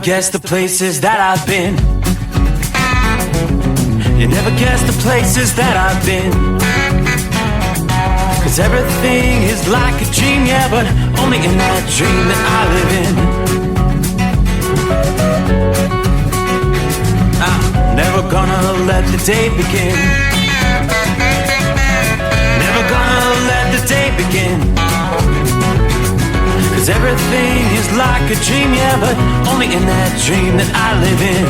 guess the places that I've been. You never guess the places that I've been. 'Cause everything is like a dream, yeah, but only in that dream that I live in. I'm never gonna let the day begin. Never gonna let the day begin. 'Cause everything is like a dream, yeah, but only in that dream that I live in.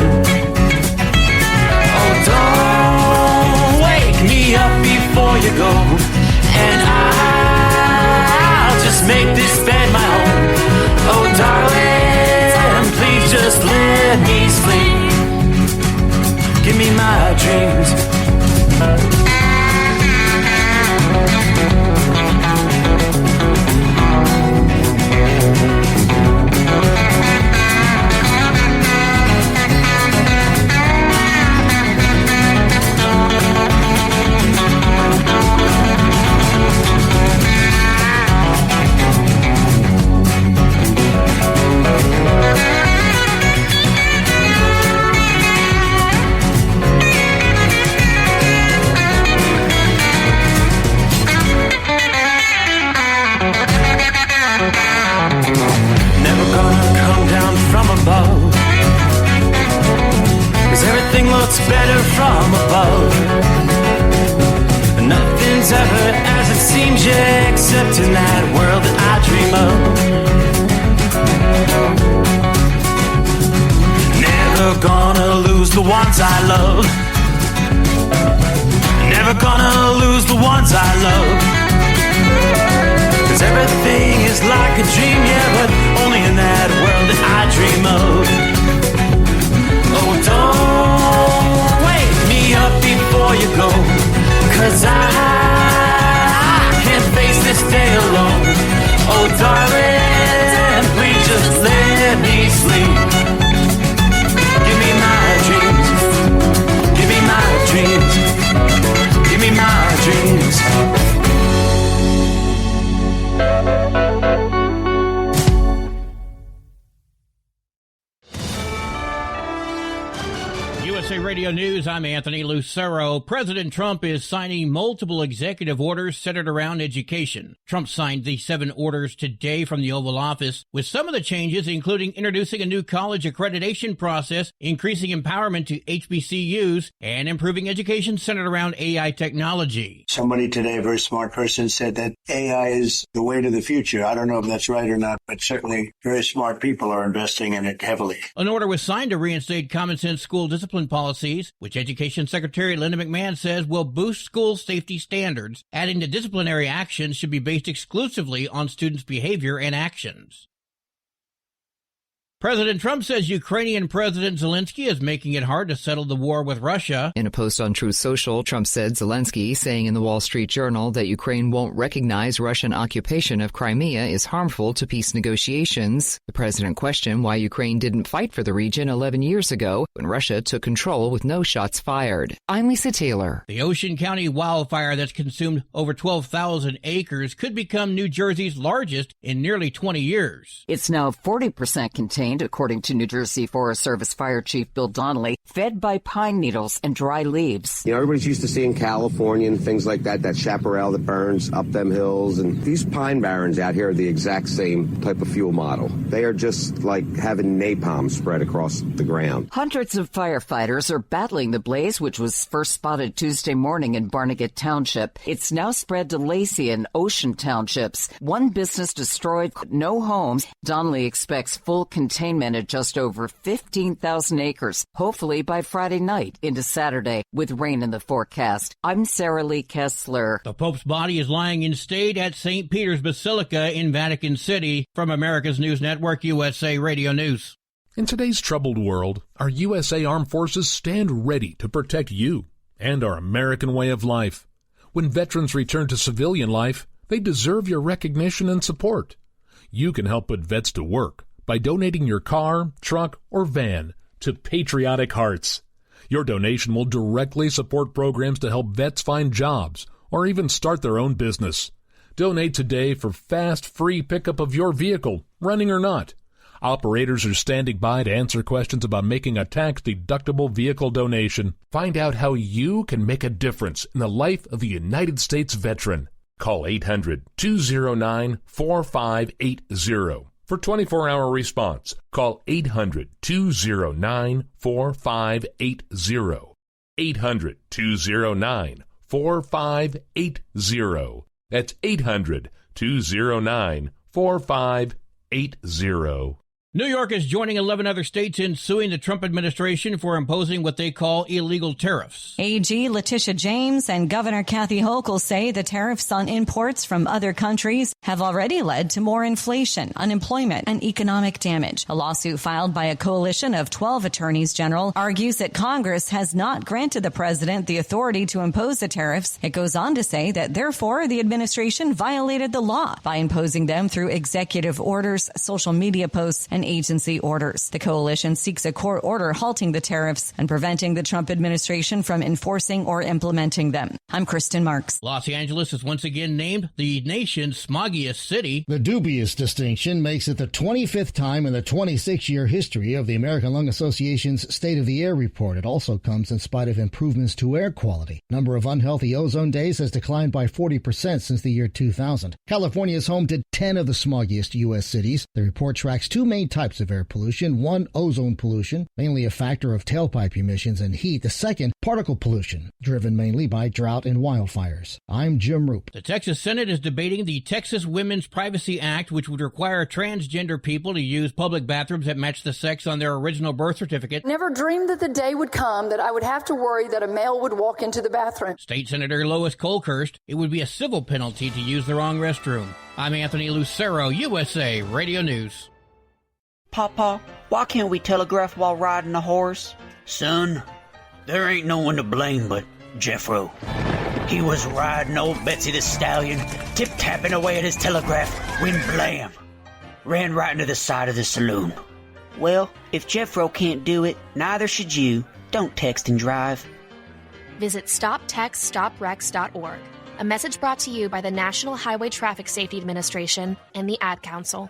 Oh, don't wake me up before you go, and I'll just make this bed my home. Oh, darling, please just let me sleep. Give me my dreams. Better from above. Nothing's ever as it seems, yeah, except in that world that I dream of. Never gonna lose the ones I love. Never gonna lose the ones I love. 'Cause everything is like a dream, yeah, but only in that world that I dream of. Oh, don't wake me up before you go, 'cause I can't face this day alone. Oh, darling, please just let me sleep. Give me my dreams. Give me my dreams. Give me my dreams. USA Radio News, I'm Anthony Lucero. President Trump is signing multiple executive orders centered around education. Trump signed the 7 orders today from the Oval Office, with some of the changes including introducing a new college accreditation process, increasing empowerment to HBCUs, and improving education centered around AI technology. Somebody today, a very smart person, said that AI is the way to the future. I don't know if that's right or not, but certainly very smart people are investing in it heavily. An order was signed to reinstate common sense school discipline policies, which Education Secretary Linda McMahon says will boost school safety standards, adding that disciplinary actions should be based exclusively on students' behavior and actions. President Trump says Ukrainian President Zelensky is making it hard to settle the war with Russia. In a post on Truth Social, Trump said Zelensky, saying in the Wall Street Journal that Ukraine won't recognize Russian occupation of Crimea is harmful to peace negotiations. The president questioned why Ukraine didn't fight for the region 11 years ago when Russia took control with no shots fired. I'm Lisa Taylor. The Ocean County wildfire that's consumed over 12,000 acres could become New Jersey's largest in nearly 20 years. It's now 40% contained, according to New Jersey Forest Service Fire Chief Bill Donnelly, fed by pine needles and dry leaves. You know, everybody's used to seeing California and things like that chaparral that burns up them hills. And these pine barrens out here are the exact same type of fuel model. They are just like having napalm spread across the ground. Hundreds of firefighters are battling the blaze, which was first spotted Tuesday morning in Barnegat Township. It's now spread to Lacey and Ocean Townships. One business destroyed, no homes. Donnelly expects full containment at just over 15,000 acres, hopefully by Friday night into Saturday, with rain in the forecast. I'm Sarah Lee Kessler. The Pope's body is lying in state at St. Peter's Basilica in Vatican City. From America's News Network, USA Radio News. In today's troubled world, our USA Armed Forces stand ready to protect you and our American way of life. When veterans return to civilian life, they deserve your recognition and support. You can help put vets to work by donating your car, truck, or van to Patriotic Hearts. Your donation will directly support programs to help vets find jobs or even start their own business. Donate today for fast, free pickup of your vehicle, running or not. Operators are standing by to answer questions about making a tax-deductible vehicle donation. Find out how you can make a difference in the life of a United States veteran. Call 800-209-4580 for 24-hour response. Call 800-209-4580. 800-209-4580. That's 800-209-4580. New York is joining 11 other states in suing the Trump administration for imposing what they call illegal tariffs. AG Letitia James and Governor Kathy Hochul say the tariffs on imports from other countries have already led to more inflation, unemployment, and economic damage. A lawsuit filed by a coalition of 12 attorneys general argues that Congress has not granted the president the authority to impose the tariffs. It goes on to say that therefore the administration violated the law by imposing them through executive orders, social media posts, and agency orders. The coalition seeks a court order halting the tariffs and preventing the Trump administration from enforcing or implementing them. I'm Kristen Marks. Los Angeles is once again named the nation's smoggiest city. The dubious distinction makes it the 25th time in the 26-year history of the American Lung Association's State of the Air report. It also comes in spite of improvements to air quality. Number of unhealthy ozone days has declined by 40% since the year 2000. California is home to 10 of the smoggiest U.S. cities. The report tracks two main types of air pollution. One, ozone pollution, mainly a factor of tailpipe emissions and heat. The second, particle pollution, driven mainly by drought and wildfires. I'm Jim Roop. The Texas Senate is debating the Texas Women's Privacy Act, which would require transgender people to use public bathrooms that match the sex on their original birth certificate. Never dreamed that the day would come that I would have to worry that a male would walk into the bathroom. State Senator Lois Colhurst, it would be a civil penalty to use the wrong restroom. I'm Anthony Lucero, USA Radio News. Papa, why can't we telegraph while riding a horse? Son, there ain't no one to blame but Jeffro. He was riding old Betsy the Stallion, tip-tapping away at his telegraph, when blam! Ran right into the side of the saloon. Well, if Jeffro can't do it, neither should you. Don't text and drive. Visit StopTextStopWrecks.org. A message brought to you by the National Highway Traffic Safety Administration and the Ad Council.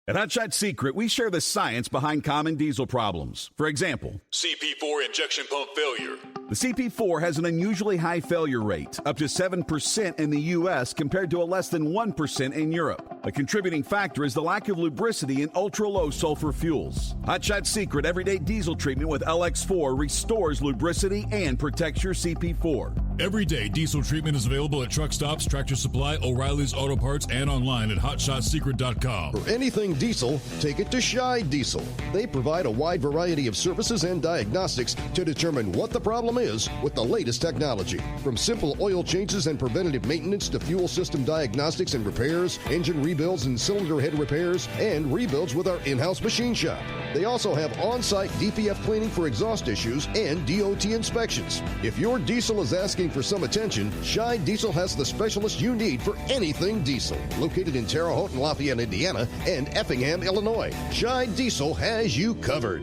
At Hot Shot Secret, we share the science behind common diesel problems. For example, CP4 injection pump failure. The CP4 has an unusually high failure rate, up to 7% in the U.S. compared to a less than 1% in Europe. A contributing factor is the lack of lubricity in ultra-low sulfur fuels. Hot Shot Secret Everyday Diesel Treatment with LX4 restores lubricity and protects your CP4. Everyday diesel treatment is available at truck stops, Tractor Supply, O'Reilly's Auto Parts, and online at HotShotSecret.com. For anything diesel, take it to Scheid Diesel. They provide a wide variety of services and diagnostics to determine what the problem is with the latest technology. From simple oil changes and preventative maintenance to fuel system diagnostics and repairs, engine rebuilds and cylinder head repairs, and rebuilds with our in-house machine shop. They also have on-site DPF cleaning for exhaust issues and DOT inspections. If your diesel is asking for some attention, Scheid Diesel has the specialist you need for anything diesel. Located in Terre Haute and Lafayette, Indiana, and Effingham, Illinois, Scheid Diesel has you covered.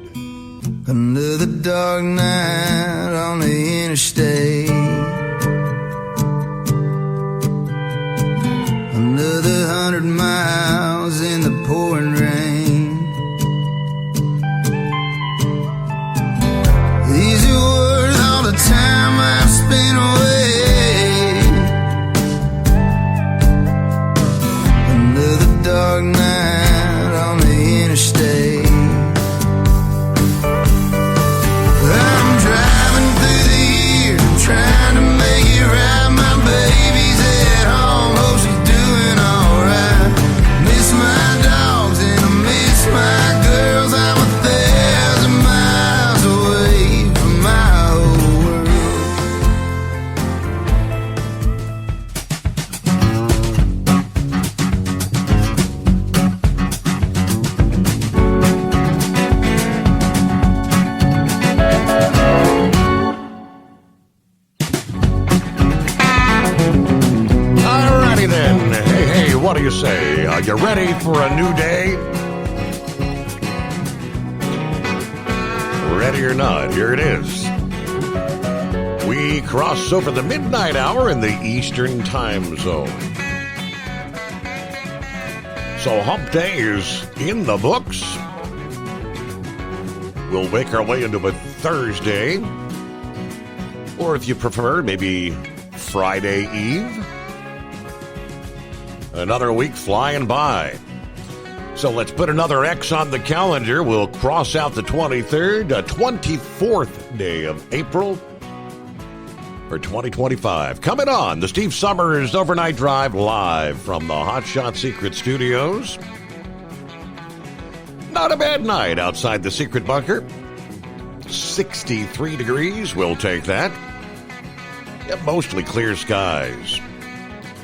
Under the dark night on the interstate, under the 100 miles in the pouring rain, these are worth all the time I've spent away. Under the dark night on the interstate, I'm driving through the year, trying to make it right. My baby's at home, hope she's doing alright. Miss my dogs and I miss my girls. I'm 1,000 miles away from my old world. Alrighty then. Hey, what do you say? Are you ready for a new day? Ready or not, here it is. We cross over the midnight hour in the Eastern Time Zone. So hump day is in the books. We'll make our way into a Thursday. Or if you prefer, maybe Friday Eve. Another week flying by. So let's put another X on the calendar. We'll cross out the 23rd, 24th day of April for 2025. Coming on, the Steve Summers Overnight Drive live from the Hot Shot Secret Studios. Not a bad night outside the secret bunker. 63 degrees, we'll take that. Yeah, mostly clear skies.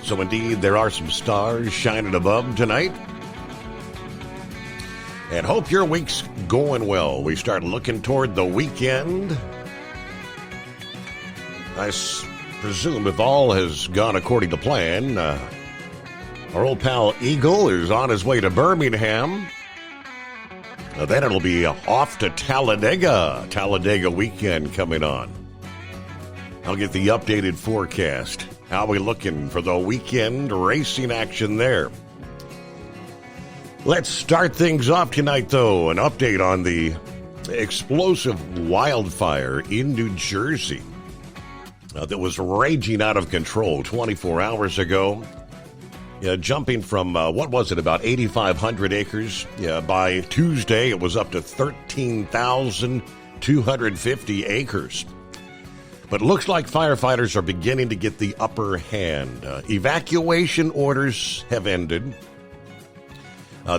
So indeed, there are some stars shining above tonight. And hope your week's going well. We start looking toward the weekend. I presume if all has gone according to plan, our old pal Eagle is on his way to Birmingham. Then it'll be off to Talladega. Talladega weekend coming on. I'll get the updated forecast. How are we looking for the weekend racing action there? Let's start things off tonight, though. An update on the explosive wildfire in New Jersey that was raging out of control 24 hours ago. Jumping from, about 8,500 acres. By Tuesday, it was up to 13,250 acres. But it looks like firefighters are beginning to get the upper hand. Evacuation orders have ended.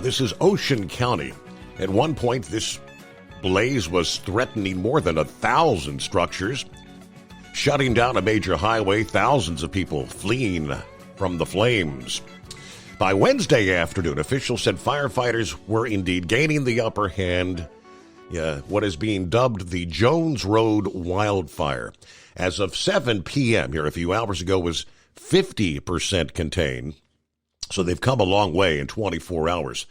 This is Ocean County. At one point, this blaze was threatening more than 1,000 structures, shutting down a major highway, thousands of people fleeing from the flames. By Wednesday afternoon, officials said firefighters were indeed gaining the upper hand, what is being dubbed the Jones Road wildfire. As of 7 p.m. here a few hours ago was 50% contained. So they've come a long way in 24 hours.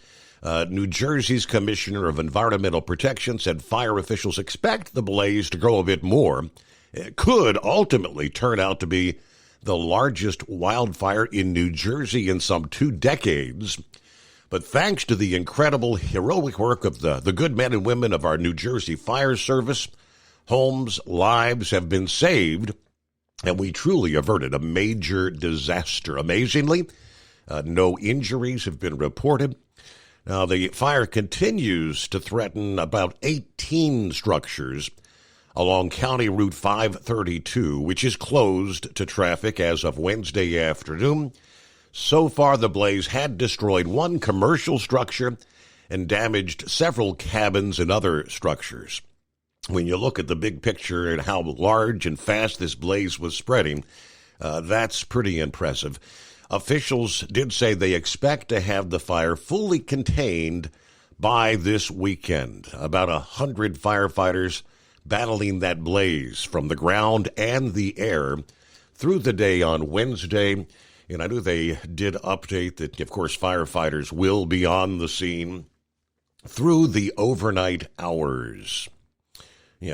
New Jersey's Commissioner of Environmental Protection said fire officials expect the blaze to grow a bit more. It could ultimately turn out to be the largest wildfire in New Jersey in some 2 decades. But thanks to the incredible heroic work of the good men and women of our New Jersey Fire Service, homes, lives have been saved, and we truly averted a major disaster. Amazingly, no injuries have been reported. Now, the fire continues to threaten about 18 structures along County Route 532, which is closed to traffic as of Wednesday afternoon. So far, the blaze had destroyed one commercial structure and damaged several cabins and other structures. When you look at the big picture and how large and fast this blaze was spreading, that's pretty impressive. Officials did say they expect to have the fire fully contained by this weekend. About 100 firefighters battling that blaze from the ground and the air through the day on Wednesday. And I knew they did update that, of course, firefighters will be on the scene through the overnight hours.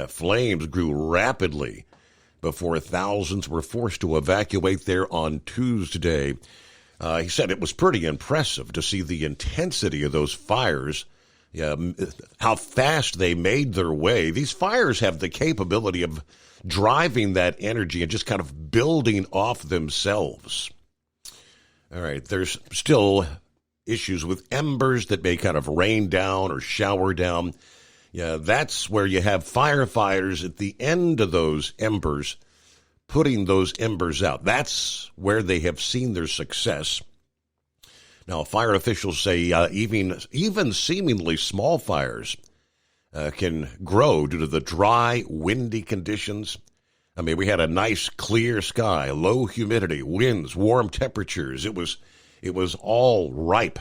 Flames grew rapidly before thousands were forced to evacuate there on Tuesday. He said it was pretty impressive to see the intensity of those fires, how fast they made their way. These fires have the capability of driving that energy and just kind of building off themselves. All right, there's still issues with embers that may kind of rain down or shower down. That's where you have firefighters at the end of those embers, putting those embers out. That's where they have seen their success. Now, fire officials say even seemingly small fires can grow due to the dry, windy conditions. I mean, we had a nice clear sky, low humidity, winds, warm temperatures. It was all ripe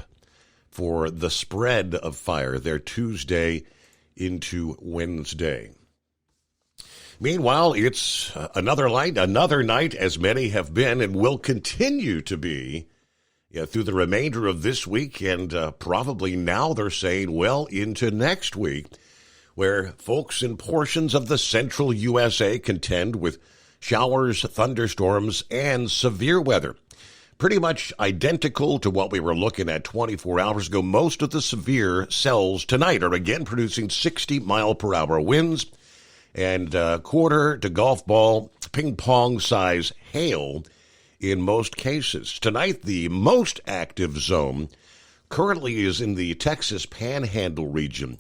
for the spread of fire there Tuesday into Wednesday. Meanwhile, it's another night, as many have been and will continue to be through the remainder of this week, and probably now they're saying well into next week, where folks in portions of the central USA contend with showers, thunderstorms, and severe weather. pretty much identical to what we were looking at 24 hours ago. Most of the severe cells tonight are again producing 60-mile-per-hour winds and quarter to golf ball, ping pong size hail in most cases. Tonight, the most active zone currently is in the Texas Panhandle region.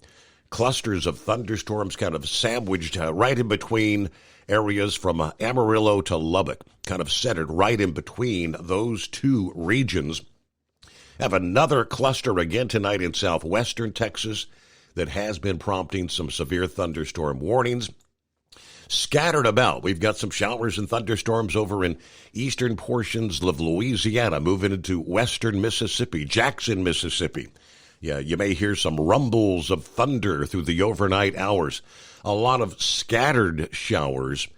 Clusters of thunderstorms kind of sandwiched right in between areas from Amarillo to Lubbock, kind of centered right in between those two regions. Have another cluster again tonight in southwestern Texas that has been prompting some severe thunderstorm warnings. Scattered about, we've got some showers and thunderstorms over in eastern portions of Louisiana, moving into western Mississippi, Jackson, Mississippi. Yeah, you may hear some rumbles of thunder through the overnight hours. A lot of scattered showers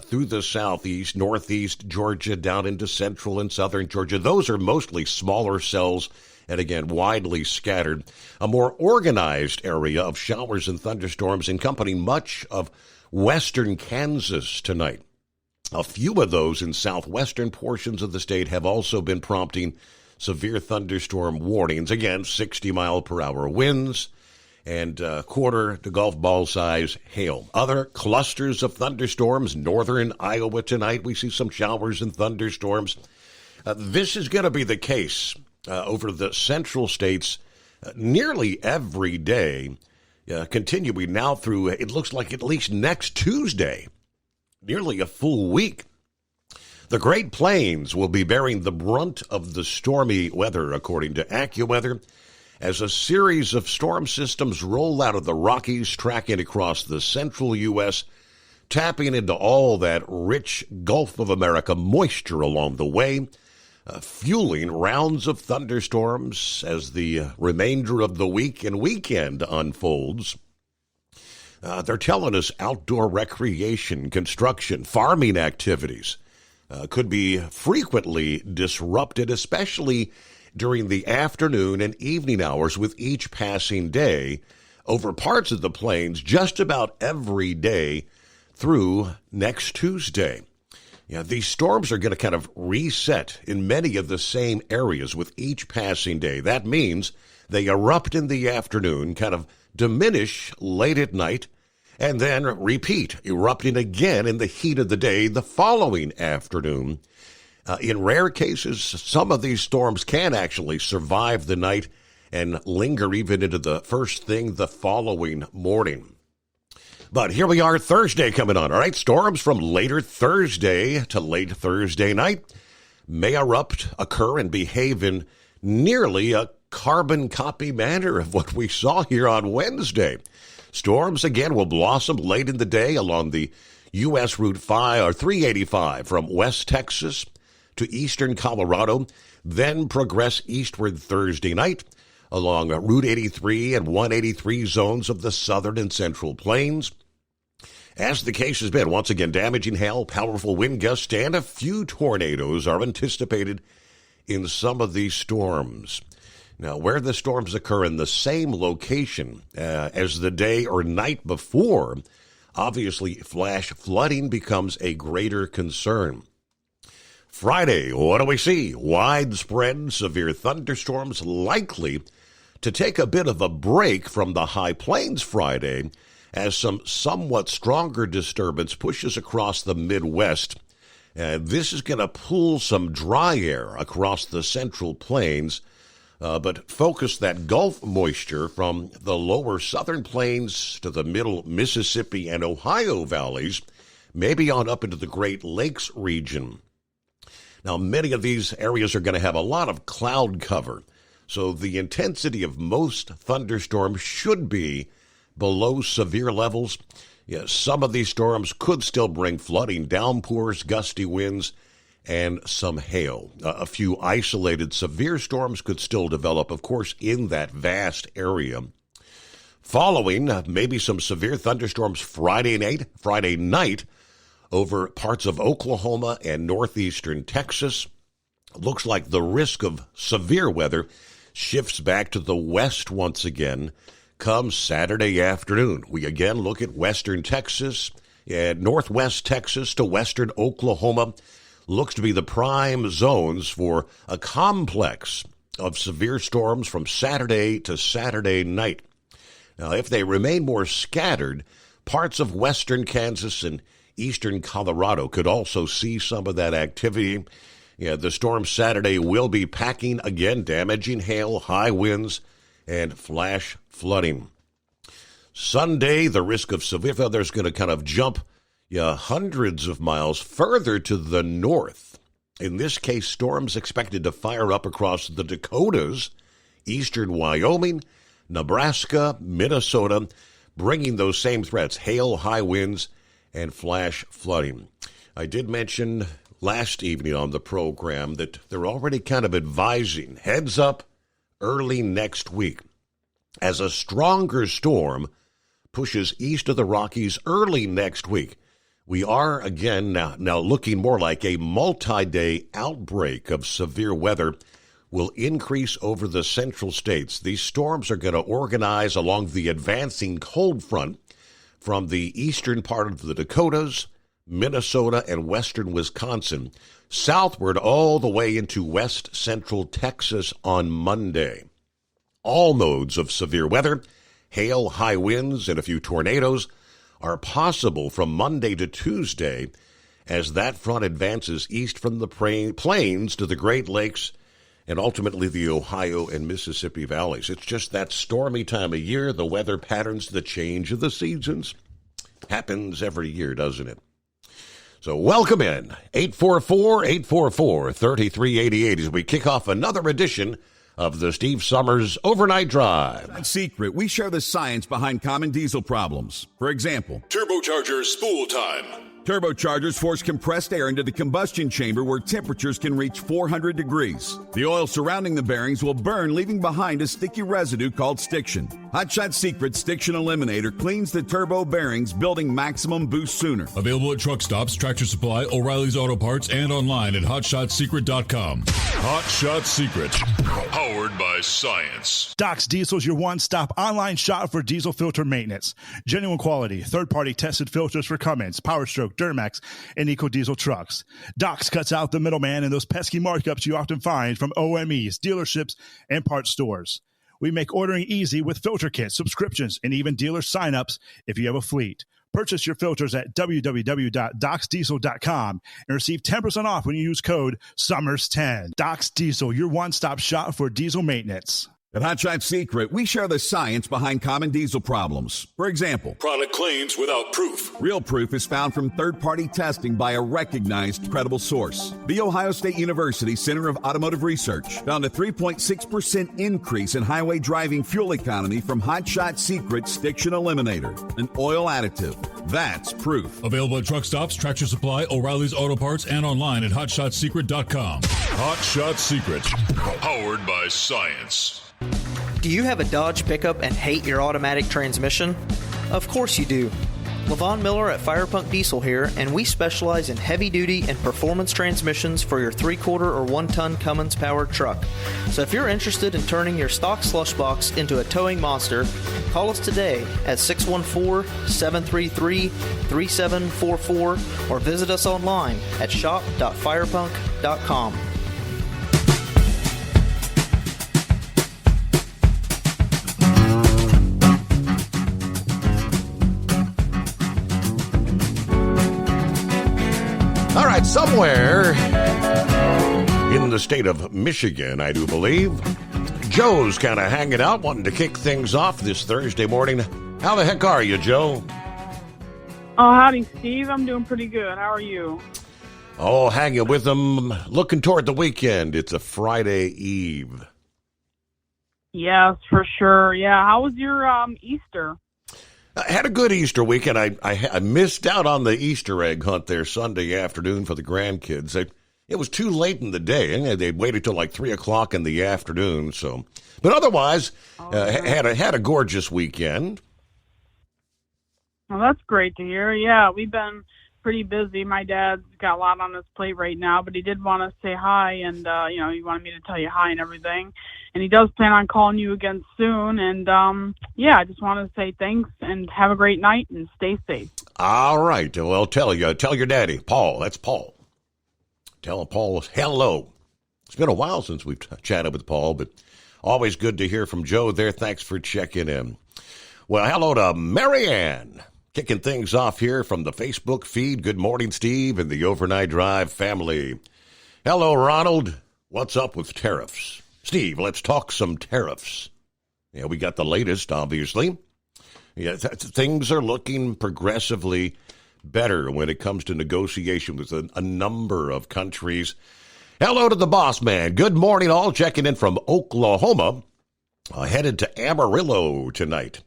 through the southeast, northeast Georgia, down into central and southern Georgia. Those are mostly smaller cells and, again, widely scattered. A more organized area of showers and thunderstorms encompassing much of western Kansas tonight. A few of those in southwestern portions of the state have also been prompting severe thunderstorm warnings. Again, 60-mile-per-hour winds and quarter to golf ball size hail. Other clusters of thunderstorms, northern Iowa tonight. We see some showers and thunderstorms. This is going to be the case over the central states nearly every day, continuing now through, it looks like at least next Tuesday, nearly a full week. The Great Plains will be bearing the brunt of the stormy weather, according to AccuWeather, as a series of storm systems roll out of the Rockies, tracking across the central U.S., tapping into all that rich Gulf of America moisture along the way, fueling rounds of thunderstorms as the remainder of the week and weekend unfolds. They're telling us outdoor recreation, construction, farming activities could be frequently disrupted, especially during the afternoon and evening hours with each passing day over parts of the plains just about every day through next Tuesday. Yeah, these storms are going to kind of reset in many of the same areas with each passing day. That means they erupt in the afternoon, kind of diminish late at night, and then repeat, erupting again in the heat of the day the following afternoon. In rare cases, some of these storms can actually survive the night and linger even into the first thing the following morning. But here we are, Thursday coming on, all right? Storms from later Thursday to late Thursday night may occur, and behave in nearly a carbon copy manner of what we saw here on Wednesday. Storms, again, will blossom late in the day along the U.S. Route 5 or 385 from West Texas to eastern Colorado, then progress eastward Thursday night along Route 83 and 183 zones of the southern and central plains. As the case has been, once again, damaging hail, powerful wind gusts, and a few tornadoes are anticipated in some of these storms. Now, where the storms occur in the same location as the day or night before, obviously flash flooding becomes a greater concern. Friday, what do we see? Widespread severe thunderstorms likely to take a bit of a break from the high plains Friday as some somewhat stronger disturbance pushes across the Midwest. This is going to pull some dry air across the central plains, but focus that Gulf moisture from the lower southern plains to the middle Mississippi and Ohio valleys, maybe on up into the Great Lakes region. Now, many of these areas are going to have a lot of cloud cover, so the intensity of most thunderstorms should be below severe levels. Yes, some of these storms could still bring flooding, downpours, gusty winds, and some hail. A few isolated severe storms could still develop, of course, in that vast area. Following, maybe some severe thunderstorms Friday night over parts of Oklahoma and northeastern Texas. Looks like the risk of severe weather shifts back to the west once again come Saturday afternoon. We again look at western Texas and northwest Texas to western Oklahoma. looks to be the prime zones for a complex of severe storms from Saturday to Saturday night. Now, if they remain more scattered, parts of western Kansas and eastern Colorado could also see some of that activity. Yeah, the storm Saturday will be packing again, damaging hail, high winds, and flash flooding. Sunday, the risk of severe weather is going to kind of jump hundreds of miles further to the north. In this case, storms expected to fire up across the Dakotas, eastern Wyoming, Nebraska, Minnesota, bringing those same threats, hail, high winds, and flash flooding. I did mention last evening on the program that they're already kind of advising, heads up, early next week, as a stronger storm pushes east of the Rockies early next week. We are, again, now looking more like a multi-day outbreak of severe weather will increase over the central states. These storms are going to organize along the advancing cold front from the eastern part of the Dakotas, Minnesota, and western Wisconsin, southward all the way into west central Texas on Monday. All modes of severe weather, hail, high winds, and a few tornadoes are possible from Monday to Tuesday as that front advances east from the plains to the Great Lakes and ultimately the Ohio and Mississippi valleys. It's just that stormy time of year, the weather patterns, the change of the seasons. Happens every year, doesn't it? So welcome in, 844-844-3388 as we kick off another edition of the Steve Summers Overnight Drive. Secret, we share the science behind common diesel problems. For example, Turbocharger spool time. Turbochargers force compressed air into the combustion chamber where temperatures can reach 400 degrees. The oil surrounding the bearings will burn, leaving behind a sticky residue called stiction. Hotshot Secret Stiction Eliminator cleans the turbo bearings, building maximum boost sooner. Available at truck stops, Tractor Supply, O'Reilly's Auto Parts, and online at hotshotsecret.com. Hot Shot Secret, powered by science. Doc's Diesel is your one-stop online shop for diesel filter maintenance. Genuine quality, third-party tested filters for Cummins, Power Stroke, Duramax, and EcoDiesel trucks. Doc's cuts out the middleman and those pesky markups you often find from OMEs, dealerships, and parts stores. We make ordering easy with filter kits, subscriptions, and even dealer signups if you have a fleet. Purchase your filters at www.docsdiesel.com and receive 10% off when you use code SUMMERS10. Doc's Diesel, your one-stop shop for diesel maintenance. At Hotshot Secret, we share the science behind common diesel problems. For example, product claims without proof. Real proof is found from third-party testing by a recognized, credible source. The Ohio State University Center of Automotive Research found a 3.6% increase in highway driving fuel economy from Hotshot Secret Stiction Eliminator, an oil additive. That's proof. Available at truck stops, Tractor Supply, O'Reilly's Auto Parts, and online at hotshotsecret.com. Hot Shot Secret, powered by science. Do you have a Dodge pickup and hate your automatic transmission? Of course you do. Levon Miller at Firepunk Diesel here, and we specialize in heavy-duty and performance transmissions for your 3-quarter or 1-ton Cummins-powered truck. So if you're interested in turning your stock slush box into a towing monster, call us today at 614-733-3744 or visit us online at shop.firepunk.com. All right, somewhere in the state of Michigan, I do believe, Joe's kind of hanging out, wanting to kick things off this Thursday morning. How the heck are you, Joe? Oh, howdy, Steve. I'm doing pretty good. How are you? Oh, hanging with them, looking toward the weekend. It's a Friday Eve. Yes, for sure. Yeah, how was your Easter? I had a good Easter weekend. I missed out on the Easter egg hunt there Sunday afternoon for the grandkids. It was too late in the day, and they waited till like 3 o'clock in the afternoon. So, but otherwise, had a gorgeous weekend. Well, that's great to hear. Yeah, we've been pretty busy. My dad's got a lot on his plate right now, but he did want to say hi, and he wanted me to tell you hi and everything. And he does plan on calling you again soon. And, I just want to say thanks and have a great night and stay safe. All right. Well, tell your daddy, Paul. That's Paul. Tell Paul hello. It's been a while since we've chatted with Paul, but always good to hear from Joe there. Thanks for checking in. Well, hello to Marianne. Kicking things off here from the Facebook feed. Good morning, Steve, and the Overnight Drive family. Hello, Ronald. What's up with tariffs? Steve, let's talk some tariffs. Yeah, we got the latest, obviously. Yeah, things are looking progressively better when it comes to negotiation with a number of countries. Hello to the boss man. Good morning, all. Checking in from Oklahoma. Headed to Amarillo tonight.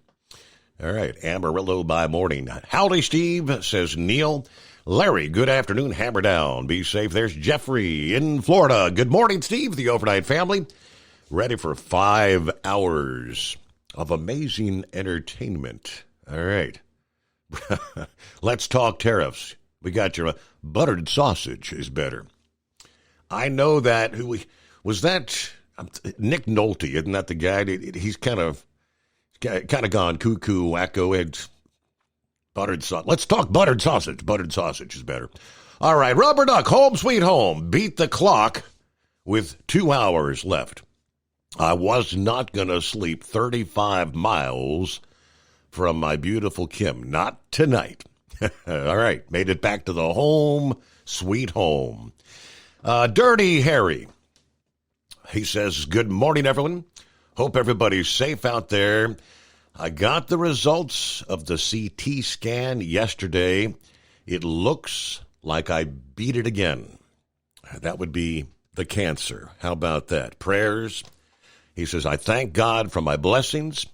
All right, Amarillo by morning. Howdy, Steve, says Neil. Larry, good afternoon. Hammer down. Be safe. There's Jeffrey in Florida. Good morning, Steve, the Overnight family. Ready for 5 hours of amazing entertainment. All right. Let's talk tariffs. We got your buttered sausage is better. I know that. Who was that? Nick Nolte, isn't that the guy? He's kind of gone cuckoo, wacko. And buttered sausage. Let's talk buttered sausage. Buttered sausage is better. All right, Rubber Duck, home sweet home. Beat the clock with 2 hours left. I was not going to sleep 35 miles from my beautiful Kim. Not tonight. All right, made it back to the home sweet home. Dirty Harry. He says, good morning, everyone. Hope everybody's safe out there. I got the results of the CT scan yesterday. It looks like I beat it again. That would be the cancer. How about that? Prayers. He says, I thank God for my blessings.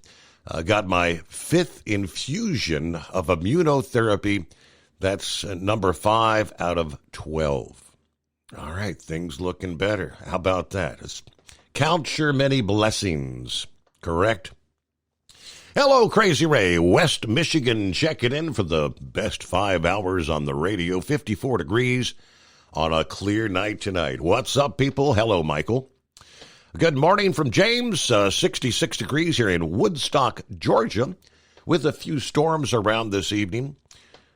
Got my 5th infusion of immunotherapy. That's number 5 out of 12. All right, things looking better. How about that? Count your many blessings, correct? Hello, Crazy Ray. West Michigan checking in for the best 5 hours on the radio. 54 degrees on a clear night tonight. What's up, people? Hello, Michael. Good morning from James. 66 degrees here in Woodstock, Georgia, with a few storms around this evening.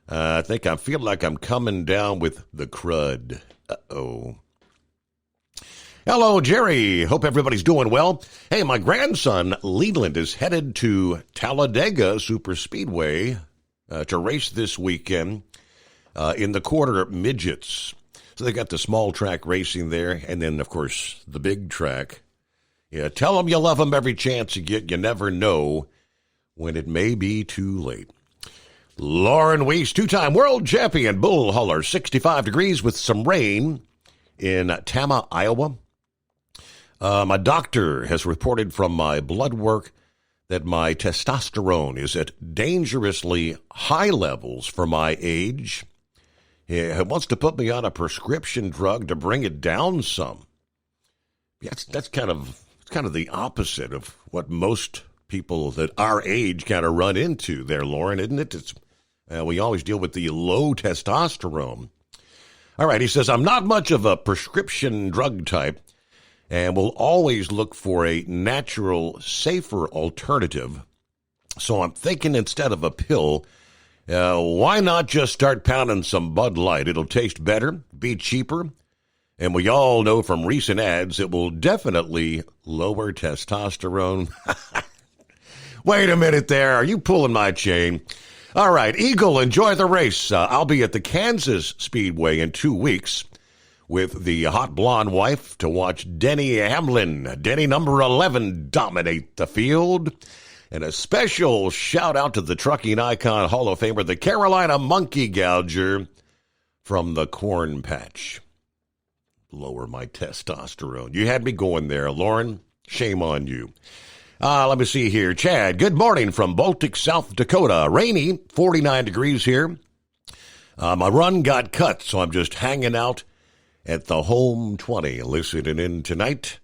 I feel like I'm coming down with the crud. Uh-oh. Hello, Jerry. Hope everybody's doing well. Hey, my grandson, Leland, is headed to Talladega Superspeedway to race this weekend in the quarter midgets. So they got the small track racing there, and then, of course, the big track. Yeah, tell them you love them every chance you get. You never know when it may be too late. Lauren Weiss, 2-time world champion, bull hauler, 65 degrees with some rain in Tama, Iowa. My doctor has reported from my blood work that my testosterone is at dangerously high levels for my age. He wants to put me on a prescription drug to bring it down some. That's kind of the opposite of what most people that our age kind of run into there, Lauren, isn't it? We always deal with the low testosterone. All right, he says, I'm not much of a prescription drug type and will always look for a natural, safer alternative. So I'm thinking instead of a pill, why not just start pounding some Bud Light? It'll taste better, be cheaper, and we all know from recent ads it will definitely lower testosterone. Wait a minute there. Are you pulling my chain? All right, Eagle, enjoy the race. I'll be at the Kansas Speedway in 2 weeks with the hot blonde wife to watch Denny Hamlin, Denny number 11, dominate the field. And a special shout-out to the trucking icon Hall of Famer, the Carolina Monkey Gouger from the Corn Patch. Lower my testosterone. You had me going there, Lauren. Shame on you. Let me see here. Chad, good morning from Baltic, South Dakota. Rainy, 49 degrees here. My run got cut, so I'm just hanging out at the home 20, listening in tonight.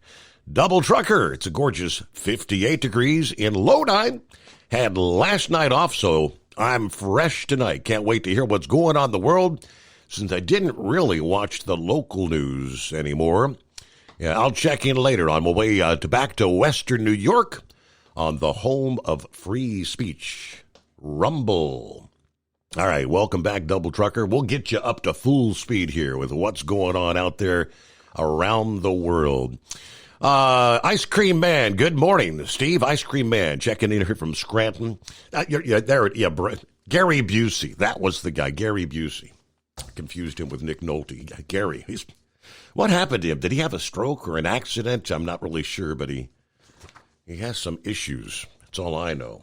Double trucker, it's a gorgeous 58 degrees in Lodi. Had last night off, so I'm fresh tonight. Can't wait to hear what's going on in the world, since I didn't really watch the local news anymore. Yeah, I'll check in later on my way back to Western New York on the home of free speech, Rumble. All right, welcome back, Double Trucker. We'll get you up to full speed here with what's going on out there around the world. Ice Cream Man, good morning, Steve. Ice Cream Man, checking in here from Scranton. Gary Busey, that was the guy, Gary Busey. Confused him with Nick Nolte. Gary, what happened to him? Did he have a stroke or an accident? I'm not really sure, but he has some issues. That's all I know.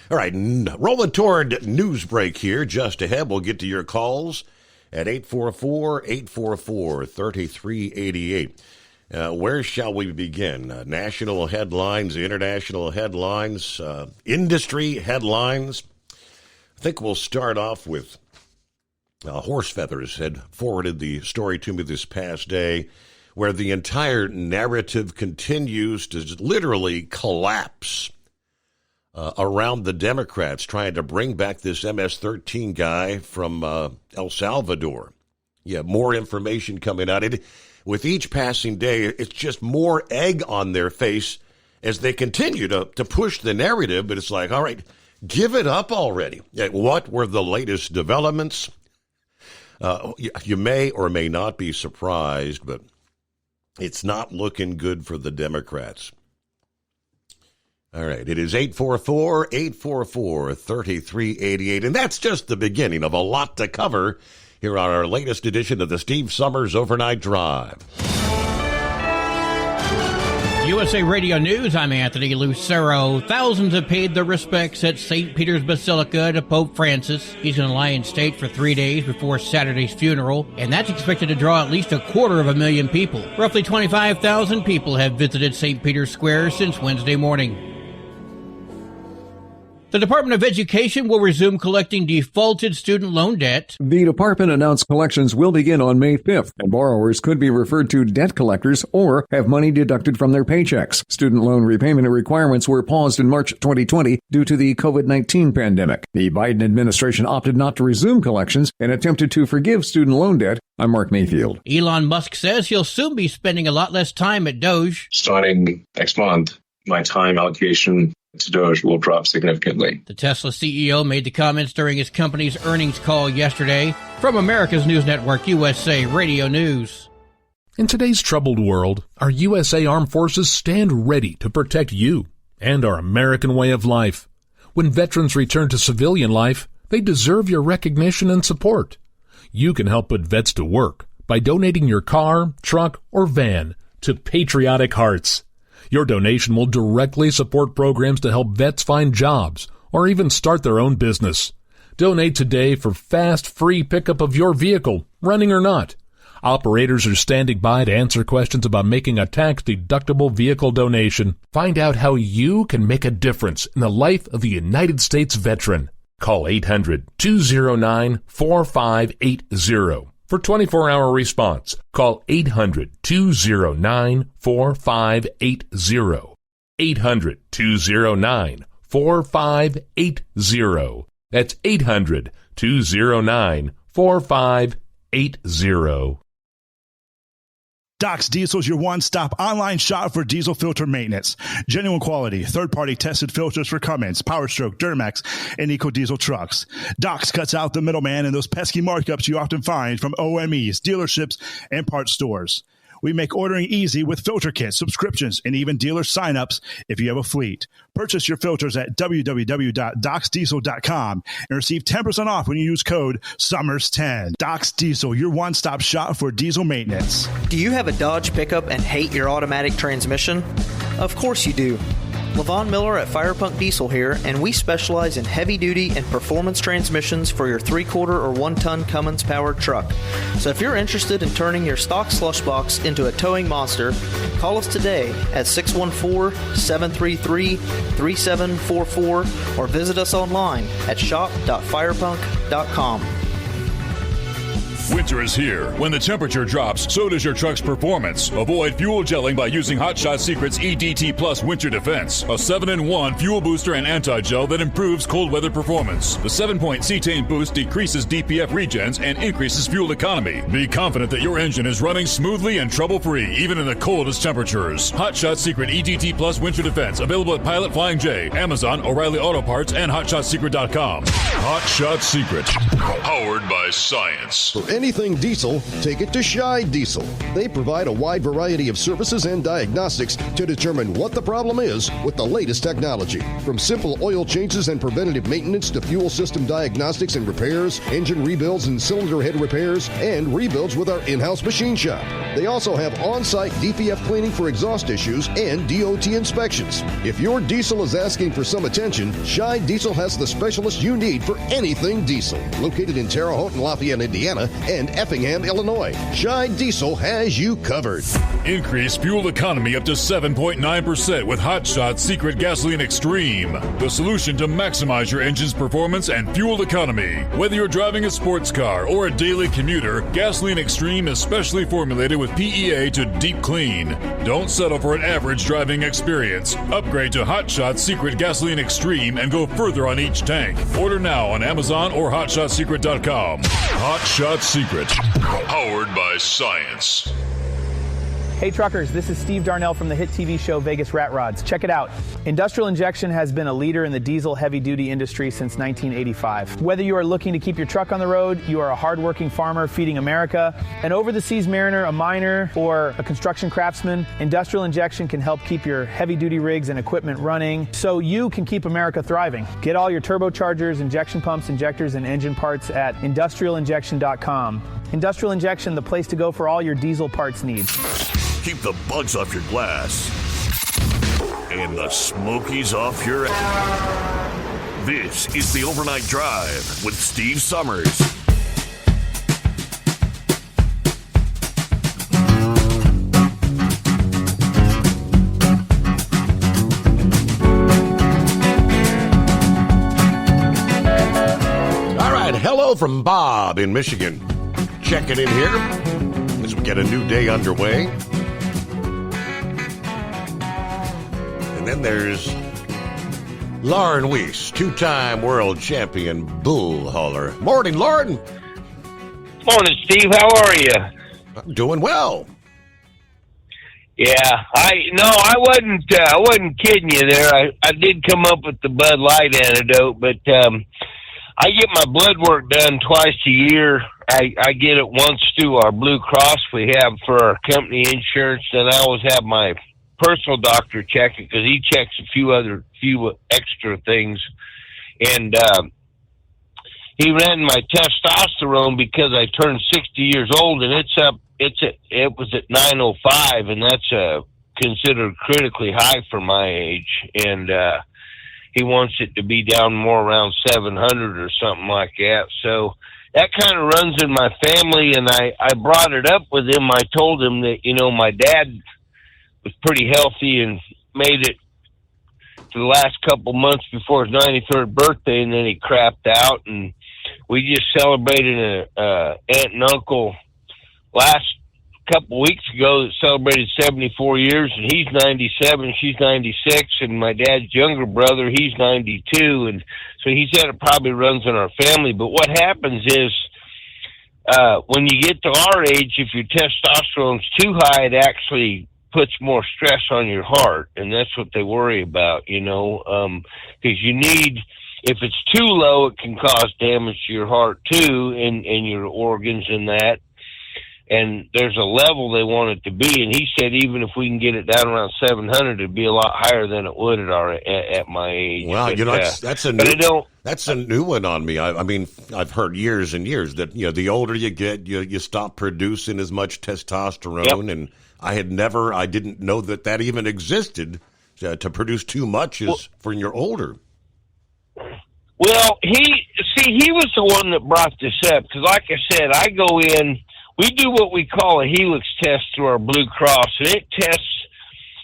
All right, rolling toward news break here. Just ahead, we'll get to your calls at 844-844-3388. Where shall we begin? National headlines, international headlines, industry headlines. I think we'll start off with Horse Feathers had forwarded the story to me this past day, where the entire narrative continues to literally collapse around the Democrats trying to bring back this MS-13 guy from El Salvador. Yeah, more information coming out. With each passing day, it's just more egg on their face as they continue to push the narrative. But it's like, all right, give it up already. What were the latest developments? You may or may not be surprised, but it's not looking good for the Democrats. All right, it is 844-844-3388, and that's just the beginning of a lot to cover here on our latest edition of the Steve Summers Overnight Drive. USA Radio News, I'm Anthony Lucero. Thousands have paid their respects at St. Peter's Basilica to Pope Francis. He's going to lie in state for 3 days before Saturday's funeral, and that's expected to draw at least 250,000 people. Roughly 25,000 people have visited St. Peter's Square since Wednesday morning. The Department of Education will resume collecting defaulted student loan debt. The department announced collections will begin on May 5th, and borrowers could be referred to debt collectors or have money deducted from their paychecks. Student loan repayment requirements were paused in March 2020 due to the COVID-19 pandemic. The Biden administration opted not to resume collections and attempted to forgive student loan debt. I'm Mark Mayfield. Elon Musk says he'll soon be spending a lot less time at Doge. Starting next month, my time allocation to Doge will drop significantly. The Tesla CEO made the comments during his company's earnings call yesterday. From America's News Network, USA Radio News. In today's troubled world, our USA Armed Forces stand ready to protect you and our American way of life. When veterans return to civilian life, they deserve your recognition and support. You can help put vets to work by donating your car, truck, or van to Patriotic Hearts. Your donation will directly support programs to help vets find jobs or even start their own business. Donate today for fast, free pickup of your vehicle, running or not. Operators are standing by to answer questions about making a tax-deductible vehicle donation. Find out how you can make a difference in the life of a United States veteran. Call 800-209-4580. For 24-hour response, call 800-209-4580. 800-209-4580. That's 800-209-4580. Doc's Diesel is your one-stop online shop for diesel filter maintenance. Genuine quality, third-party tested filters for Cummins, PowerStroke, Duramax, and EcoDiesel trucks. Doc's cuts out the middleman and those pesky markups you often find from OMEs, dealerships, and parts stores. We make ordering easy with filter kits, subscriptions, and even dealer sign-ups if you have a fleet. Purchase your filters at www.docsdiesel.com and receive 10% off when you use code SUMMERS10. Doc's Diesel, your one-stop shop for diesel maintenance. Do you have a Dodge pickup and hate your automatic transmission? Of course you do. Levon Miller at Firepunk Diesel here, and we specialize in heavy-duty and performance transmissions for your 3-quarter or 1-ton Cummins-powered truck. So if you're interested in turning your stock slush box into a towing monster, call us today at 614-733-3744 or visit us online at shop.firepunk.com. Winter is here. When the temperature drops, so does your truck's performance. Avoid fuel gelling by using Hot Shot Secret's EDT Plus Winter Defense, a 7-in-1 fuel booster and anti-gel that improves cold weather performance. The 7-point cetane boost decreases DPF regens and increases fuel economy. Be confident that your engine is running smoothly and trouble-free, even in the coldest temperatures. Hot Shot Secret EDT Plus Winter Defense, available at Pilot Flying J, Amazon, O'Reilly Auto Parts, and HotShotSecret.com. Hot Shot Secret, powered by science. For anything diesel, take it to Scheid Diesel. They provide a wide variety of services and diagnostics to determine what the problem is with the latest technology. From simple oil changes and preventative maintenance to fuel system diagnostics and repairs, engine rebuilds and cylinder head repairs, and rebuilds with our in-house machine shop. They also have on-site DPF cleaning for exhaust issues and DOT inspections. If your diesel is asking for some attention, Scheid Diesel has the specialist you need for anything diesel. Located in Terre Haute and Lafayette, Indiana, and Effingham, Illinois, Scheid Diesel has you covered. Increase fuel economy up to 7.9% with Hot Shot Secret Gasoline Extreme, the solution to maximize your engine's performance and fuel economy. Whether you're driving a sports car or a daily commuter, Gasoline Extreme is specially formulated with PEA to deep clean. Don't settle for an average driving experience. Upgrade to Hot Shot Secret Gasoline Extreme and go further on each tank. Order now on Amazon or HotShotSecret.com. Hot Shot Secret, powered by science. Hey truckers, this is Steve Darnell from the hit TV show Vegas Rat Rods. Check it out. Industrial Injection has been a leader in the diesel heavy-duty industry since 1985. Whether you are looking to keep your truck on the road, you are a hardworking farmer feeding America, an over-the-seas mariner, a miner, or a construction craftsman, Industrial Injection can help keep your heavy-duty rigs and equipment running so you can keep America thriving. Get all your turbochargers, injection pumps, injectors, and engine parts at industrialinjection.com. Industrial Injection, the place to go for all your diesel parts needs. Keep the bugs off your glass and the smokies off your ass. This is the Overnight Drive with Steve Summers. All right, hello from Bob in Michigan. Checking in here as we get a new day underway. And then there's Lauren Weiss, two-time world champion bull hauler. Morning, Lauren. Morning, Steve. How are you? I'm doing well. Yeah, I wasn't kidding you there. I did come up with the Bud Light antidote, but I get my blood work done twice a year. I get it once through our Blue Cross we have for our company insurance, and I always have my personal doctor check it because he checks a few extra things, and he ran my testosterone because I turned 60 years old, and it was at 905, and that's considered critically high for my age, and he wants it to be down more around 700 or something like that. So that kind of runs in my family, and I brought it up with him. I told him that, my dad was pretty healthy and made it for the last couple months before his 93rd birthday, and then he crapped out, and we just celebrated an aunt and uncle last couple weeks ago that celebrated 74 years, and he's 97, she's 96, and my dad's younger brother, he's 92, and so he said it probably runs in our family. But what happens is when you get to our age, if your testosterone's too high, it actually puts more stress on your heart, and that's what they worry about, because you need, if it's too low, it can cause damage to your heart too, and your organs and that. And there's a level they want it to be, and he said even if we can get it down around 700, it'd be a lot higher than it would at my age. Well, but, that's a new one on me. I mean, I've heard years and years that the older you get, you stop producing as much testosterone, and I didn't know that even existed. To produce too much is when you're older. Well, he was the one that brought this up because, like I said, I go in. We do what we call a Helix test through our Blue Cross, and it tests,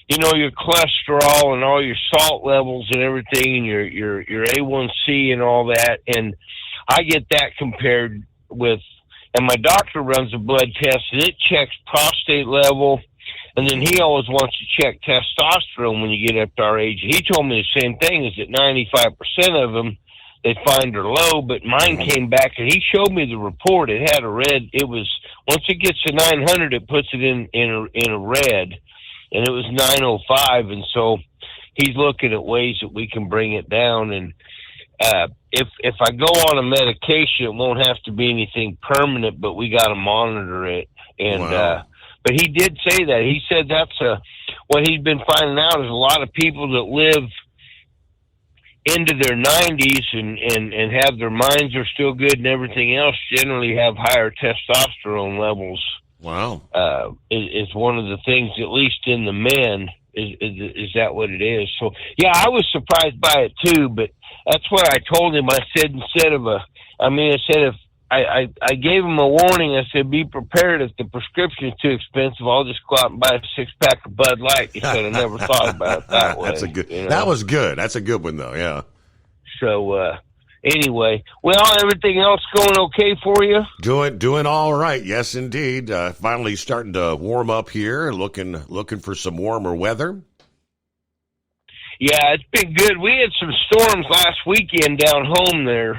your cholesterol and all your salt levels and everything, and your A1C and all that. And I get that compared with, and my doctor runs a blood test, and it checks prostate level, and then he always wants to check testosterone when you get up to our age. He told me the same thing, is that 95% of them, they find are low, but mine came back, and he showed me the report. It had a red. It was, once it gets to 900, it puts it in a red, and it was 905, and so he's looking at ways that we can bring it down. And if I go on a medication, it won't have to be anything permanent, but we got to monitor it. And but he did say that. He said that's what he's been finding out is a lot of people that live into their 90s and have their minds are still good and everything else generally have higher testosterone levels. Wow. Is one of the things, at least in the men, is that what it is? So, yeah, I was surprised by it too, but that's what I told him. I said, if I gave him a warning. I said, be prepared. If the prescription is too expensive, I'll just go out and buy a 6-pack of Bud Light. He said, I never thought about it that way. That's a good. That was good. That's a good one, though. Yeah. So anyway, well, everything else going okay for you? Doing all right. Yes, indeed. Finally starting to warm up here. Looking for some warmer weather. Yeah, it's been good. We had some storms last weekend down home there,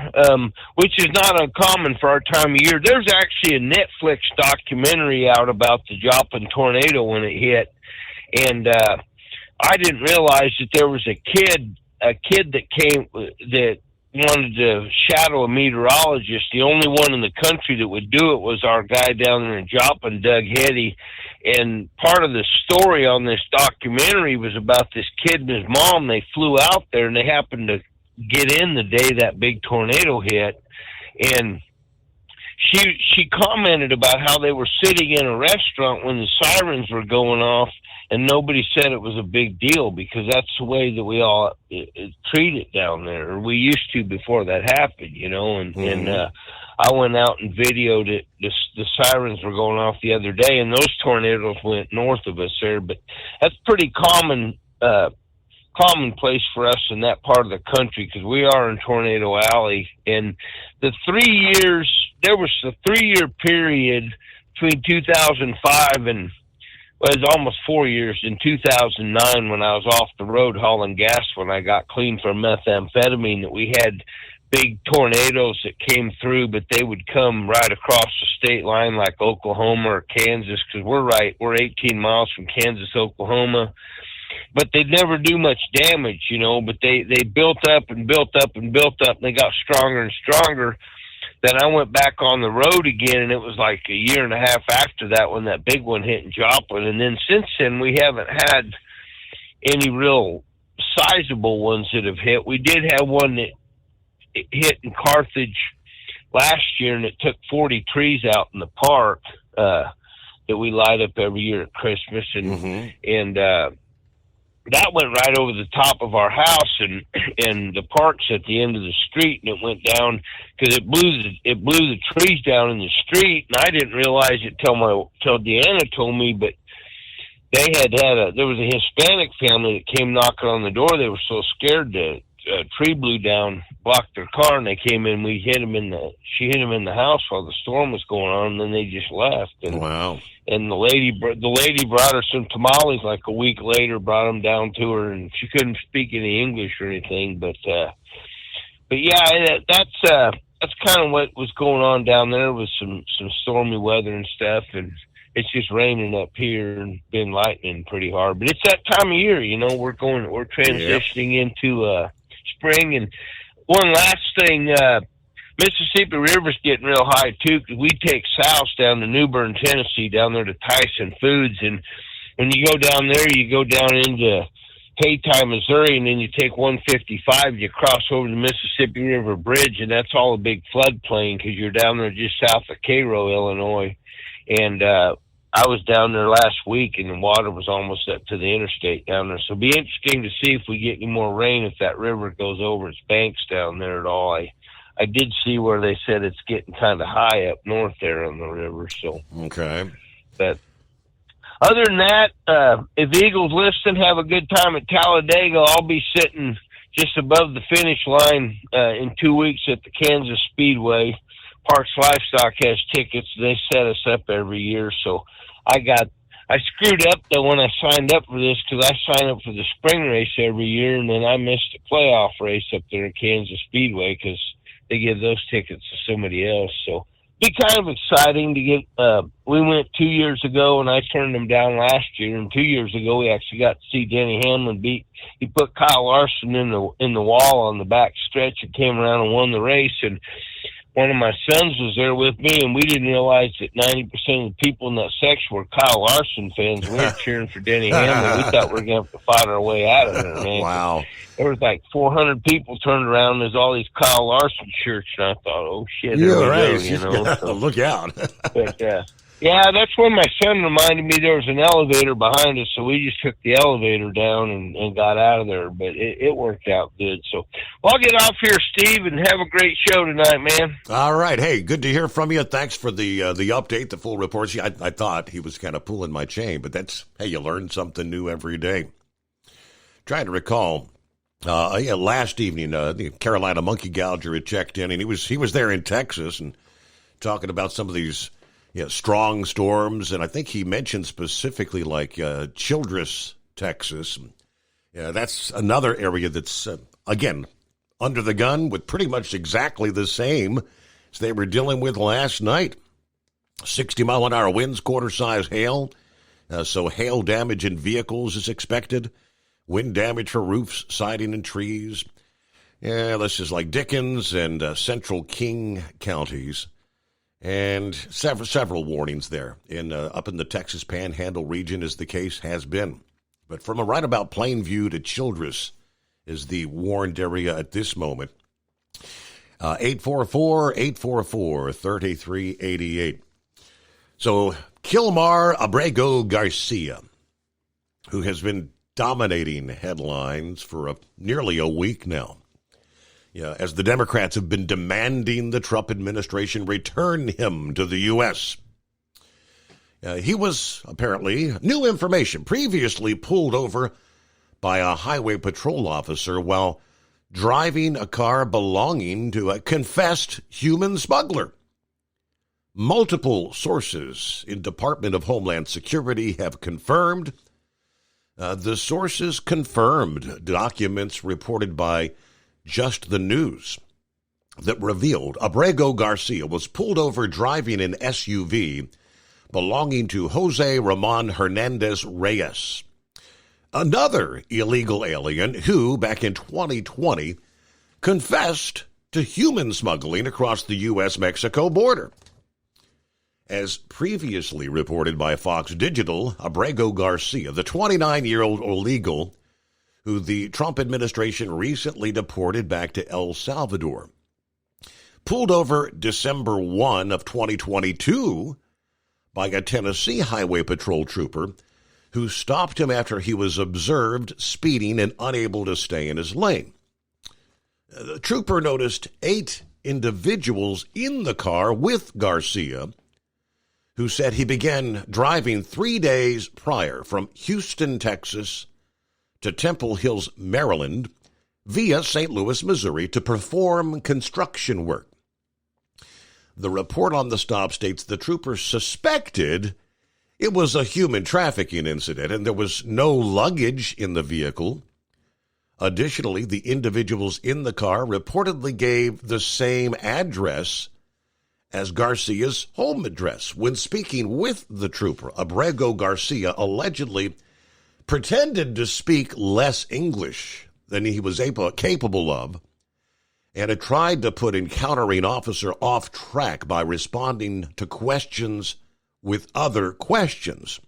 which is not uncommon for our time of year. There's actually a Netflix documentary out about the Joplin tornado when it hit, and I didn't realize that there was a kid that came that wanted to shadow a meteorologist. The only one in the country that would do it was our guy down there in Joplin, Doug Hetty. And part of the story on this documentary was about this kid and his mom. They flew out there, and they happened to get in the day that big tornado hit. And she commented about how they were sitting in a restaurant when the sirens were going off, and nobody said it was a big deal because that's the way that we all treat it down there, or we used to before that happened, you know. And I went out and videoed it. The sirens were going off the other day, and those tornadoes went north of us there. But that's pretty commonplace for us in that part of the country because we are in Tornado Alley. And the 3 years, there was a 3-year period between 2005 and, well, it was almost 4 years, in 2009 when I was off the road hauling gas when I got clean from methamphetamine, that we had big tornadoes that came through, but they would come right across the state line like Oklahoma or Kansas, because we're 18 miles from Kansas, Oklahoma. But they'd never do much damage, you know, but they built up and built up and built up, and they got stronger and stronger. Then I went back on the road again, and it was like a year and a half after that when that big one hit in Joplin. And then since then, we haven't had any real sizable ones that have hit. We did have one that hit in Carthage last year, and it took 40 trees out in the park that we light up every year at Christmas. And that went right over the top of our house, and the park's at the end of the street, and it went down because it blew the trees down in the street. And I didn't realize it till Deanna told me, but there was a Hispanic family that came knocking on the door. They were so scared that a tree blew down, blocked their car, and they came in. She hit him in the house while the storm was going on, and then they just left. And, wow. And the lady brought her some tamales like a week later, brought them down to her, and she couldn't speak any English or anything. But yeah, that's kind of what was going on down there with some stormy weather and stuff, and it's just raining up here and been lightning pretty hard. But it's that time of year, you know. We're transitioning into spring. And one last thing, Mississippi River's getting real high too, because we take souse down to New Bern, Tennessee, down there to Tyson Foods. And when you go down there, you go down into Haytie, Missouri, and then you take 155, you cross over the Mississippi River Bridge, and that's all a big floodplain because you're down there just south of Cairo, Illinois. And I was down there last week, and the water was almost up to the interstate down there. So it'll be interesting to see if we get any more rain, if that river goes over its banks down there at all. I did see where they said it's getting kind of high up north there on the river. So okay. But other than that, if Eagles listen, have a good time at Talladega. I'll be sitting just above the finish line in 2 weeks at the Kansas Speedway, Parks Livestock has tickets. They set us up every year. So I screwed up though when I signed up for this, because I sign up for the spring race every year, and then I missed the playoff race up there at Kansas Speedway because they give those tickets to somebody else. So be kind of exciting to get. We went 2 years ago, and I turned them down last year. And 2 years ago, we actually got to see Denny Hamlin beat. He put Kyle Larson in the wall on the back stretch and came around and won the race. And one of my sons was there with me, and we didn't realize that 90% of the people in that section were Kyle Larson fans. We were cheering for Denny Hamlin. We thought we were going to have to fight our way out of there, man. Wow. There was like 400 people turned around, and there's all these Kyle Larson shirts, and I thought, oh, shit. Yeah, right. So. Look out. But, yeah, that's when my son reminded me there was an elevator behind us, so we just took the elevator down and got out of there. But it worked out good. So I'll get off here, Steve, and have a great show tonight, man. All right. Hey, good to hear from you. Thanks for the update, the full report. See, I thought he was kind of pulling my chain, but you learn something new every day. Trying to recall. Last evening, the Carolina Monkey Gouger had checked in, and he was there in Texas and talking about some of these strong storms, and I think he mentioned specifically like Childress, Texas. That's another area that's again under the gun with pretty much exactly the same as they were dealing with last night. 60-mile-an-hour winds, quarter-size hail, so hail damage in vehicles is expected. Wind damage for roofs, siding, and trees. This is like Dickens and Central King counties. And several warnings there up in the Texas Panhandle region, as the case has been. But from right about Plainview to Childress is the warned area at this moment. 844-844-3388. So Kilmar Abrego Garcia, who has been dominating headlines for nearly a week now. As the Democrats have been demanding the Trump administration return him to the U.S. He was apparently, new information, previously pulled over by a highway patrol officer while driving a car belonging to a confessed human smuggler. Multiple sources in Department of Homeland Security have confirmed. The sources confirmed documents reported by Just the News that revealed Abrego Garcia was pulled over driving an SUV belonging to Jose Ramon Hernandez Reyes, another illegal alien who, back in 2020, confessed to human smuggling across the U.S.-Mexico border. As previously reported by Fox Digital, Abrego Garcia, the 29-year-old illegal who the Trump administration recently deported back to El Salvador, pulled over December 1 of 2022 by a Tennessee Highway Patrol trooper who stopped him after he was observed speeding and unable to stay in his lane. The trooper noticed 8 individuals in the car with Garcia, who said he began driving 3 days prior from Houston, Texas, to Temple Hills, Maryland, via St. Louis, Missouri, to perform construction work. The report on the stop states the trooper suspected it was a human trafficking incident and there was no luggage in the vehicle. Additionally, the individuals in the car reportedly gave the same address as Garcia's home address. When speaking with the trooper, Abrego Garcia allegedly pretended to speak less English than he was capable of, and had tried to put encountering officer off track by responding to questions with other questions.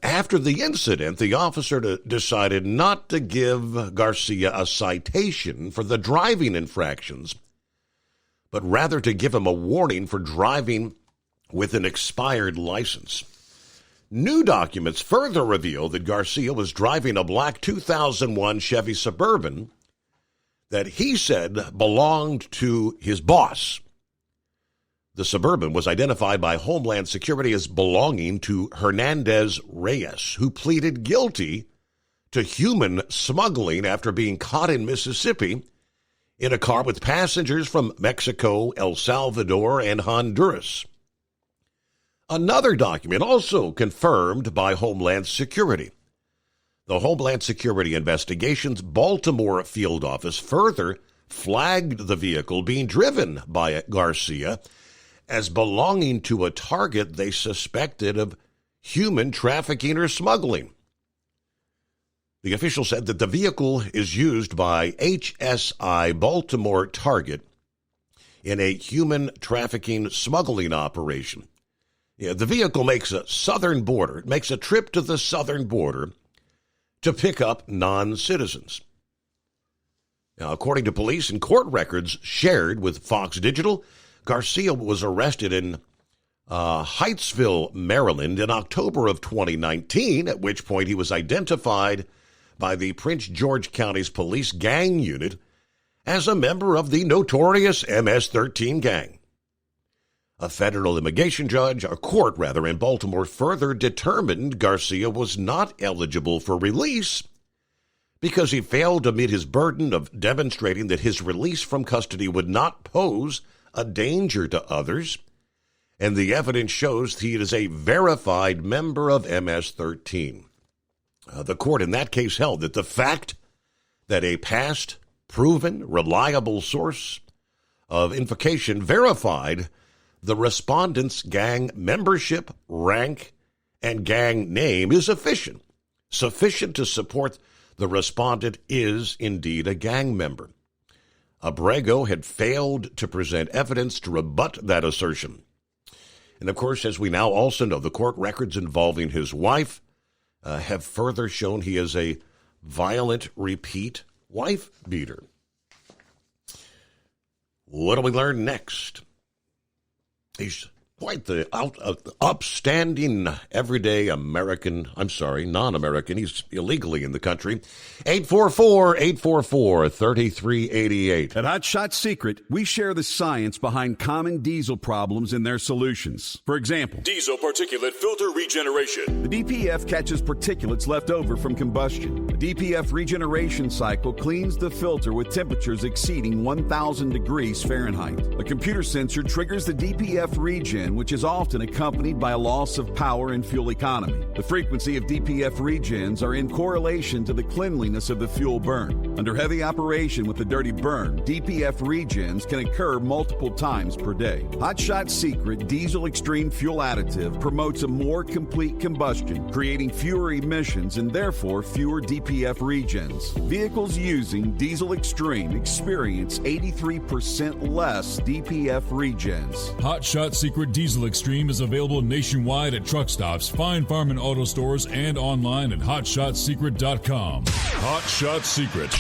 After the incident, the officer decided not to give Garcia a citation for the driving infractions, but rather to give him a warning for driving with an expired license. New documents further reveal that Garcia was driving a black 2001 Chevy Suburban that he said belonged to his boss. The Suburban was identified by Homeland Security as belonging to Hernandez Reyes, who pleaded guilty to human smuggling after being caught in Mississippi in a car with passengers from Mexico, El Salvador, and Honduras. Another document also confirmed by Homeland Security. The Homeland Security Investigations Baltimore field office further flagged the vehicle being driven by Garcia as belonging to a target they suspected of human trafficking or smuggling. The official said that the vehicle is used by HSI Baltimore Target in a human trafficking smuggling operation. The vehicle makes a trip to the southern border to pick up non-citizens. Now, according to police and court records shared with Fox Digital, Garcia was arrested in Hyattsville, Maryland in October of 2019, at which point he was identified by the Prince George County's police gang unit as a member of the notorious MS-13 gang. A federal immigration court in Baltimore further determined Garcia was not eligible for release because he failed to meet his burden of demonstrating that his release from custody would not pose a danger to others, and the evidence shows he is a verified member of MS-13. The court in that case held that the fact that a past, proven, reliable source of information verified the respondent's gang membership, rank, and gang name is sufficient to support the respondent is indeed a gang member. Abrego had failed to present evidence to rebut that assertion. And of course, as we now also know, the court records involving his wife have further shown he is a violent, repeat wife beater. What do we learn next? He's quite the upstanding, everyday non-American. He's illegally in the country. 844-844-3388. At Hot Shot Secret, we share the science behind common diesel problems and their solutions. For example, diesel particulate filter regeneration. The DPF catches particulates left over from combustion. The DPF regeneration cycle cleans the filter with temperatures exceeding 1,000 degrees Fahrenheit. A computer sensor triggers the DPF regen, which is often accompanied by a loss of power and fuel economy. The frequency of DPF regens are in correlation to the cleanliness of the fuel burn. Under heavy operation with a dirty burn, DPF regens can occur multiple times per day. Hot Shot Secret Diesel Extreme Fuel Additive promotes a more complete combustion, creating fewer emissions and therefore fewer DPF regens. Vehicles using Diesel Extreme experience 83% less DPF regens. Hot Shot Secret Diesel Extreme is available nationwide at truck stops, Fine Farm and auto stores, and online at hotshotsecret.com. Hot Shot Secret,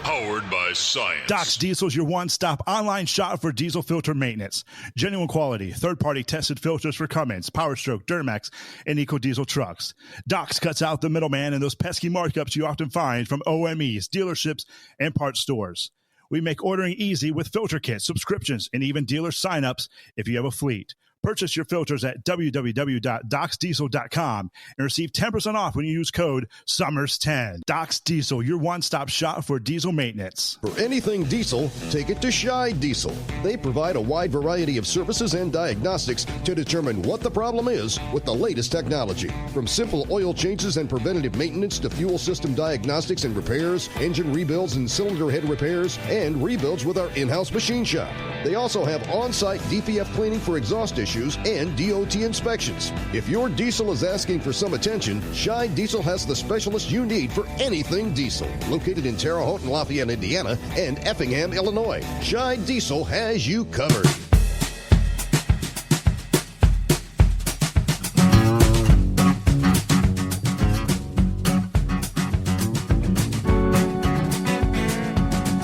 powered by science. Doc's Diesel is your one-stop online shop for diesel filter maintenance. Genuine quality, third-party tested filters for Cummins, Power Stroke, Duramax, and EcoDiesel trucks. Doc's cuts out the middleman and those pesky markups you often find from OMEs, dealerships, and parts stores. We make ordering easy with filter kits, subscriptions, and even dealer sign-ups if you have a fleet. Purchase your filters at www.docsdiesel.com and receive 10% off when you use code SUMMERS10. Doc's Diesel, your one-stop shop for diesel maintenance. For anything diesel, take it to Scheid Diesel. They provide a wide variety of services and diagnostics to determine what the problem is with the latest technology. From simple oil changes and preventative maintenance to fuel system diagnostics and repairs, engine rebuilds and cylinder head repairs, and rebuilds with our in-house machine shop. They also have on-site DPF cleaning for exhaust issues and DOT inspections. If your diesel is asking for some attention, Scheid Diesel has the specialist you need for anything diesel. Located in Terre Haute and Lafayette, Indiana, and Effingham, Illinois, Scheid Diesel has you covered.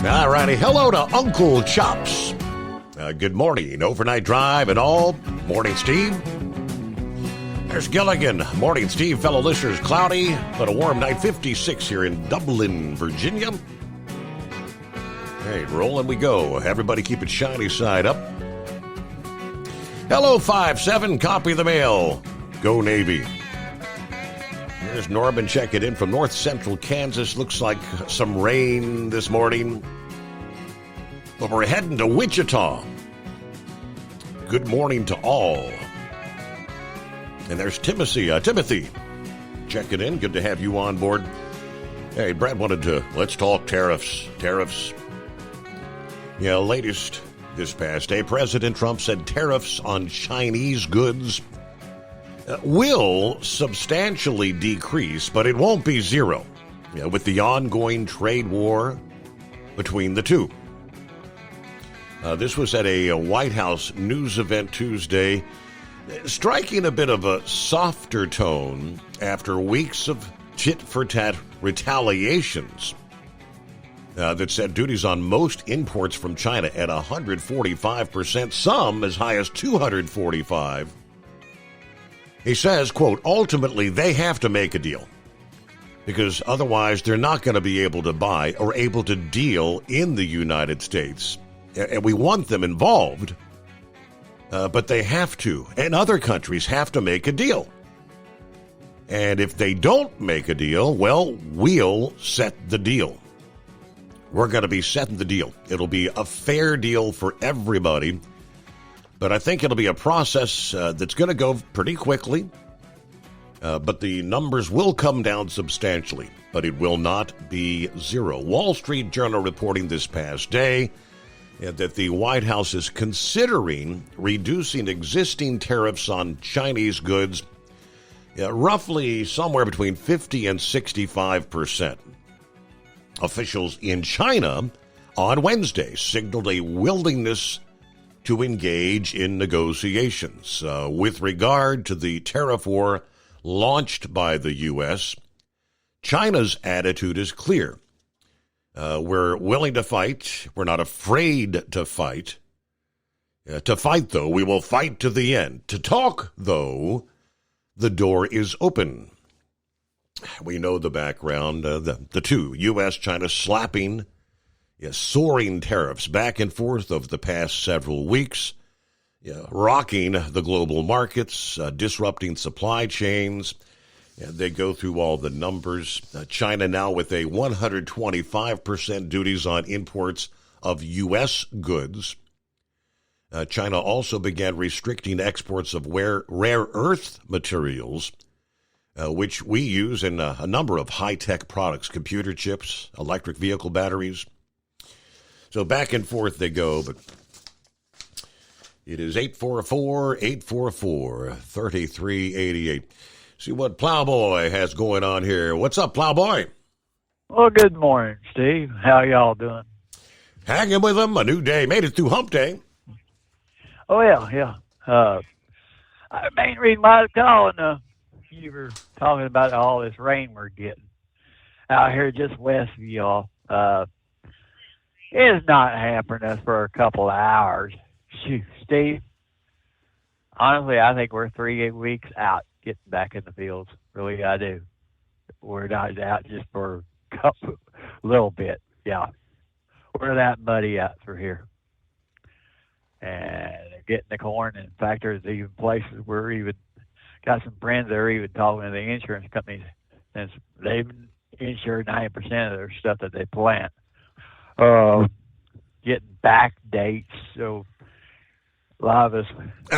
All righty, hello to Uncle Chops. Good morning, overnight drive and all. Morning, Steve. There's Gilligan. Morning, Steve. Fellow listeners, cloudy, but a warm night, 56 here in Dublin, Virginia. Hey, rolling we go. Everybody keep it shiny side up. Hello, 5-7. Copy the mail. Go Navy. Here's Norman checking in from north central Kansas. Looks like some rain this morning. But we're heading to Wichita. Good morning to all. And there's Timothy. Checking in. Good to have you on board. Hey, Brad wanted to, let's talk tariffs. Yeah, latest this past day, President Trump said tariffs on Chinese goods will substantially decrease, but it won't be zero, with the ongoing trade war between the two. This was at a White House news event Tuesday, striking a bit of a softer tone after weeks of tit-for-tat retaliations that set duties on most imports from China at 145%, some as high as 245%. He says, quote, ultimately they have to make a deal because otherwise they're not going to be able to buy or able to deal in the United States. And we want them involved, but they have to, and other countries have to make a deal. And if they don't make a deal, well, we'll set the deal. We're going to be setting the deal. It'll be a fair deal for everybody. But I think it'll be a process that's going to go pretty quickly. But the numbers will come down substantially. But it will not be zero. Wall Street Journal reporting this past day that the White House is considering reducing existing tariffs on Chinese goods roughly somewhere between 50 and 65%. Officials in China on Wednesday signaled a willingness to engage in negotiations with regard to the tariff war launched by the U.S. China's attitude is clear. We're willing to fight. We're not afraid to fight. To fight, though, we will fight to the end. To talk, though, the door is open. We know the background. The two, U.S., China, slapping soaring tariffs back and forth over the past several weeks, rocking the global markets, disrupting supply chains. They go through all the numbers. China now with a 125% duties on imports of U.S. goods. China also began restricting exports of rare earth materials, which we use in a number of high-tech products, computer chips, electric vehicle batteries. So back and forth they go, but it is 844-844-3388. See what Plowboy has going on here. What's up, Plowboy? Well, good morning, Steve. How y'all doing? Hanging with them. A new day. Made it through hump day. Oh, yeah. Main reason why I was calling, you were talking about all this rain we're getting out here just west of y'all. It's not hampering us for a couple of hours. Shoot, Steve, honestly, I think we're 3 weeks out getting back in the fields. Really, I do. We're not out just for a little bit. Yeah. We're that muddy out through here. And getting the corn. In fact, there's even places we're even got some friends that are even talking to the insurance companies since they've insured 90% of their stuff that they plant. Getting back dates. So a lot of us,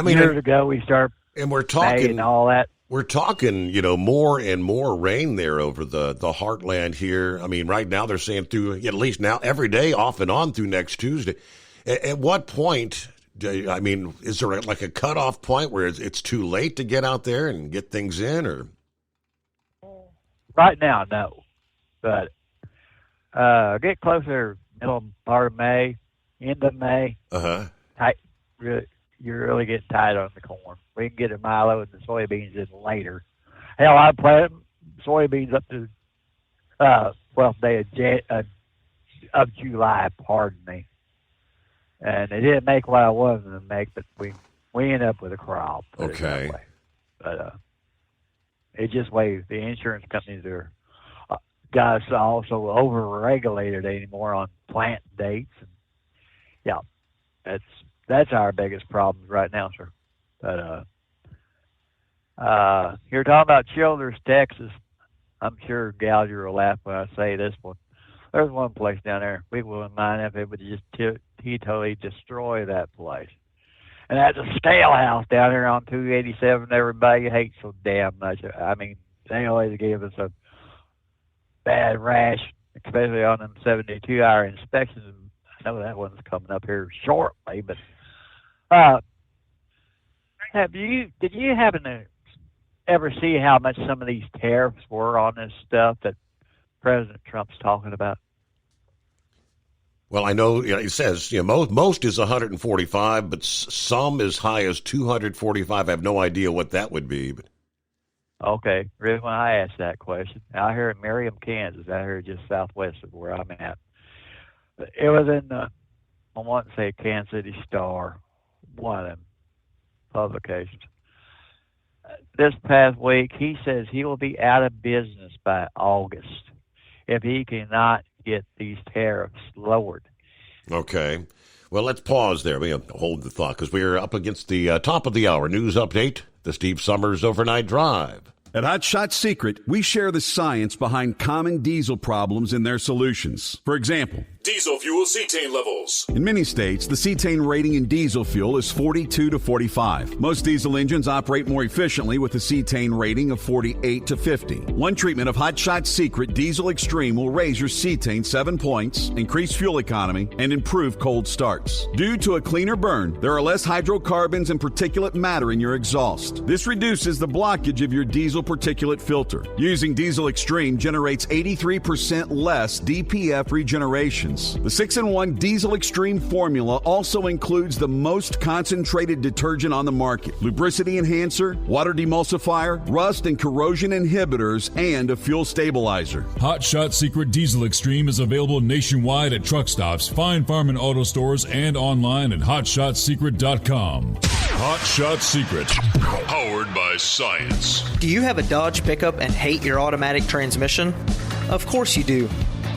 years ago, we started and we're talking and all that. We're talking, more and more rain there over the heartland here. I mean, right now they're saying through, at least now, every day off and on through next Tuesday. At what point, is there like a cutoff point where it's too late to get out there and get things in? Or right now, no. But get closer, middle part of May, end of May. Tight. Really, you're really getting tight on the corn. We can get a milo and the soybeans in later. Hell, I planted soybeans up to 12th day of July. Pardon me. And it didn't make what I wanted them to make, but we ended up with a crop. Okay. But it just way the insurance companies are got us also over-regulated anymore on plant dates. And, yeah, that's our biggest problem right now, sir. But you're talking about Childers, Texas. I'm sure Gouger will laugh when I say this one. There's one place down there we wouldn't mind if it would just he totally destroy that place. And that's a scale house down here on 287. Everybody hates so damn much. I mean, they always give us a bad rash, especially on them 72-hour inspections. I know that one's coming up here shortly, but did you happen to ever see how much some of these tariffs were on this stuff that President Trump's talking about? Well, I know it says most is 145, but some as high as 245. I have no idea what that would be. But okay, really, when I asked that question, out here in Merriam, Kansas, out here just southwest of where I'm at, it was in I want to say Kansas City Star, one of them publications. This past week, he says he will be out of business by August if he cannot get these tariffs lowered. Okay. Well, let's pause there. We hold the thought because we're up against the top of the hour news update, the Steve Summers Overnight Drive. At Hot Shot Secret, we share the science behind common diesel problems and their solutions. For example, diesel fuel cetane levels. In many states, the cetane rating in diesel fuel is 42 to 45. Most diesel engines operate more efficiently with a cetane rating of 48 to 50. One treatment of Hot Shot Secret Diesel Extreme will raise your cetane 7 points, increase fuel economy, and improve cold starts. Due to a cleaner burn, there are less hydrocarbons and particulate matter in your exhaust. This reduces the blockage of your diesel particulate filter. Using Diesel Extreme generates 83% less DPF regeneration. The 6-in-1 Diesel Extreme formula also includes the most concentrated detergent on the market, lubricity enhancer, water demulsifier, rust and corrosion inhibitors, and a fuel stabilizer. Hot Shot Secret Diesel Extreme is available nationwide at truck stops, fine farm and auto stores, and online at hotshotsecret.com. Hot Shot Secret, powered by science. Do you have a Dodge pickup and hate your automatic transmission? Of course you do.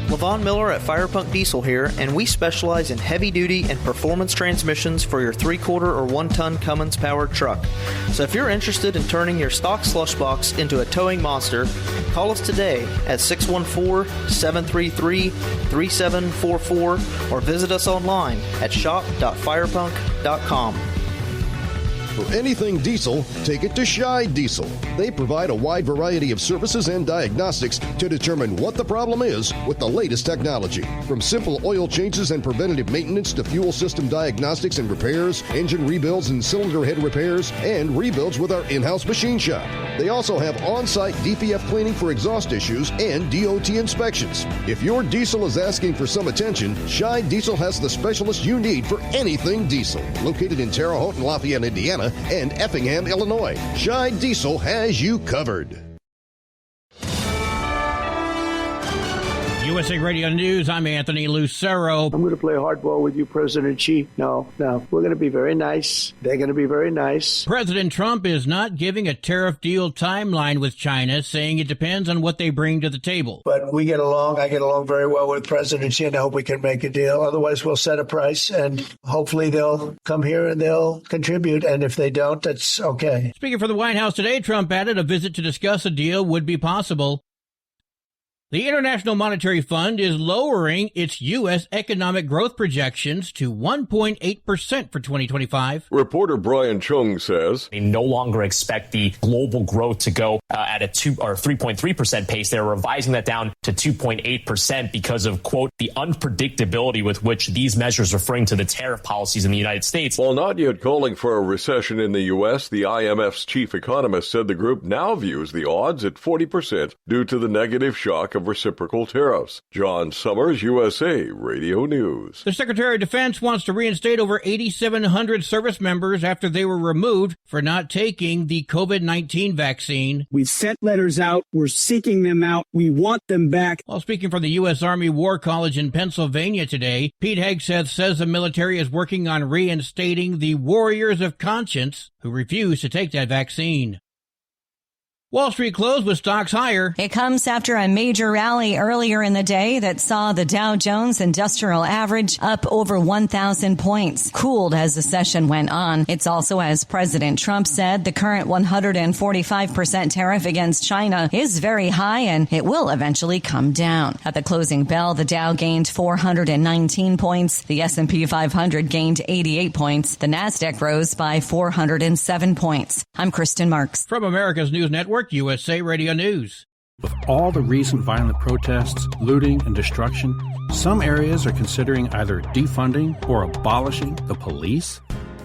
Levon Miller at Fire Punk Diesel here, and we specialize in heavy-duty and performance transmissions for your 3-quarter or 1-ton Cummins-powered truck. So if you're interested in turning your stock slush box into a towing monster, call us today at 614-733-3744 or visit us online at shop.firepunk.com. For anything diesel, take it to Scheid Diesel. They provide a wide variety of services and diagnostics to determine what the problem is with the latest technology. From simple oil changes and preventative maintenance to fuel system diagnostics and repairs, engine rebuilds and cylinder head repairs, and rebuilds with our in-house machine shop. They also have on-site DPF cleaning for exhaust issues and DOT inspections. If your diesel is asking for some attention, Scheid Diesel has the specialist you need for anything diesel. Located in Terre Haute and Lafayette, Indiana, and Effingham, Illinois, Scheid Diesel has you covered. USA Radio News, I'm Anthony Lucero. I'm going to play hardball with you, President Xi. No. We're going to be very nice. They're going to be very nice. President Trump is not giving a tariff deal timeline with China, saying it depends on what they bring to the table. But we get along. I get along very well with President Xi, and I hope we can make a deal. Otherwise, we'll set a price, and hopefully they'll come here and they'll contribute. And if they don't, that's okay. Speaking for the White House today, Trump added a visit to discuss a deal would be possible. The International Monetary Fund is lowering its U.S. economic growth projections to 1.8% for 2025. Reporter Brian Chung says they no longer expect the global growth to go at a 3.3% pace. They're revising that down to 2.8% because of, quote, the unpredictability with which these measures referring to the tariff policies in the United States. While not yet calling for a recession in the U.S., the IMF's chief economist said the group now views the odds at 40% due to the negative shock of reciprocal tariffs. John Summers, USA Radio News. The Secretary of Defense wants to reinstate over 8,700 service members after they were removed for not taking the COVID-19 vaccine. We've sent letters out. We're seeking them out. We want them back. While speaking from the U.S. Army War College in Pennsylvania today, Pete Hegseth says the military is working on reinstating the warriors of conscience who refuse to take that vaccine. Wall Street closed with stocks higher. It comes after a major rally earlier in the day that saw the Dow Jones Industrial Average up over 1,000 points, cooled as the session went on. It's also as President Trump said the current 145% tariff against China is very high and it will eventually come down. At the closing bell, the Dow gained 419 points. The S&P 500 gained 88 points. The Nasdaq rose by 407 points. I'm Kristen Marks. From America's News Network, USA Radio News. With all the recent violent protests, looting, and destruction, some areas are considering either defunding or abolishing the police.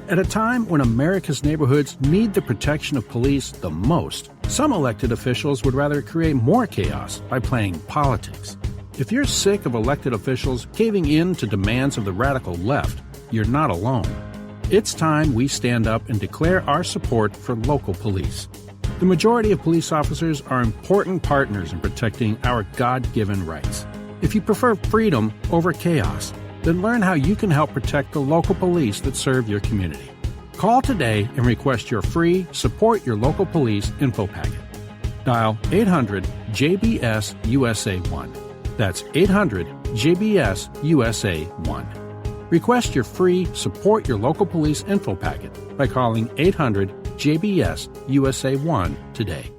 At a time when America's neighborhoods need the protection of police the most, some elected officials would rather create more chaos by playing politics. If you're sick of elected officials caving in to demands of the radical left, you're not alone. It's time we stand up and declare our support for local police. The majority of police officers are important partners in protecting our God-given rights. If you prefer freedom over chaos, then learn how you can help protect the local police that serve your community. Call today and request your free Support Your Local Police info packet. Dial 800-JBS-USA-1. That's 800-JBS-USA-1. Request your free Support Your Local Police info packet by calling 800-JBS-USA-1 today.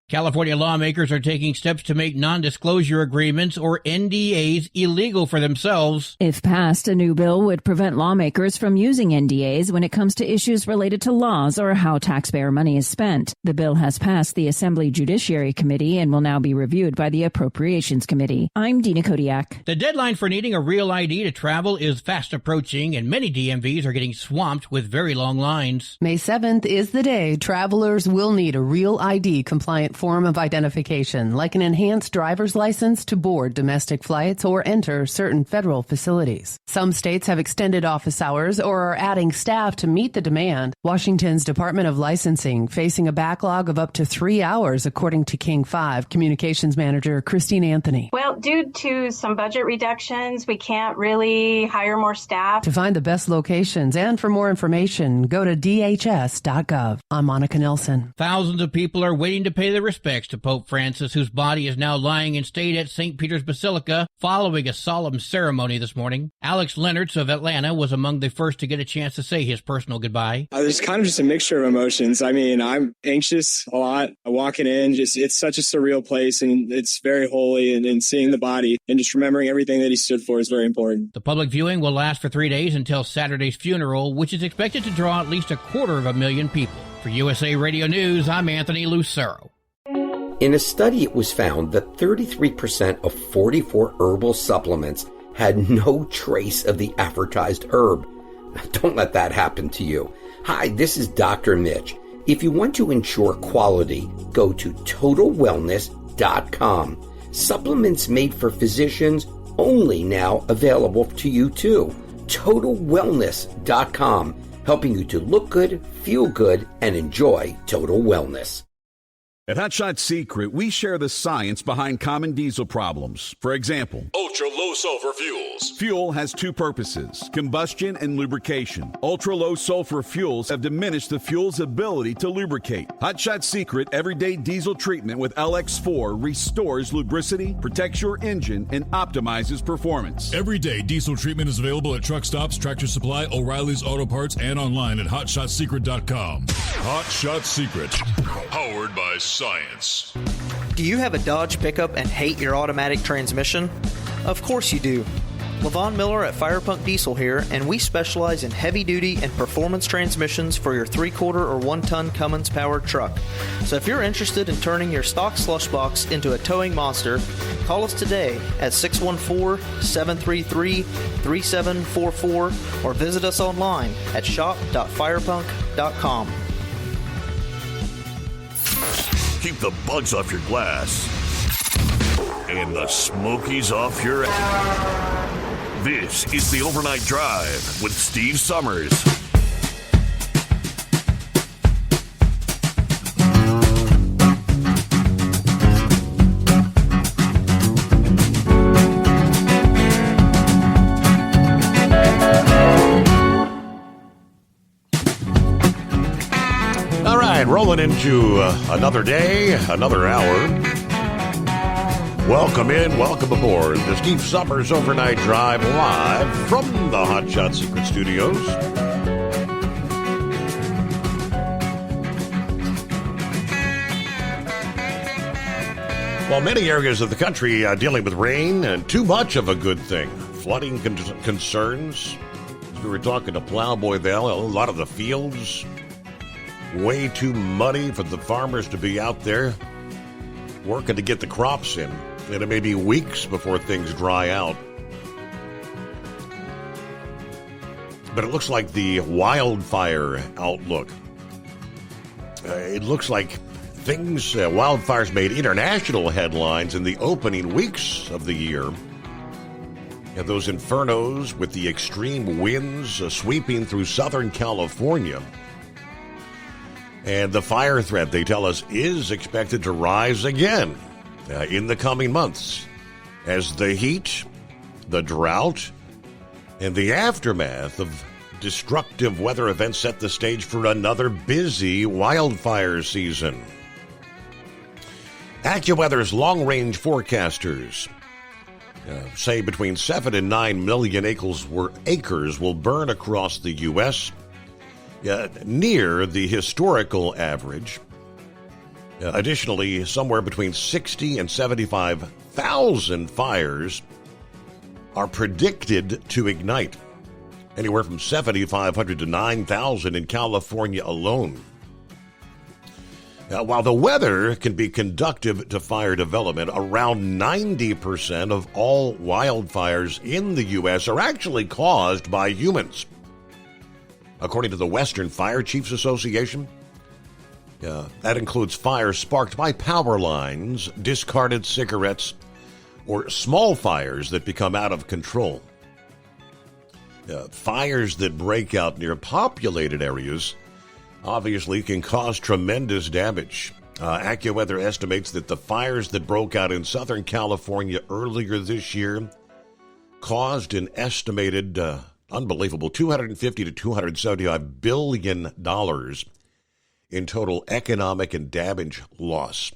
California lawmakers are taking steps to make non-disclosure agreements, or NDAs, illegal for themselves. If passed, a new bill would prevent lawmakers from using NDAs when it comes to issues related to laws or how taxpayer money is spent. The bill has passed the Assembly Judiciary Committee and will now be reviewed by the Appropriations Committee. I'm Dina Kodiak. The deadline for needing a real ID to travel is fast approaching, and many DMVs are getting swamped with very long lines. May 7th is the day travelers will need a real ID-compliant form of identification, like an enhanced driver's license, to board domestic flights or enter certain federal facilities. Some states have extended office hours or are adding staff to meet the demand. Washington's Department of Licensing facing a backlog of up to 3 hours, according to King 5 Communications Manager Christine Anthony. Well, due to some budget reductions, we can't really hire more staff. To find the best locations and for more information, go to dhs.gov. I'm Monica Nelson. Thousands of people are waiting to pay their respects to Pope Francis, whose body is now lying in state at St. Peter's Basilica following a solemn ceremony this morning. Alex Leonards of Atlanta was among the first to get a chance to say his personal goodbye. There's kind of just a mixture of emotions. I mean, I'm anxious a lot. Walking in, it's such a surreal place, and it's very holy, and seeing the body and just remembering everything that he stood for is very important. The public viewing will last for 3 days until Saturday's funeral, which is expected to draw at least 250,000 people. For USA Radio News, I'm Anthony Lucero. In a study, it was found that 33% of 44 herbal supplements had no trace of the advertised herb. Don't let that happen to you. Hi, this is Dr. Mitch. If you want to ensure quality, go to TotalWellness.com. Supplements made for physicians, only now available to you too. TotalWellness.com, helping you to look good, feel good, and enjoy total wellness. At Hot Shot Secret, we share the science behind common diesel problems. For example, ultra-low sulfur fuels. Fuel has two purposes, combustion and lubrication. Ultra-low sulfur fuels have diminished the fuel's ability to lubricate. Hot Shot Secret Everyday Diesel Treatment with LX4 restores lubricity, protects your engine, and optimizes performance. Everyday diesel treatment is available at truck stops, Tractor Supply, O'Reilly's Auto Parts, and online at HotShotSecret.com. Hot Shot Secret, powered by science. Do you have a Dodge pickup and hate your automatic transmission? Of course you do. Levon Miller at Firepunk Diesel here, and we specialize in heavy-duty and performance transmissions for your 3/4 or 1-ton Cummins-powered truck. So if you're interested in turning your stock slush box into a towing monster, call us today at 614-733-3744 or visit us online at shop.firepunk.com. Keep the bugs off your glass and the Smokies off your ass. This is the Overnight Drive with Steve Summers. right, rolling into another day, another hour. Welcome in, welcome aboard the Steve Summers Overnight Drive live from the Hot Shot Secret Studios. While many areas of the country are dealing with rain, and too much of a good thing, flooding concerns. As we were talking to Plowboy Vale, a lot of the fields way too muddy for the farmers to be out there working to get the crops in. And it may be weeks before things dry out. But it looks like the wildfire outlook. It looks like wildfires made international headlines in the opening weeks of the year. And those infernos with the extreme winds sweeping through Southern California. And the fire threat, they tell us, is expected to rise again in the coming months as the heat, the drought, and the aftermath of destructive weather events set the stage for another busy wildfire season. AccuWeather's long-range forecasters say between 7 and 9 million acres will burn across the U.S., near the historical average. Additionally, somewhere between 60 and 75,000 fires are predicted to ignite, anywhere from 7,500 to 9,000 in California alone. While the weather can be conducive to fire development, around 90% of all wildfires in the U.S. are actually caused by humans. According to the Western Fire Chiefs Association, that includes fires sparked by power lines, discarded cigarettes, or small fires that become out of control. Fires that break out near populated areas obviously can cause tremendous damage. AccuWeather estimates that the fires that broke out in Southern California earlier this year caused an estimated unbelievable $250 to $275 billion in total economic and damage loss.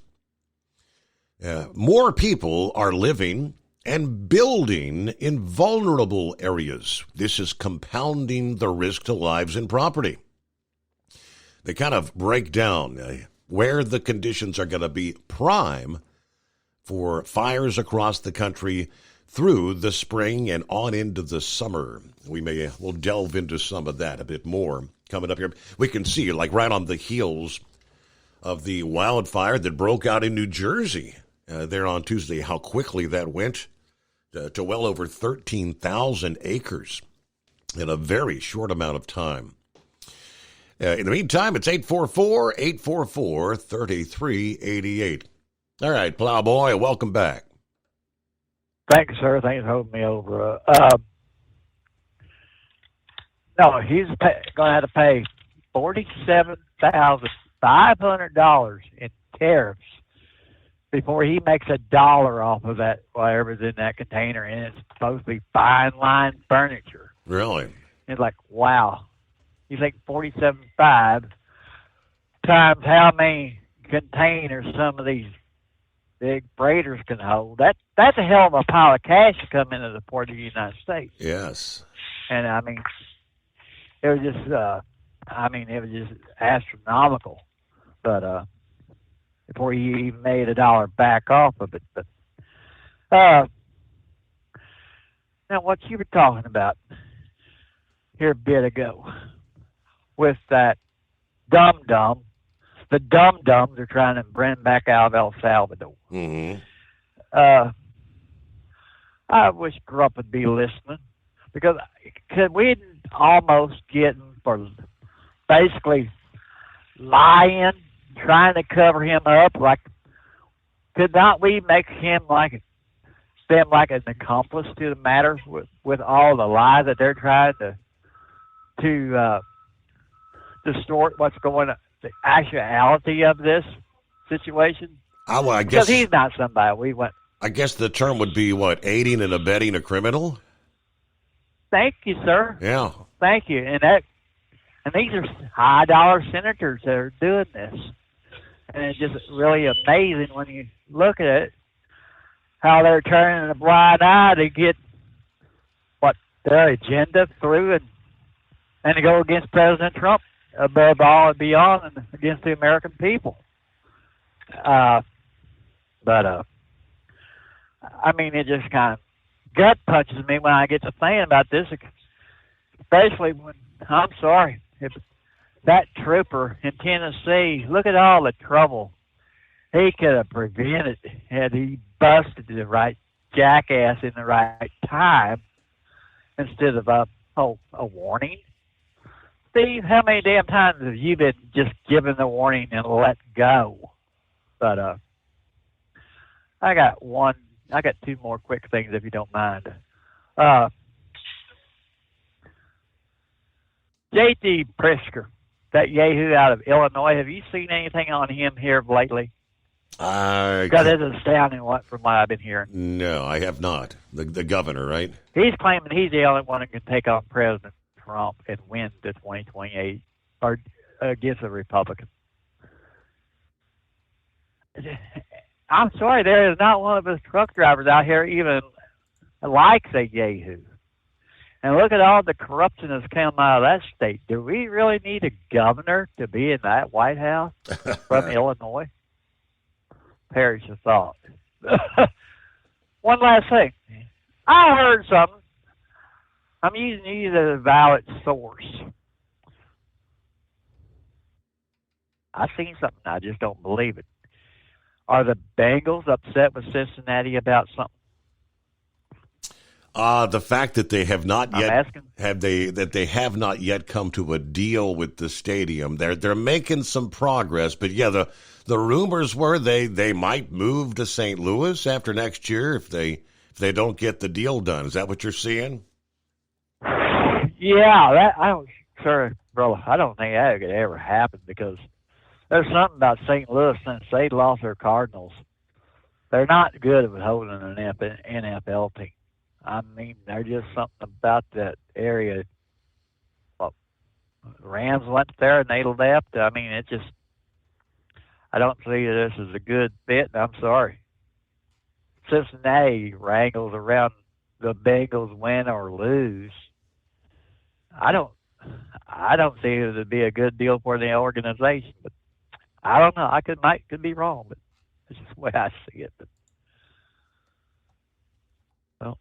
More people are living and building in vulnerable areas. This is compounding the risk to lives and property. They kind of break down where the conditions are going to be prime for fires across the country through the spring and on into the summer. We'll delve into some of that a bit more coming up here. We can see, like right on the heels of the wildfire that broke out in New Jersey there on Tuesday, how quickly that went to well over 13,000 acres in a very short amount of time. In the meantime, it's 844-844-3388. All right, Plowboy, welcome back. Thank you, sir. Thanks for holding me over. No, he's going to have to pay $47,500 in tariffs before he makes $1 off of that, whatever's in that container, and it's supposed to be fine line furniture. Really? It's like, wow. You think 47.5 times how many containers some of these big freighters can hold? That's a hell of a pile of cash to come into the port of the United States. Yes. And I mean, it was just, astronomical. But before he even made $1 back off of it. But now, what you were talking about here a bit ago with that dum-dum, the dum-dums are trying to bring back out of El Salvador. Mm-hmm. I wish Grump would be listening, because we almost getting for basically lying, trying to cover him up. Like, could not we make him like an accomplice to the matter with all the lies that they're trying to distort what's going on, the actuality of this situation? I guess, because he's not somebody I guess the term would be, aiding and abetting a criminal? Thank you, sir. Yeah. Thank you. And And these are high-dollar senators that are doing this. And it's just really amazing when you look at it, how they're turning a blind eye to get their agenda through and to go against President Trump above all and beyond and against the American people. I mean, it just kind of gut punches me when I get to thinking about this, especially when, I'm sorry, if that trooper in Tennessee, look at all the trouble he could have prevented had he busted the right jackass in the right time instead of a warning. Steve, how many damn times have you been just given the warning and let go? But I got two more quick things if you don't mind. J.T. Pritzker, that yahoo out of Illinois, have you seen anything on him here lately? Because it's astounding from what I've been hearing. No, I have not. The governor, right? He's claiming he's the only one who can take on President Trump and win the 2028 or against a Republican. I'm sorry, there is not one of his truck drivers out here even likes a yahoo. And look at all the corruption that's come out of that state. Do we really need a governor to be in that White House from Illinois? Perish your thought. One last thing. I heard something. I'm using you as a valid source. I seen something. I just don't believe it. Are the Bengals upset with Cincinnati about something? The fact that they have not yet they have not yet come to a deal with the stadium. They're making some progress, but yeah, the rumors were they might move to St. Louis after next year if they don't get the deal done. Is that what you're seeing? Yeah, I don't think that could ever happen because there's something about St. Louis since they lost their Cardinals. They're not good at holding an NFL team. I mean, there's just something about that area. Well, Rams went there and they left. I mean, I don't see this as a good fit. I'm sorry. Cincinnati wrangles around the Bengals win or lose. I don't see it to be a good deal for the organization, but I don't know. I could be wrong, but it's just the way I see it. But, well,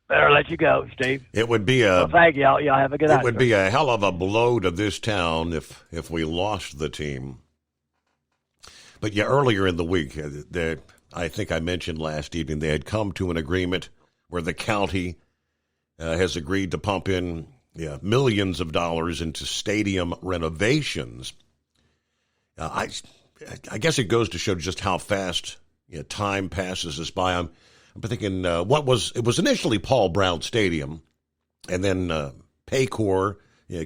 better let you go, Steve. It would be thank y'all. Y'all have a good night. It would be a hell of a blow to this town if we lost the team. But yeah, earlier in the week, I think I mentioned last evening they had come to an agreement where the county has agreed to pump in millions of dollars into stadium renovations. I guess it goes to show just how fast time passes us by. I'm thinking it was initially Paul Brown Stadium, and then Paycor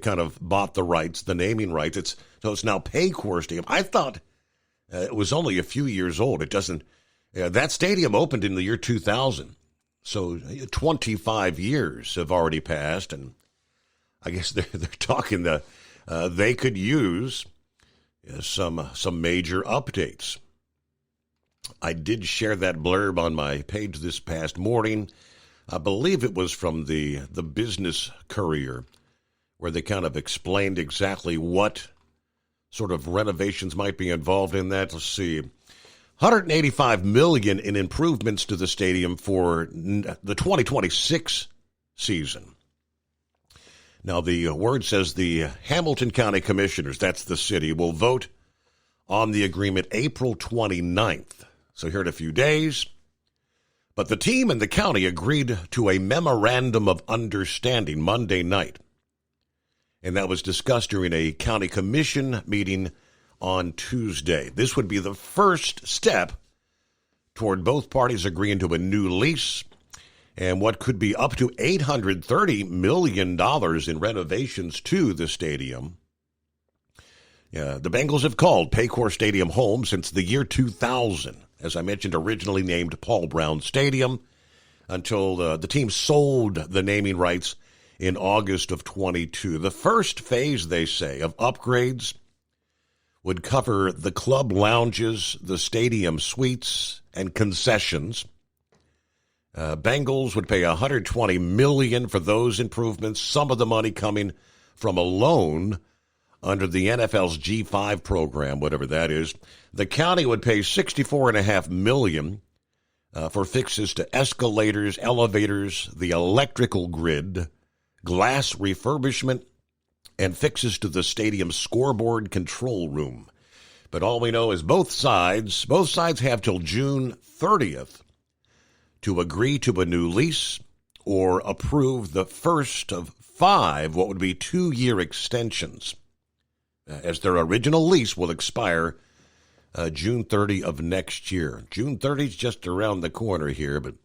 kind of bought the rights, the naming rights. It's now Paycor Stadium. I thought it was only a few years old. It doesn't. That stadium opened in the year 2000, so 25 years have already passed, and I guess they're talking they could use some major updates. I did share that blurb on my page this past morning. I believe it was from the Business Courier, where they kind of explained exactly what sort of renovations might be involved in that. Let's see. $185 million in improvements to the stadium for the 2026 season. Now, the word says the Hamilton County Commissioners, that's the city, will vote on the agreement April 29th. So here in a few days. But the team and the county agreed to a memorandum of understanding Monday night. And that was discussed during a county commission meeting on Tuesday. This would be the first step toward both parties agreeing to a new lease and what could be up to $830 million in renovations to the stadium. The Bengals have called Paycor Stadium home since the year 2000, as I mentioned, originally named Paul Brown Stadium, until the team sold the naming rights in August of 22. The first phase, they say, of upgrades would cover the club lounges, the stadium suites, and concessions. Bengals would pay $120 million for those improvements, some of the money coming from a loan under the NFL's G5 program, whatever that is. The county would pay $64.5 million for fixes to escalators, elevators, the electrical grid, glass refurbishment, and fixes to the stadium's scoreboard control room. But all we know is both sides have till June 30th to agree to a new lease or approve the first of 5 what would be 2-year extensions, as their original lease will expire June 30 of next year. June 30 is just around the corner here, but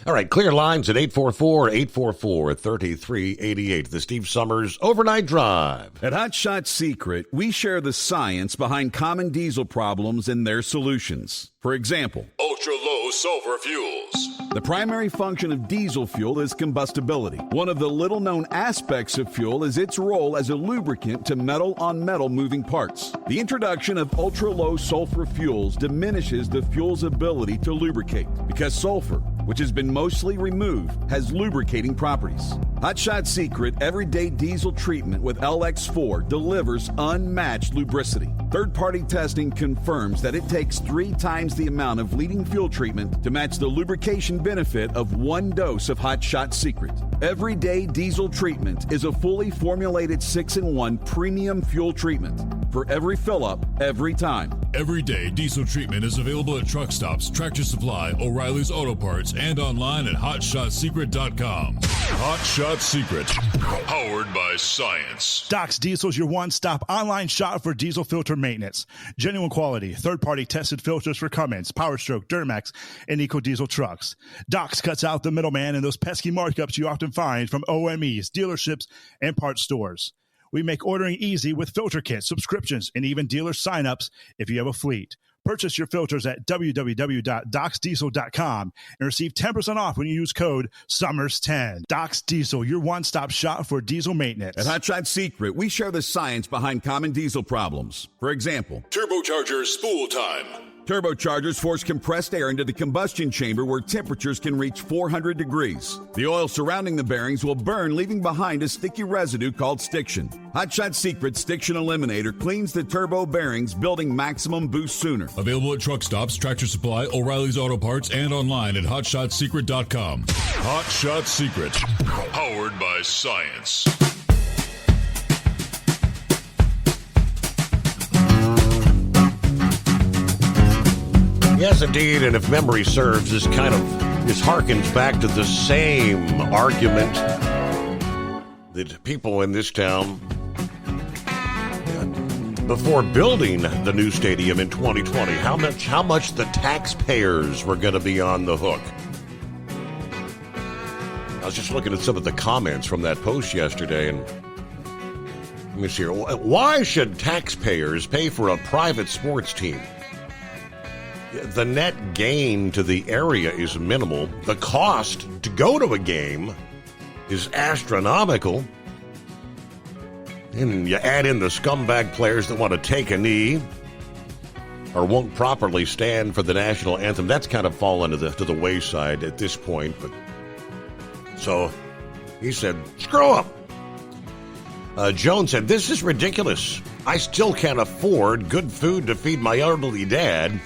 all right, clear lines at 844-844-3388. The Steve Summers Overnight Drive. At Hot Shot Secret, we share the science behind common diesel problems and their solutions. For example, ultra-low sulfur fuels. The primary function of diesel fuel is combustibility. One of the little-known aspects of fuel is its role as a lubricant to metal-on-metal moving parts. The introduction of ultra-low sulfur fuels diminishes the fuel's ability to lubricate because sulfur, which has been mostly removed, has lubricating properties. Hot Shot Secret Everyday Diesel Treatment with LX4 delivers unmatched lubricity. Third-party testing confirms that it takes 3 times the amount of leading fuel treatment to match the lubrication benefit of 1 dose of Hot Shot Secret. Everyday Diesel Treatment is a fully formulated 6-in-1 premium fuel treatment for every fill-up, every time. Everyday Diesel Treatment is available at truck stops, Tractor Supply, O'Reilly's Auto Parts, and online at HotShotSecret.com. Hot Shot Secret, powered by science. Doc's Diesel is your one-stop online shop for diesel filter maintenance. Genuine quality, third-party tested filters for Cummins, PowerStroke, Duramax, and EcoDiesel trucks. Doc's cuts out the middleman and those pesky markups you often find from OMEs, dealerships, and parts stores. We make ordering easy with filter kits, subscriptions, and even dealer sign-ups if you have a fleet. Purchase your filters at www.docsdiesel.com and receive 10% off when you use code SUMMERS10. Doc's Diesel, your one-stop shop for diesel maintenance. At Hot Shot Secret, we share the science behind common diesel problems. For example, turbocharger spool time. Turbochargers force compressed air into the combustion chamber where temperatures can reach 400 degrees. The oil surrounding the bearings will burn, leaving behind a sticky residue called stiction. Hot Shot Secret Stiction Eliminator cleans the turbo bearings, building maximum boost sooner. Available at truck stops, Tractor Supply, O'Reilly's Auto Parts, and online at HotShotSecret.com. Hot Shot Secret, powered by science. Yes, indeed, and if memory serves, this harkens back to the same argument that people in this town, before building the new stadium in 2020, how much the taxpayers were going to be on the hook. I was just looking at some of the comments from that post yesterday, and let me see here. Why should taxpayers pay for a private sports team? The net gain to the area is minimal. The cost to go to a game is astronomical. And you add in the scumbag players that want to take a knee or won't properly stand for the national anthem. That's kind of fallen to the wayside at this point. But so he said, screw up. Jones said, this is ridiculous. I still can't afford good food to feed my elderly dad.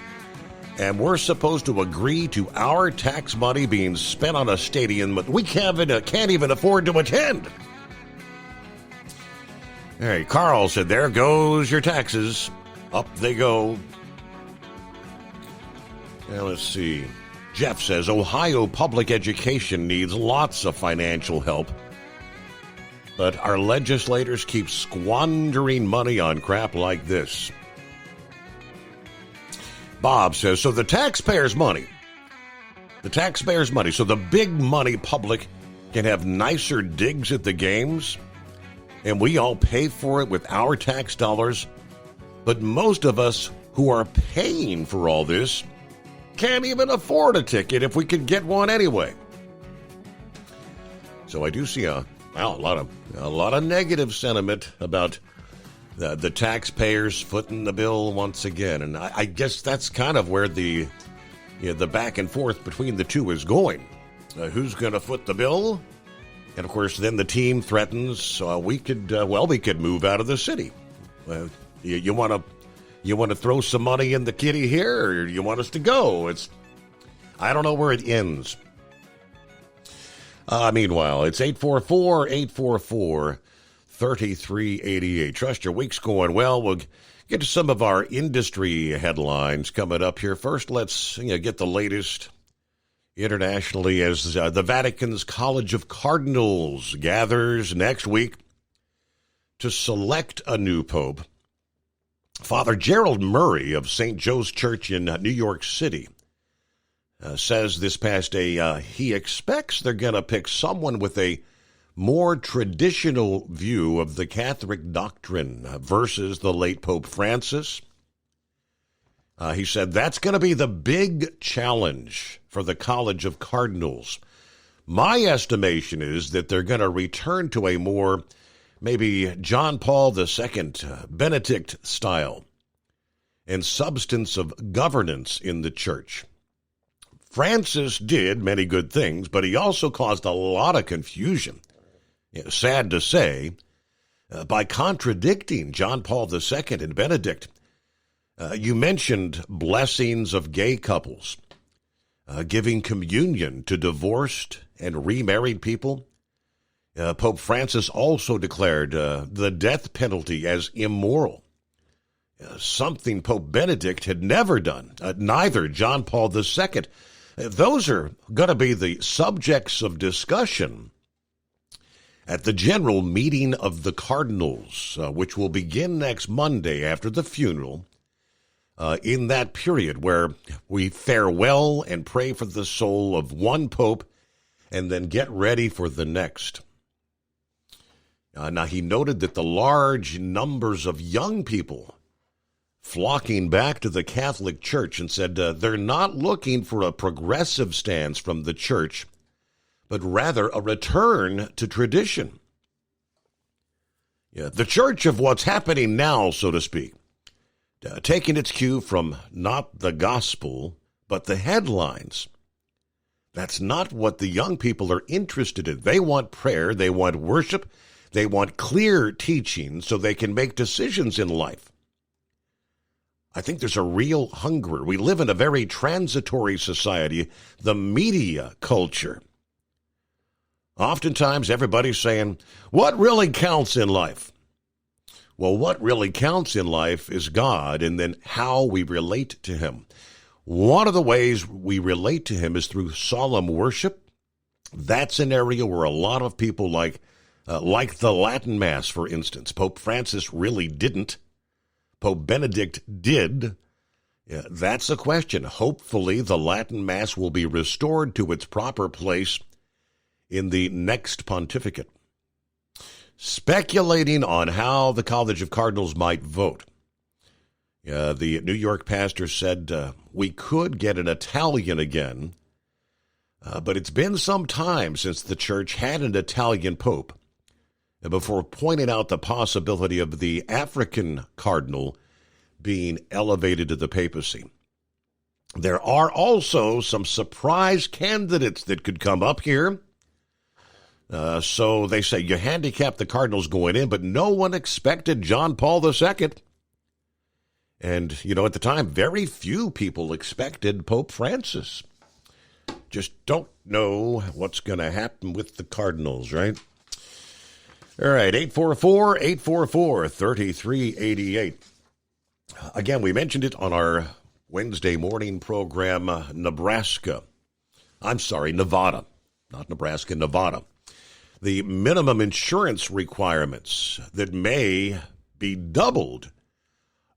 And we're supposed to agree to our tax money being spent on a stadium that we can't even afford to attend. Hey, Carl said, there goes your taxes. Up they go. Now, let's see. Jeff says, Ohio public education needs lots of financial help. But our legislators keep squandering money on crap like this. Bob says, so the taxpayers' money, so the big money public can have nicer digs at the games, and we all pay for it with our tax dollars, but most of us who are paying for all this can't even afford a ticket if we could get one anyway. So I do see a Wow, a lot of negative sentiment about the taxpayers footing the bill once again. And I guess that's kind of where the back and forth between the two is going. Who's going to foot the bill? And, of course, then the team threatens we could move out of the city. You want to throw some money in the kitty here, or you want us to go? I don't know where it ends. Meanwhile, it's 844-844-3388. Trust your week's going well. We'll get to some of our industry headlines coming up here. First, let's get the latest internationally as the Vatican's College of Cardinals gathers next week to select a new pope. Father Gerald Murray of St. Joe's Church in New York City says this past day he expects they're going to pick someone with a more traditional view of the Catholic doctrine versus the late Pope Francis. He said that's going to be the big challenge for the College of Cardinals. My estimation is that they're going to return to a more maybe John Paul II, Benedict style and substance of governance in the church. Francis did many good things, but he also caused a lot of confusion. Sad to say, by contradicting John Paul II and Benedict. You mentioned blessings of gay couples, giving communion to divorced and remarried people. Pope Francis also declared the death penalty as immoral, something Pope Benedict had never done, neither John Paul II. Those are going to be the subjects of discussion at the general meeting of the cardinals, which will begin next Monday after the funeral, in that period where we farewell and pray for the soul of one pope and then get ready for the next. Now, he noted that the large numbers of young people flocking back to the Catholic Church and said they're not looking for a progressive stance from the Church, but rather a return to tradition. The Church of what's happening now, so to speak, taking its cue from not the gospel, but the headlines. That's not what the young people are interested in. They want prayer, they want worship, they want clear teaching so they can make decisions in life. I think there's a real hunger. We live in a very transitory society, the media culture. Oftentimes, everybody's saying, what really counts in life? Well, what really counts in life is God and then how we relate to him. One of the ways we relate to him is through solemn worship. That's an area where a lot of people like the Latin Mass, for instance. Pope Francis really didn't. Pope Benedict did. That's a question. Hopefully, the Latin Mass will be restored to its proper place in the next pontificate. Speculating on how the College of Cardinals might vote. The New York pastor said we could get an Italian again, but it's been some time since the church had an Italian pope, before pointing out the possibility of the African cardinal being elevated to the papacy. There are also some surprise candidates that could come up here. So they say you handicap the Cardinals going in, but no one expected John Paul II. And, at the time, very few people expected Pope Francis. Just don't know what's going to happen with the Cardinals, right? All right, 844-844-3388. Again, we mentioned it on our Wednesday morning program, Nevada. Not Nebraska, Nevada. The minimum insurance requirements that may be doubled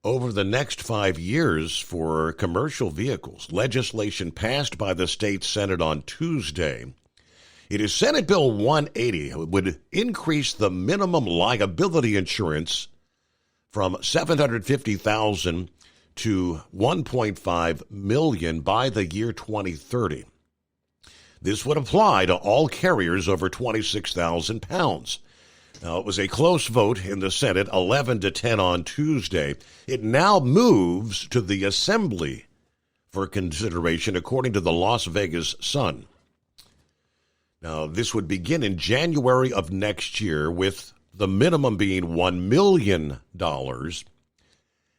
over the next 5 years for commercial vehicles. Legislation passed by the state Senate on Tuesday. It is Senate Bill 180. It would increase the minimum liability insurance from $750,000 to $1.5 million by the year 2030. This would apply to all carriers over 26,000 pounds. Now, it was a close vote in the Senate, 11-10 on Tuesday. It now moves to the Assembly for consideration, according to the Las Vegas Sun. Now, this would begin in January of next year, with the minimum being $1 million,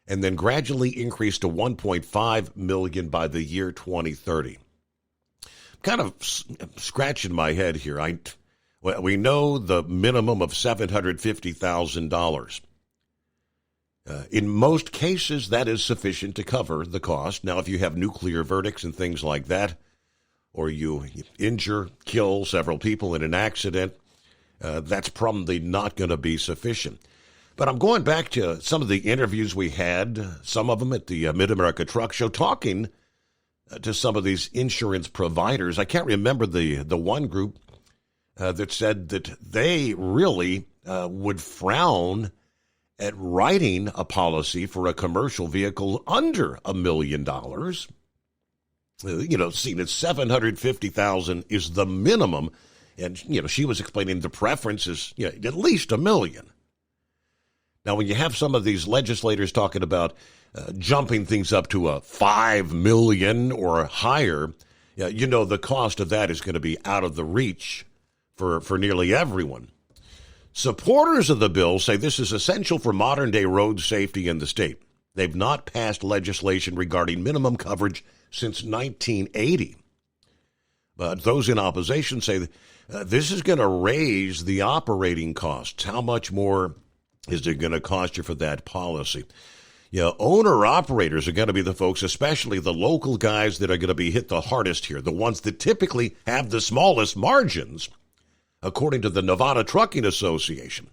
and then gradually increase to $1.5 million by the year 2030. Kind of scratching my head here. We know the minimum of $750,000. In most cases, that is sufficient to cover the cost. Now, if you have nuclear verdicts and things like that, or you injure, kill several people in an accident, that's probably not going to be sufficient. But I'm going back to some of the interviews we had, some of them at the Mid-America Truck Show, talking to some of these insurance providers. I can't remember the one group that said that they really would frown at writing a policy for a commercial vehicle under $1 million. Seeing that $750,000 is the minimum. And, she was explaining the preference is at least $1 million. Now, when you have some of these legislators talking about jumping things up to a $5 million or higher, the cost of that is going to be out of the reach for nearly everyone. Supporters of the bill say this is essential for modern-day road safety in the state. They've not passed legislation regarding minimum coverage since 1980. But those in opposition say this is going to raise the operating costs. How much more is it going to cost you for that policy? Owner-operators are going to be the folks, especially the local guys that are going to be hit the hardest here, the ones that typically have the smallest margins, according to the Nevada Trucking Association.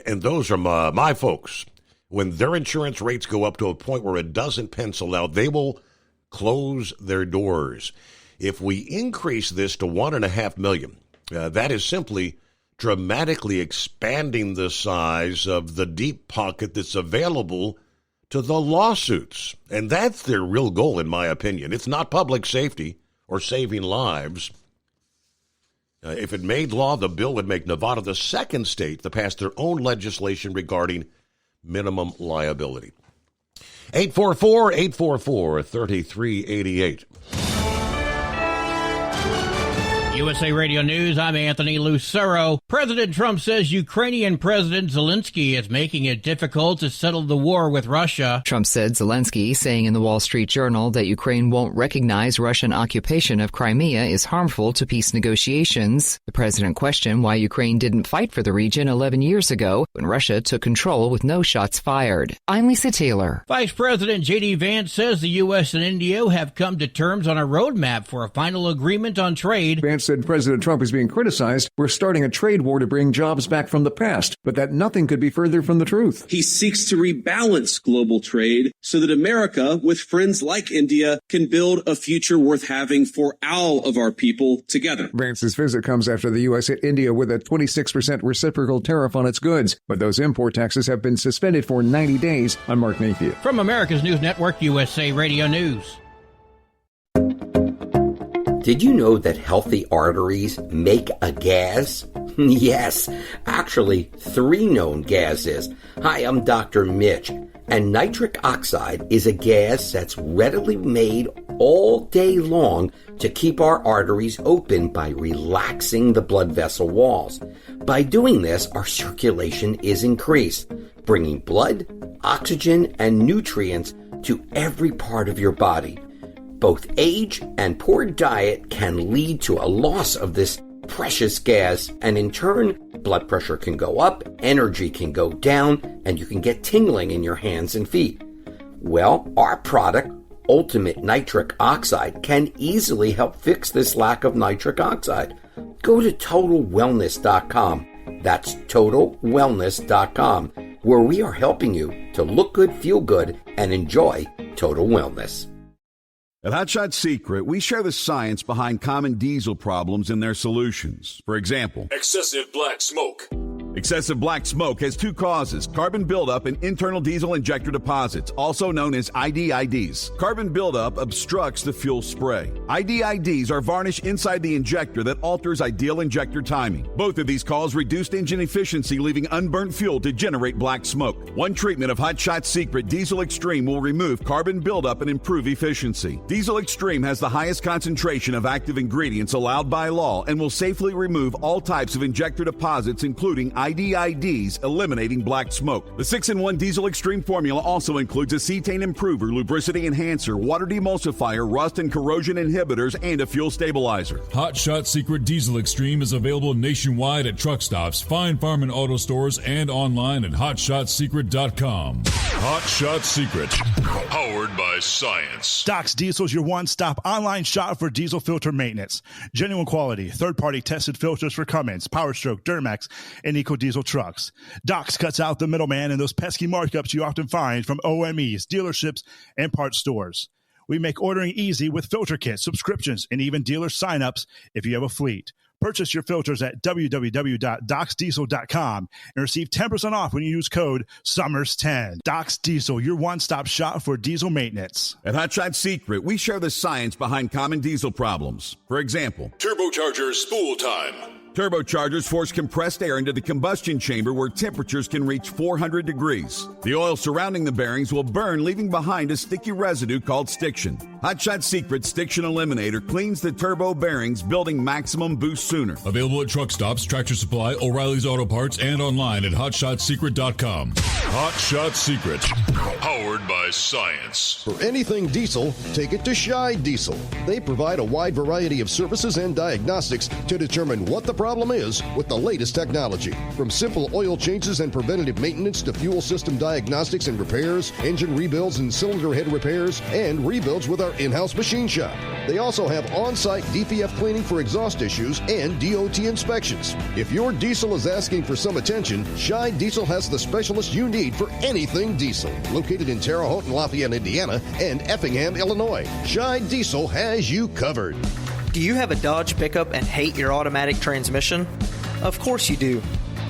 And those are my folks. When their insurance rates go up to a point where it doesn't pencil out, they will close their doors. If we increase this to $1.5 million, that is simply dramatically expanding the size of the deep pocket that's available to the lawsuits. And that's their real goal, in my opinion. It's not public safety or saving lives. If it made law, the bill would make Nevada the second state to pass their own legislation regarding minimum liability. 844-844-3388. USA Radio News, I'm Anthony Lucero. President Trump says Ukrainian President Zelensky is making it difficult to settle the war with Russia. Trump said Zelensky, saying in the Wall Street Journal that Ukraine won't recognize Russian occupation of Crimea is harmful to peace negotiations. The president questioned why Ukraine didn't fight for the region 11 years ago when Russia took control with no shots fired. I'm Lisa Taylor. Vice President J.D. Vance says the U.S. and India have come to terms on a roadmap for a final agreement on trade. Vance said President Trump is being criticized. We're starting a trade war to bring jobs back from the past, but that nothing could be further from the truth. He seeks to rebalance global trade so that America, with friends like India, can build a future worth having for all of our people together. Vance's visit comes after the U.S. hit India with a 26% reciprocal tariff on its goods, but those import taxes have been suspended for 90 days. I'm Mark Mayfield. From America's News Network, USA Radio News. Did you know that healthy arteries make a gas? Yes, actually 3 known gases. Hi, I'm Dr. Mitch, and nitric oxide is a gas that's readily made all day long to keep our arteries open by relaxing the blood vessel walls. By doing this, our circulation is increased, bringing blood, oxygen, and nutrients to every part of your body. Both age and poor diet can lead to a loss of this precious gas, and in turn, blood pressure can go up, energy can go down, and you can get tingling in your hands and feet. Well, our product, Ultimate Nitric Oxide, can easily help fix this lack of nitric oxide. Go to TotalWellness.com. That's TotalWellness.com, where we are helping you to look good, feel good, and enjoy total wellness. At Hot Shot Secret, we share the science behind common diesel problems and their solutions. For example, excessive black smoke. Excessive black smoke has two causes: carbon buildup and internal diesel injector deposits, also known as IDIDs. Carbon buildup obstructs the fuel spray. IDIDs are varnish inside the injector that alters ideal injector timing. Both of these cause reduced engine efficiency, leaving unburnt fuel to generate black smoke. One treatment of Hot Shot Secret Diesel Extreme will remove carbon buildup and improve efficiency. Diesel Extreme has the highest concentration of active ingredients allowed by law and will safely remove all types of injector deposits, including IDIDs, eliminating black smoke. The 6-in-1 Diesel Extreme formula also includes a cetane improver, lubricity enhancer, water demulsifier, rust and corrosion inhibitors, and a fuel stabilizer. Hot Shot Secret Diesel Extreme is available nationwide at truck stops, fine farm and auto stores, and online at hotshotsecret.com. Hot Shot Secret, powered by science. Doc's Diesel is your one-stop online shop for diesel filter maintenance. Genuine quality, third-party tested filters for Cummins, PowerStroke, Duramax, and EcoDiesel trucks. Doc's cuts out the middleman and those pesky markups you often find from OMEs, dealerships, and parts stores. We make ordering easy with filter kits, subscriptions, and even dealer sign-ups if you have a fleet. Purchase your filters at www.docsdiesel.com and receive 10% off when you use code SUMMERS10. Doc's Diesel, your one-stop shop for diesel maintenance. At Hot Shot Secret, we share the science behind common diesel problems. For example, Turbocharger spool time. Turbochargers force compressed air into the combustion chamber where temperatures can reach 400 degrees. The oil surrounding the bearings will burn, leaving behind a sticky residue called stiction. Hot Shot Secret Stiction Eliminator cleans the turbo bearings, building maximum boost sooner. Available at truck stops, Tractor Supply, O'Reilly's Auto Parts, and online at hotshotsecret.com. Hot Shot Secret, powered by science. For anything diesel, take it to Scheid Diesel. They provide a wide variety of services and diagnostics to determine what the problem is with the latest technology. From simple oil changes and preventative maintenance to fuel system diagnostics and repairs, engine rebuilds and cylinder head repairs, and rebuilds with our in-house machine shop. They also have on-site DPF cleaning for exhaust issues and DOT inspections. If your diesel is asking for some attention, Scheid Diesel has the specialist you need for anything diesel. Located in Terre Haute and Lafayette, Indiana, and Effingham, Illinois, Scheid Diesel has you covered. Do you have a Dodge pickup and hate your automatic transmission? Of course you do.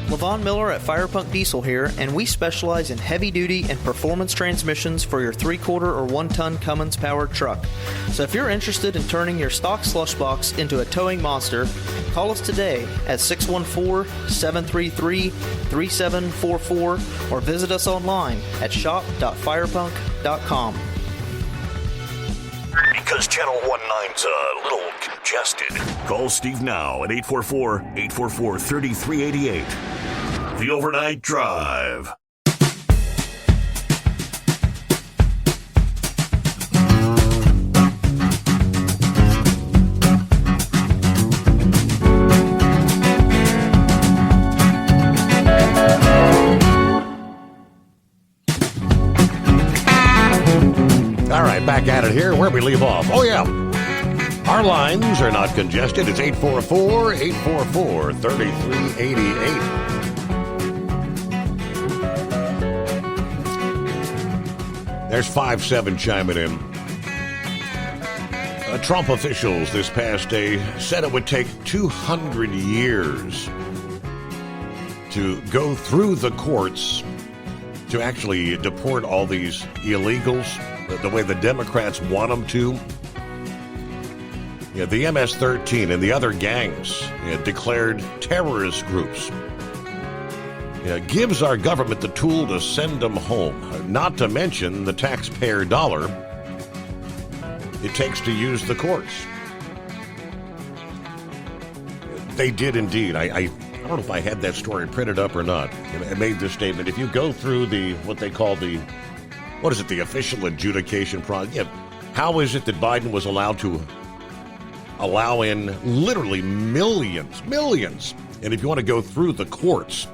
Levon Miller at Firepunk Diesel here, and we specialize in heavy-duty and performance transmissions for your 3-quarter or 1-ton Cummins-powered truck. So if you're interested in turning your stock slush box into a towing monster, call us today at 614-733-3744 or visit us online at shop.firepunk.com. Because Channel 19's a little congested. Call Steve now at 844-844-3388. The Overnight Drive. All right, back at it here. Where we leave off? Oh, yeah. Our lines are not congested. It's 844-844-3388. There's 5-7 chiming in. Trump officials this past day said it would take 200 years to go through the courts to actually deport all these illegals the way the Democrats want them to. Yeah, the MS-13 and the other gangs declared terrorist groups. Gives our government the tool to send them home, not to mention the taxpayer dollar it takes to use the courts. They did indeed. I don't know if I had that story printed up or not. I made this statement. If you go through what they call the official adjudication process, how is it that Biden was allowed to allow in literally millions, and if you want to go through the courts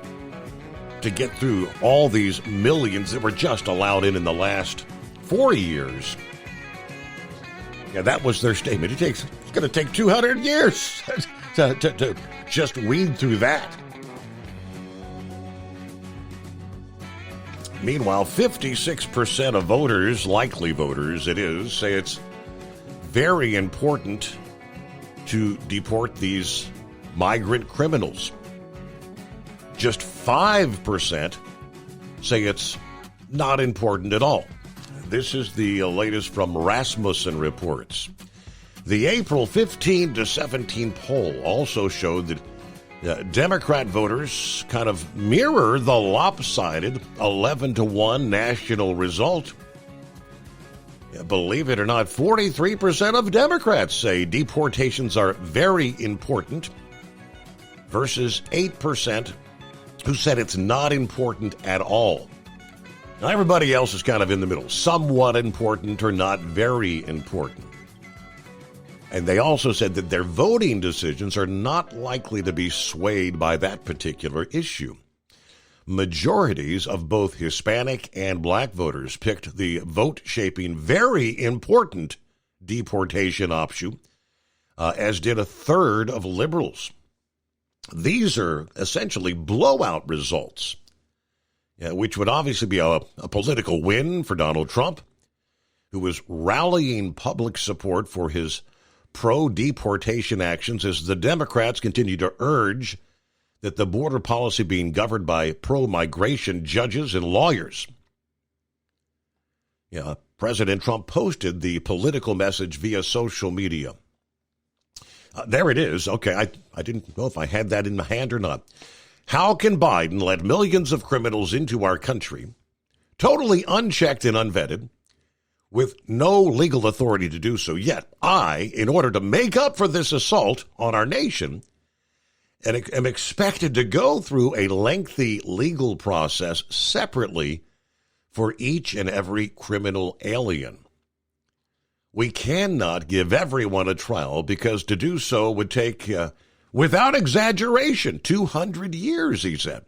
to get through all these millions that were just allowed in the last 4 years. Yeah, that was their statement. It's going to take 200 years to just weed through that. Meanwhile, 56% of voters, likely voters it is, say it's very important to deport these migrant criminals. Just 5% say it's not important at all. This is the latest from Rasmussen Reports. The April 15 to 17 poll also showed that Democrat voters kind of mirror the lopsided 11-1 national result. Believe it or not, 43% of Democrats say deportations are very important versus 8% who said it's not important at all. Now, everybody else is kind of in the middle, somewhat important or not very important. And they also said that their voting decisions are not likely to be swayed by that particular issue. Majorities of both Hispanic and black voters picked the vote-shaping, very important deportation option, as did a third of liberals. These are essentially blowout results, which would obviously be a political win for Donald Trump, who was rallying public support for his pro-deportation actions as the Democrats continue to urge that the border policy being governed by pro-migration judges and lawyers. President Trump posted the political message via social media. There it is. Okay, I didn't know if I had that in my hand or not. How can Biden let millions of criminals into our country, totally unchecked and unvetted, with no legal authority to do so? Yet I, in order to make up for this assault on our nation, am expected to go through a lengthy legal process separately for each and every criminal alien. We cannot give everyone a trial because to do so would take, without exaggeration, 200 years, he said.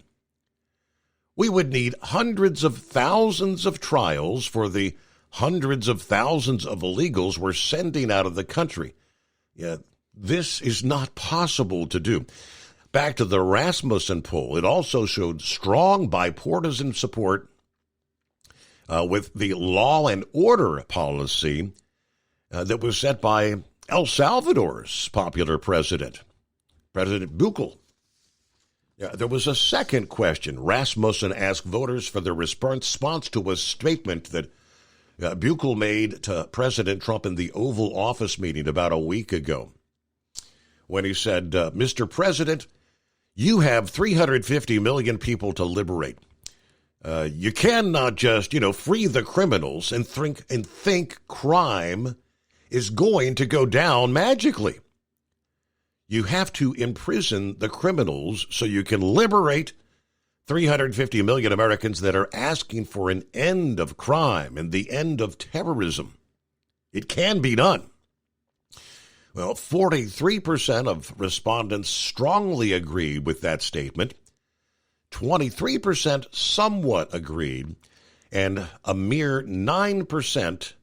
We would need hundreds of thousands of trials for the hundreds of thousands of illegals we're sending out of the country. This is not possible to do. Back to the Rasmussen poll, it also showed strong bipartisan support with the law and order policy that was set by El Salvador's popular president, President Bukele. There was a second question. Rasmussen asked voters for their response to a statement that Bukele made to President Trump in the Oval Office meeting about a week ago, when he said, Mr. President, you have 350 million people to liberate. You cannot just, free the criminals and think crime is going to go down magically. You have to imprison the criminals so you can liberate 350 million Americans that are asking for an end of crime and the end of terrorism. It can be done. Well, 43% of respondents strongly agreed with that statement. 23% somewhat agreed, and a mere 9%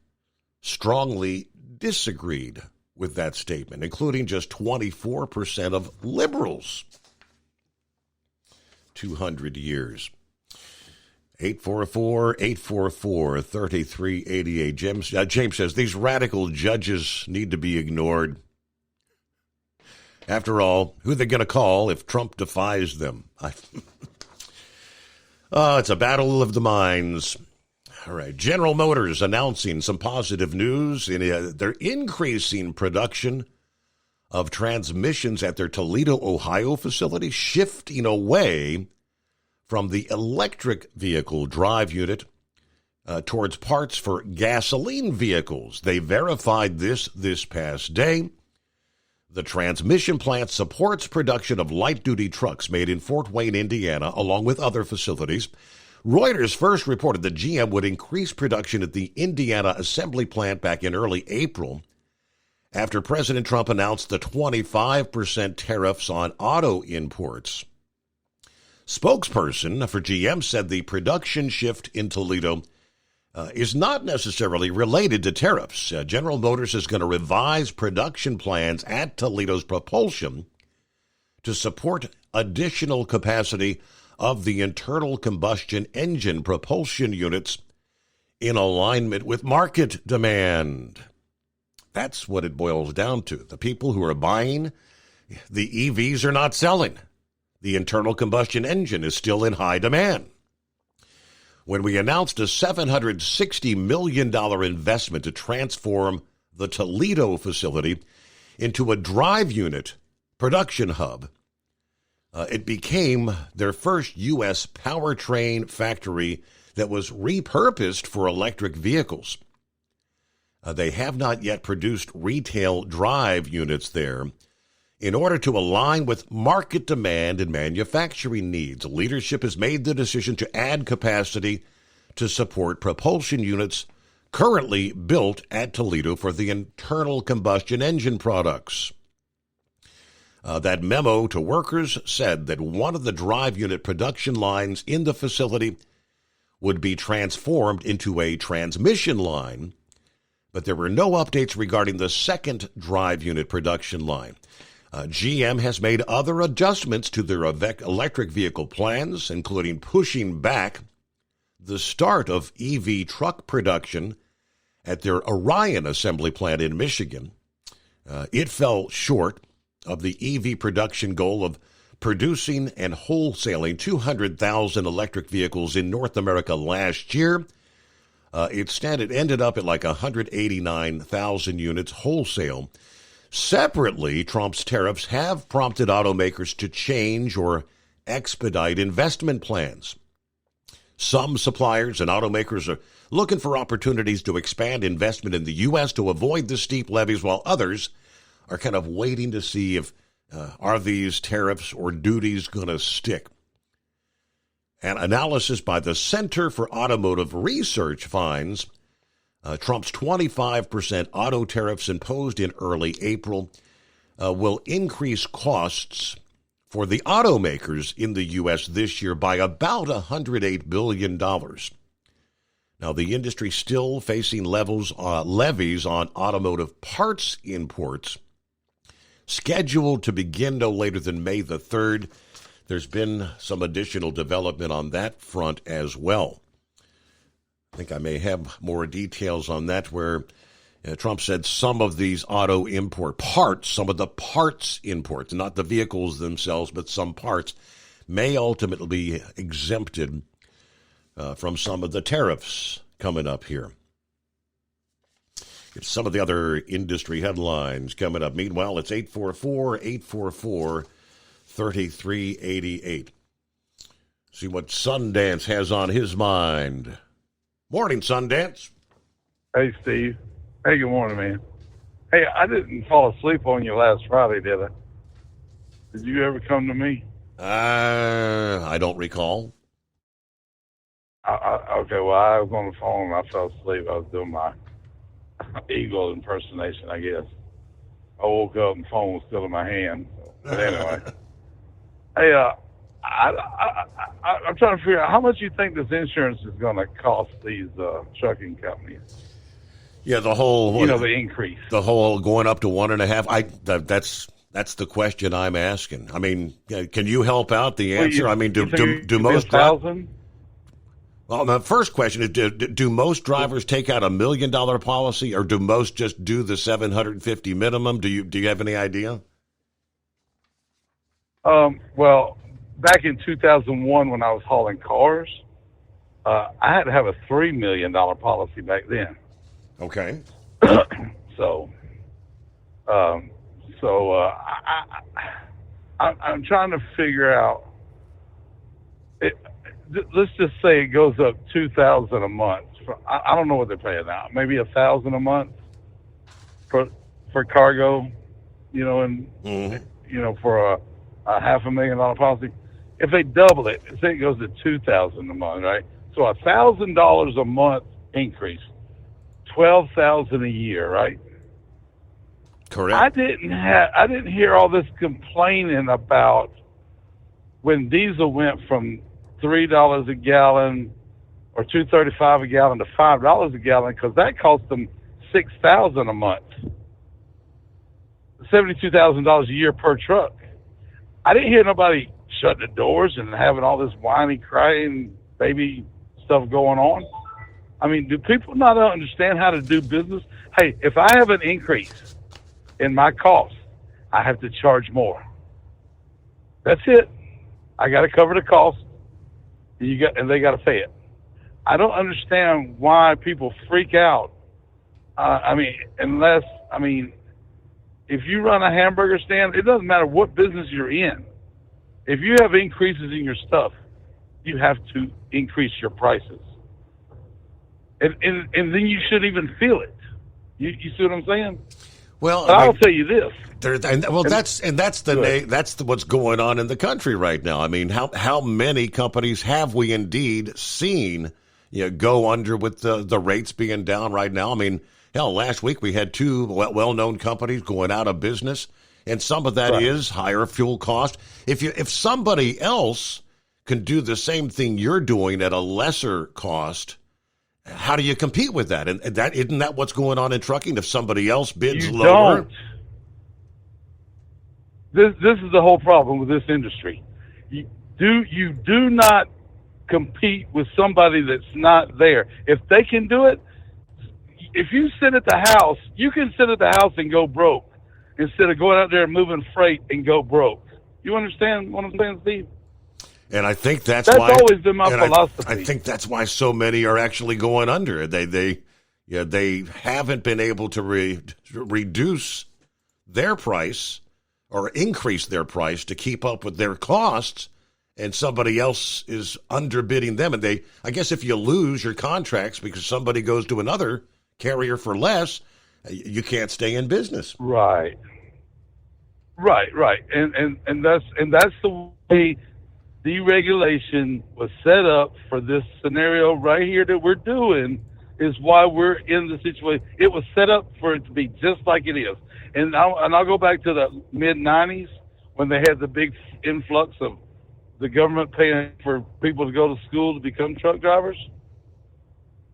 strongly disagreed with that statement, including just 24% of liberals. 200 years. 844-844-3388. James says these radical judges need to be ignored. After all, who are they going to call if Trump defies them? It's a battle of the minds. All right. General Motors announcing some positive news. They're increasing production of transmissions at their Toledo, Ohio facility, shifting away from the electric vehicle drive unit towards parts for gasoline vehicles. They verified this past day. The transmission plant supports production of light-duty trucks made in Fort Wayne, Indiana, along with other facilities. Reuters first reported that GM would increase production at the Indiana assembly plant back in early April after President Trump announced the 25% tariffs on auto imports. Spokesperson for GM said the production shift in Toledo is not necessarily related to tariffs. General Motors is going to revise production plans at Toledo's propulsion to support additional capacity of the internal combustion engine propulsion units in alignment with market demand. That's what it boils down to. The people who are buying the EVs are not selling. The internal combustion engine is still in high demand. When we announced a $760 million investment to transform the Toledo facility into a drive unit production hub, it became their first U.S. powertrain factory that was repurposed for electric vehicles. They have not yet produced retail drive units there. In order to align with market demand and manufacturing needs, leadership has made the decision to add capacity to support propulsion units currently built at Toledo for the internal combustion engine products. That memo to workers said that one of the drive unit production lines in the facility would be transformed into a transmission line, but there were no updates regarding the second drive unit production line. GM has made other adjustments to their electric vehicle plans, including pushing back the start of EV truck production at their Orion assembly plant in Michigan. It fell short of the EV production goal of producing and wholesaling 200,000 electric vehicles in North America last year. It ended up at like 189,000 units wholesale. Separately, Trump's tariffs have prompted automakers to change or expedite investment plans. Some suppliers and automakers are looking for opportunities to expand investment in the U.S. to avoid the steep levies, while others are kind of waiting to see if are these tariffs or duties going to stick. An analysis by the Center for Automotive Research finds Trump's 25% auto tariffs imposed in early April will increase costs for the automakers in the U.S. this year by about $108 billion. Now, the industry still facing levies on automotive parts imports, scheduled to begin no later than May the 3rd. There's been some additional development on that front as well. I think I may have more details on that, where Trump said some of these auto import parts, some of the parts imports, not the vehicles themselves, but some parts, may ultimately be exempted from some of the tariffs coming up here. It's some of the other industry headlines coming up. Meanwhile, it's 844-844-3388. See what Sundance has on his mind. Morning, Sundance. Hey, Steve. Hey, good morning, man. Hey, I didn't fall asleep on you last Friday, did I? Did you ever come to me? I don't recall. Okay, well, I was on the phone and I fell asleep. I was doing my Eagle impersonation, I guess. I woke up and the phone was still in my hand. But anyway. Hey, I'm trying to figure out how much you think this insurance is going to cost these trucking companies. Yeah, the whole the increase, the whole going up to 1.5. That's the question I'm asking. I mean, can you help out the answer? I mean, do most drivers? Well, the first question is: do most drivers take out $1 million policy, or do most just do the $750 minimum? Do you have any idea? Well, back in 2001, when I was hauling cars, I had to have a $3 million policy back then. Okay. I'm trying to figure out. Let's just say it goes up $2,000 a month. I don't know what they're paying now. Maybe $1,000 a month for cargo, and for a $500,000 policy. If they double it, say it goes to $2,000 a month, right? So $1,000 a month increase, $12,000 a year, right? Correct. I didn't hear all this complaining about when diesel went from $3 a gallon or $2.35 a gallon to $5 a gallon, because that cost them $6,000 a month, $72,000 a year per truck. I didn't hear nobody shutting the doors and having all this whiny, crying, baby stuff going on. I mean, do people not understand how to do business? Hey, if I have an increase in my costs, I have to charge more. That's it. I got to cover the cost, and they got to pay it. I don't understand why people freak out. If you run a hamburger stand, it doesn't matter what business you're in. If you have increases in your stuff, you have to increase your prices. And then you should even feel it. You see what I'm saying? Well, I'll tell you this. That's what's going on in the country right now. I mean, how many companies have we indeed seen go under with the rates being down right now? I mean, hell, last week we had two well-known companies going out of business, and some of that is higher fuel cost. If somebody else can do the same thing you're doing at a lesser cost, how do you compete with that? And isn't that what's going on in trucking? If somebody else bids lower, this is the whole problem with this industry. You do not compete with somebody that's not there. If they can do it, if you sit at the house, you can sit at the house and go broke instead of going out there and moving freight and go broke. You understand what I'm saying, Steve? And I think that's why always been my philosophy. I think that's why so many are actually going under. They haven't been able to reduce their price or increase their price to keep up with their costs, and somebody else is underbidding them. And I guess if you lose your contracts because somebody goes to another carrier for less, you can't stay in business. Right. And that's the way deregulation was set up for this scenario right here that we're doing, is why we're in the situation. It was set up for it to be just like it is. And I'll go back to the mid-'90s when they had the big influx of the government paying for people to go to school to become truck drivers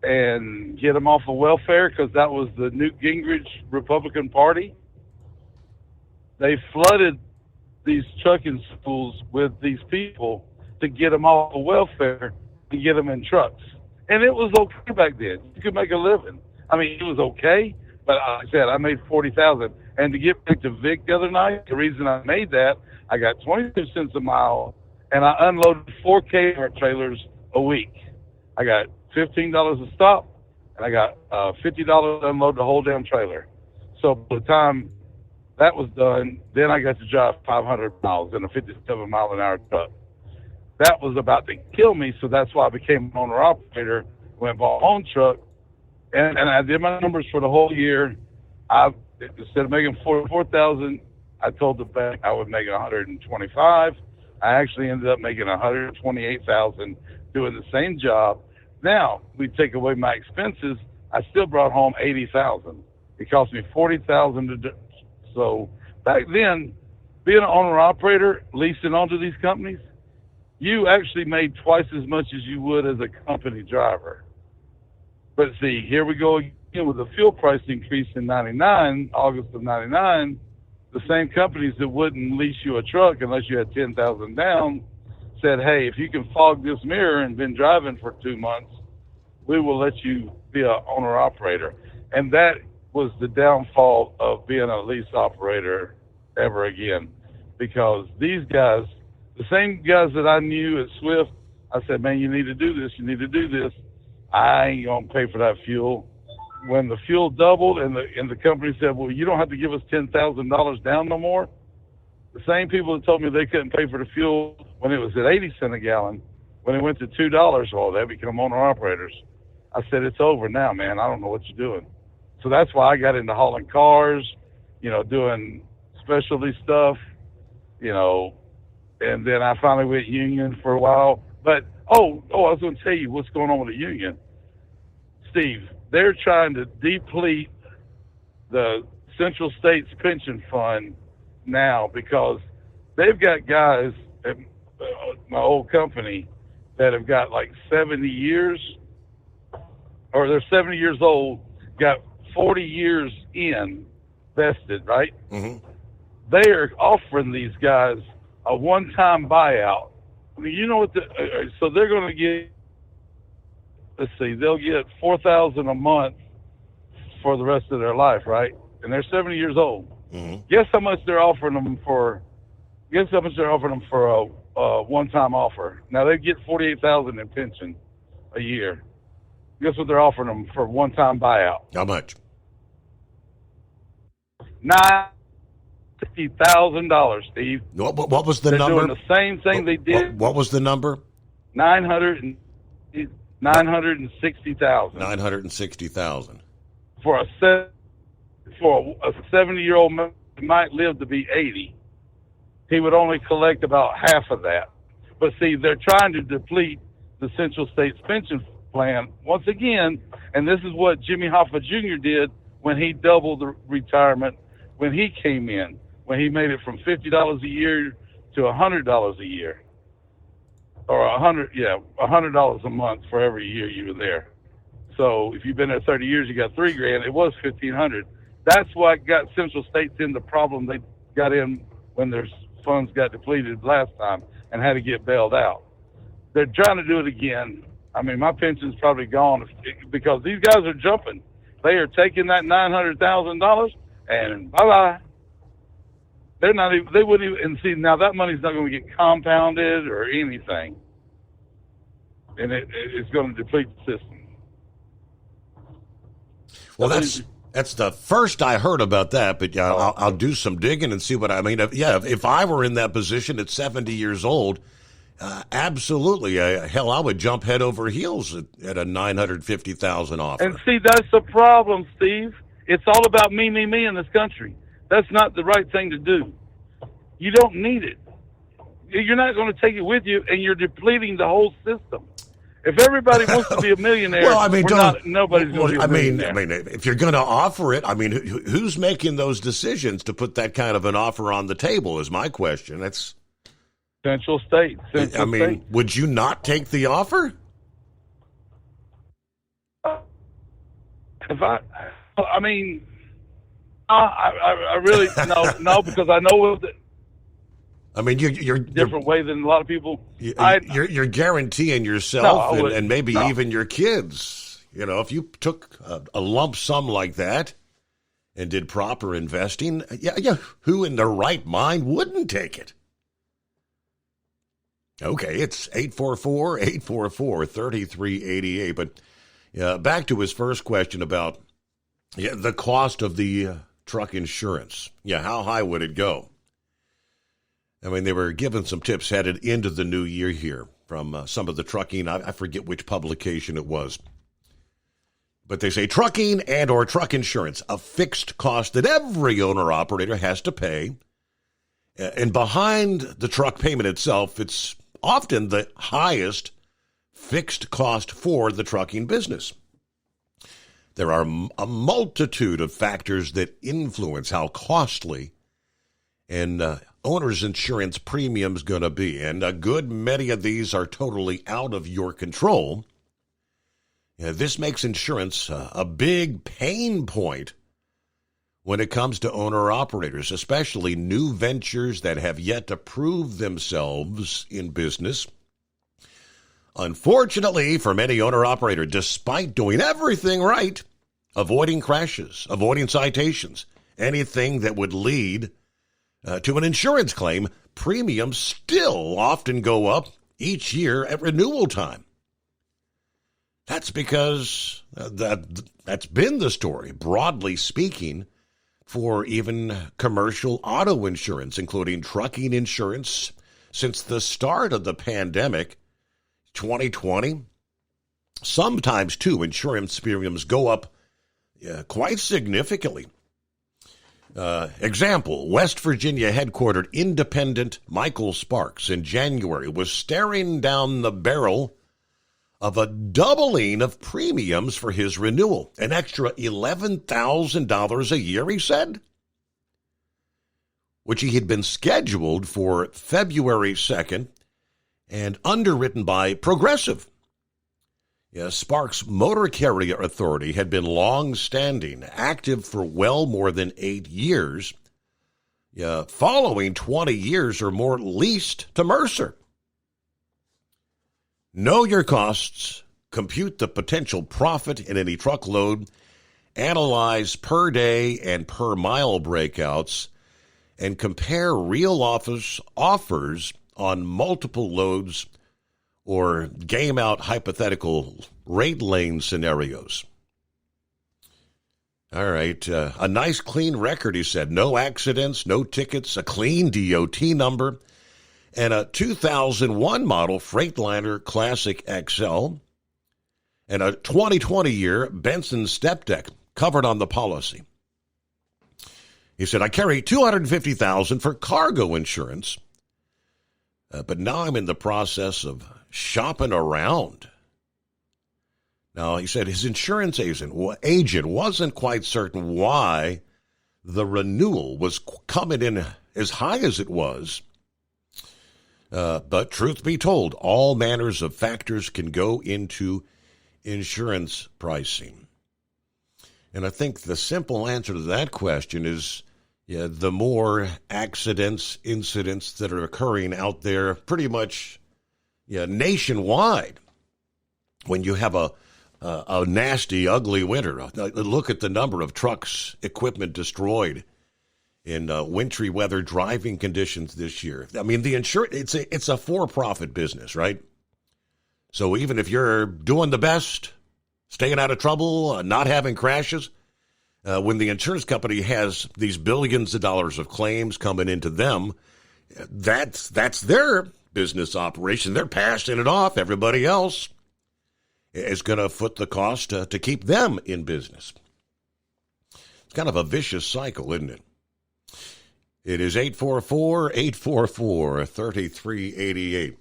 and get them off of welfare, because that was the Newt Gingrich Republican Party. They flooded these trucking schools with these people to get them off of welfare and get them in trucks. And it was okay back then. You could make a living. I mean, it was okay, but like I said, I made $40,000. And to get back to Vic the other night, the reason I made that, I got 22 cents a mile, and I unloaded 4 Kmart trailers a week. I got $15 a stop, and I got $50 to unload the whole damn trailer. So by the time that was done, then I got to drive 500 miles in a 57-mile-an-hour truck. That was about to kill me, so that's why I became an owner-operator, went and bought my own truck, and I did my numbers for the whole year. Instead of making $44,000, I told the bank I would make $125,000. I actually ended up making $128,000 doing the same job. Now, we take away my expenses, I still brought home $80,000. It cost me $40,000 to do. So back then, being an owner-operator, leasing onto these companies, you actually made twice as much as you would as a company driver. But see, here we go again with the fuel price increase in August of 99, the same companies that wouldn't lease you a truck unless you had $10,000 down said, hey, if you can fog this mirror and been driving for 2 months, we will let you be an owner-operator. And that was the downfall of being a lease operator ever again, because these guys, the same guys that I knew at Swift, I said, man, you need to do this, you need to do this. I ain't going to pay for that fuel. When the fuel doubled and the company said, well, you don't have to give us $10,000 down no more, the same people that told me they couldn't pay for the fuel when it was at 80 cents a gallon, when it went to $2, well, they become owner-operators. I said, it's over now, man. I don't know what you're doing. So that's why I got into hauling cars, doing specialty stuff, and then I finally went union for a while. But, I was going to tell you what's going on with the union. Steve, they're trying to deplete the Central States Pension Fund now because they've got guys at my old company that have got like 70 years, or they're 70 years old, got 40 years in vested, right? Mm-hmm. They are offering these guys a one-time buyout. I mean, you know what? So they're going to get, they'll get $4,000 a month for the rest of their life, right? And they're 70 years old. Mm-hmm. Guess how much they're offering them for? Guess how much they're offering them for one-time offer. Now they get $48,000 in pension a year. Guess what they're offering them for one-time buyout? How much? $90,000, Steve. What was the They're number? Doing the same thing they did. What was the number? 960,000. 960,000 for a 70-year-old man who might live to be 80. He would only collect about half of that. But see, they're trying to deplete the Central States pension plan once again, and this is what Jimmy Hoffa Jr. did when he doubled the retirement when he came in, when he made it from $50 a year to $100 a year, or $100 a month for every year you were there. So if you've been there 30 years, you got $3,000. It was $1,500. That's what got Central States in the problem they got in when their funds got depleted last time and had to get bailed out. They're trying to do it again. I mean, my pension's probably gone because these guys are jumping. They are taking that $900,000 and bye-bye. They're not even, they wouldn't even, and see, now that money's not going to get compounded or anything. And it's going to deplete the system. Well, that's the first I heard about that, but yeah, I'll do some digging and see what I mean. If I were in that position at 70 years old, absolutely. Hell, I would jump head over heels at a $950,000 offer. And see, that's the problem, Steve. It's all about me in this country. That's not the right thing to do. You don't need it. You're not going to take it with you, and you're depleting the whole system. If everybody wants to be a millionaire, well, I mean, nobody's going to be a millionaire. I mean, if you're going to offer it, I mean, who's making those decisions to put that kind of an offer on the table is my question. That's Central States. Would you not take the offer? I really no, because I know that. I mean, you're different way than a lot of people. You're guaranteeing yourself and maybe even your kids. You know, if you took a lump sum like that and did proper investing, who in their right mind wouldn't take it? Okay, it's 844-844-3388. But back to his first question about the cost of the truck insurance. Yeah, how high would it go? I mean, they were given some tips headed into the new year here from some of the trucking. I forget which publication it was. But they say trucking and or truck insurance, a fixed cost that every owner-operator has to pay. And behind the truck payment itself, it's often the highest fixed cost for the trucking business. There are a multitude of factors that influence how costly and owner's insurance premium's going to be. And a good many of these are totally out of your control. This makes insurance a big pain point when it comes to owner-operators, especially new ventures that have yet to prove themselves in business. Unfortunately, for many owner-operators, despite doing everything right, avoiding crashes, avoiding citations, anything that would lead to an insurance claim, premiums still often go up each year at renewal time. That's because that's been the story, broadly speaking, for even commercial auto insurance, including trucking insurance, since the start of the pandemic, 2020. Sometimes, too, insurance premiums go up quite significantly. Example, West Virginia headquartered independent Michael Sparks in January was staring down the barrel of a doubling of premiums for his renewal, an extra $11,000 a year, he said, which he had been scheduled for February 2nd and underwritten by Progressive. Sparks Motor Carrier Authority had been long-standing, active for well more than 8 years, following 20 years or more leased to Mercer. Know your costs, compute the potential profit in any truckload, analyze per day and per mile breakouts, and compare real offers on multiple loads or game out hypothetical rate lane scenarios. All right. A nice clean record, he said. No accidents, no tickets, a clean DOT number, and a 2001 model Freightliner Classic XL, and a 2020 year Benson step deck covered on the policy. He said, I carry $250,000 for cargo insurance, but now I'm in the process of shopping around. Now, he said his insurance agent wasn't quite certain why the renewal was coming in as high as it was. But truth be told, all manners of factors can go into insurance pricing. And I think the simple answer to that question is, the more accidents, incidents that are occurring out there pretty much nationwide, when you have a nasty, ugly winter. Look at the number of trucks, equipment destroyed in wintry weather driving conditions this year. I mean, the insurance, it's a for-profit business, right? So even if you're doing the best, staying out of trouble, not having crashes, when the insurance company has these billions of dollars of claims coming into them, that's their business operation. They're passing it off. Everybody else is going to foot the cost to keep them in business. It's kind of a vicious cycle, isn't it? It is 844-844-3388.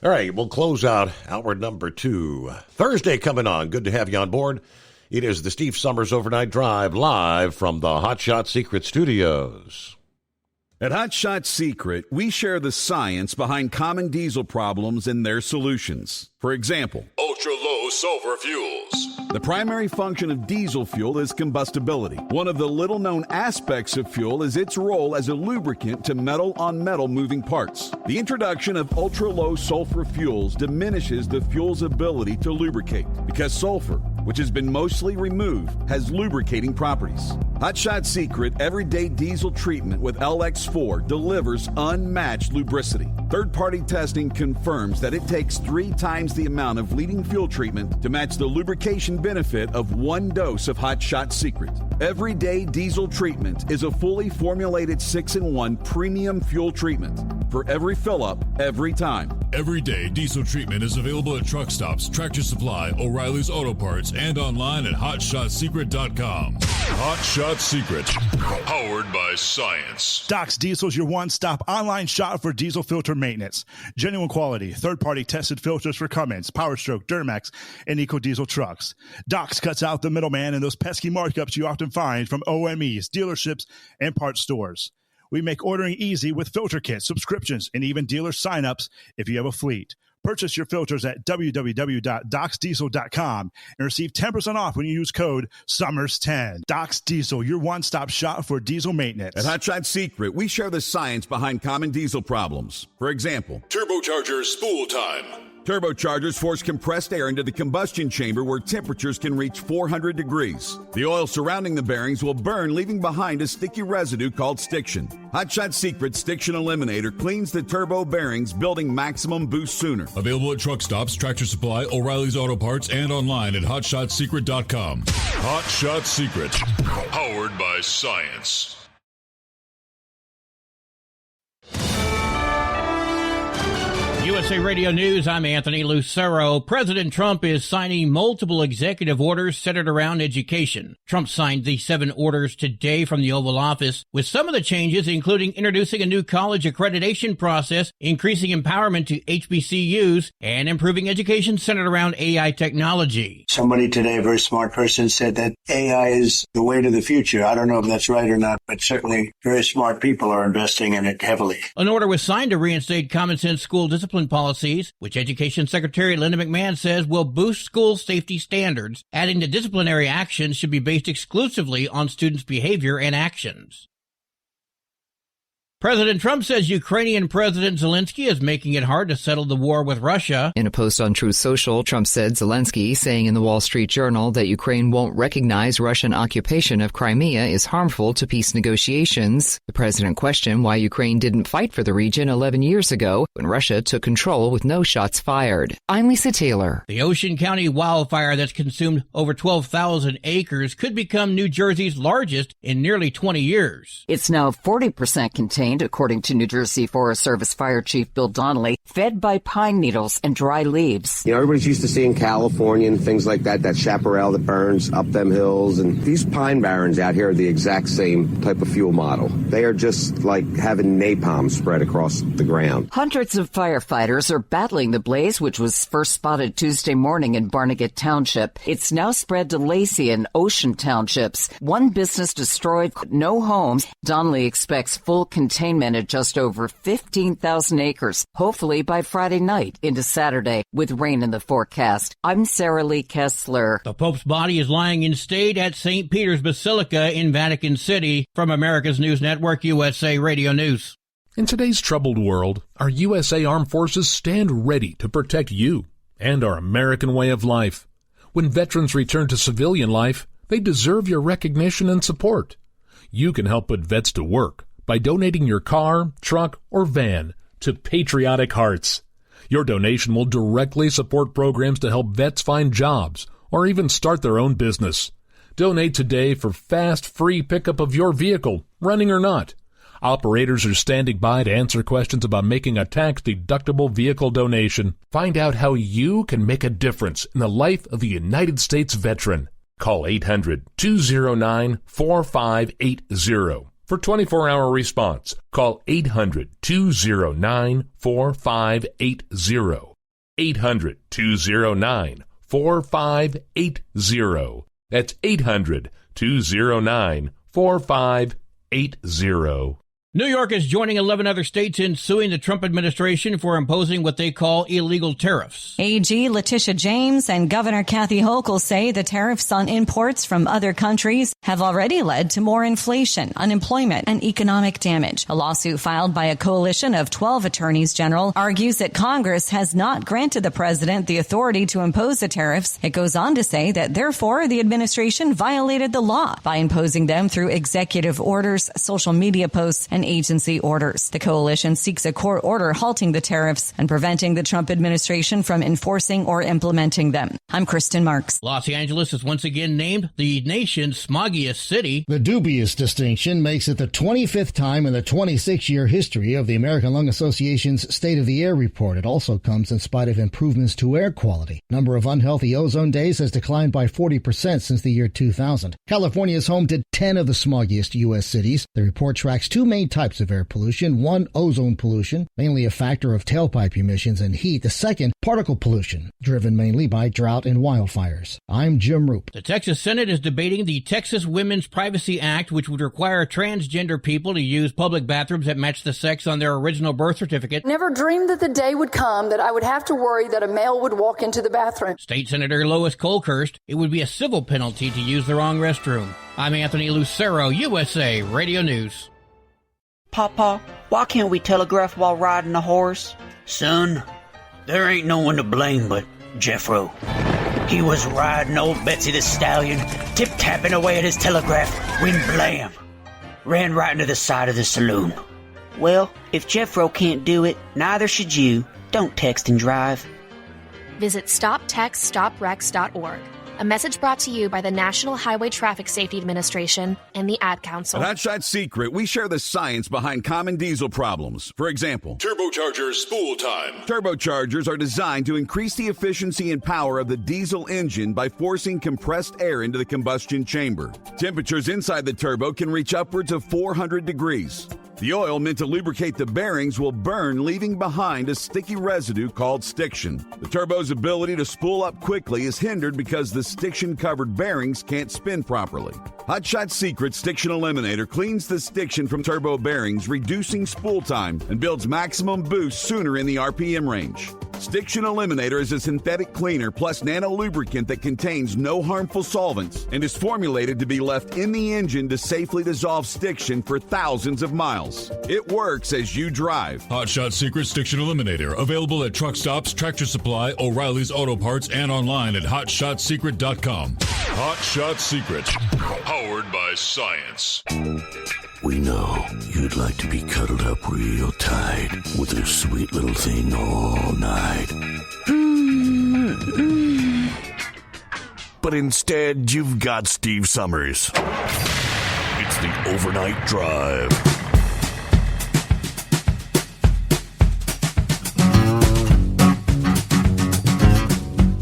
All right, we'll close out hour number 2. Thursday coming on. Good to have you on board. It is the Steve Summers Overnight Drive, live from the Hot Shot Secret Studios. At Hot Shot Secret, we share the science behind common diesel problems and their solutions. For example, ultra-low sulfur fuels. The primary function of diesel fuel is combustibility. One of the little-known aspects of fuel is its role as a lubricant to metal-on-metal moving parts. The introduction of ultra-low sulfur fuels diminishes the fuel's ability to lubricate because sulfur, which has been mostly removed, has lubricating properties. Hot Shot Secret Everyday Diesel Treatment with LX4 delivers unmatched lubricity. Third-party testing confirms that it takes 3 times the amount of leading fuel treatment to match the lubrication benefit of 1 dose of Hot Shot Secret. Everyday Diesel Treatment is a fully formulated 6-in-1 premium fuel treatment for every fill-up, every time. Everyday Diesel Treatment is available at truck stops, Tractor Supply, O'Reilly's Auto Parts, and online at HotShotSecret.com. Hot Shot Secret, powered by science. Doc's Diesel is your one-stop online shop for diesel filter maintenance. Genuine quality, third-party tested filters for Cummins, PowerStroke, Duramax, and EcoDiesel trucks. Doc's cuts out the middleman and those pesky markups you often find from OMEs, dealerships, and parts stores. We make ordering easy with filter kits, subscriptions, and even dealer sign-ups if you have a fleet. Purchase your filters at www.docsdiesel.com and receive 10% off when you use code SUMMERS10. Doc's Diesel, your one-stop shop for diesel maintenance. At Hot Shot Secret, we share the science behind common diesel problems. For example, turbocharger spool time. Turbochargers force compressed air into the combustion chamber where temperatures can reach 400 degrees. The oil surrounding the bearings will burn, leaving behind a sticky residue called stiction. Hot Shot Secret Stiction Eliminator cleans the turbo bearings, building maximum boost sooner. Available at truck stops, Tractor Supply, O'Reilly's Auto Parts, and online at HotShotSecret.com. Hot Shot Secret, powered by science. USA Radio News, I'm Anthony Lucero. President Trump is signing multiple executive orders centered around education. Trump signed the 7 orders today from the Oval Office, with some of the changes including introducing a new college accreditation process, increasing empowerment to HBCUs, and improving education centered around AI technology. Somebody today, a very smart person, said that AI is the way to the future. I don't know if that's right or not, but certainly very smart people are investing in it heavily. An order was signed to reinstate common sense school discipline policies, which Education Secretary Linda McMahon says will boost school safety standards, adding that disciplinary actions should be based exclusively on students' behavior and actions. President Trump says Ukrainian President Zelensky is making it hard to settle the war with Russia. In a post on Truth Social, Trump said Zelensky, saying in the Wall Street Journal that Ukraine won't recognize Russian occupation of Crimea is harmful to peace negotiations. The president questioned why Ukraine didn't fight for the region 11 years ago when Russia took control with no shots fired. I'm Lisa Taylor. The Ocean County wildfire that's consumed over 12,000 acres could become New Jersey's largest in nearly 20 years. It's now 40% contained, according to New Jersey Forest Service Fire Chief Bill Donnelly, fed by pine needles and dry leaves. You know, everybody's used to seeing California and things like that chaparral that burns up them hills. And these pine barrens out here are the exact same type of fuel model. They are just like having napalm spread across the ground. Hundreds of firefighters are battling the blaze, which was first spotted Tuesday morning in Barnegat Township. It's now spread to Lacey and Ocean Townships. One business destroyed, no homes. Donnelly expects full containment at just over 15,000 acres, hopefully by Friday night into Saturday, with rain in the forecast. I'm Sarah Lee Kessler. The Pope's body is lying in state at St. Peter's Basilica in Vatican City. From America's News Network, USA Radio News. In today's troubled world, our USA Armed Forces stand ready to protect you and our American way of life. When veterans return to civilian life, they deserve your recognition and support. You can help put vets to work by donating your car, truck, or van to Patriotic Hearts. Your donation will directly support programs to help vets find jobs or even start their own business. Donate today for fast, free pickup of your vehicle, running or not. Operators are standing by to answer questions about making a tax-deductible vehicle donation. Find out how you can make a difference in the life of a United States veteran. Call 800-209-4580. For 24-hour response, call 800-209-4580. 800-209-4580. That's 800-209-4580. New York is joining 11 other states in suing the Trump administration for imposing what they call illegal tariffs. AG Letitia James and Governor Kathy Hochul say the tariffs on imports from other countries have already led to more inflation, unemployment, and economic damage. A lawsuit filed by a coalition of 12 attorneys general argues that Congress has not granted the president the authority to impose the tariffs. It goes on to say that, therefore, the administration violated the law by imposing them through executive orders, social media posts, and agency orders. The coalition seeks a court order halting the tariffs and preventing the Trump administration from enforcing or implementing them. I'm Kristen Marks. Los Angeles is once again named the nation's smoggiest city. The dubious distinction makes it the 25th time in the 26-year history of the American Lung Association's State of the Air report. It also comes in spite of improvements to air quality. Number of unhealthy ozone days has declined by 40% since the year 2000. California is home to 10 of the smoggiest U.S. cities. The report tracks two main types of air pollution. One, ozone pollution, mainly a factor of tailpipe emissions and heat. The second, particle pollution, driven mainly by drought and wildfires. I'm Jim Roop. The Texas Senate is debating the Texas Women's Privacy Act, which would require transgender people to use public bathrooms that match the sex on their original birth certificate. Never dreamed that the day would come that I would have to worry that a male would walk into the bathroom. State Senator Lois Colkhurst, it would be a civil penalty to use the wrong restroom. I'm Anthony Lucero, USA Radio News. Papa, why can't we telegraph while riding a horse? Son, there ain't no one to blame but Jeffro. He was riding old Betsy the Stallion, tip-tapping away at his telegraph, when blam! Ran right into the side of the saloon. Well, if Jeffro can't do it, neither should you. Don't text and drive. Visit StopTextStopWrecks.org. A message brought to you by the National Highway Traffic Safety Administration and the Ad Council. At Hot Shot Secret, we share the science behind common diesel problems. For example, turbocharger spool time. Turbochargers are designed to increase the efficiency and power of the diesel engine by forcing compressed air into the combustion chamber. Temperatures inside the turbo can reach upwards of 400 degrees. The oil meant to lubricate the bearings will burn, leaving behind a sticky residue called stiction. The turbo's ability to spool up quickly is hindered because the stiction-covered bearings can't spin properly. Hot Shot Secret Stiction Eliminator cleans the stiction from turbo bearings, reducing spool time, and builds maximum boost sooner in the RPM range. Stiction Eliminator is a synthetic cleaner plus nano lubricant that contains no harmful solvents and is formulated to be left in the engine to safely dissolve stiction for thousands of miles. It works as you drive. Hot Shot Secret Stiction Eliminator. Available at truck stops, Tractor Supply, O'Reilly's Auto Parts, and online at HotShotSecret.com. Hot Shot Secret. Powered by science. We know you'd like to be cuddled up real tight with a sweet little thing all night. But instead, you've got Steve Summers. It's the Overnight Drive.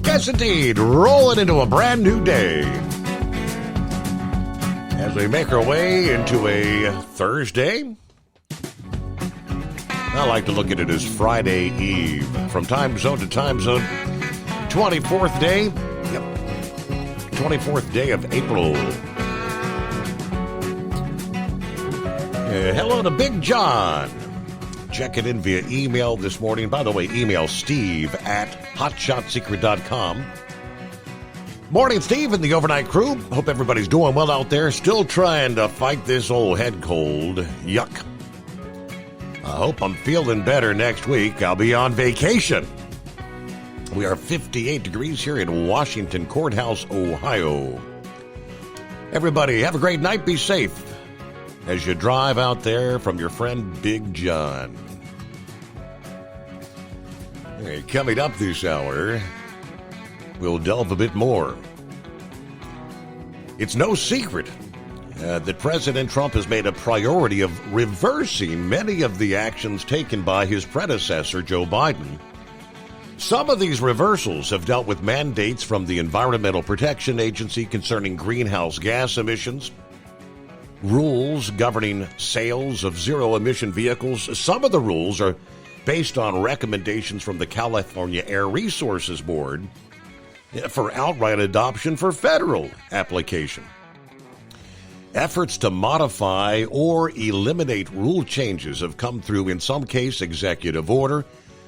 Yes, indeed. Rolling into a brand new day. As we make our way into a Thursday, I like to look at it as Friday Eve. From time zone to time zone, 24th day. Yep. 24th day of April. Hello to Big John. Check it in via email this morning. By the way, email Steve at hotshotsecret.com. Morning, Steve, and the overnight crew. Hope everybody's doing well out there. Still trying to fight this old head cold. Yuck. I hope I'm feeling better next week. I'll be on vacation. We are 58 degrees here in Washington Courthouse, Ohio. Everybody, have a great night. Be safe as you drive out there from your friend Big John. Hey, coming up this hour, we'll delve a bit more. It's no secret that President Trump has made a priority of reversing many of the actions taken by his predecessor, Joe Biden. Some of these reversals have dealt with mandates from the Environmental Protection Agency concerning greenhouse gas emissions, rules governing sales of zero-emission vehicles. Some of the rules are based on recommendations from the California Air Resources Board for outright adoption for federal application. Efforts to modify or eliminate rule changes have come through, in some case, executive order,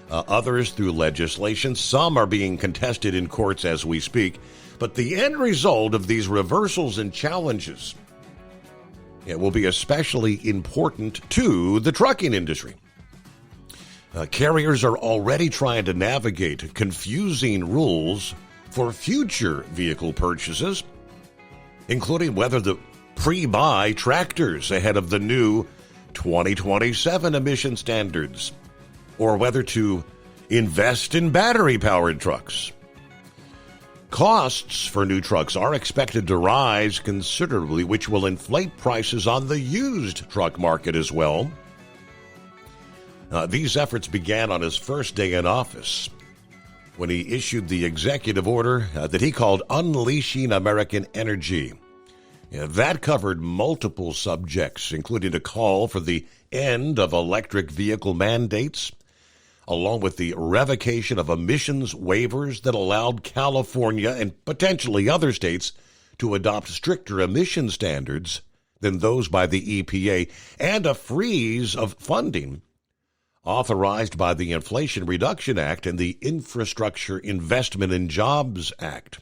others through legislation. Some are being contested in courts as we speak. But the end result of these reversals and challenges will be especially important to the trucking industry. Carriers are already trying to navigate confusing rules for future vehicle purchases, including whether to pre-buy tractors ahead of the new 2027 emission standards, or whether to invest in battery-powered trucks. Costs for new trucks are expected to rise considerably, which will inflate prices on the used truck market as well. These efforts began on his first day in office, when he issued the executive order that he called Unleashing American Energy. That covered multiple subjects, including a call for the end of electric vehicle mandates, along with the revocation of emissions waivers that allowed California and potentially other states to adopt stricter emission standards than those by the EPA, and a freeze of funding authorized by the Inflation Reduction Act and the Infrastructure Investment and Jobs Act.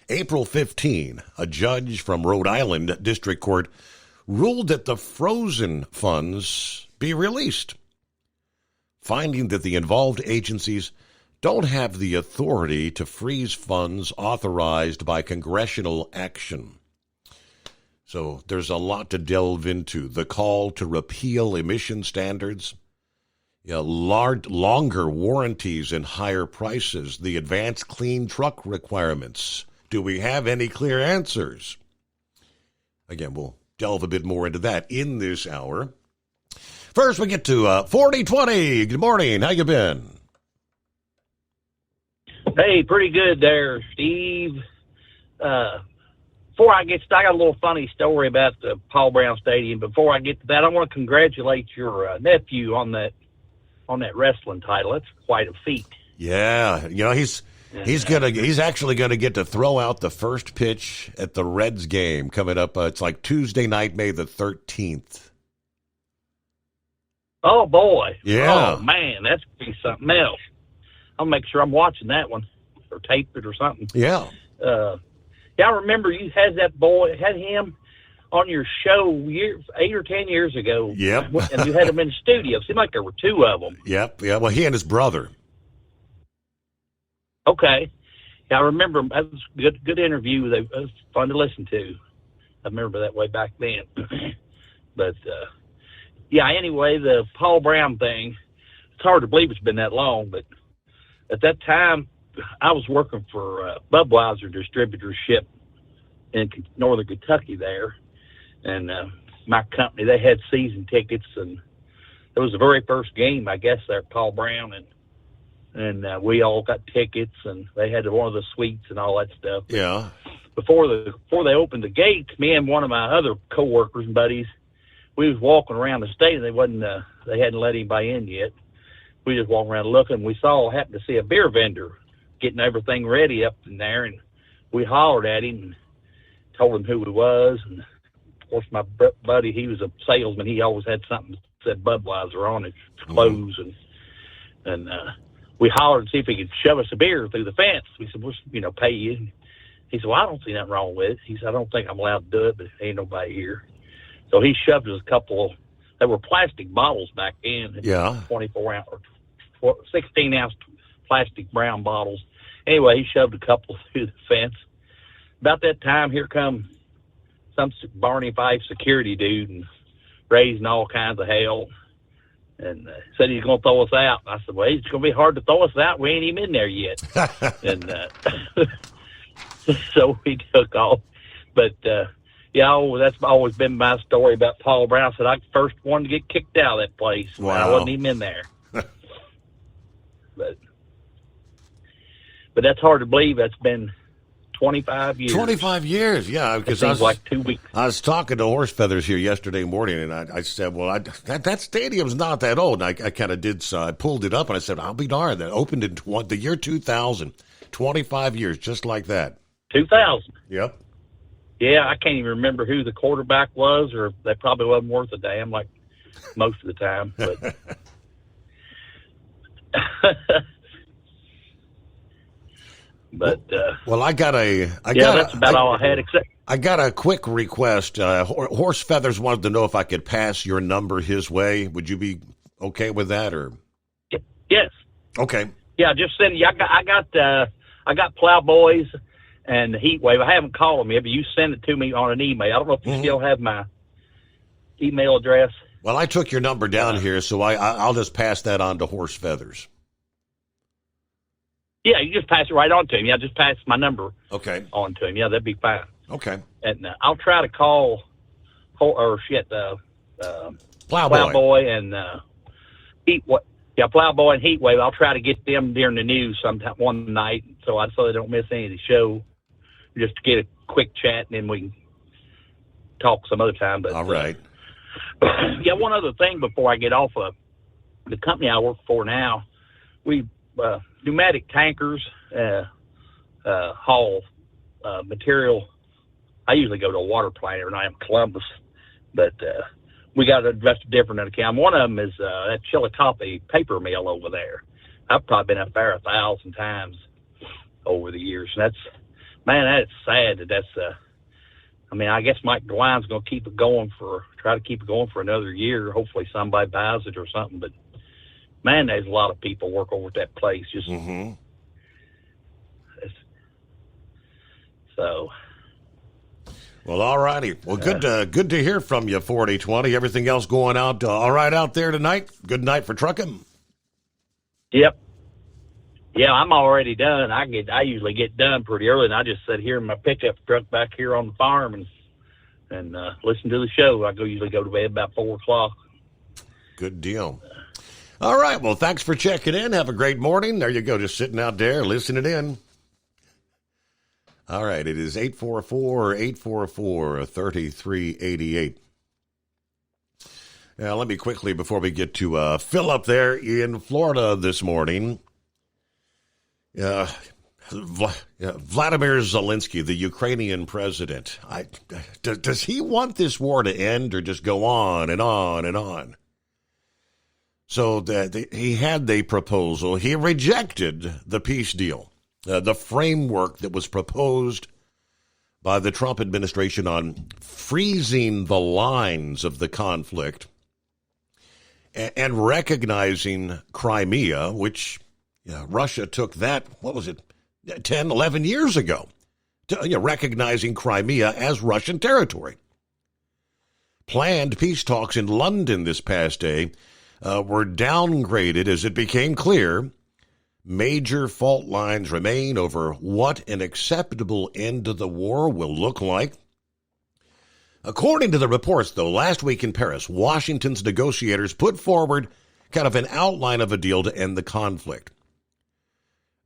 April 15, a judge from Rhode Island District Court ruled that the frozen funds be released, finding that the involved agencies don't have the authority to freeze funds authorized by congressional action. So there's a lot to delve into. The call to repeal emission standards, longer warranties and higher prices, the advanced clean truck requirements. Do we have any clear answers? Again, we'll delve a bit more into that in this hour. First, we get to 4020. Good morning. How you been? Hey, pretty good there, Steve. Before I get started, I got a little funny story about the Paul Brown Stadium. Before I get to that, I want to congratulate your nephew on that wrestling title. That's quite a feat. Yeah, he's actually gonna get to throw out the first pitch at the Reds game coming up. It's like Tuesday night, May the 13th. Oh boy! Yeah. Oh man, that's gonna be something else. I'll make sure I'm watching that one or tape it or something. Yeah. Yeah, I remember you had him on your show 8 or 10 years ago. Yep. And you had him in the studio. It seemed like there were two of them. Yep. Yeah. Well, he and his brother. Okay. Yeah, I remember that was a good interview. It was fun to listen to. I remember that way back then. But, yeah, anyway, the Paul Brown thing, it's hard to believe it's been that long, but at that time, I was working for Budweiser distributorship in northern Kentucky there, and my company, they had season tickets, and it was the very first game, I guess, there at Paul Brown, and we all got tickets, and they had one of the suites and all that stuff. Yeah. Before they opened the gates, me and one of my other coworkers and buddies, we was walking around the stadium. They hadn't let anybody in yet. We just walking around looking. We happened to see a beer vendor getting everything ready up in there, and we hollered at him and told him who he was. And of course, my buddy, he was a salesman. He always had something that said Budweiser on his clothes, and we hollered to see if he could shove us a beer through the fence. We said, "We'll, pay you." He said, "Well, I don't see nothing wrong with it." He said, "I don't think I'm allowed to do it, but ain't nobody here." So he shoved us a couple. They were plastic bottles back then. Yeah. 24-ounce or 16-ounce plastic brown bottles. Anyway, he shoved a couple through the fence. About that time, here come some Barney Fife security dude and raising all kinds of hell, and said he's going to throw us out. I said, "Well, it's going to be hard to throw us out. We ain't even in there yet." And so we took off. But, that's always been my story about Paul Brown. I said I first wanted to get kicked out of that place. Wow. I wasn't even in there. But that's hard to believe. That's been 25 years. 25 years, yeah. Because it seems like 2 weeks. I was talking to Horse Feathers here yesterday morning, and I said, well, that stadium's not that old. And I kind of did, I pulled it up, and I said, I'll be darned. That opened in the year 2000. 25 years, just like that. 2000. Yep. Yeah, I can't even remember who the quarterback was, or they probably wasn't worth a damn, like most of the time. But well, that's about all I had. Except I got a quick request. Horse Feathers wanted to know if I could pass your number his way. Would you be okay with that, or? Yes. Okay. Yeah, just send you. I got Plowboys and the Heat Wave. I haven't called them yet, but you send it to me on an email. I don't know if you still have my email address. Well, I took your number down here, so I'll just pass that on to Horse Feathers. Yeah, you just pass it right on to him. Yeah, just pass my number on to him. Yeah, that'd be fine. Okay. And I'll try to call Plowboy and Heat Wave. Yeah, Plowboy and Heat Wave. I'll try to get them during the news sometime one night, so they don't miss any of the show. Just to get a quick chat, and then we can talk some other time. But all right. Yeah, one other thing before I get off of the company I work for now, we pneumatic tankers haul material. I usually go to a water plant every night in Columbus, but we got just a different account. One of them is that Chillicothe paper mill over there. I've probably been up there 1,000 times over the years. And that's sad that's I guess Mike DeWine's going to try to keep it going for another year. Hopefully somebody buys it or something. But man, there's a lot of people work over at that place. Just so. Well, all righty. Well, good to hear from you, 4020. Everything else going out all right out there tonight? Good night for trucking? Yep. Yeah, I'm already done. I usually get done pretty early, and I just sit here in my pickup truck back here on the farm and listen to the show. I usually go to bed about 4 o'clock. Good deal. All right. Well, thanks for checking in. Have a great morning. There you go, just sitting out there listening in. All right, it is 844-3388. Now, let me quickly, before we get to Phil up there in Florida this morning, Vladimir Zelensky, the Ukrainian president, does he want this war to end or just go on and on and on? So he had the proposal. He rejected the peace deal, the framework that was proposed by the Trump administration on freezing the lines of the conflict and recognizing Crimea, which Russia took that, 10, 11 years ago, recognizing Crimea as Russian territory. Planned peace talks in London this past day were downgraded as it became clear major fault lines remain over what an acceptable end to the war will look like. According to the reports, though, last week in Paris, Washington's negotiators put forward kind of an outline of a deal to end the conflict,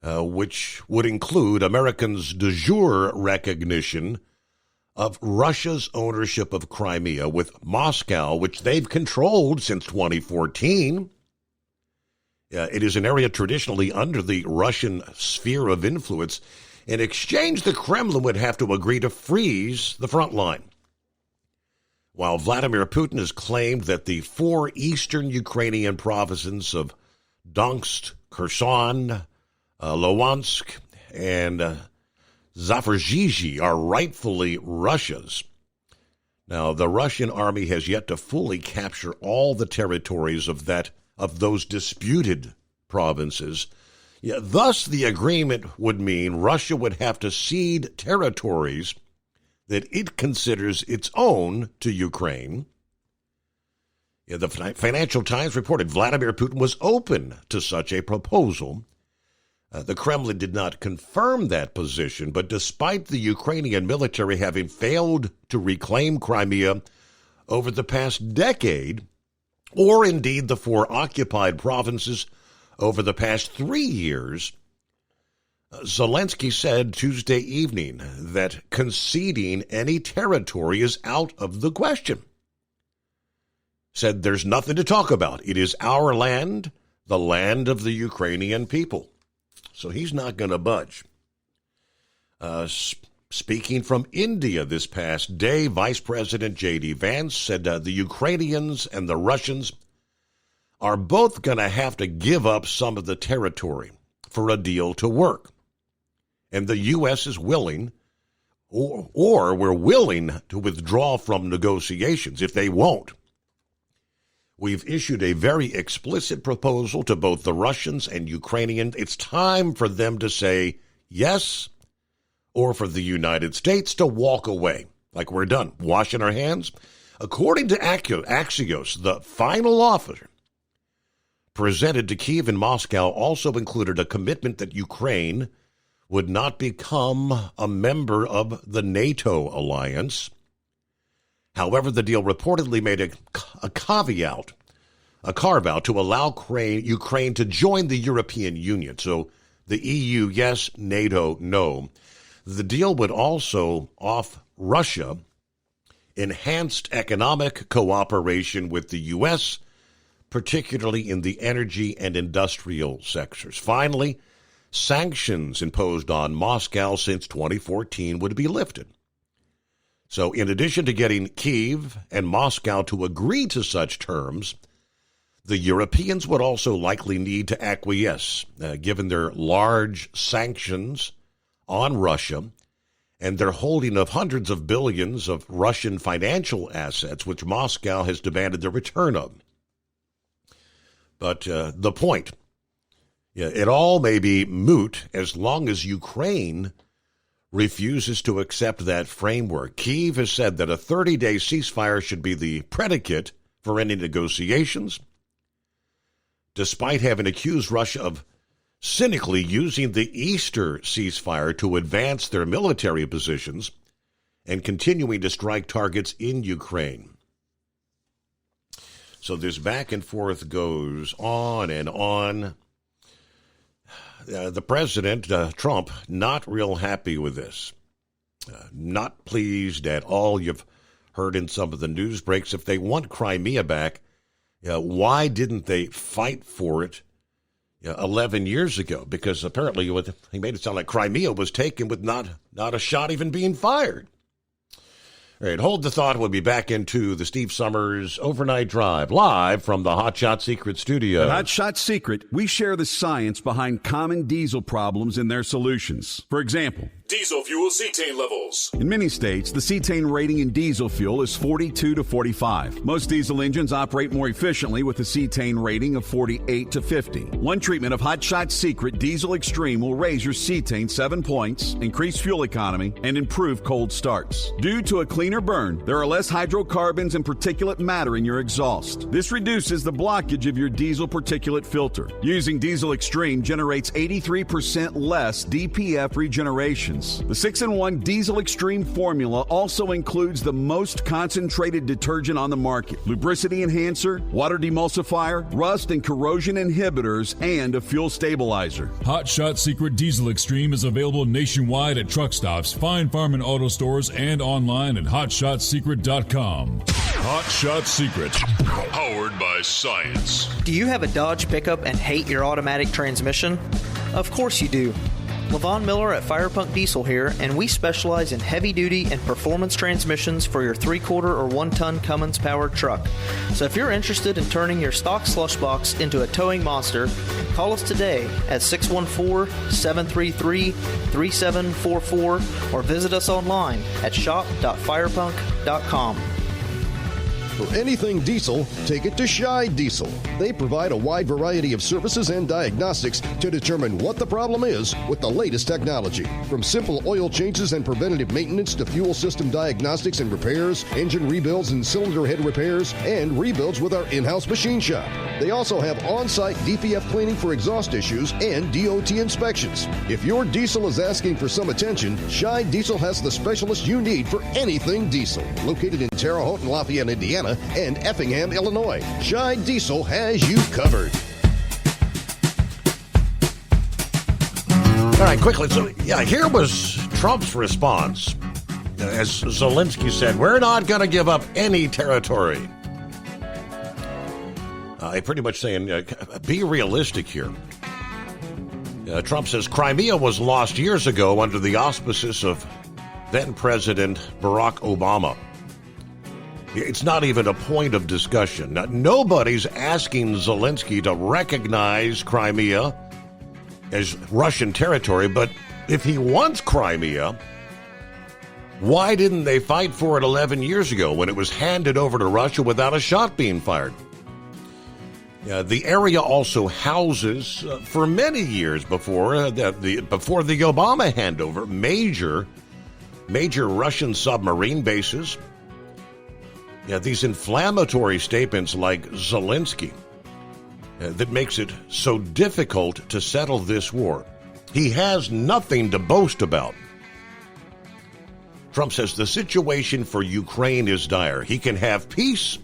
which would include Americans' de jure recognition of Russia's ownership of Crimea, with Moscow, which they've controlled since 2014. It is an area traditionally under the Russian sphere of influence. In exchange, the Kremlin would have to agree to freeze the front line. While Vladimir Putin has claimed that the 4 eastern Ukrainian provinces of Donetsk, Kherson, Luhansk, and Zaporizhzhia are rightfully Russia's. Now, the Russian army has yet to fully capture all the territories of those disputed provinces. Thus, the agreement would mean Russia would have to cede territories that it considers its own to Ukraine. The Financial Times reported Vladimir Putin was open to such a proposal. The Kremlin did not confirm that position, but despite the Ukrainian military having failed to reclaim Crimea over the past decade, or indeed the 4 occupied provinces over the past 3 years, Zelensky said Tuesday evening that conceding any territory is out of the question. Said there's nothing to talk about. It is our land, the land of the Ukrainian people. So he's not going to budge. Speaking from India this past day, Vice President J.D. Vance said the Ukrainians and the Russians are both going to have to give up some of the territory for a deal to work. And the U.S. is willing, or we're willing to withdraw from negotiations if they won't. We've issued a very explicit proposal to both the Russians and Ukrainians. It's time for them to say yes, or for the United States to walk away. Like we're done, washing our hands. According to Axios, the final offer presented to Kyiv and Moscow also included a commitment that Ukraine would not become a member of the NATO alliance. However, the deal reportedly made a carve-out to allow Ukraine to join the European Union. So the EU, yes, NATO, no. The deal would also offer Russia enhanced economic cooperation with the U.S., particularly in the energy and industrial sectors. Finally, sanctions imposed on Moscow since 2014 would be lifted. So in addition to getting Kyiv and Moscow to agree to such terms, the Europeans would also likely need to acquiesce, given their large sanctions on Russia and their holding of hundreds of billions of Russian financial assets, which Moscow has demanded the return of. But the point, it all may be moot as long as Ukraine refuses to accept that framework. Kyiv has said that a 30-day ceasefire should be the predicate for any negotiations, despite having accused Russia of cynically using the Easter ceasefire to advance their military positions and continuing to strike targets in Ukraine. So this back and forth goes on and on. The president, Trump, not real happy with this. Not pleased at all. You've heard in some of the news breaks, if they want Crimea back, why didn't they fight for it 11 years ago? Because apparently he made it sound like Crimea was taken with not a shot even being fired. All right, hold the thought. We'll be back into the Steve Summers Overnight Drive, live from the Hot Shot Secret studio. At Hot Shot Secret, we share the science behind common diesel problems and their solutions. For example, diesel fuel cetane levels. in many states, the cetane rating in diesel fuel is 42 to 45. Most diesel engines operate more efficiently with a cetane rating of 48 to 50. One treatment of Hot Shot Secret Diesel Extreme will raise your cetane 7 points, increase fuel economy, and improve cold starts. Due to a cleaner burn, there are less hydrocarbons and particulate matter in your exhaust. This reduces the blockage of your diesel particulate filter. Using Diesel Extreme generates 83% less DPF regeneration. The 6-in-1 Diesel Extreme formula also includes the most concentrated detergent on the market, lubricity enhancer, water demulsifier, rust and corrosion inhibitors, and a fuel stabilizer. Hot Shot Secret Diesel Extreme is available nationwide at truck stops, fine farm and auto stores, and online at hotshotsecret.com. Hot Shot Secret, powered by science. Do you have a Dodge pickup and hate your automatic transmission? Of course you do. Levon Miller at Firepunk Diesel here, and we specialize in heavy-duty and performance transmissions for your 3-quarter or 1-ton Cummins-powered truck. So if you're interested in turning your stock slush box into a towing monster, call us today at 614-733-3744 or visit us online at shop.firepunk.com. For anything diesel, take it to Scheid Diesel. They provide a wide variety of services and diagnostics to determine what the problem is with the latest technology. From simple oil changes and preventative maintenance to fuel system diagnostics and repairs, engine rebuilds and cylinder head repairs, and rebuilds with our in-house machine shop. They also have on-site DPF cleaning for exhaust issues and DOT inspections. If your diesel is asking for some attention, Scheid Diesel has the specialist you need for anything diesel. Located in Terre Haute and Lafayette, Indiana, and Effingham, Illinois, Scheid Diesel has you covered. All right, quickly. So, here was Trump's response. As Zelensky said, we're not going to give up any territory. Pretty much saying, be realistic here. Trump says Crimea was lost years ago under the auspices of then-President Barack Obama. It's not even a point of discussion. Nobody's asking Zelensky to recognize Crimea as Russian territory, but if he wants Crimea, why didn't they fight for it 11 years ago when it was handed over to Russia without a shot being fired? The area also houses, for many years before the Obama handover, major Russian submarine bases. These inflammatory statements like Zelensky that makes it so difficult to settle this war. He has nothing to boast about. Trump says the situation for Ukraine is dire. He can have peace,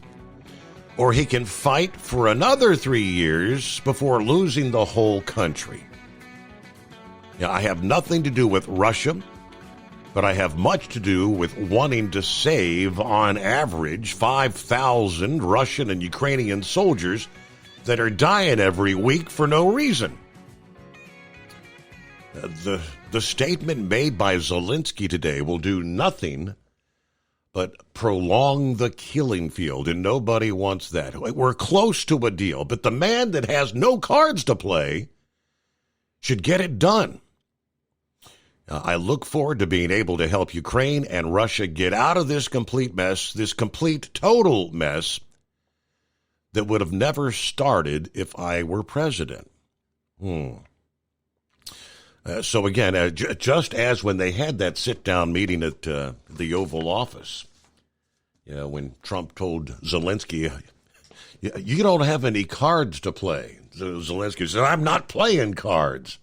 or he can fight for another 3 years before losing the whole country. I have nothing to do with Russia, but I have much to do with wanting to save, on average, 5,000 Russian and Ukrainian soldiers that are dying every week for no reason. The statement made by Zelensky today will do nothing but prolong the killing field, and nobody wants that. We're close to a deal, but the man that has no cards to play should get it done. I look forward to being able to help Ukraine and Russia get out of this complete mess, this complete, total mess that would have never started if I were president. So again, just as when they had that sit-down meeting at the Oval Office, when Trump told Zelensky, you don't have any cards to play. So Zelensky said, I'm not playing cards.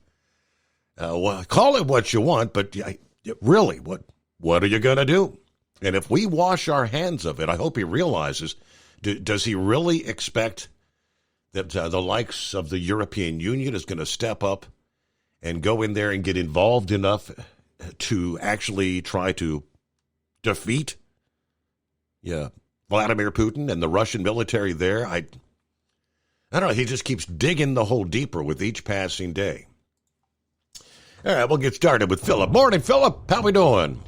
Well, call it what you want, but really, what are you going to do? And if we wash our hands of it, I hope he realizes, does he really expect that the likes of the European Union is going to step up and go in there and get involved enough to actually try to defeat Vladimir Putin and the Russian military there? I don't know. He just keeps digging the hole deeper with each passing day. All right, we'll get started with Philip. Morning, Philip. How we doing?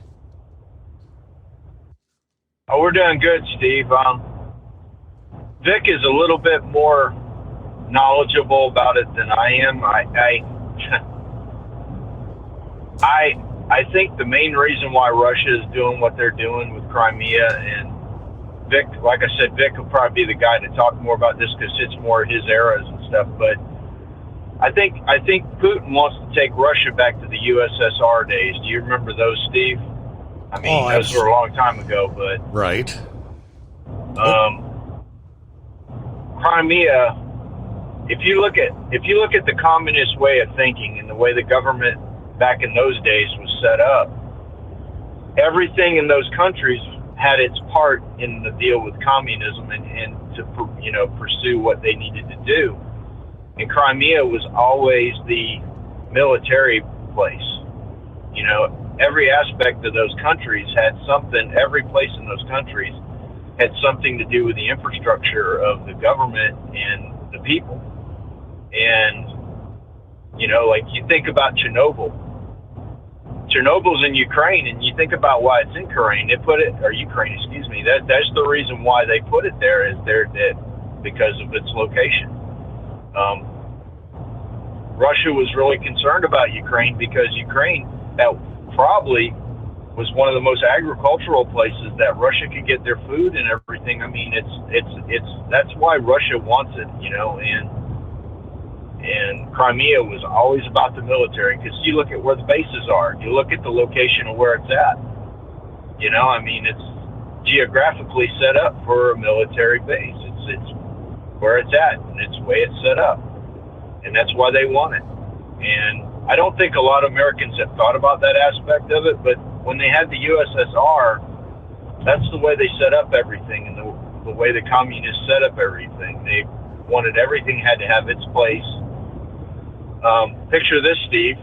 Oh, we're doing good, Steve. Vic is a little bit more knowledgeable about it than I am. I think the main reason why Russia is doing what they're doing with Crimea, and Vic, like I said, Vic will probably be the guy to talk more about this because it's more his eras and stuff. But I think Putin wants to take Russia back to the USSR days. Do you remember those, Steve? I mean, those were a long time ago, but right. Crimea. If you look at the communist way of thinking and the way the government back in those days was set up, everything in those countries had its part in the deal with communism and to pursue what they needed to do. And Crimea was always the military place. Every aspect of those countries had something. Every place in those countries had something to do with the infrastructure of the government and the people. And like you think about Chernobyl. Chernobyl's in Ukraine, and you think about why it's in Ukraine. Ukraine, excuse me. That's the reason why they put it there, is because of its location. Russia was really concerned about Ukraine because Ukraine that probably was one of the most agricultural places that Russia could get their food and everything. I mean, that's why Russia wants it, and Crimea was always about the military, because you look at where the bases are, you look at the location of where it's at. I mean, it's geographically set up for a military base. It's where it's at, and it's the way it's set up, and that's why they want it. And I don't think a lot of Americans have thought about that aspect of it, but when they had the USSR, that's the way they set up everything, and the way the communists set up everything. They wanted everything had to have its place. Picture this, Steve.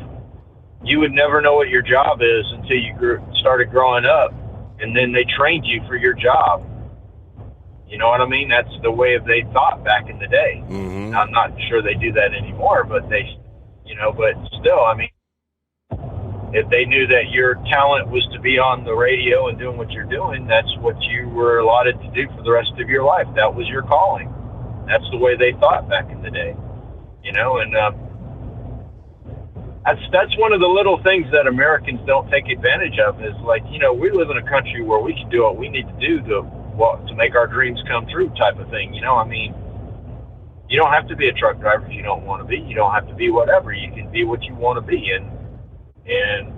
You would never know what your job is until you started growing up, and then they trained you for your job. You know what I mean? That's the way they thought back in the day. Mm-hmm. I'm not sure they do that anymore, but but still, I mean, if they knew that your talent was to be on the radio and doing what you're doing, that's what you were allotted to do for the rest of your life. That was your calling. That's the way they thought back in the day, and that's one of the little things that Americans don't take advantage of, is like, we live in a country where we can do what we need to do to make our dreams come true, type of thing. I mean, you don't have to be a truck driver if you don't want to be. You don't have to be whatever. You can be what you want to be. And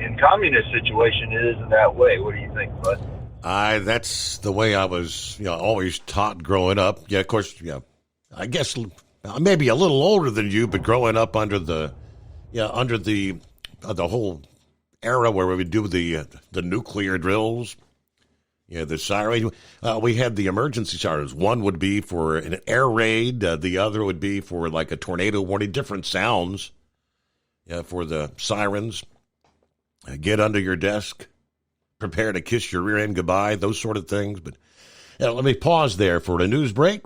in communist situation, it isn't that way. What do you think, bud? That's the way I was, always taught growing up. Yeah, of course, I guess maybe a little older than you, but growing up under the whole era where we would do the nuclear drills. Yeah, the siren. We had the emergency sirens. One would be for an air raid. The other would be for like a tornado warning. Different sounds for the sirens. Get under your desk. Prepare to kiss your rear end goodbye. Those sort of things. But let me pause there for a news break.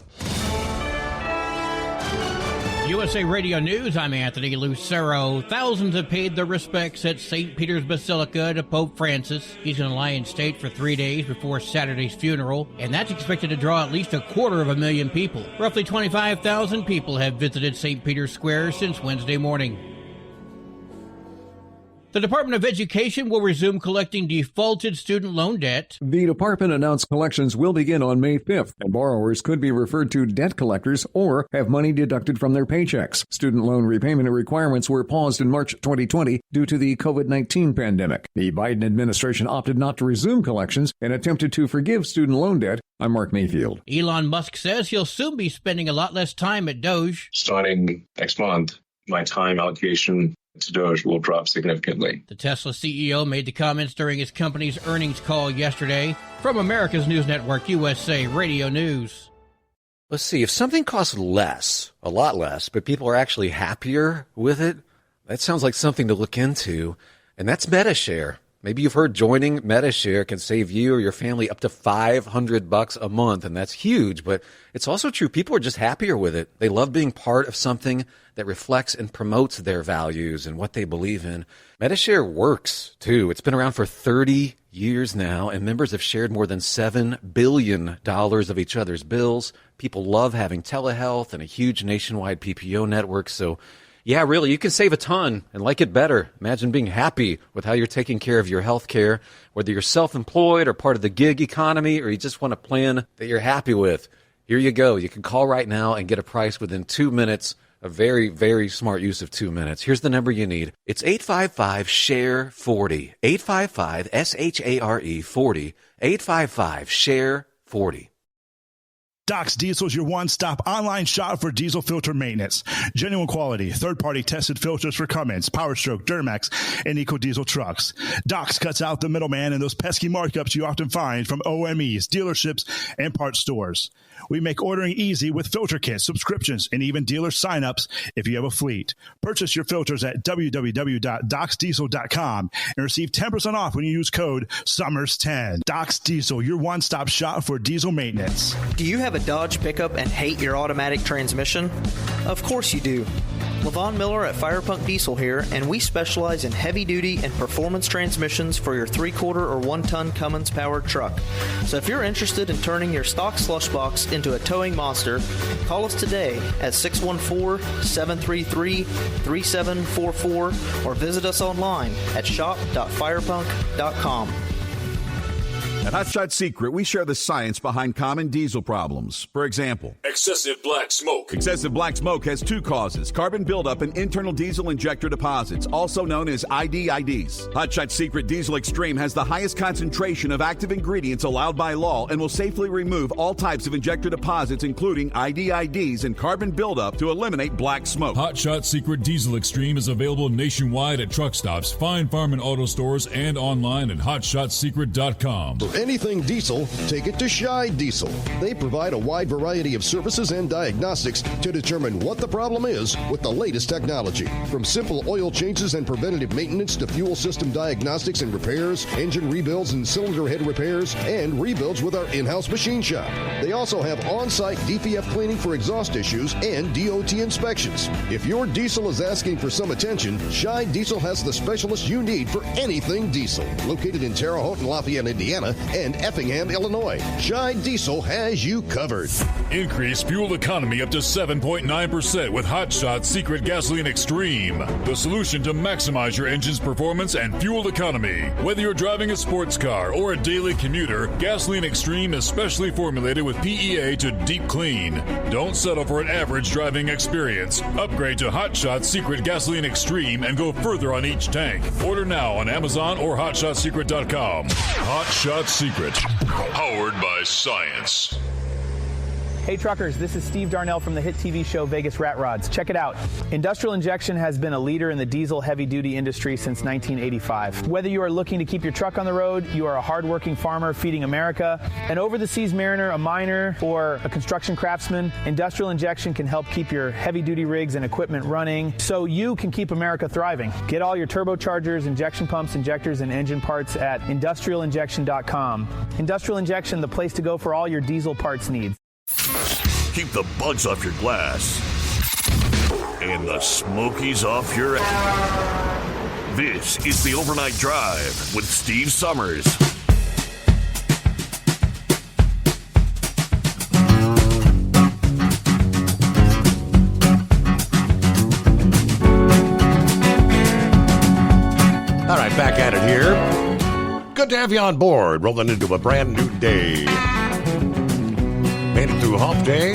USA Radio News, I'm Anthony Lucero. Thousands have paid their respects at St. Peter's Basilica to Pope Francis. He's going to lie in state for 3 days before Saturday's funeral, and that's expected to draw at least 250,000 people. Roughly 25,000 people have visited St. Peter's Square since Wednesday morning. The Department of Education will resume collecting defaulted student loan debt. The department announced collections will begin on May 5th, and borrowers could be referred to debt collectors or have money deducted from their paychecks. Student loan repayment requirements were paused in March 2020 due to the COVID-19 pandemic. The Biden administration opted not to resume collections and attempted to forgive student loan debt. I'm Mark Mayfield. Elon Musk says he'll soon be spending a lot less time at Doge. Starting next month, my time allocation to Doge will drop significantly. The Tesla CEO made the comments during his company's earnings call yesterday. From America's News Network, USA Radio News. Let's see, if something costs less, a lot less, but people are actually happier with it, that sounds like something to look into, and that's MetaShare. Maybe you've heard joining MediShare can save you or your family up to $500 a month, and that's huge, but it's also true. People are just happier with it. They love being part of something that reflects and promotes their values and what they believe in. MediShare works, too. It's been around for 30 years now, and members have shared more than $7 billion of each other's bills. People love having telehealth and a huge nationwide PPO network, so yeah, really, you can save a ton and like it better. Imagine being happy with how you're taking care of your health care, whether you're self-employed or part of the gig economy, or you just want a plan that you're happy with. Here you go. You can call right now and get a price within 2 minutes. A very, very smart use of 2 minutes. Here's the number you need. It's 855-SHARE-40. 855-SHARE-40. 855-SHARE-40. Doc's Diesel is your one-stop online shop for diesel filter maintenance. Genuine quality, third-party tested filters for Cummins, PowerStroke, Duramax, and EcoDiesel trucks. Doc's cuts out the middleman and those pesky markups you often find from OMEs, dealerships, and parts stores. We make ordering easy with filter kits, subscriptions, and even dealer sign-ups if you have a fleet. Purchase your filters at www.docsdiesel.com and receive 10% off when you use code SUMMERS10. Doc's Diesel, your one-stop shop for diesel maintenance. Do you have a Dodge pickup and hate your automatic transmission? Of course you do. Levon Miller at Firepunk Diesel here, and we specialize in heavy-duty and performance transmissions for your 3-quarter or 1-ton Cummins-powered truck. So if you're interested in turning your stock slush box into a towing monster, call us today at 614-733-3744 or visit us online at shop.firepunk.com. At Hot Shot Secret, we share the science behind common diesel problems. For example, excessive black smoke. Excessive black smoke has 2 causes: carbon buildup and internal diesel injector deposits, also known as IDIDs. Hot Shot Secret Diesel Extreme has the highest concentration of active ingredients allowed by law and will safely remove all types of injector deposits, including IDIDs and carbon buildup, to eliminate black smoke. Hot Shot Secret Diesel Extreme is available nationwide at truck stops, fine farm and auto stores, and online at hotshotsecret.com. For anything diesel, take it to Scheid Diesel. They provide a wide variety of services and diagnostics to determine what the problem is with the latest technology. From simple oil changes and preventative maintenance to fuel system diagnostics and repairs, engine rebuilds and cylinder head repairs, and rebuilds with our in-house machine shop. They also have on-site DPF cleaning for exhaust issues and DOT inspections. If your diesel is asking for some attention, Scheid Diesel has the specialist you need for anything diesel. Located in Terre Haute and Lafayette, Indiana, and Effingham, Illinois, Scheid Diesel has you covered. Increase fuel economy up to 7.9% with Hot Shot Secret Gasoline Extreme, the solution to maximize your engine's performance and fuel economy. Whether you're driving a sports car or a daily commuter, Gasoline Extreme is specially formulated with PEA to deep clean. Don't settle for an average driving experience. Upgrade to Hot Shot Secret Gasoline Extreme and go further on each tank. Order now on Amazon or hotshotsecret.com. Hot Shot Secret, powered by science. Hey truckers, this is Steve Darnell from the hit TV show Vegas Rat Rods. Check it out. Industrial Injection has been a leader in the diesel heavy-duty industry since 1985. Whether you are looking to keep your truck on the road, you are a hardworking farmer feeding America, an over-the-seas mariner, a miner, or a construction craftsman, Industrial Injection can help keep your heavy-duty rigs and equipment running so you can keep America thriving. Get all your turbochargers, injection pumps, injectors, and engine parts at industrialinjection.com. Industrial Injection, the place to go for all your diesel parts needs. Keep the bugs off your glass and the smokies off your ass. This is the Overnight Drive with Steve Summers. All right, back at it here. Good to have you on board, rolling into a brand new day. Made it through Hump Day.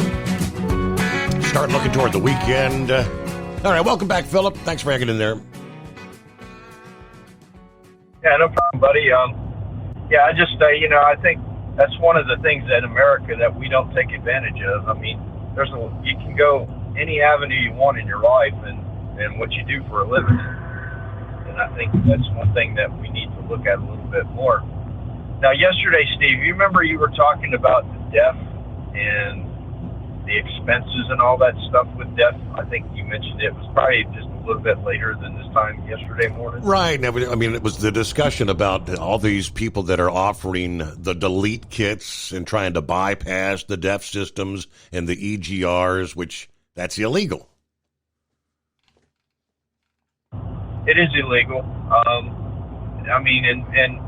Start looking toward the weekend. All right, welcome back, Philip. Thanks for hanging in there. Yeah, no problem, buddy. Yeah, I just, I think that's one of the things in America that we don't take advantage of. I mean, you can go any avenue you want in your life and what you do for a living. And I think that's one thing that we need to look at a little bit more. Now, yesterday, Steve, you remember you were talking about the deaf and the expenses and all that stuff with deaf. I think you mentioned it was probably just a little bit later than this time yesterday morning. Right. I mean, it was the discussion about all these people that are offering the delete kits and trying to bypass the DEF systems and the EGRs, which that's illegal. It is illegal. I mean, and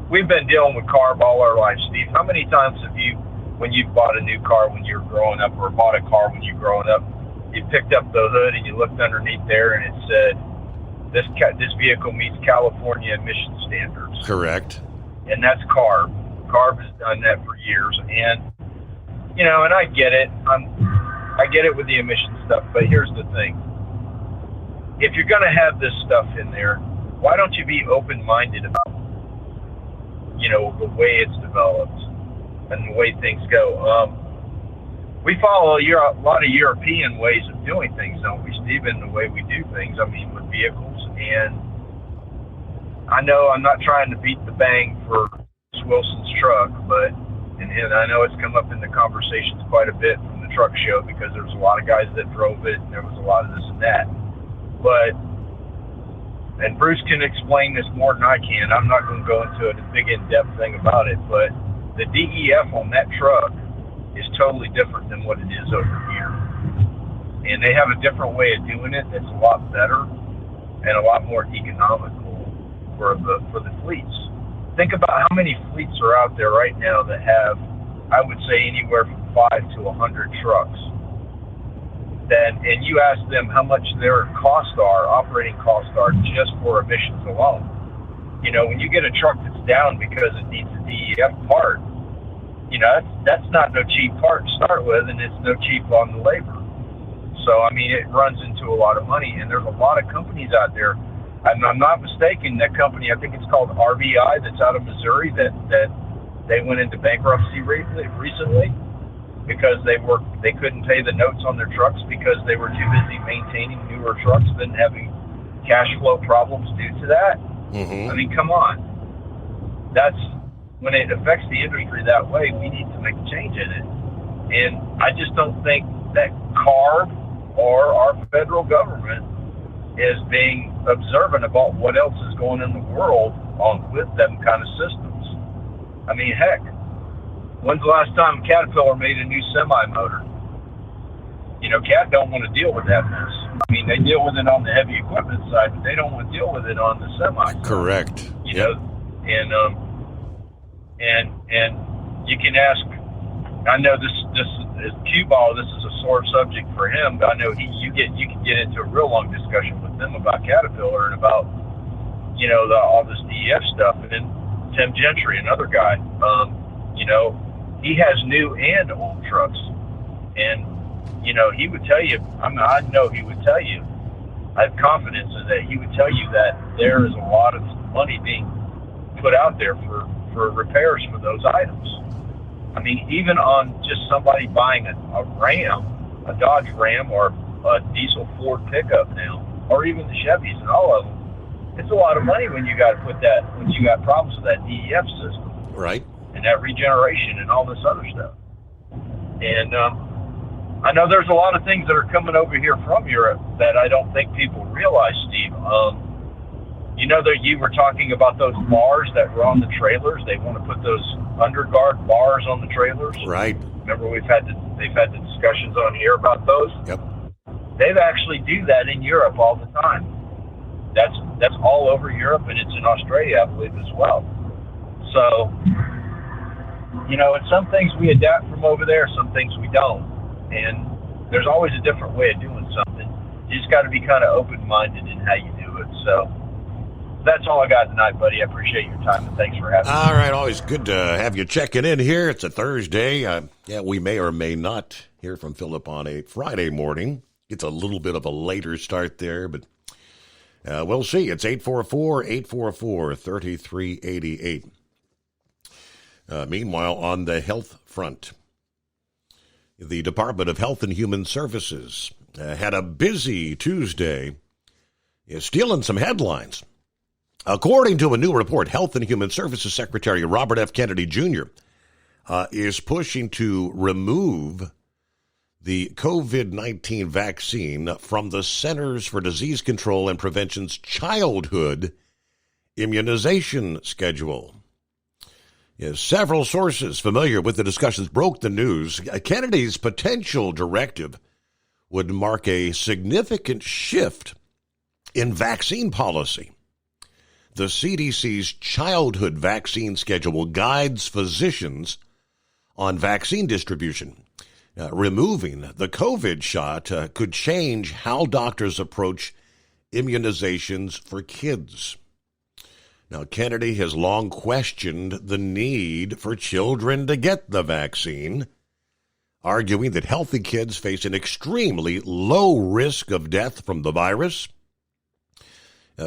we've been dealing with CARB all our life, Steve. How many times have you, when you bought a new car when you were growing up, or bought a car when you were growing up, you picked up the hood and you looked underneath there and it said, this vehicle meets California emission standards. Correct. And that's CARB. CARB has done that for years. And, you know, and I get it. I get it with the emission stuff, but here's the thing. If you're going to have this stuff in there, why don't you be open-minded about, you know, the way it's developed and the way things go? We follow a lot of European ways of doing things, don't we, Steve, in the way we do things, I mean, with vehicles. And I know I'm not trying to beat the bang for Wilson's truck, but, and I know it's come up in the conversations quite a bit from the truck show because there was a lot of guys that drove it and there was a lot of this and that. But, and Bruce can explain this more than I can. I'm not going to go into a big in-depth thing about it, but the DEF on that truck is totally different than what it is over here. And they have a different way of doing it that's a lot better and a lot more economical for the fleets. Think about how many fleets are out there right now that have, I would say, anywhere from 5 to 100 trucks. And you ask them how much their costs are, operating costs are, just for emissions alone. You know, when you get a truck that's down because it needs a DEF part, you know, that's not no cheap part to start with, and it's no cheap on the labor. So, I mean, it runs into a lot of money, and there's a lot of companies out there. I'm not mistaken, that company, I think it's called RVI, that's out of Missouri, that they went into bankruptcy recently because they couldn't pay the notes on their trucks because they were too busy maintaining newer trucks than having cash flow problems due to that. Mm-hmm. I mean, come on. That's when it affects the industry that way, we need to make a change in it. And I just don't think that CARB or our federal government is being observant about what else is going in the world with them kind of systems. I mean, heck, when's the last time Caterpillar made a new semi-motor? You know, Cat don't want to deal with that mess. I mean, they deal with it on the heavy equipment side, but they don't want to deal with it on the semi side. Correct. You know, and you can ask, I know this is Q-Ball, this is a sore subject for him, but I know you can get into a real long discussion with them about Caterpillar and about, you know, all this DEF stuff. And then Tim Gentry, another guy, you know, he has new and old trucks. And, you know, he would tell you, I know he would tell you, I have confidence in that he would tell you that there is a lot of money being put out there for repairs for those items. I mean, even on just somebody buying a Ram, a Dodge Ram, or a diesel Ford pickup now, or even the Chevys and all of them, it's a lot of money when you got problems with that DEF system. Right. And that regeneration and all this other stuff. And I know there's a lot of things that are coming over here from Europe that I don't think people realize, Steve. You know that you were talking about those bars that were on the trailers. They want to put those underguard bars on the trailers. Right. Remember they've had the discussions on here about those. Yep. They've actually do that in Europe all the time. That's all over Europe, and it's in Australia, I believe, as well. So, you know, and some things we adapt from over there, some things we don't. And there's always a different way of doing something. You just got to be kind of open-minded in how you do it. So that's all I got tonight, buddy. I appreciate your time, and thanks for having me. All right, always good to have you checking in here. It's a Thursday. We may or may not hear from Philip on a Friday morning. It's a little bit of a later start there, but we'll see. It's 844-844-3388. Meanwhile, on the health front, the Department of Health and Human Services had a busy Tuesday, stealing some headlines. According to a new report, Health and Human Services Secretary Robert F. Kennedy Jr. Is pushing to remove the COVID-19 vaccine from the Centers for Disease Control and Prevention's childhood immunization schedule. Yes, several sources familiar with the discussions broke the news. Kennedy's potential directive would mark a significant shift in vaccine policy. The CDC's childhood vaccine schedule guides physicians on vaccine distribution. Removing the COVID shot could change how doctors approach immunizations for kids. Now, Kennedy has long questioned the need for children to get the vaccine, arguing that healthy kids face an extremely low risk of death from the virus.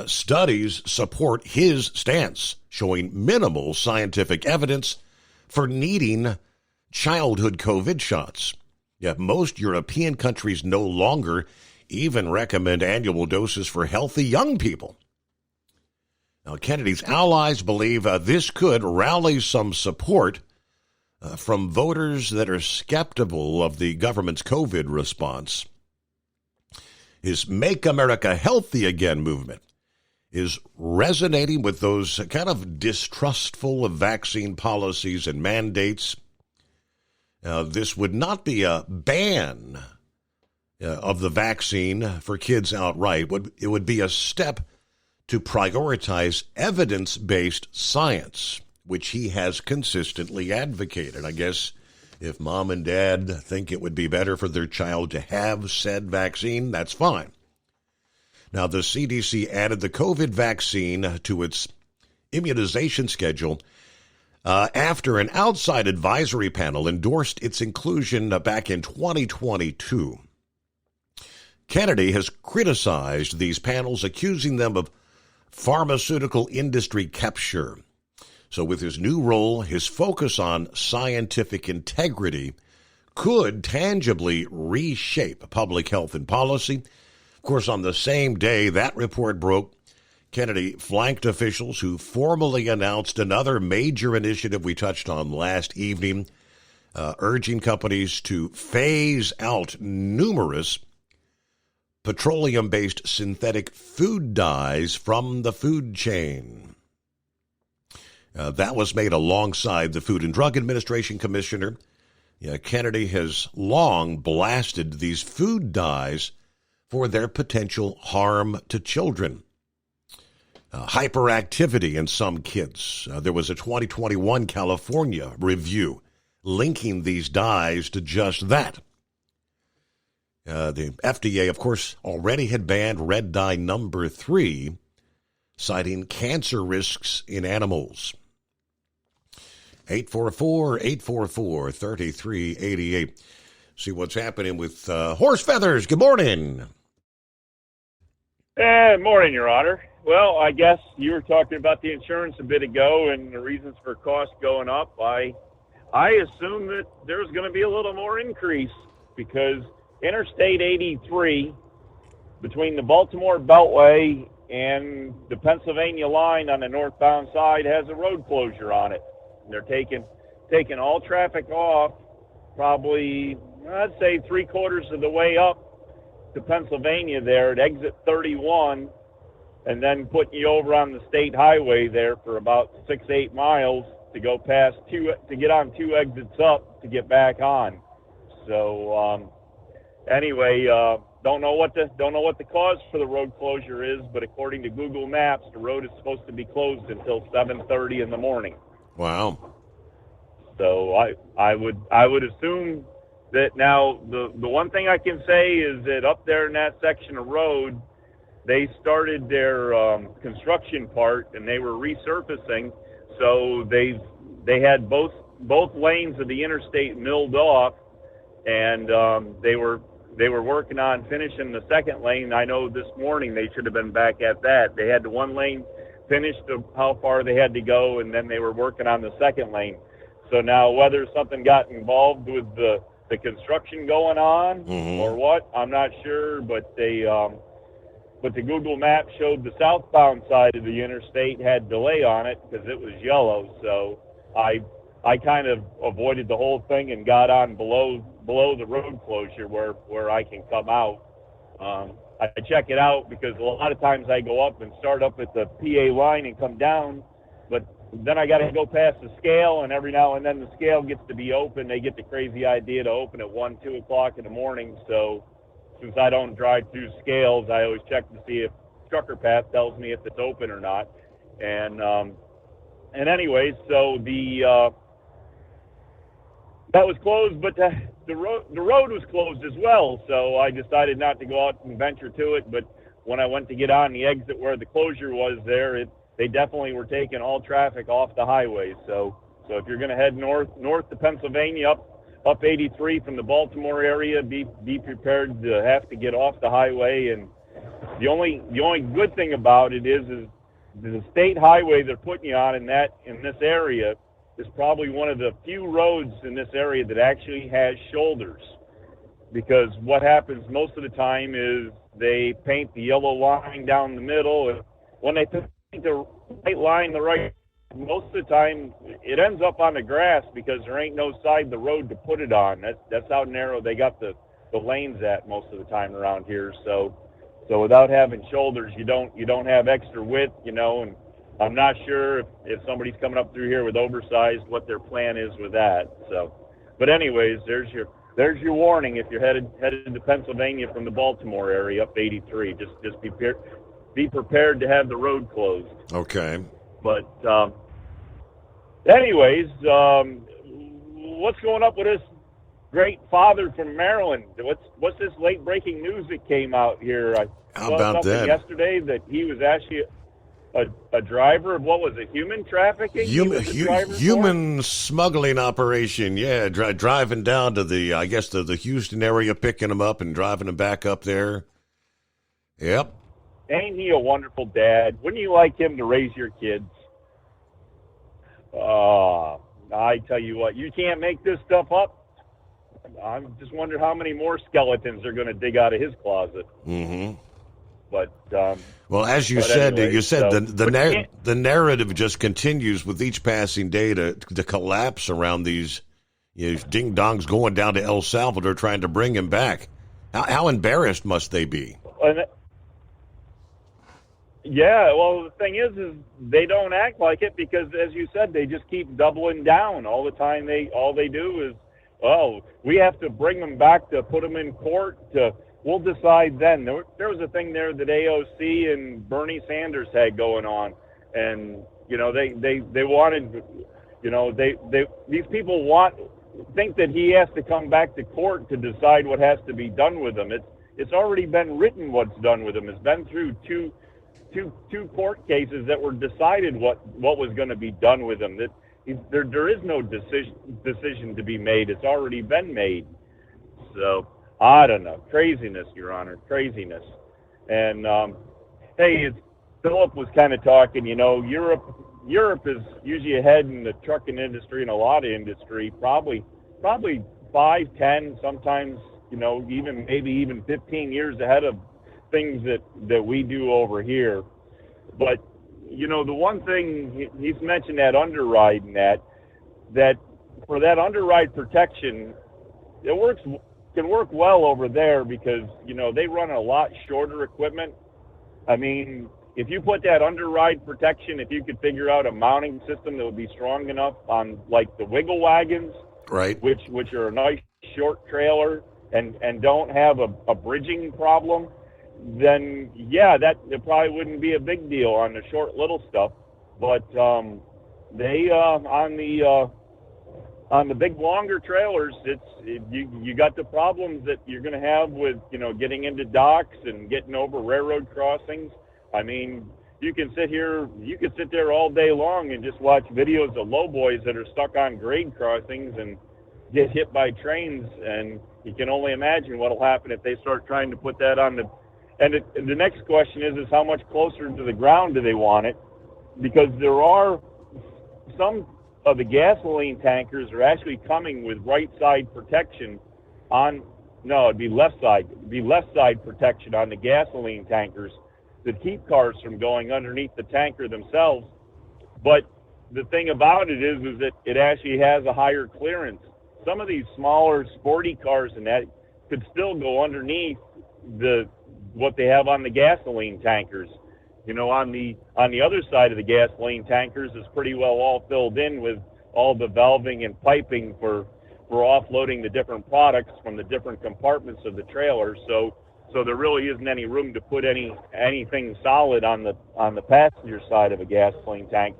Studies support his stance, showing minimal scientific evidence for needing childhood COVID shots. Yet most European countries no longer even recommend annual doses for healthy young people. Now, Kennedy's allies believe this could rally some support from voters that are skeptical of the government's COVID response. His Make America Healthy Again movement is resonating with those kind of distrustful of vaccine policies and mandates. This would not be a ban of the vaccine for kids outright. It would be a step to prioritize evidence-based science, which he has consistently advocated. I guess if mom and dad think it would be better for their child to have said vaccine, that's fine. Now, the CDC added the COVID vaccine to its immunization schedule after an outside advisory panel endorsed its inclusion back in 2022. Kennedy has criticized these panels, accusing them of pharmaceutical industry capture. So with his new role, his focus on scientific integrity could tangibly reshape public health and policy. Of course, on the same day that report broke, Kennedy flanked officials who formally announced another major initiative we touched on last evening, urging companies to phase out numerous petroleum-based synthetic food dyes from the food chain. That was made alongside the Food and Drug Administration Commissioner. Kennedy has long blasted these food dyes for their potential harm to children. Hyperactivity in some kids. There was a 2021 California review linking these dyes to just that. The FDA, of course, already had banned red dye number 3, citing cancer risks in animals. 844-844-3388. See what's happening with horse feathers. Good morning. Morning, Your Honor. Well, I guess you were talking about the insurance a bit ago and the reasons for costs going up. I assume that there's going to be a little more increase because Interstate 83 between the Baltimore Beltway and the Pennsylvania line on the northbound side has a road closure on it. They're taking all traffic off, probably, I'd say 3/4 of the way up to Pennsylvania there at exit 31, and then putting you over on the state highway there for about 6-8 miles to go past to get on 2 exits up to get back on. So anyway, don't know what the cause for the road closure is, but according to Google Maps, the road is supposed to be closed until 7:30 in the morning. Wow. So I would assume that now the one thing I can say is that up there in that section of road, they started their construction part and they were resurfacing, so they had both lanes of the interstate milled off, and they were working on finishing the second lane. I know this morning they should have been back at that. They had the one lane finished of how far they had to go, and then they were working on the second lane. So now whether something got involved with the construction going on or what, I'm not sure, but the Google Map showed the southbound side of the interstate had delay on it because it was yellow. So I I kind of avoided the whole thing and got on below the road closure where I can come out. I check it out because a lot of times I go up and start up at the PA line and come down, but then I got to go past the scale, and every now and then the scale gets to be open. They get the crazy idea to open at 1, 2 o'clock in the morning. So since I don't drive through scales, I always check to see if Trucker Path tells me if it's open or not. And anyways, so that was closed, but the road was closed as well. So I decided not to go out and venture to it. But when I went to get on the exit where the closure was there, they definitely were taking all traffic off the highway. So if you're going to head north to Pennsylvania, up 83 from the Baltimore area, be prepared to have to get off the highway. And the only good thing about it is the state highway they're putting you on in this area is probably one of the few roads in this area that actually has shoulders. Because what happens most of the time is they paint the yellow line down the middle, and when they paint the right line, most of the time it ends up on the grass because there ain't no side of the road to put it on. That's how narrow they got the lanes at most of the time around here. So without having shoulders, you don't have extra width, and I'm not sure if somebody's coming up through here with oversized what their plan is with that. So, but anyways, there's your warning if you're headed to Pennsylvania from the Baltimore area up 83. Just be prepared to have the road closed. Okay. But anyways, what's going up with this great father from Maryland? What's this late breaking news that came out here? How about that? Yesterday that he was actually a driver of what was it, human trafficking? Human smuggling operation. Yeah, driving down to the Houston area, picking them up and driving them back up there. Yep. Ain't he a wonderful dad? Wouldn't you like him to raise your kids? I tell you what, you can't make this stuff up. I just wonder how many more skeletons they're going to dig out of his closet. Mm-hmm. But well, as you said, anyway, the narrative just continues with each passing day to collapse around these ding dongs going down to El Salvador trying to bring him back. How embarrassed must they be? Yeah, well, the thing is they don't act like it because, as you said, they just keep doubling down all the time. All they do is, we have to bring them back to put them in court. We'll decide then. There was a thing there that AOC and Bernie Sanders had going on, and they wanted, these people think that he has to come back to court to decide what has to be done with them. It's already been written what's done with them. It's been through two court cases that were decided what was going to be done with them. That there is no decision to be made. It's already been made. So I don't know. Craziness, Your Honor. Craziness. And hey, Philip was kind of talking. Europe is usually ahead in the trucking industry and a lot of industry. Probably 5, 10, sometimes even 15 years ahead of things that we do over here. But the one thing he's mentioned, that underride, and that for that underride protection, it can work well over there because they run a lot shorter equipment. I mean, if you put that underride protection, if you could figure out a mounting system that would be strong enough on like the wiggle wagons, right, which are a nice short trailer and don't have a bridging problem, then that it probably wouldn't be a big deal on the short little stuff. But they on the big longer trailers, you got the problems that you're going to have with getting into docks and getting over railroad crossings. I mean, you can sit there all day long and just watch videos of lowboys that are stuck on grade crossings and get hit by trains, and you can only imagine what'll happen if they start trying to put that on the. And the next question is how much closer to the ground do they want it? Because there are some of the gasoline tankers are actually coming with right side protection it'd be left side protection on the gasoline tankers that keep cars from going underneath the tanker themselves. But the thing about it is that it actually has a higher clearance. Some of these smaller sporty cars and that could still go underneath what they have on the gasoline tankers. You know, on the other side of the gasoline tankers is pretty well all filled in with all the valving and piping for offloading the different products from the different compartments of the trailer. So there really isn't any room to put anything solid on the passenger side of a gasoline tank.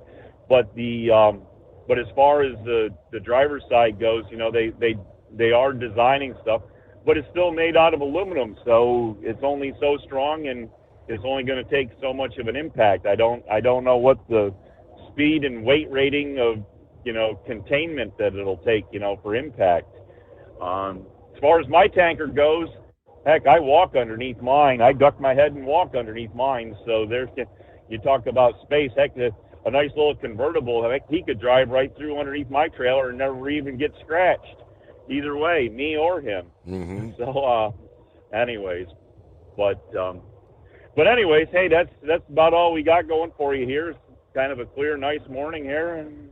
But as far as the driver's side goes, you know, they are designing stuff, but it's still made out of aluminum, so it's only so strong and it's only going to take so much of an impact. I don't know what the speed and weight rating of, you know, containment that it'll take, you know, for impact. As far as my tanker goes, heck, I walk underneath mine. I duck my head and walk underneath mine. So you talk about space. Heck, a nice little convertible, heck, he could drive right through underneath my trailer and never even get scratched. Either way, me or him. Mm-hmm. So, anyways, but anyways, hey, that's about all we got going for you here. It's kind of a clear, nice morning here, and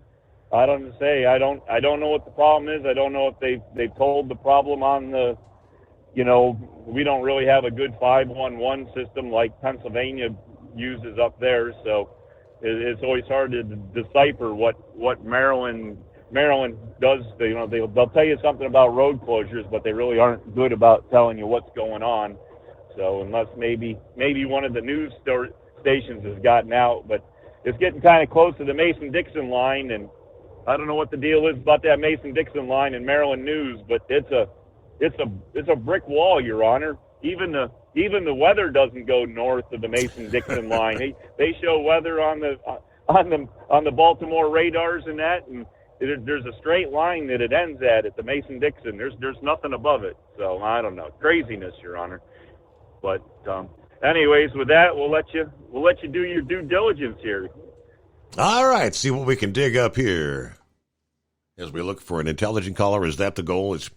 I don't know what the problem is. I don't know if they've told the problem on the, you know, we don't really have a good 511 system like Pennsylvania uses up there, so it's always hard to decipher what Maryland does. You know, they'll tell you something about road closures, but they really aren't good about telling you what's going on. So unless maybe one of the news stations has gotten out, but it's getting kind of close to the Mason-Dixon line, and I don't know what the deal is about that Mason-Dixon line in Maryland news, but it's a brick wall, Your Honor. Even the weather doesn't go north of the Mason-Dixon line. They show weather on the Baltimore radars and that, and there's a straight line that it ends at the Mason-Dixon. There's nothing above it. So I don't know. Craziness, Your Honor. But anyways, with that, we'll let you do your due diligence here. All right, see what we can dig up here as we look for an intelligent caller. Is that the goal? It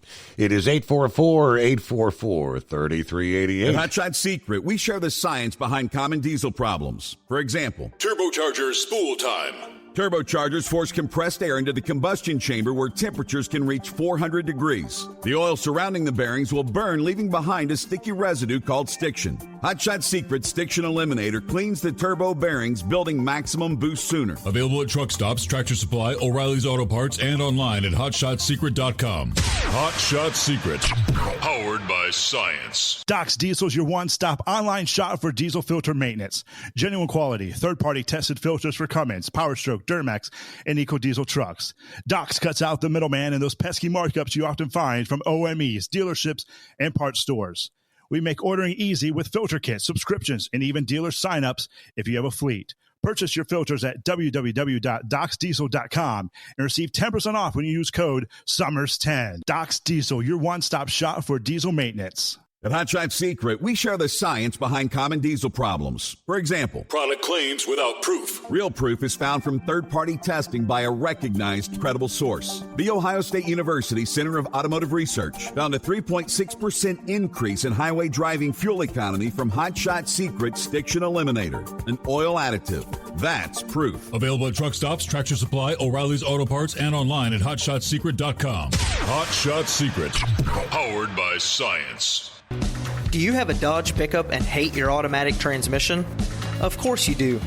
is 844-844-3388. At Hot Shot Secret, we share the science behind common diesel problems. For example, turbochargers spool time. Turbochargers force compressed air into the combustion chamber where temperatures can reach 400 degrees. The oil surrounding the bearings will burn, leaving behind a sticky residue called stiction. Hot Shot Secret Stiction Eliminator cleans the turbo bearings, building maximum boost sooner. Available at truck stops, Tractor Supply, O'Reilly's Auto Parts, and online at hotshotsecret.com. Hot Shot Secret, powered by science. Doc's Diesel is your one-stop online shop for diesel filter maintenance. Genuine quality, third-party tested filters for Cummins, Power Stroke, Duramax, and EcoDiesel trucks. Doc's cuts out the middleman and those pesky markups you often find from OMEs, dealerships, and parts stores. We make ordering easy with filter kits, subscriptions, and even dealer sign-ups if you have a fleet. Purchase your filters at www.docsdiesel.com and receive 10% off when you use code SUMMERS10. Doc's Diesel, your one-stop shop for diesel maintenance. At Hot Shot Secret, we share the science behind common diesel problems. For example, product claims without proof. Real proof is found from third-party testing by a recognized, credible source. The Ohio State University Center of Automotive Research found a 3.6% increase in highway driving fuel economy from Hot Shot Secret Stiction Eliminator, an oil additive. That's proof. Available at truck stops, Tractor Supply, O'Reilly's Auto Parts, and online at hotshotsecret.com. Hot Shot Secret, powered by science. Do you have a Dodge pickup and hate your automatic transmission? Of course you do.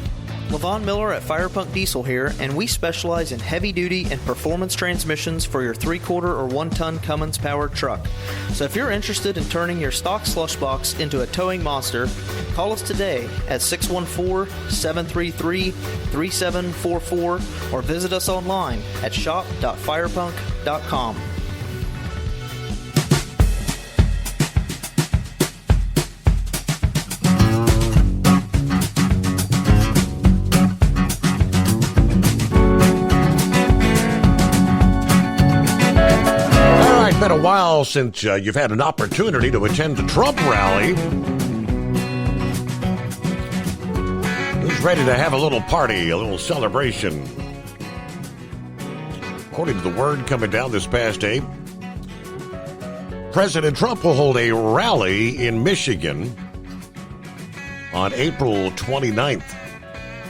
Levon Miller at Firepunk Diesel here, and we specialize in heavy-duty and performance transmissions for your 3-quarter or 1-ton Cummins-powered truck. So if you're interested in turning your stock slush box into a towing monster, call us today at 614-733-3744 or visit us online at shop.firepunk.com. Been a while since you've had an opportunity to attend the Trump rally. He's ready to have a little party, a little celebration. According to the word coming down this past day, President Trump will hold a rally in Michigan on April 29th.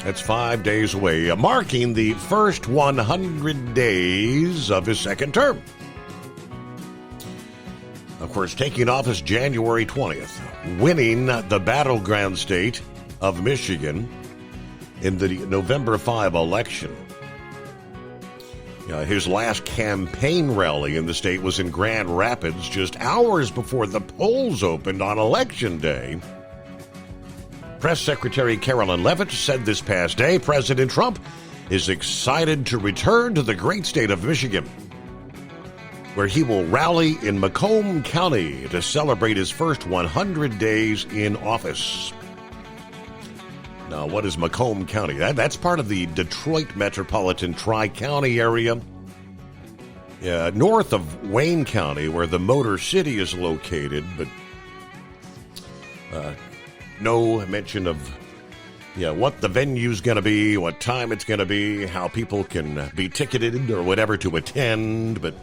That's 5 days away, marking the first 100 days of his second term. Of course, taking office January 20th, winning the battleground state of Michigan in the November 5 election. His last campaign rally in the state was in Grand Rapids just hours before the polls opened on Election Day. Press Secretary Carolyn Leavitt said this past day President Trump is excited to return to the great state of Michigan, where he will rally in Macomb County to celebrate his first 100 days in office. Now, what is Macomb County? That's part of the Detroit metropolitan Tri-County area, north of Wayne County, where the Motor City is located, but no mention of what the venue's going to be, what time it's going to be, how people can be ticketed or whatever to attend. But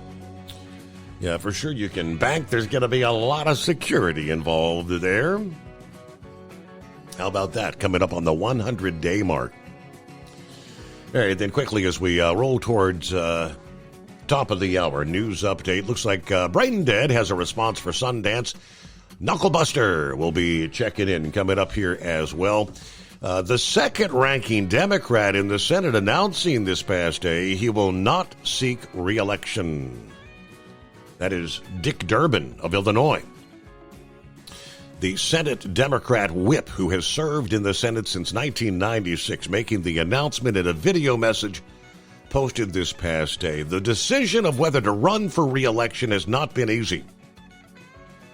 for sure you can bank there's going to be a lot of security involved there. How about that? Coming up on the 100-day mark. All right, then quickly as we roll towards top of the hour news update, looks like Brain Dead has a response for Sundance. Knucklebuster will be checking in coming up here as well. The second-ranking Democrat in the Senate announcing this past day he will not seek re-election. That is Dick Durbin of Illinois. The Senate Democrat whip, who has served in the Senate since 1996, making the announcement in a video message posted this past day. The decision of whether to run for re-election has not been easy.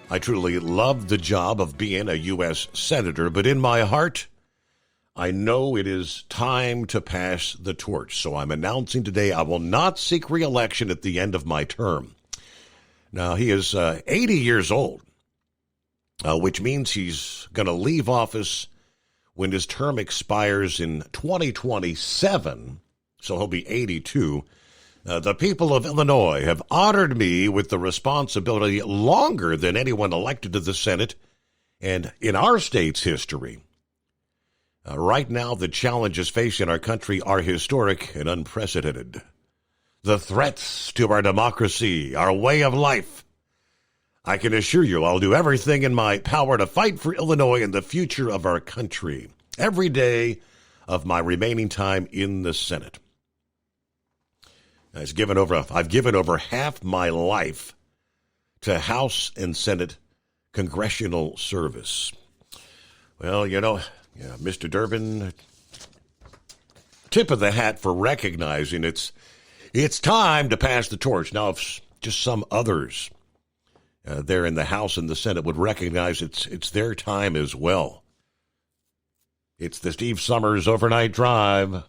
I truly love the job of being a U.S. Senator, but in my heart, I know it is time to pass the torch. So I'm announcing today I will not seek re-election at the end of my term. Now, he is 80 years old, which means he's going to leave office when his term expires in 2027, so he'll be 82. The people of Illinois have honored me with the responsibility longer than anyone elected to the Senate and in our state's history. Right now, the challenges facing our country are historic and unprecedented. The threats to our democracy, our way of life. I can assure you I'll do everything in my power to fight for Illinois and the future of our country every day of my remaining time in the Senate. I've given over half my life to House and Senate congressional service. Well, Mr. Durbin, tip of the hat for recognizing it's time to pass the torch. Now, if just some others there in the House and the Senate would recognize it's their time as well. It's the Steve Summers Overnight Drive.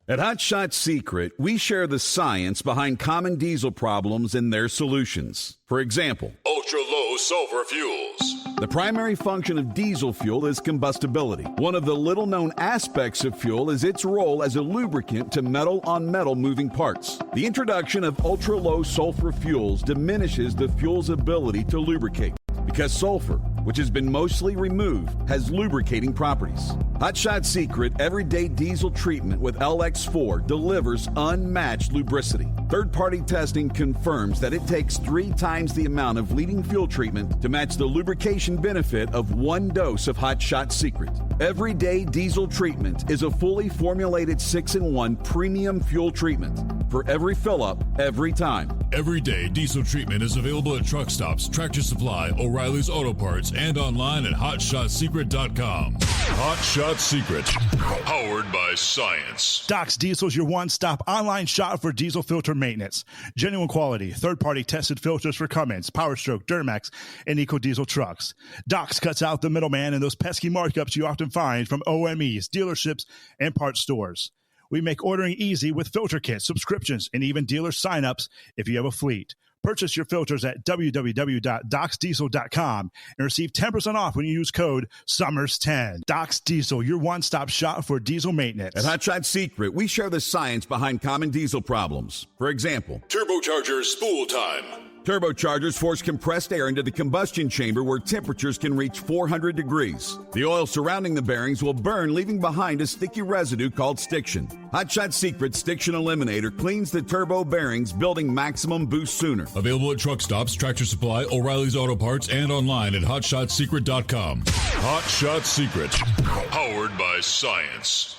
At Hot Shot Secret, we share the science behind common diesel problems and their solutions. For example, ultra-low sulfur fuels. The primary function of diesel fuel is combustibility. One of the little-known aspects of fuel is its role as a lubricant to metal-on-metal moving parts. The introduction of ultra-low sulfur fuels diminishes the fuel's ability to lubricate because sulfur, which has been mostly removed, has lubricating properties. Hot Shot Secret Everyday Diesel Treatment with LX4 delivers unmatched lubricity. Third-party testing confirms that it takes 3 times the amount of leading fuel treatment to match the lubrication benefit of 1 dose of Hot Shot Secret. Everyday Diesel Treatment is a fully formulated 6-in-1 premium fuel treatment for every fill-up, every time. Everyday Diesel Treatment is available at truck stops, Tractor Supply, O'Reilly's Auto Parts, and online at HotShotSecret.com. Hot Shot Secret, powered by science. Doc's Diesel is your one-stop online shop for diesel filter maintenance. Genuine quality, third-party tested filters for Cummins, PowerStroke, Duramax, and EcoDiesel trucks. Doc's cuts out the middleman and those pesky markups you often find from OMEs, dealerships, and parts stores. We make ordering easy with filter kits, subscriptions, and even dealer sign-ups if you have a fleet. Purchase your filters at www.docsdiesel.com and receive 10% off when you use code SUMMERS10. Doc's Diesel, your one-stop shop for diesel maintenance. At Hot Shot Secret, we share the science behind common diesel problems. For example, turbocharger spool time. Turbochargers force compressed air into the combustion chamber where temperatures can reach 400 degrees. The oil surrounding the bearings will burn, leaving behind a sticky residue called stiction. Hot Shot Secret's Stiction Eliminator cleans the turbo bearings, building maximum boost sooner. Available at truck stops, Tractor Supply, O'Reilly's Auto Parts, and online at HotShotSecret.com. Hot Shot Secret, powered by science.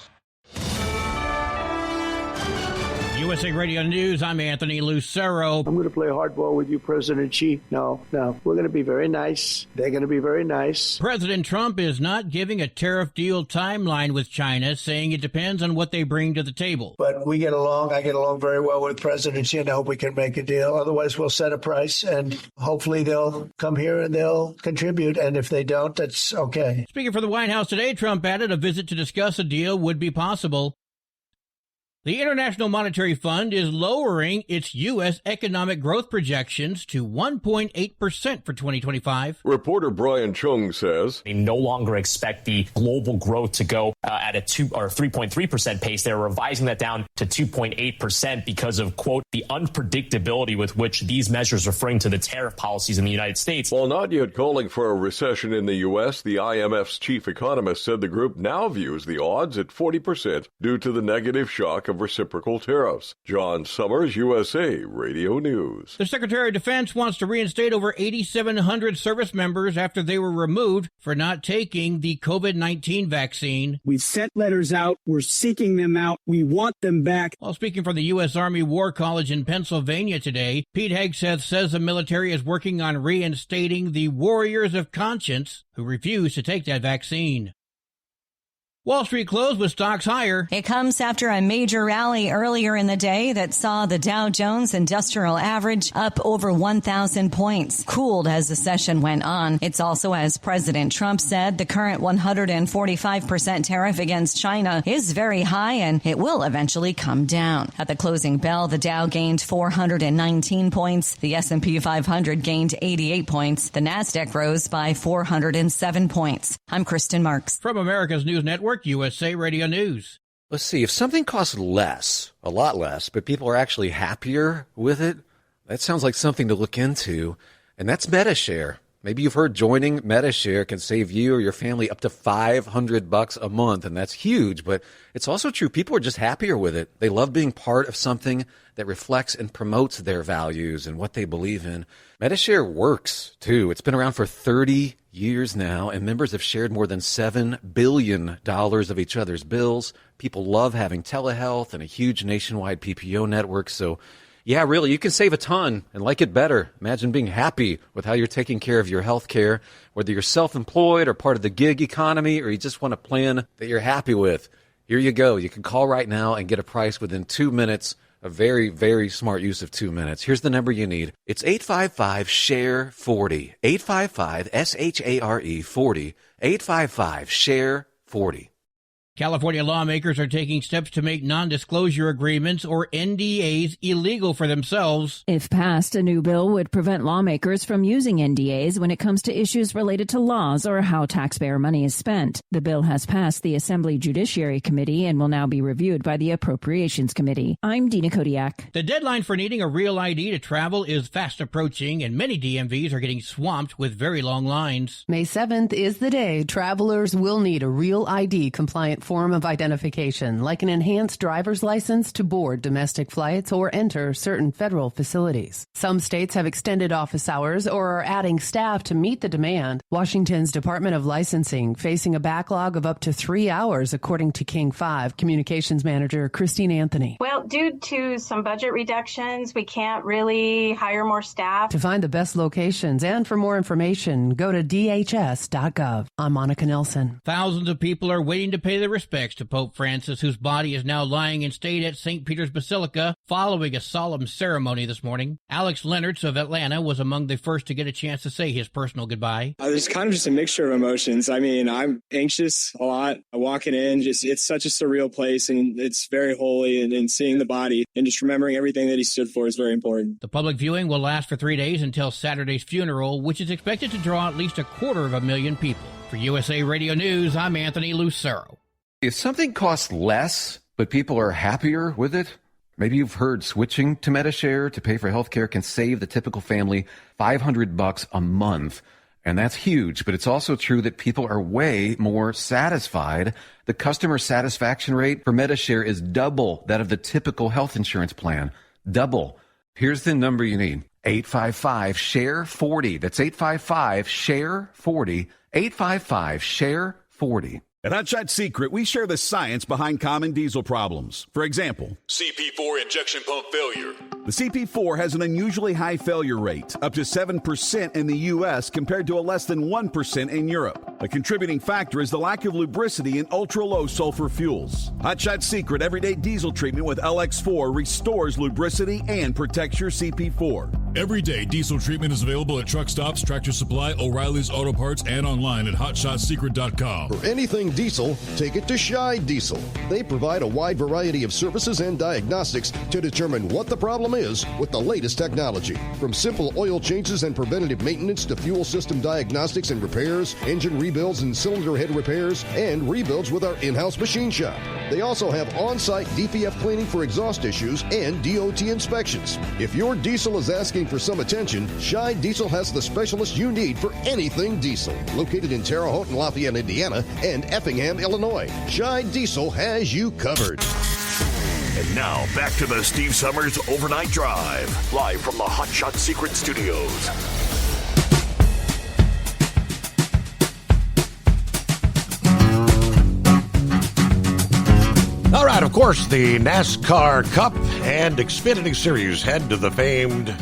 USA Radio News, I'm Anthony Lucero. I'm going to play hardball with you, President Xi. No. We're going to be very nice. They're going to be very nice. President Trump is not giving a tariff deal timeline with China, saying it depends on what they bring to the table. But we get along. I get along very well with President Xi, and I hope we can make a deal. Otherwise, we'll set a price, and hopefully they'll come here and they'll contribute. And if they don't, that's okay. Speaking for the White House today, Trump added a visit to discuss a deal would be possible. The International Monetary Fund is lowering its U.S. economic growth projections to 1.8% for 2025. Reporter Brian Chung says they no longer expect the global growth to go at a 3.3% pace. They're revising that down to 2.8% because of, quote, the unpredictability with which these measures referring to the tariff policies in the United States. While not yet calling for a recession in the U.S., the IMF's chief economist said the group now views the odds at 40% due to the negative shock of reciprocal tariffs. John Summers, USA Radio News. The Secretary of Defense wants to reinstate over 8,700 service members after they were removed for not taking the COVID-19 vaccine. We've sent letters out. We're seeking them out. We want them back. While speaking for the U.S. Army War College in Pennsylvania today, Pete Hegseth says the military is working on reinstating the warriors of conscience who refuse to take that vaccine. Wall Street closed with stocks higher. It comes after a major rally earlier in the day that saw the Dow Jones Industrial Average up over 1,000 points, cooled as the session went on. It's also, as President Trump said, the current 145% tariff against China is very high and it will eventually come down. At the closing bell, the Dow gained 419 points. The S&P 500 gained 88 points. The Nasdaq rose by 407 points. I'm Kristen Marks. From America's News Network, USA Radio News. Let's see, if something costs less, a lot less, but people are actually happier with it, that sounds like something to look into, and that's Medi-Share. Maybe you've heard joining Medi-Share can save you or your family up to $500 a month, and that's huge, but it's also true. People are just happier with it. They love being part of something that reflects and promotes their values and what they believe in. Medi-Share works, too. It's been around for 30 years now, and members have shared more than $7 billion of each other's bills. People love having telehealth and a huge nationwide PPO network, so yeah, really, you can save a ton and like it better. Imagine being happy with how you're taking care of your health care, whether you're self-employed or part of the gig economy, or you just want a plan that you're happy with. Here you go. You can call right now and get a price within 2 minutes. A very, very smart use of 2 minutes. Here's the number you need. It's 855-SHARE-40. 855-SHARE-40. 855-SHARE-40. California lawmakers are taking steps to make non-disclosure agreements, or NDAs, illegal for themselves. If passed, a new bill would prevent lawmakers from using NDAs when it comes to issues related to laws or how taxpayer money is spent. The bill has passed the Assembly Judiciary Committee and will now be reviewed by the Appropriations Committee. I'm Dina Kodiak. The deadline for needing a real ID to travel is fast approaching, and many DMVs are getting swamped with very long lines. May 7th is the day travelers will need a real ID compliant form of identification, like an enhanced driver's license, to board domestic flights or enter certain federal facilities. Some states have extended office hours or are adding staff to meet the demand. Washington's Department of Licensing facing a backlog of up to 3 hours, according to King 5 Communications Manager Christine Anthony. Well, due to some budget reductions, we can't really hire more staff. To find the best locations and for more information, go to dhs.gov. I'm Monica Nelson. Thousands of people are waiting to pay their respects to Pope Francis, whose body is now lying in state at St. Peter's Basilica following a solemn ceremony this morning. Alex Lennertz of Atlanta was among the first to get a chance to say his personal goodbye. There's kind of just a mixture of emotions. I mean, I'm anxious a lot. Walking in, it's such a surreal place, and it's very holy, and seeing the body and just remembering everything that he stood for is very important. The public viewing will last for 3 days until Saturday's funeral, which is expected to draw at least 250,000 people. For USA Radio News, I'm Anthony Lucero. If something costs less, but people are happier with it, Maybe you've heard switching to Medi-Share to pay for healthcare can save the typical family $500 a month. And that's huge, but it's also true that people are way more satisfied. The customer satisfaction rate for Medi-Share is double that of the typical health insurance plan. Double. Here's the number you need. 855-SHARE-40. That's 855-SHARE-40. 855-SHARE-40. At Hot Shot Secret, we share the science behind common diesel problems. For example, CP4 injection pump failure. The CP4 has an unusually high failure rate, up to 7% in the U.S. compared to a less than 1% in Europe. A contributing factor is the lack of lubricity in ultra-low sulfur fuels. Hot Shot Secret Everyday Diesel Treatment with LX4 restores lubricity and protects your CP4. Everyday diesel treatment is available at truck stops, Tractor Supply, O'Reilly's Auto Parts, and online at hotshotsecret.com. For anything diesel, take it to Scheid Diesel. They provide a wide variety of services and diagnostics to determine what the problem is with the latest technology. From simple oil changes and preventative maintenance to fuel system diagnostics and repairs, engine rebuilds and cylinder head repairs, and rebuilds with our in-house machine shop. They also have on-site DPF cleaning for exhaust issues and DOT inspections. If your diesel is asking for some attention, Scheid Diesel has the specialist you need for anything diesel. Located in Terre Haute and Lafayette, Indiana, and Effingham, Illinois, Scheid Diesel has you covered. And now, back to the Steve Summers Overnight Drive, live from the Hot Shot Secret Studios. All right, of course, the NASCAR Cup and Xfinity Series head to the famed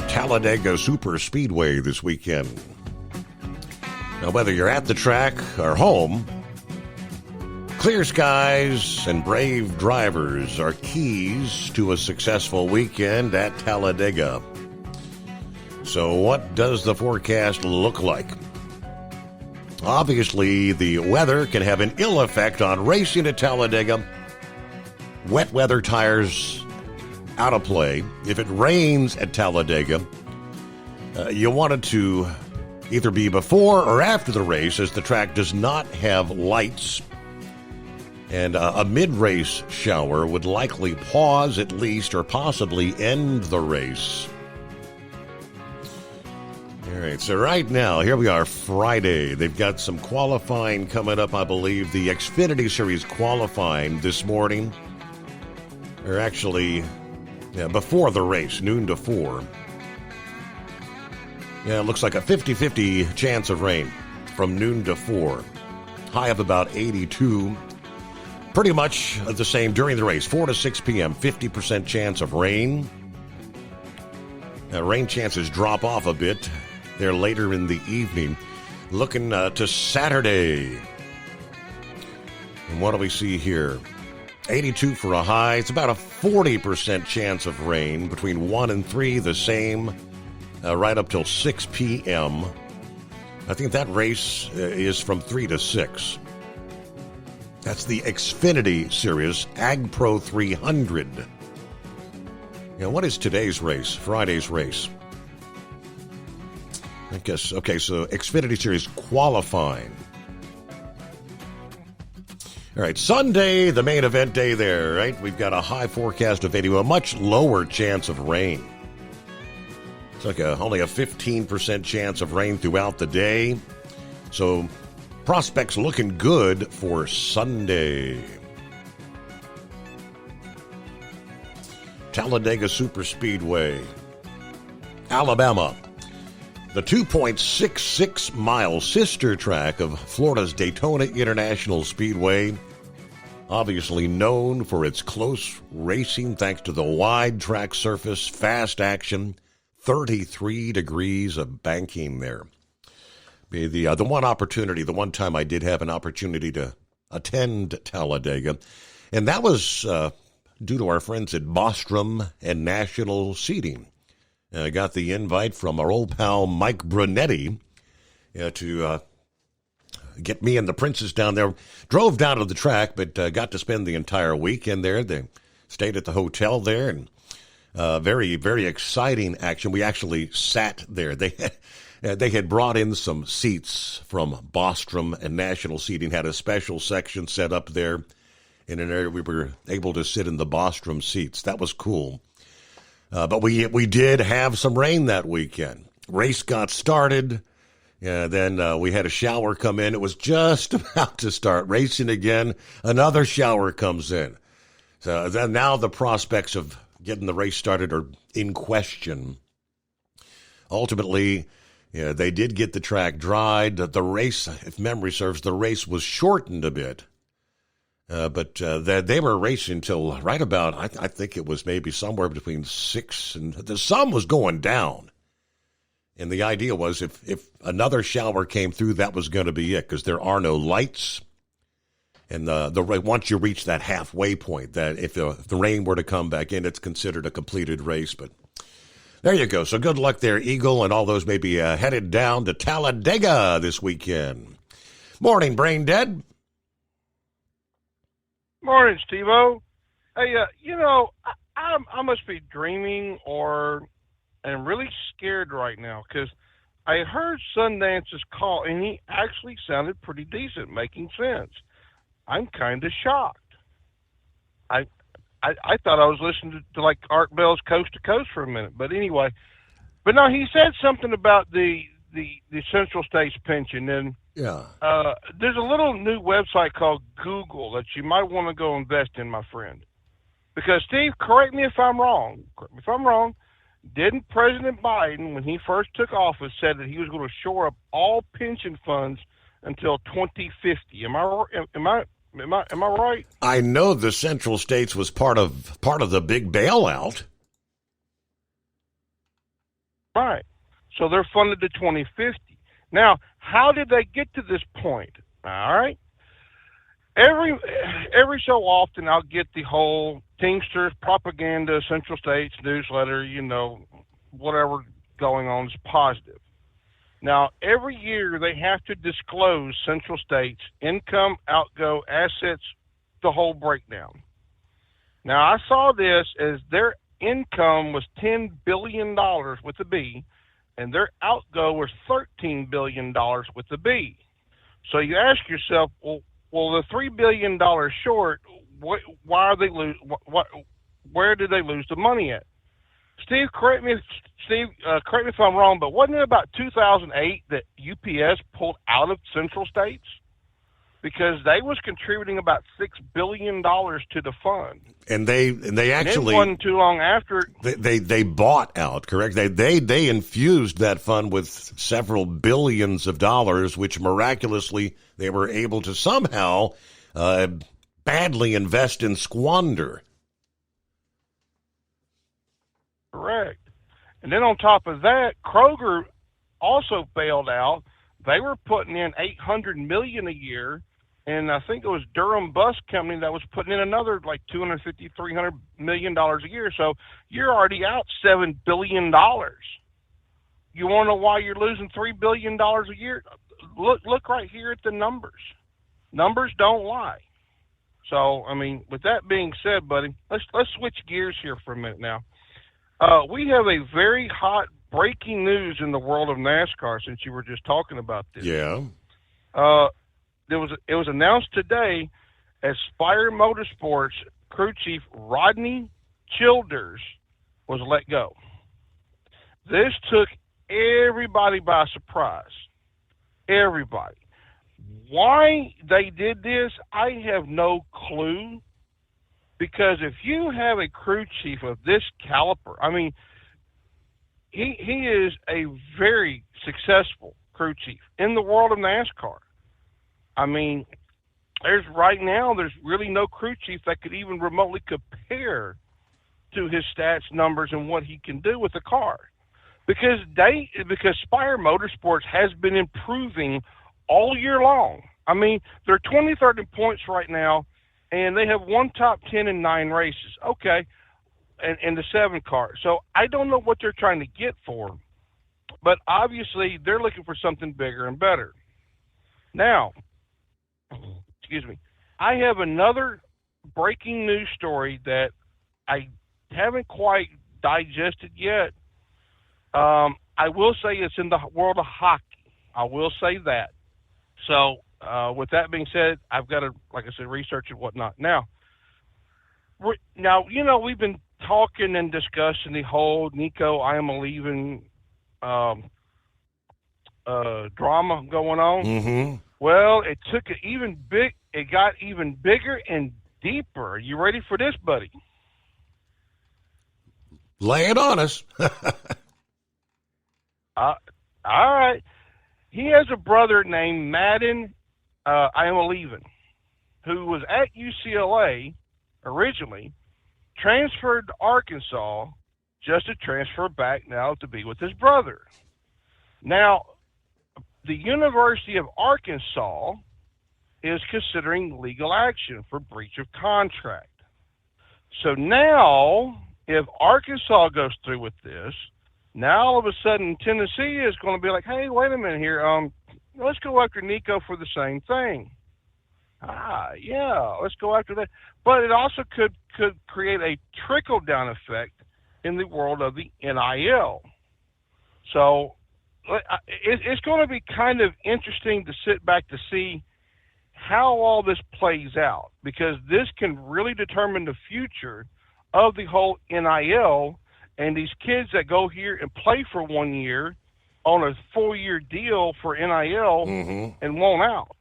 Talladega Super Speedway this weekend. Now, whether you're at the track or home, clear skies and brave drivers are keys to a successful weekend at Talladega. So what does the forecast look like? Obviously, the weather can have an ill effect on racing at Talladega. Wet weather tires out of play. If it rains at Talladega, you want it to either be before or after the race, as the track does not have lights. And a mid-race shower would likely pause at least or possibly end the race. All right, so right now, here we are, Friday. They've got some qualifying coming up, I believe. The Xfinity Series qualifying this morning, or actually before the race, noon to 4. Yeah, it looks like a 50-50 chance of rain from noon to 4. High of about 82. Pretty much the same during the race, 4 to 6 p.m., 50% chance of rain. Rain chances drop off a bit there later in the evening. Looking to Saturday. And what do we see here? 82 for a high. It's about a 40% chance of rain between 1 and 3, the same right up till 6 p.m. I think that race is from 3 to 6. That's the Xfinity Series Ag Pro 300. Now, what is today's race, Friday's race? I guess, okay, so Xfinity Series qualifying. All right, Sunday, the main event day there, right? We've got a high forecast of 80, a much lower chance of rain. It's like only a 15% chance of rain throughout the day. So prospects looking good for Sunday. Talladega Superspeedway, Alabama. The 2.66-mile sister track of Florida's Daytona International Speedway, obviously known for its close racing thanks to the wide track surface, fast action, 33 degrees of banking there. The one opportunity, the one time I did have an opportunity to attend Talladega, and that was due to our friends at Bostrom and National Seating. I got the invite from our old pal Mike Brunetti to get me and the Princess down there. Drove down to the track, but got to spend the entire weekend there. They stayed at the hotel there, and very, very exciting action. We actually sat there. They had brought in some seats from Bostrom and National Seating, had a special section set up there. in an area we were able to sit in the Bostrom seats. That was cool. But we did have some rain that weekend. Race got started. Then we had a shower come in. It was just about to start racing again. Another shower comes in. So then now the prospects of getting the race started are in question. Ultimately, they did get the track dried. The race, if memory serves, the race was shortened a bit. But they were racing till right about, I think it was maybe somewhere between 6 and the sun was going down. And the idea was if another shower came through, that was going to be it, because there are no lights. And once you reach that halfway point, that if the rain were to come back in, it's considered a completed race. But there you go. So good luck there, Eagle, and all those may be headed down to Talladega this weekend. Morning, Brain Dead. Morning, Steve-O. Hey, I must be dreaming or am really scared right now, because I heard Sundance's call, and he actually sounded pretty decent, making sense. I'm kind of shocked. I thought I was listening to like Art Bell's Coast to Coast for a minute, but anyway. But no, he said something about the Central States pension, and there's a little new website called Google that you might want to go invest in, my friend. Because, Steve, correct me if I'm wrong. Didn't President Biden, when he first took office, said that he was going to shore up all pension funds until 2050? Am I right? I know the Central States was part of the big bailout. Right. So they're funded to 2050. Now, how did they get to this point? All right. Every so often I'll get the whole Teamsters propaganda, Central States newsletter, whatever going on is positive. Now, every year they have to disclose Central States income, outgo, assets, the whole breakdown. Now, I saw this as their income was $10 billion with a B, and their outgo was $13 billion with a B. So you ask yourself, well, the $3 billion short, why are they where did they lose the money at? Steve, correct me if I'm wrong, but wasn't it about 2008 that UPS pulled out of Central States? Because they was contributing about $6 billion to the fund. And they actually, it wasn't too long after they bought out, correct? They infused that fund with several billions of dollars, which miraculously they were able to somehow badly invest and squander. Correct. And then on top of that, Kroger also bailed out. They were putting in $800 million a year. And I think it was Durham Bus Company that was putting in another like $250, $300 million a year. So you're already out $7 billion. You want to know why you're losing $3 billion a year? Look right here at the numbers. Numbers don't lie. So, I mean, with that being said, buddy, let's switch gears here for a minute now. We have a very hot breaking news in the world of NASCAR, since you were just talking about this. Yeah. It was announced today as Spire Motorsports crew chief Rodney Childers was let go. This took everybody by surprise. Everybody. Why they did this, I have no clue. Because if you have a crew chief of this caliber, I mean, he is a very successful crew chief in the world of NASCAR. I mean, there's really no crew chief that could even remotely compare to his stats, numbers, and what he can do with the car. Because Spire Motorsports has been improving all year long. I mean, they're 23rd in points right now, and they have one top 10 in 9 races. Okay, and the 7 car. So I don't know what they're trying to get for, but obviously they're looking for something bigger and better. Now, I have another breaking news story that I haven't quite digested yet. I will say it's in the world of hockey. I will say that. So with that being said, I've got to, like I said, research and whatnot. Now, Now, we've been talking and discussing the whole Nico I am leaving drama going on. Mm-hmm. Well, it took it it got even bigger and deeper. You ready for this, buddy? Lay it on us. All right. He has a brother named Madden I am leaving, who was at UCLA originally, transferred to Arkansas just to transfer back now to be with his brother. Now, the University of Arkansas is considering legal action for breach of contract. So now, if Arkansas goes through with this, now all of a sudden Tennessee is going to be like, hey, wait a minute here, let's go after Nico for the same thing. Yeah, let's go after that. But it also could create a trickle-down effect in the world of the NIL. So it's going to be kind of interesting to sit back to see how all this plays out, because this can really determine the future of the whole NIL and these kids that go here and play for 1 year on a 4-year deal for NIL and won't out.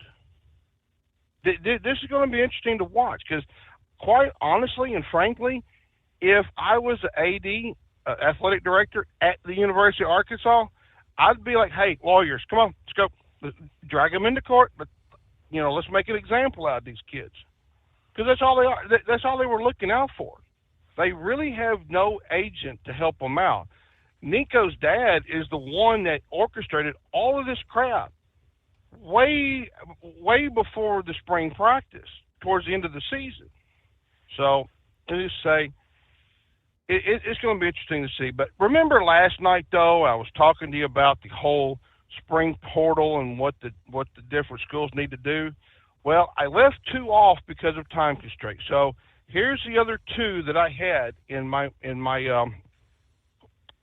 This is going to be interesting to watch, because quite honestly and frankly, if I was the AD, athletic director at the University of Arkansas, I'd be like, hey, lawyers, come on, let's go. Let's drag them into court. But, let's make an example out of these kids. Because that's all they are. That's all they were looking out for. They really have no agent to help them out. Nico's dad is the one that orchestrated all of this crap way before the spring practice, towards the end of the season. So, I just say, it's going to be interesting to see. But remember last night, though, I was talking to you about the whole spring portal and what the different schools need to do. Well, I left 2 off because of time constraints. So here's the other 2 that I had in my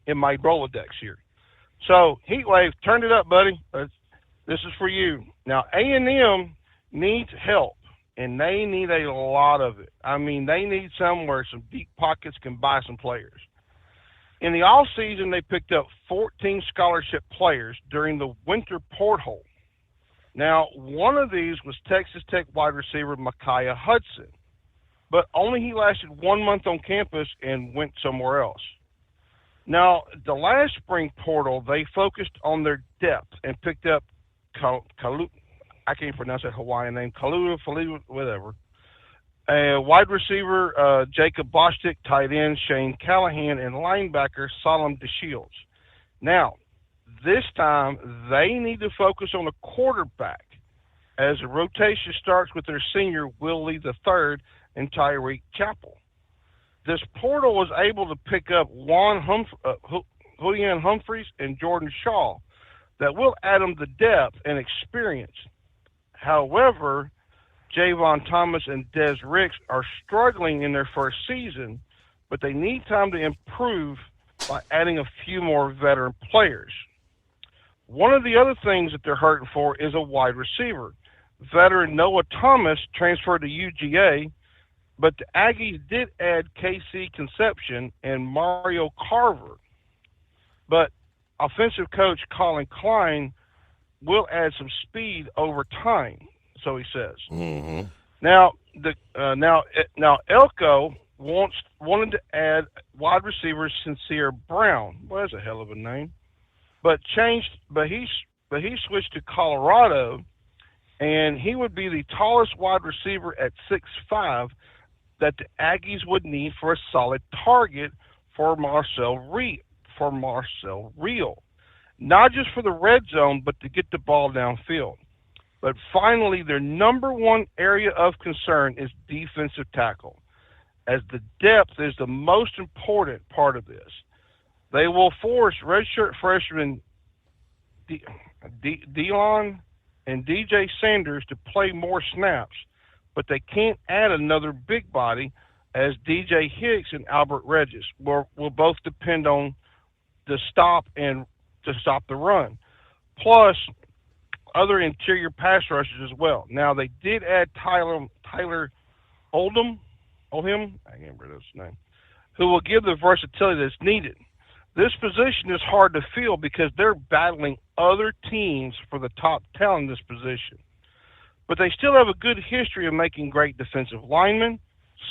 Rolodex here. So Heatwave, turn it up, buddy. This is for you. Now, A&M needs help, and they need a lot of it. I mean, they need somewhere some deep pockets can buy some players. In the off season, they picked up 14 scholarship players during the winter porthole. Now, one of these was Texas Tech wide receiver Micaiah Hudson, but only he lasted 1 month on campus and went somewhere else. Now, the last spring portal, they focused on their depth and picked up I can't pronounce that Hawaiian name, whatever. Wide receiver Jacob Bostic, tight end Shane Callahan, and linebacker Solomon DeShields. Now, this time they need to focus on a quarterback, as the rotation starts with their senior Will Lee III and Tyreek Chappell. This portal was able to pick up Julian Humphreys and Jordan Shaw that will add them the depth and experience. However, Javon Thomas and Des Ricks are struggling in their first season, but they need time to improve by adding a few more veteran players. One of the other things that they're hurting for is a wide receiver. Veteran Noah Thomas transferred to UGA, but the Aggies did add KC Conception and Mario Carver. But offensive coach Colin Klein will add some speed over time, so he says. Mm-hmm. Now Elko wanted to add wide receiver Sincere Brown. Well, that's a hell of a name. But he switched to Colorado, and he would be the tallest wide receiver at 6'5" that the Aggies would need for a solid target for Marcel Real. Not just for the red zone, but to get the ball downfield. But finally, their number one area of concern is defensive tackle, as the depth is the most important part of this. They will force redshirt freshmen Delon and DJ Sanders to play more snaps, but they can't add another big body, as DJ Hicks and Albert Regis will both depend on to stop the run, plus other interior pass rushers as well. Now, they did add Tyler Oldham, Ohem, I can't remember his name, who will give the versatility that's needed. This position is hard to fill because they're battling other teams for the top talent in this position. But they still have a good history of making great defensive linemen,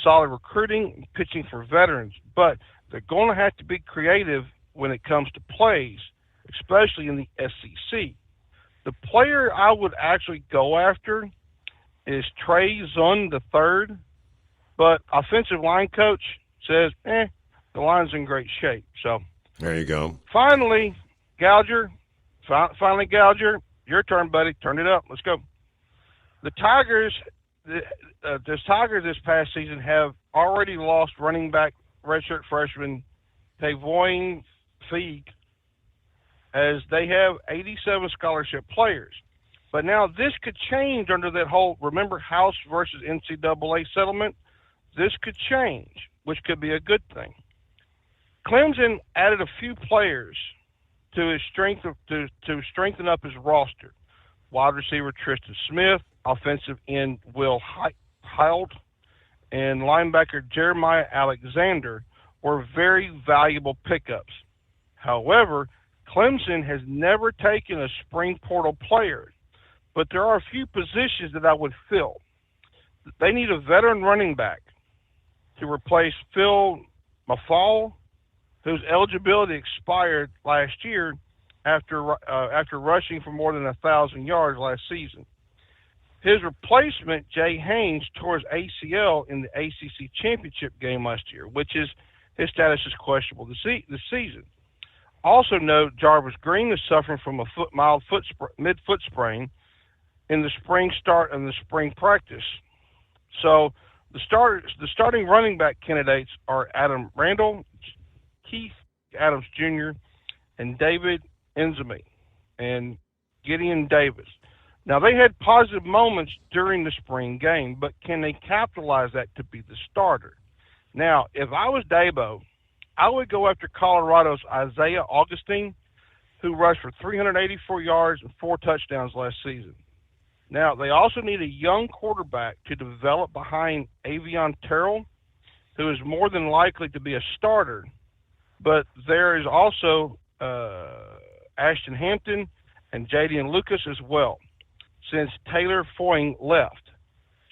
solid recruiting, and pitching for veterans. But they're going to have to be creative when it comes to plays, especially in the SEC. The player I would actually go after is Trey Zun III, but offensive line coach says, the line's in great shape. So there you go. Finally, Gouger, your turn, buddy. Turn it up. Let's go. The Tigers, this past season have already lost running back redshirt freshman Tavoin Feig, as they have 87 scholarship players. But now this could change under that whole, remember, House versus NCAA settlement? This could change, which could be a good thing. Clemson added a few players to his strength to strengthen up his roster. Wide receiver Tristan Smith, offensive end Will Hild, and linebacker Jeremiah Alexander were very valuable pickups. However, Clemson has never taken a spring portal player, but there are a few positions that I would fill. They need a veteran running back to replace Phil Mafal, whose eligibility expired last year after rushing for more than 1,000 yards last season. His replacement, Jay Haynes, tore his ACL in the ACC championship game last year, which is his status is questionable this season. Also note Jarvis Green is suffering from a mid-foot sprain in the spring start and the spring practice. So the starting running back candidates are Adam Randall, Keith Adams Jr., and David Enzemi, and Gideon Davis. Now, they had positive moments during the spring game, but can they capitalize that to be the starter? Now, if I was Dabo, I would go after Colorado's Isaiah Augustine, who rushed for 384 yards and 4 touchdowns last season. Now, they also need a young quarterback to develop behind Avion Terrell, who is more than likely to be a starter. But there is also Ashton Hampton and Jadian Lucas as well, since Taylor Foying left.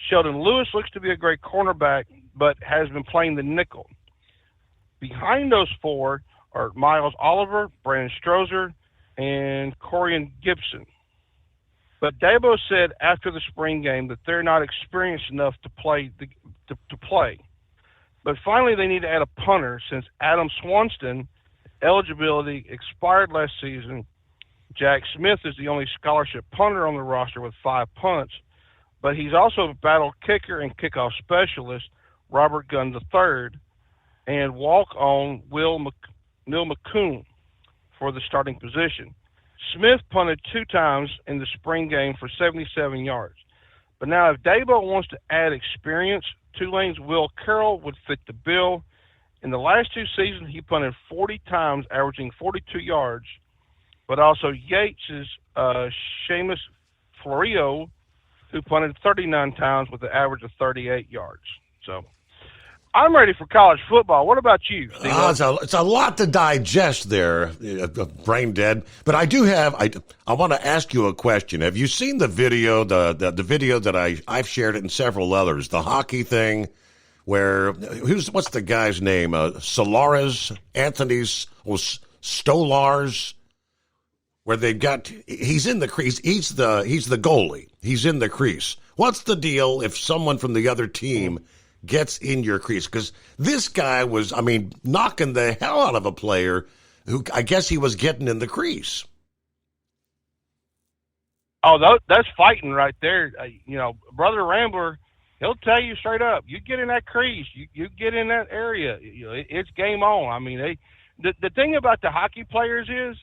Sheldon Lewis looks to be a great cornerback, but has been playing the nickel. Behind those four are Miles Oliver, Brandon Strozer, and Corian Gibson. But Dabo said after the spring game that they're not experienced enough to play. But finally, they need to add a punter, since Adam Swanston eligibility expired last season. Jack Smith is the only scholarship punter on the roster with 5 punts, but he's also a battle kicker and kickoff specialist, Robert Gunn III, and walk-on Neil McCoon for the starting position. Smith punted 2 times in the spring game for 77 yards. But now if Dabo wants to add experience, Tulane's Will Carroll would fit the bill. In the last 2 seasons, he punted 40 times, averaging 42 yards. But also Yates' Seamus Florio, who punted 39 times with an average of 38 yards. So I'm ready for college football. What about you, Steve? It's a lot to digest there, brain dead. But I do have, I want to ask you a question. Have you seen the video, the video that I've shared it in several others, the hockey thing, where, what's the guy's name? Solaris, Anthony's, Stolars, where he's in the crease. He's the goalie. He's in the crease. What's the deal if someone from the other team gets in your crease? Because this guy was, knocking the hell out of a player who I guess he was getting in the crease. Oh, that's fighting right there. Brother Rambler, he'll tell you straight up, you get in that crease, you get in that area, it's game on. The thing about the hockey players is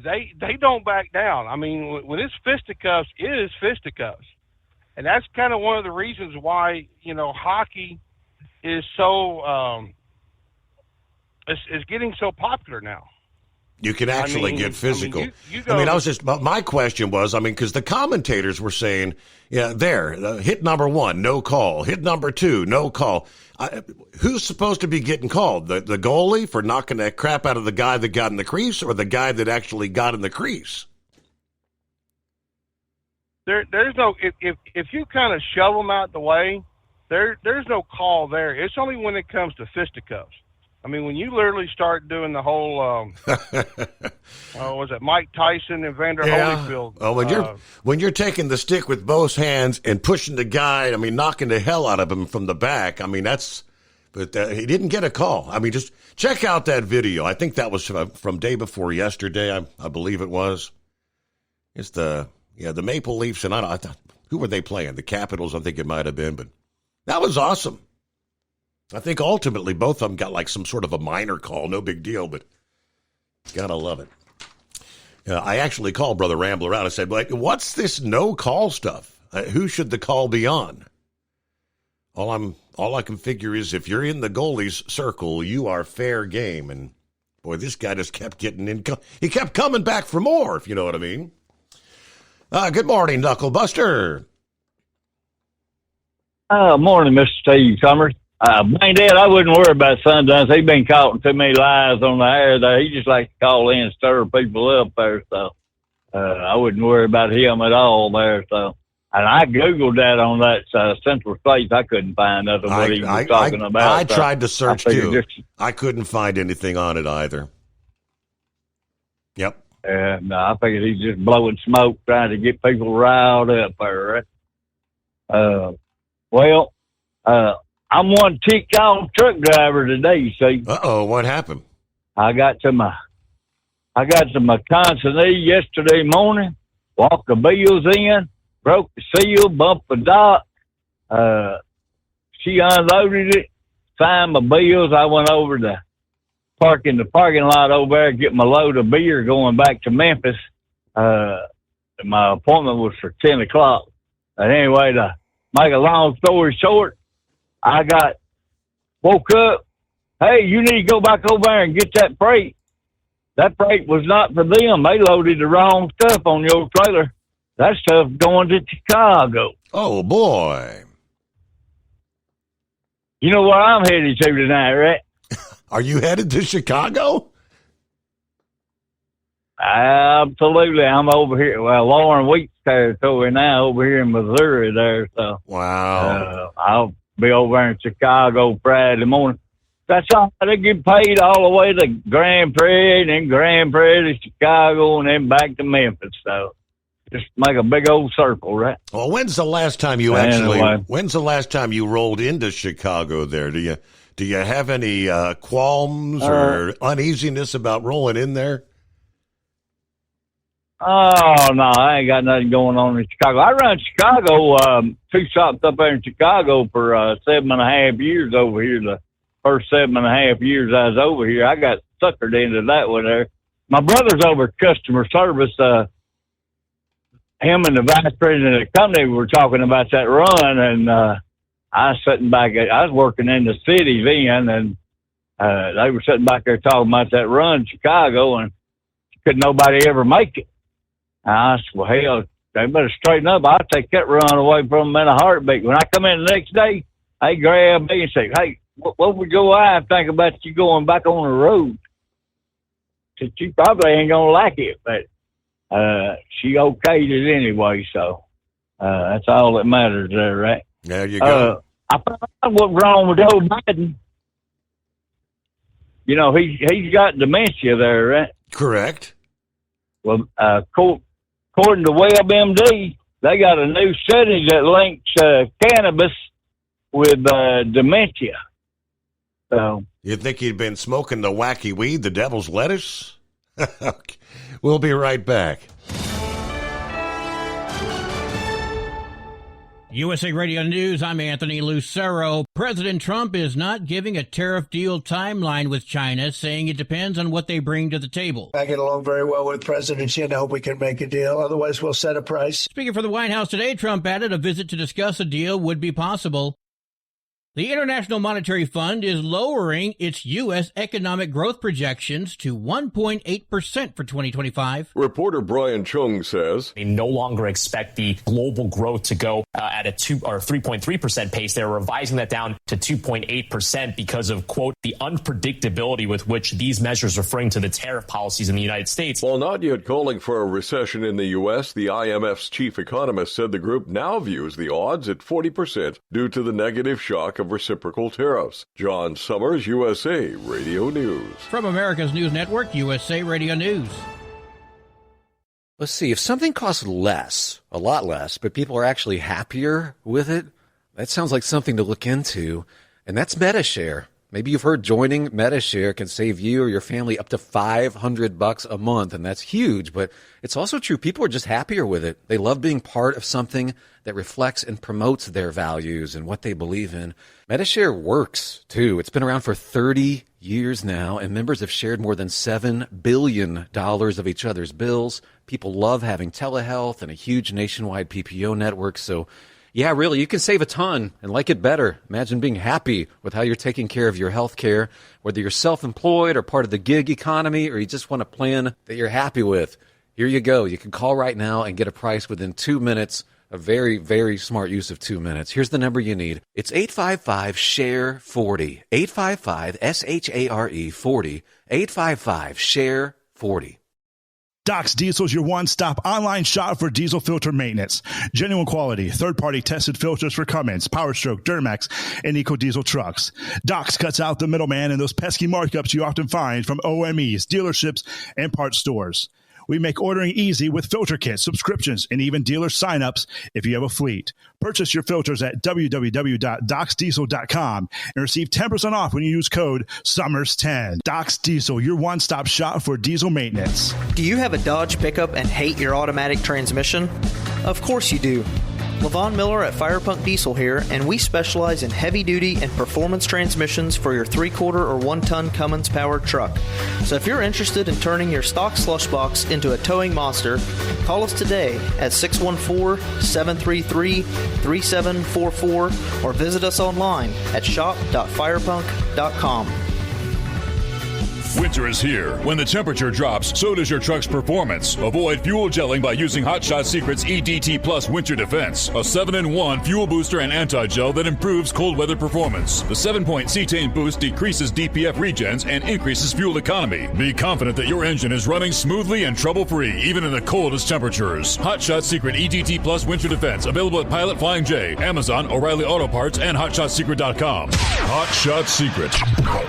they don't back down. When it's fisticuffs, it is fisticuffs. And that's kind of one of the reasons why, hockey is so is getting so popular now. You can actually get physical. you go, my question was, because the commentators were saying, hit number 1, no call. Hit number 2, no call. Who's supposed to be getting called? The goalie for knocking that crap out of the guy that got in the crease, or the guy that actually got in the crease? There's no, if you kind of shove them out the way, there's no call there. It's only when it comes to fisticuffs. When you literally start doing the whole, was it Mike Tyson and Vander Holyfield? Oh, when you're taking the stick with both hands and pushing the guy, knocking the hell out of him from the back. But he didn't get a call. Just check out that video. I think that was from day before yesterday. I believe it was. It's the Maple Leafs, and I thought, who were they playing? The Capitals, I think it might have been, but that was awesome. I think ultimately both of them got like some sort of a minor call, no big deal, but gotta love it. I actually called Brother Rambler out. I said, what's this no call stuff? Who should the call be on? All I can figure is if you're in the goalie's circle, you are fair game. And boy, this guy just kept getting in. He kept coming back for more, if you know what I mean. Good morning, Knucklebuster. Morning, Mr. Steve Summers. Dad, I wouldn't worry about Sundance. He's been caught in too many lies on the air there. He just likes to call in and stir people up there. So I wouldn't worry about him at all there. So, and I Googled that on that Central States. I couldn't find nothing what he was talking about. I tried to search too. I couldn't find anything on it either. Yep. No, I figured he's just blowing smoke, trying to get people riled up there. Right? I'm one ticked off truck driver today, you see. Uh-oh, what happened? I got to my consignee yesterday morning, walked the bills in, broke the seal, bumped the dock. She unloaded it, signed my bills. I went over to park in the parking lot over there, get my load of beer going back to Memphis. My appointment was for 10 o'clock. But anyway, to make a long story short, I woke up, hey, you need to go back over there and get that freight. That freight was not for them. They loaded the wrong stuff on your trailer. That stuff going to Chicago. Oh, boy. You know where I'm headed to tonight, right? Are you headed to Chicago? Absolutely. I'm over here. Well, Lauren Wheat's territory now, over here in Missouri there. So wow. I'll be over there in Chicago Friday morning. That's all. They get paid all the way to Grand Prairie, and then Grand Prairie to Chicago, and then back to Memphis. So just make a big old circle, right? Well, when's the last time you rolled into Chicago there? Do you have any qualms or uneasiness about rolling in there? Oh, no, I ain't got nothing going on in Chicago. I run Chicago, 2 shops up there in Chicago for 7.5 years over here. The first 7.5 years I was over here, I got suckered into that one there. My brother's over customer service. Him and the vice president of the company were talking about that run, and I was sitting back. I was working in the city then, and they were sitting back there talking about that run in Chicago, and could nobody ever make it. I said, well, hell, they better straighten up. I'll take that run away from them in a heartbeat. When I come in the next day, they grab me and say, hey, what would your wife think about you going back on the road? Said, she probably ain't going to like it, but she okayed it anyway, so that's all that matters there, right? There you go. I found out what's wrong with old Biden. You know, he's got dementia there, right? Correct. Well, according to WebMD, they got a new study that links cannabis with dementia. So you think he'd been smoking the wacky weed, the devil's lettuce? We'll be right back. USA Radio News, I'm Anthony Lucero. President Trump is not giving a tariff deal timeline with China, saying it depends on what they bring to the table. I get along very well with President Xi, and I hope we can make a deal. Otherwise, we'll set a price. Speaking for the White House today, Trump added a visit to discuss a deal would be possible. The International Monetary Fund is lowering its U.S. economic growth projections to 1.8% for 2025. Reporter Brian Chung says they no longer expect the global growth to go at a 3.3% pace. They're revising that down to 2.8% because of, quote, the unpredictability with which these measures referring to the tariff policies in the United States. While not yet calling for a recession in the U.S., the IMF's chief economist said the group now views the odds at 40% due to the negative shock of reciprocal tariffs. John Summers, USA Radio News. From America's News Network, USA Radio News. Let's see, if something costs less, a lot less, but people are actually happier with it, that sounds like something to look into, and that's MetaShare. Maybe you've heard joining MetaShare can save you or your family up to $500 a month, and that's huge, but it's also true. People are just happier with it. They love being part of something that reflects and promotes their values and what they believe in. MetaShare works, too. It's been around for 30 years now, and members have shared more than $7 billion of each other's bills. People love having telehealth and a huge nationwide PPO network, so yeah, really, you can save a ton and like it better. Imagine being happy with how you're taking care of your health care, whether you're self-employed or part of the gig economy, or you just want a plan that you're happy with. Here you go. You can call right now and get a price within 2 minutes. A very, very smart use of 2 minutes. Here's the number you need. It's 855-SHARE-40. 855-SHARE-40. 855-SHARE-40. Doc's Diesel is your one-stop online shop for diesel filter maintenance. Genuine quality, third-party tested filters for Cummins, PowerStroke, Duramax, and EcoDiesel trucks. Doc's cuts out the middleman and those pesky markups you often find from OMEs, dealerships, and parts stores. We make ordering easy with filter kits, subscriptions, and even dealer sign-ups if you have a fleet. Purchase your filters at www.docsdiesel.com and receive 10% off when you use code SUMMERS10. Doc's Diesel, your one-stop shop for diesel maintenance. Do you have a Dodge pickup and hate your automatic transmission? Of course you do. Levon Miller at Firepunk Diesel here, and we specialize in heavy-duty and performance transmissions for your 3-quarter or 1-ton Cummins-powered truck. So if you're interested in turning your stock slush box into a towing monster, call us today at 614-733-3744 or visit us online at shop.firepunk.com. Winter is here. When the temperature drops, so does your truck's performance. Avoid fuel gelling by using Hot Shot Secret's EDT Plus Winter Defense, a 7-in-1 fuel booster and anti-gel that improves cold weather performance. The 7-point cetane boost decreases DPF regens and increases fuel economy. Be confident that your engine is running smoothly and trouble-free, even in the coldest temperatures. Hot Shot Secret EDT Plus Winter Defense, available at Pilot Flying J, Amazon, O'Reilly Auto Parts, and HotShotSecret.com. Hot Shot Secret,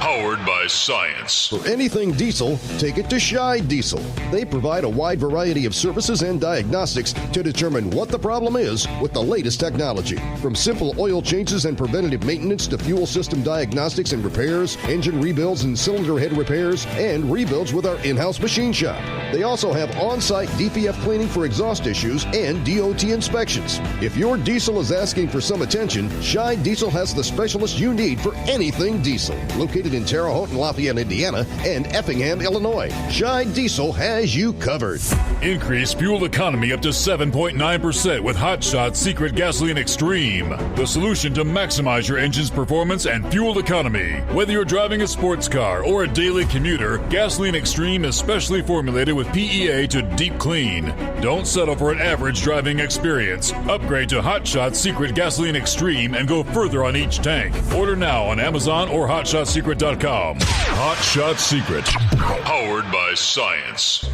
powered by science. For anything diesel, take it to Scheid Diesel. They provide a wide variety of services and diagnostics to determine what the problem is with the latest technology. From simple oil changes and preventative maintenance to fuel system diagnostics and repairs, engine rebuilds and cylinder head repairs, and rebuilds with our in-house machine shop. They also have on-site DPF cleaning for exhaust issues and DOT inspections. If your diesel is asking for some attention, Scheid Diesel has the specialist you need for anything diesel. Located in Terre Haute and Lafayette, Indiana, and Effingham, Illinois, Scheid Diesel has you covered. Increase fuel economy up to 7.9% with Hot Shot Secret Gasoline Extreme, the solution to maximize your engine's performance and fuel economy. Whether you're driving a sports car or a daily commuter, Gasoline Extreme is specially formulated with PEA to deep clean. Don't settle for an average driving experience. Upgrade to Hot Shot Secret Gasoline Extreme and go further on each tank. Order now on Amazon or HotShotSecret.com. Hot Shot Secret, powered by science.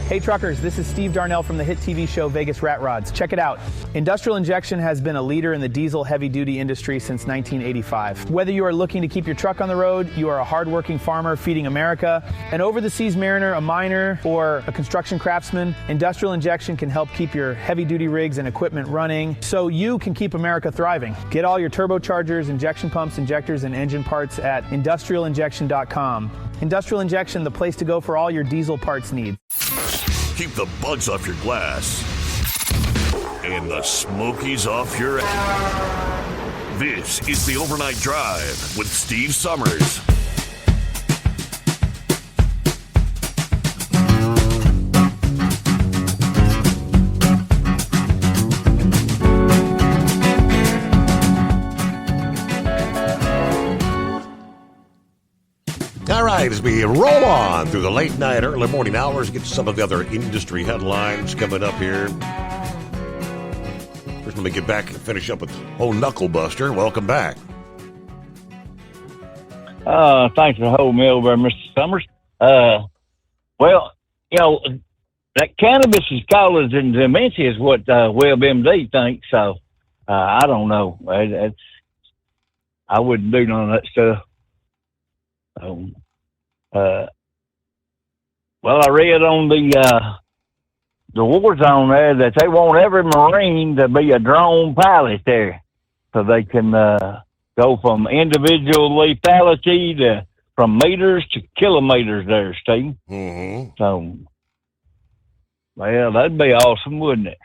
Hey truckers, this is Steve Darnell from the hit TV show Vegas Rat Rods. Check it out. Industrial Injection has been a leader in the diesel heavy-duty industry since 1985. Whether you are looking to keep your truck on the road, you are a hardworking farmer feeding America, an over-the-seas mariner, a miner, or a construction craftsman, Industrial Injection can help keep your heavy-duty rigs and equipment running so you can keep America thriving. Get all your turbochargers, injection pumps, injectors, and engine parts at industrialinjection.com. Industrial Injection, the place to go for all your diesel parts needs. Keep the bugs off your glass and the smokies off your ass. This is the Overnight Drive with Steve Summers. right, as we roll on through the late night, early morning hours, get to some of the other industry headlines coming up here. First, let me get back and finish up with old Knucklebuster. Welcome back. Thanks for holding me over, Mr. Summers. Well, that cannabis is causing dementia is what WebMD thinks. So I don't know. I wouldn't do none of that stuff. Well, I read on the war zone there that they want every Marine to be a drone pilot there, so they can go from individual lethality to from meters to kilometers there, Steve. Mm-hmm. So, well, that'd be awesome, wouldn't it?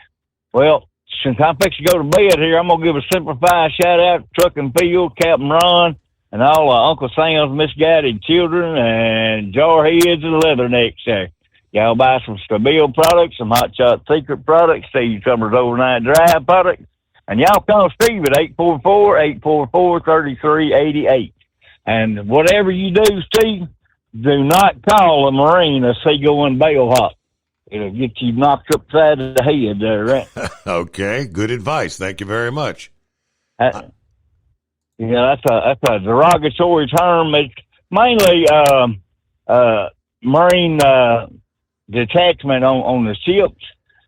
Well, since I'm fixing to go to bed here, I'm going to give a simplified shout-out to Truck and Field, Captain Ron, and all Uncle Sam's misguided children and jarheads and leathernecks there. Y'all buy some Stabile products, some Hot Shot Secret products, Steve Summers Overnight Drive products, and y'all call Steve at 844-844-3388. And whatever you do, Steve, do not call a Marine a seagoing bellhop. It'll get you knocked upside the head there, right? Okay, good advice. Thank you very much. That's a derogatory term. It's mainly Marine detachment on the ships,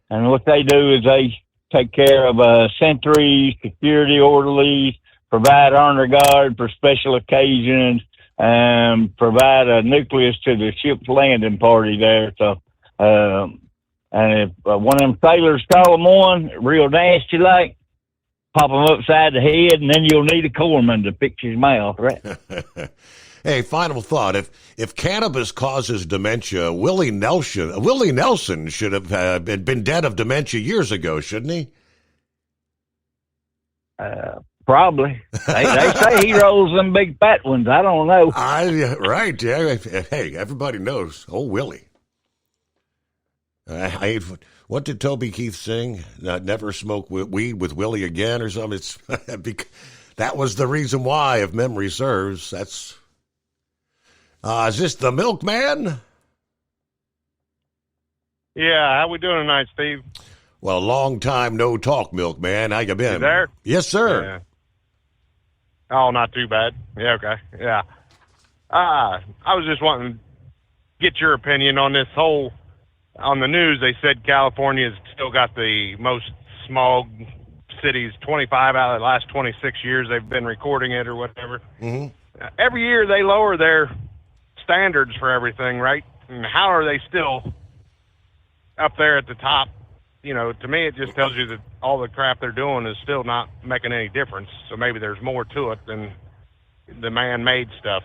and what they do is they take care of sentries, security orderlies, provide honor guard for special occasions, and provide a nucleus to the ship's landing party there. So, and if one of them sailors call them on, real nasty like, pop them upside the head, and then you'll need a corpsman to fix his mouth, right? Hey, final thought. If cannabis causes dementia, Willie Nelson should have been dead of dementia years ago, shouldn't he? Probably. They say he rolls them big fat ones. I don't know. Right. Yeah. Hey, everybody knows. Oh, Willie. What did Toby Keith sing? Never smoke weed with Willie again or something. That was the reason why, if memory serves. That's. Is this the Milkman? Yeah, how we doing tonight, Steve? Well, long time no talk, Milkman. How you been? You there? Yes, sir. Yeah. Oh, not too bad. Yeah, okay. Yeah. I was just wanting to get your opinion on this whole. On the news, they said California's still got the most smog cities. 25 out of the last 26 years they've been recording it or whatever. Mm-hmm. Every year they lower their standards for everything, right? And how are they still up there at the top? To me, it just tells you that all the crap they're doing is still not making any difference. So maybe there's more to it than the man-made stuff.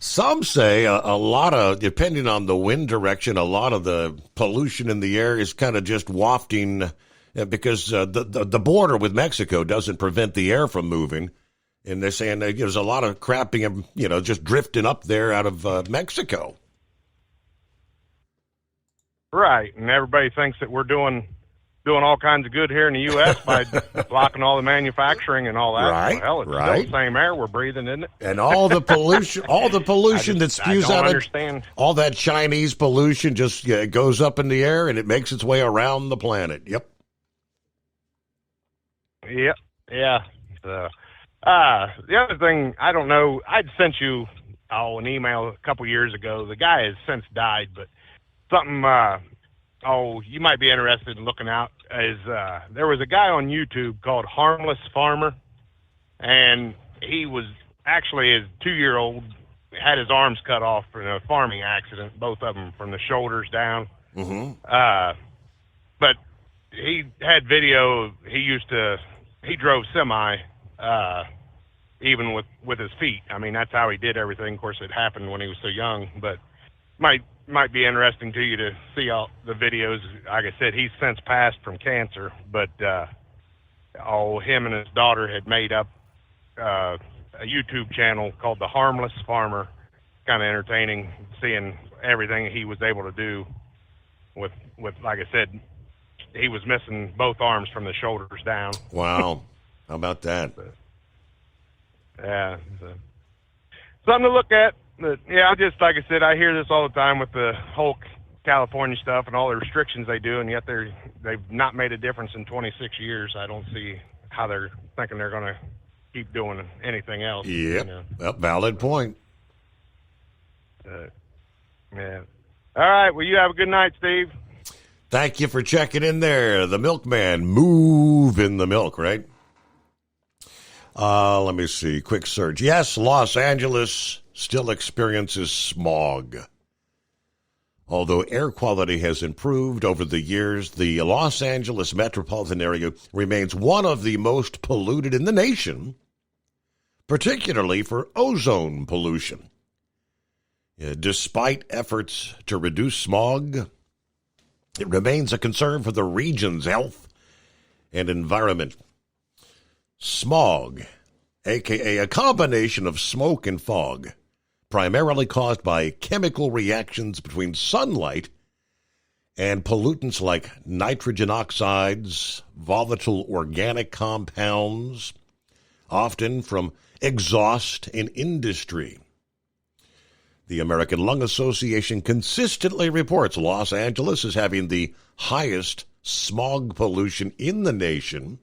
Some say a lot of, depending on the wind direction, a lot of the pollution in the air is kind of just wafting because the border with Mexico doesn't prevent the air from moving. And they're saying there's a lot of crapping, just drifting up there out of Mexico. Right, and everybody thinks that we're doing all kinds of good here in the U.S. by blocking all the manufacturing and all that. Right, well, hell, it's still the same air we're breathing, isn't it? And all the pollution, that spews out, all that Chinese pollution just goes up in the air and it makes its way around the planet. Yep. Yep. Yeah. The other thing, I don't know. I'd sent you an email a couple years ago. The guy has since died, but something. You might be interested in looking out. There was a guy on YouTube called Harmless Farmer, and he was actually his 2-year-old had his arms cut off in a farming accident, both of them from the shoulders down. Mm-hmm. But he had video. He drove semi, even with his feet. I mean, that's how he did everything. Of course, it happened when he was so young, but might be interesting to you to see all the videos. Like I said, he's since passed from cancer, but him and his daughter had made up a YouTube channel called The Harmless Farmer. Kind of entertaining, seeing everything he was able to do with like I said, he was missing both arms from the shoulders down. Wow. How about that? Yeah. Something to look at. But, yeah, I just, like I said, I hear this all the time with the whole California stuff and all the restrictions they do, and yet they've not made a difference in 26 years. I don't see how they're thinking they're going to keep doing anything else. Yep. You know? Well, valid point. Yeah. All right. Well, you have a good night, Steve. Thank you for checking in there. The milkman, move in the milk, right? Let me see. Quick search. Yes, Los Angeles still experiences smog. Although air quality has improved over the years, the Los Angeles metropolitan area remains one of the most polluted in the nation, particularly for ozone pollution. Despite efforts to reduce smog, it remains a concern for the region's health and environment. Smog, a.k.a. a combination of smoke and fog, primarily caused by chemical reactions between sunlight and pollutants like nitrogen oxides, volatile organic compounds, often from exhaust in industry. The American Lung Association consistently reports Los Angeles as having the highest smog pollution in the nation.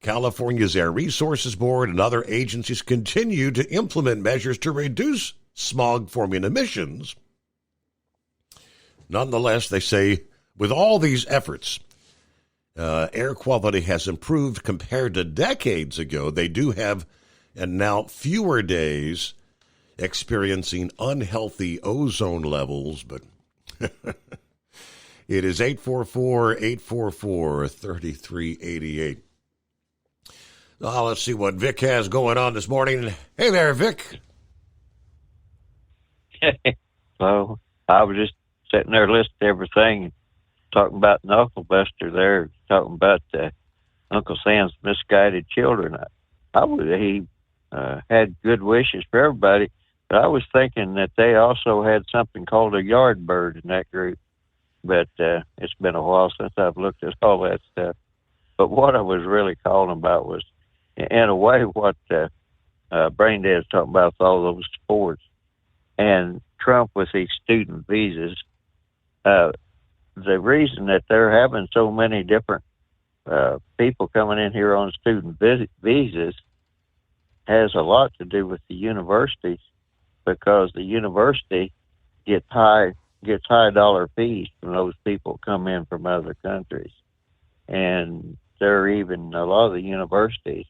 California's Air Resources Board and other agencies continue to implement measures to reduce smog-forming emissions. Nonetheless, they say, with all these efforts, air quality has improved compared to decades ago. They do have, and now, fewer days experiencing unhealthy ozone levels, but it is 844-844-3388. Let's see what Vic has going on this morning. Hey there, Vic. Well, I was just sitting there listening to everything, talking about Knuckle Buster there, talking about Uncle Sam's misguided children. He had good wishes for everybody, but I was thinking that they also had something called a yard bird in that group. But it's been a while since I've looked at all that stuff. But what I was really calling about was, in a way, what Braindead's talking about with all those sports. And Trump with these student visas, the reason that they're having so many different people coming in here on student visas has a lot to do with the universities, because the university gets high dollar fees from those people come in from other countries. And a lot of the universities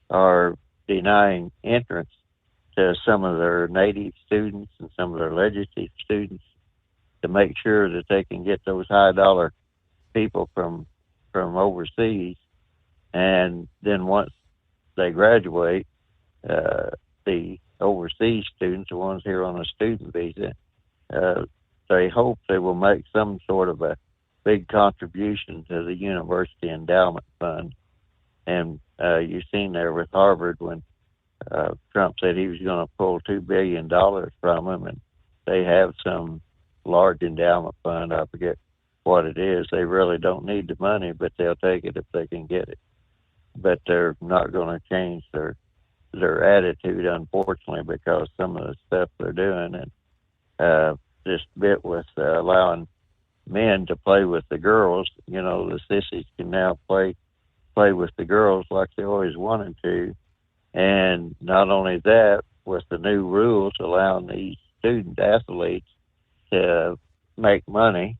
are denying entrance to some of their native students and some of their legislative students to make sure that they can get those high dollar people from overseas. And then once they graduate, the overseas students, the ones here on a student visa, they hope they will make some sort of a big contribution to the university endowment fund. And you've seen there with Harvard when Trump said he was going to pull $2 billion from them, and they have some large endowment fund. I forget what it is. They really don't need the money, but they'll take it if they can get it. But they're not going to change their attitude, unfortunately, because some of the stuff they're doing. And this bit with allowing men to play with the girls, the sissies can now play with the girls like they always wanted to. And not only that, with the new rules allowing these student athletes to make money,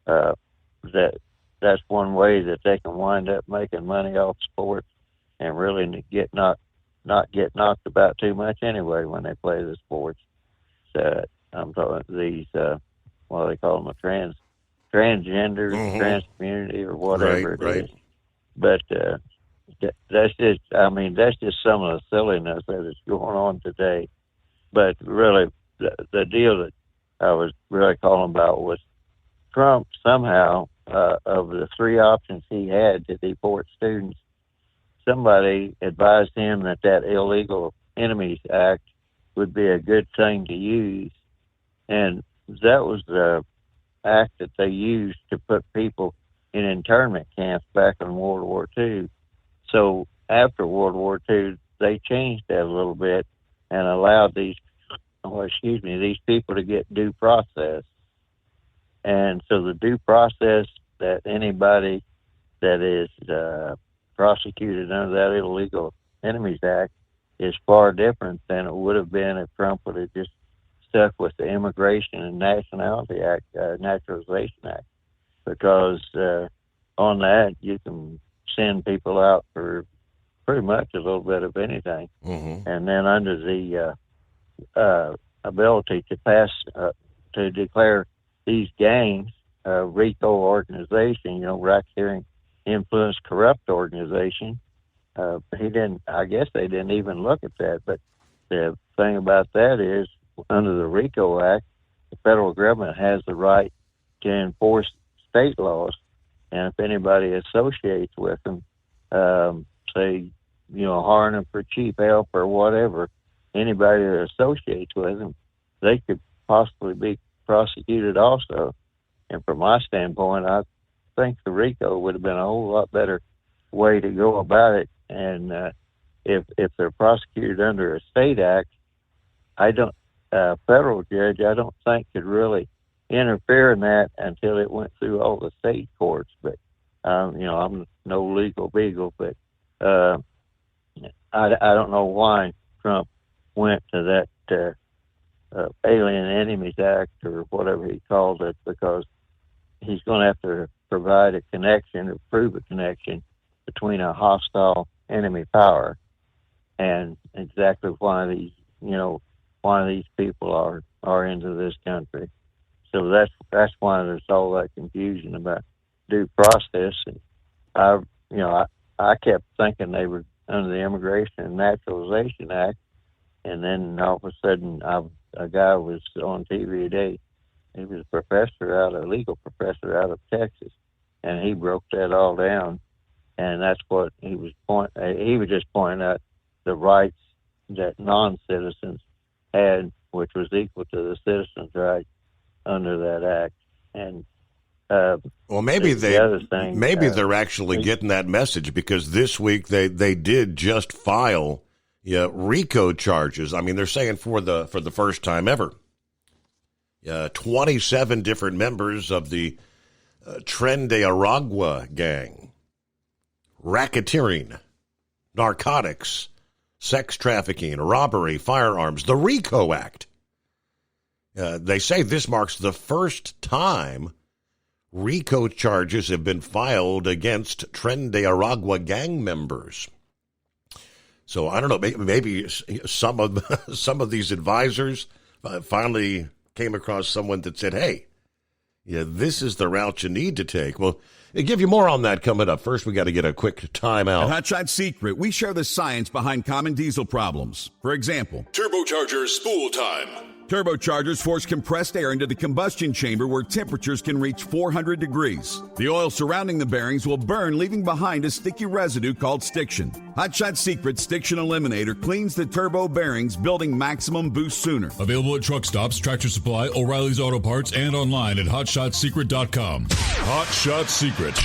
that's one way that they can wind up making money off sports and really not get knocked about too much anyway when they play the sports. I'm talking these, what do they call them, transgenders, trans community, or whatever it is. But that's just some of the silliness that is going on today. But really, the deal that I was really calling about was Trump somehow, of the three options he had to deport students, somebody advised him that Illegal Enemies Act would be a good thing to use. And that was the act that they used to put people in internment camps back in World War II. So after World War II, they changed that a little bit and allowed these these people to get due process. And so the due process that anybody that is prosecuted under that Illegal Enemies Act is far different than it would have been if Trump would have just stuck with the Immigration and Nationality Act, Naturalization Act, because on that you can send people out for pretty much a little bit of anything. Mm-hmm. And then under the ability to pass, to declare these gangs RICO organization, racketeering influence corrupt organization, I guess they didn't even look at that. But the thing about that is, under the RICO Act, the federal government has the right to enforce state laws. And if anybody associates with them, say, hiring them for cheap help or whatever, anybody that associates with them, they could possibly be prosecuted also. And from my standpoint, I think the RICO would have been a whole lot better way to go about it. And if they're prosecuted under a state act, federal judge, I don't think could really interfere in that until it went through all the state courts. But I'm no legal beagle, but I don't know why Trump went to that Alien Enemies Act or whatever he called it, because he's going to have to provide a connection or prove a connection between a hostile enemy power and exactly why these people are into this country. So that's why there's all that confusion about due process. And I kept thinking they were under the Immigration and Naturalization Act, and then all of a sudden a guy was on TV today. He was a legal professor out of Texas, and he broke that all down. And that's what he was he was just pointing out the rights that non-citizens had, which was equal to the citizens' rights under that act. And well, maybe they're actually getting that message, because this week they did just file RICO charges. I mean, they're saying for the first time ever, 27 different members of the Tren de Aragua gang, racketeering, narcotics, sex trafficking, robbery, firearms, the RICO Act. They say this marks the first time RICO charges have been filed against Tren de Aragua gang members. So I don't know, maybe some of these advisors finally came across someone that said, hey, this is the route you need to take. Well, I'll give you more on that coming up. First, we got to get a quick time out. At Hotshot Secret, we share the science behind common diesel problems. For example, turbochargers spool time. Turbochargers force compressed air into the combustion chamber where temperatures can reach 400 degrees. The oil surrounding the bearings will burn, leaving behind a sticky residue called stiction. Hotshot Secret Stiction Eliminator cleans the turbo bearings, building maximum boost sooner. Available at truck stops, Tractor Supply, O'Reilly's Auto Parts, and online at HotShotSecret.com. Hot Shot Secret,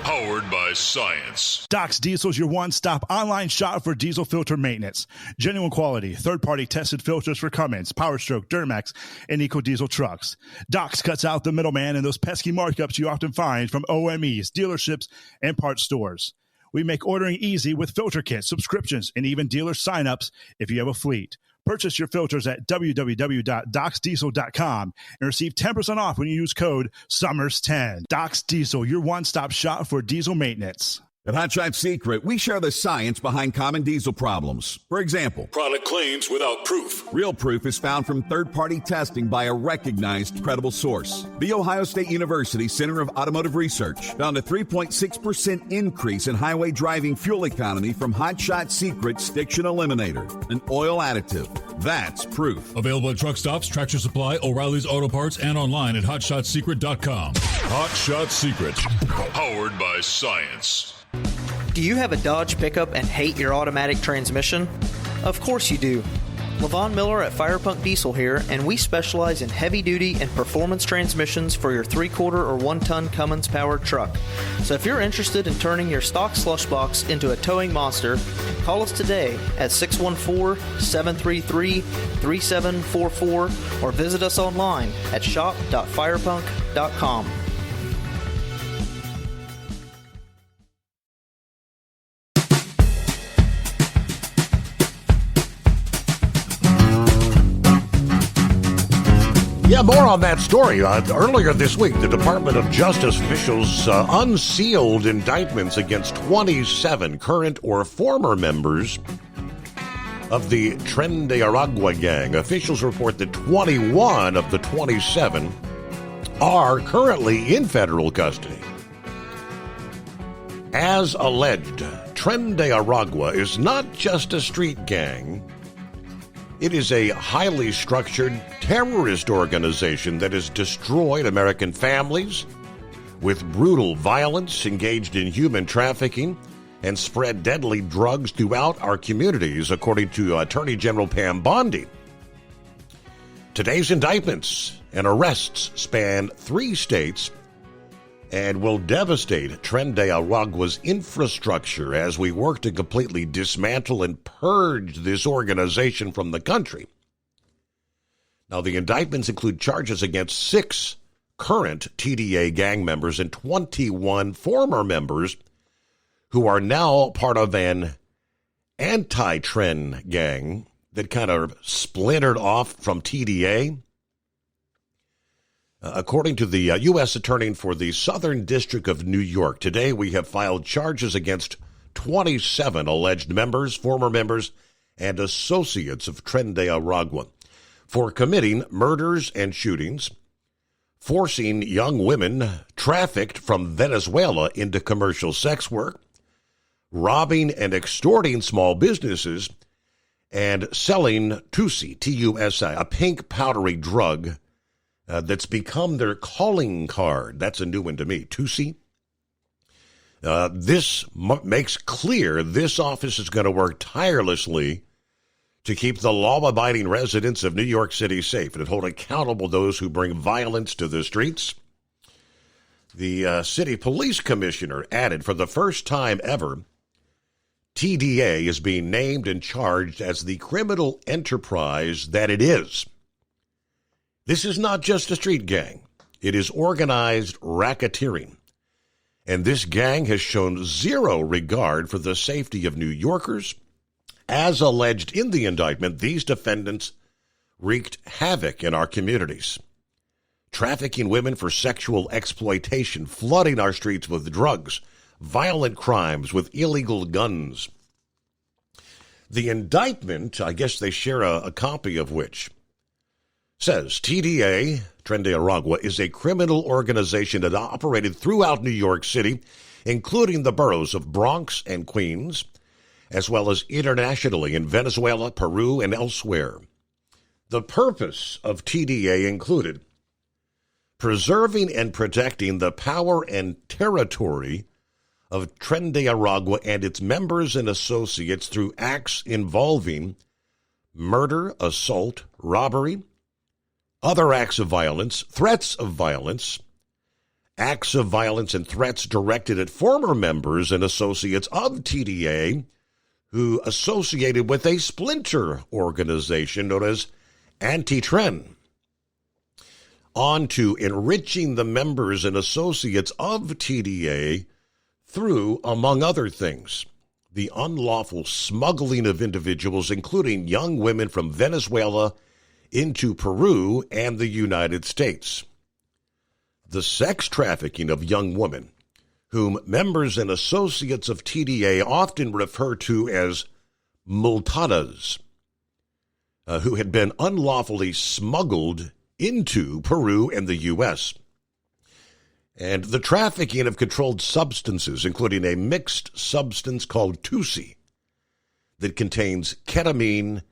powered by science. Doc's Diesel is your one-stop online shop for diesel filter maintenance. Genuine quality, third-party tested filters for Cummins, Power Stroke, Duramax, and EcoDiesel trucks. Doc's cuts out the middleman and those pesky markups you often find from OMEs, dealerships, and parts stores. We make ordering easy with filter kits, subscriptions, and even dealer sign-ups if you have a fleet. Purchase your filters at www.docsdiesel.com and receive 10% off when you use code SUMMERS10. Doc's Diesel, your one-stop shop for diesel maintenance. At Hotshot Secret, we share the science behind common diesel problems. For example, product claims without proof. Real proof is found from third-party testing by a recognized, credible source. The Ohio State University Center of Automotive Research found a 3.6% increase in highway driving fuel economy from Hotshot Secret Stiction Eliminator, an oil additive. That's proof. Available at truck stops, Tractor Supply, O'Reilly's Auto Parts, and online at HotShotSecret.com. Hot Shot Secret, powered by science. Do you have a Dodge pickup and hate your automatic transmission? Of course you do. Levon Miller at Firepunk Diesel here, and we specialize in heavy-duty and performance transmissions for your 3-quarter or 1-ton Cummins-powered truck. So if you're interested in turning your stock slush box into a towing monster, call us today at 614-733-3744 or visit us online at shop.firepunk.com. Yeah, more on that story. Earlier this week, the Department of Justice officials unsealed indictments against 27 current or former members of the Tren de Aragua gang. Officials report that 21 of the 27 are currently in federal custody. As alleged, Tren de Aragua is not just a street gang. It is a highly structured terrorist organization that has destroyed American families with brutal violence, engaged in human trafficking, and spread deadly drugs throughout our communities, according to Attorney General Pam Bondi. Today's indictments and arrests span 3 states and will devastate Tren de Aragua's infrastructure as we work to completely dismantle and purge this organization from the country. Now, the indictments include charges against 6 current TDA gang members and 21 former members who are now part of an anti-Tren gang that kind of splintered off from TDA. According to the U.S. Attorney for the Southern District of New York, today we have filed charges against 27 alleged members, former members, and associates of Tren de Aragua for committing murders and shootings, forcing young women trafficked from Venezuela into commercial sex work, robbing and extorting small businesses, and selling Tusi, T-U-S-I, a pink powdery drug that's become their calling card. That's a new one to me, Tusi. This makes clear this office is going to work tirelessly to keep the law-abiding residents of New York City safe and hold accountable those who bring violence to the streets. The city police commissioner added, for the first time ever, TDA is being named and charged as the criminal enterprise that it is. This is not just a street gang. It is organized racketeering. And this gang has shown zero regard for the safety of New Yorkers. As alleged in the indictment, these defendants wreaked havoc in our communities, trafficking women for sexual exploitation, flooding our streets with drugs, violent crimes with illegal guns. The indictment, I guess they share a copy of which, says TDA, Tren de Aragua, is a criminal organization that operated throughout New York City, including the boroughs of Bronx and Queens, as well as internationally in Venezuela, Peru, and elsewhere. The purpose of TDA included preserving and protecting the power and territory of Tren de Aragua and its members and associates through acts involving murder, assault, robbery, other acts of violence, threats of violence, acts of violence and threats directed at former members and associates of TDA who associated with a splinter organization known as Anti-Tren. On to enriching the members and associates of TDA through, among other things, the unlawful smuggling of individuals, including young women from Venezuela, into Peru and the United States. The sex trafficking of young women, whom members and associates of TDA often refer to as multadas, who had been unlawfully smuggled into Peru and the U.S., and the trafficking of controlled substances, including a mixed substance called Tusi that contains ketamine,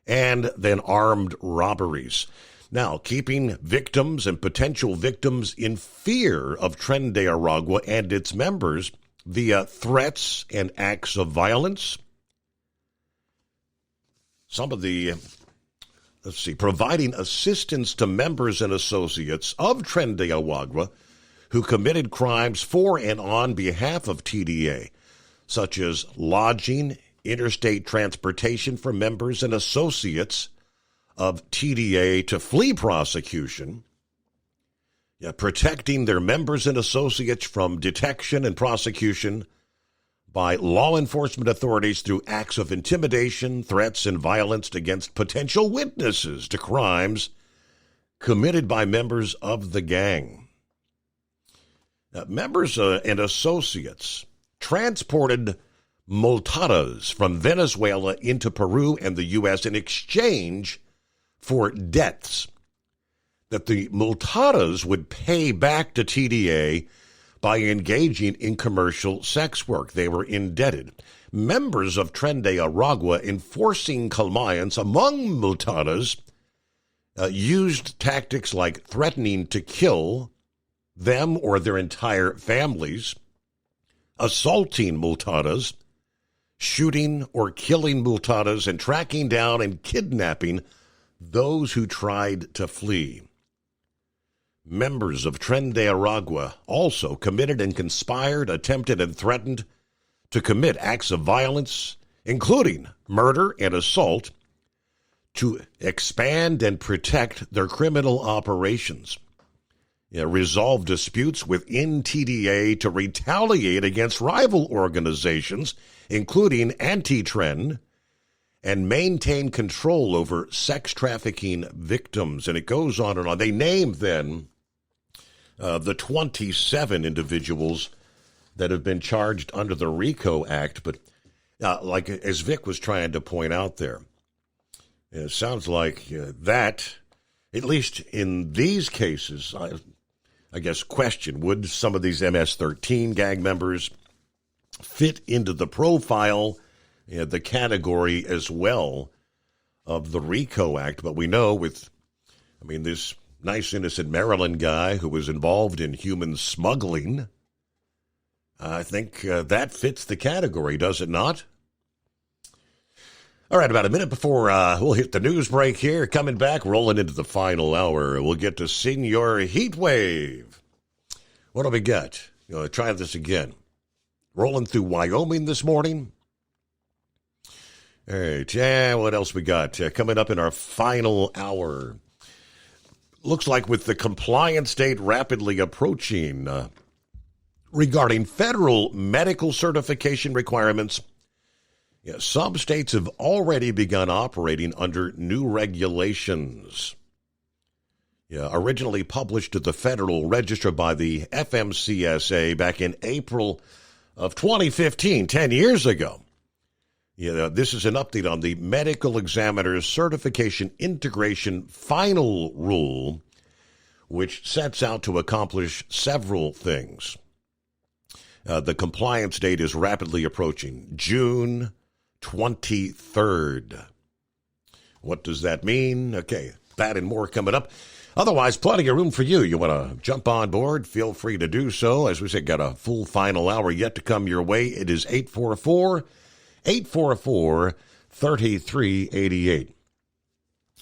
and then armed robberies. Now, keeping victims and potential victims in fear of Tren de Aragua and its members via threats and acts of violence. Some of the providing assistance to members and associates of Tren de Aragua who committed crimes for and on behalf of TDA, such as lodging, interstate transportation for members and associates of TDA to flee prosecution, protecting their members and associates from detection and prosecution by law enforcement authorities through acts of intimidation, threats, and violence against potential witnesses to crimes committed by members of the gang. Members and associates transported multadas from Venezuela into Peru and the U.S. in exchange for debts that the multadas would pay back to TDA by engaging in commercial sex work. They were indebted. Members of Tren de Aragua enforcing compliance among multadas used tactics like threatening to kill them or their entire families, assaulting multadas, shooting or killing multadas, and tracking down and kidnapping those who tried to flee. Members of Tren de Aragua also committed and conspired, attempted, and threatened to commit acts of violence, including murder and assault, to expand and protect their criminal operations, resolve disputes within TDA to retaliate against rival organizations, including Anti-Tren, and maintain control over sex trafficking victims. And it goes on and on. They named then the 27 individuals that have been charged under the RICO Act. But like as Vic was trying to point out there, it sounds like that, at least in these cases, I guess question, would some of these MS-13 gang members fit into the profile, the category as well of the RICO Act? But we know this nice innocent Maryland guy who was involved in human smuggling, I think that fits the category, does it not? All right, about a minute before we'll hit the news break here. Coming back, rolling into the final hour, we'll get to Senor Heatwave. What do we got? Try this again. Rolling through Wyoming this morning. All right, what else we got? Coming up in our final hour. Looks like with the compliance date rapidly approaching regarding federal medical certification requirements, some states have already begun operating under new regulations. Originally published to the Federal Register by the FMCSA back in April of 2015, 10 years ago. This is an update on the Medical Examiner's Certification Integration Final Rule, which sets out to accomplish several things. The compliance date is rapidly approaching, June 23rd. What does that mean? Okay, that and more coming up. Otherwise, plenty of room for you. You want to jump on board? Feel free to do so. As we said, got a full final hour yet to come your way. It is 844-3388.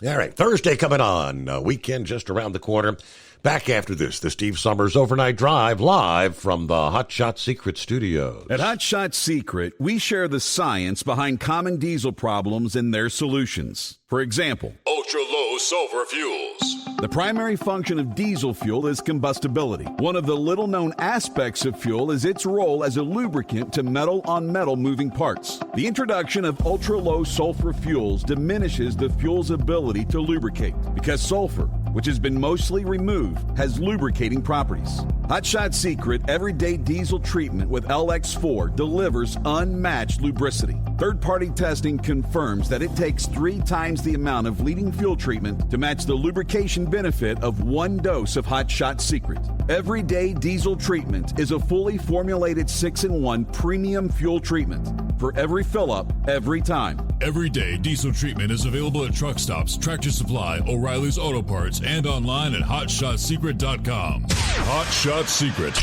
All right, Thursday coming on. Weekend just around the corner. Back after this, the Steve Summers Overnight Drive, live from the Hot Shot Secret Studios. At Hot Shot Secret, we share the science behind common diesel problems and their solutions. For example, ultra-low sulfur fuels. The primary function of diesel fuel is combustibility. One of the little-known aspects of fuel is its role as a lubricant to metal-on-metal moving parts. The introduction of ultra-low sulfur fuels diminishes the fuel's ability to lubricate because sulfur, which has been mostly removed, has lubricating properties. Hot Shot Secret Everyday Diesel Treatment with LX4 delivers unmatched lubricity. Third-party testing confirms that it takes 3 times the amount of leading fuel treatment to match the lubrication benefit of 1 dose of Hot Shot Secret. Everyday Diesel Treatment is a fully formulated 6-in-1 premium fuel treatment for every fill-up, every time. Everyday diesel treatment is available at truck stops, Tractor Supply, O'Reilly's Auto Parts, and online at HotShotSecret.com. Hot Shot Secret,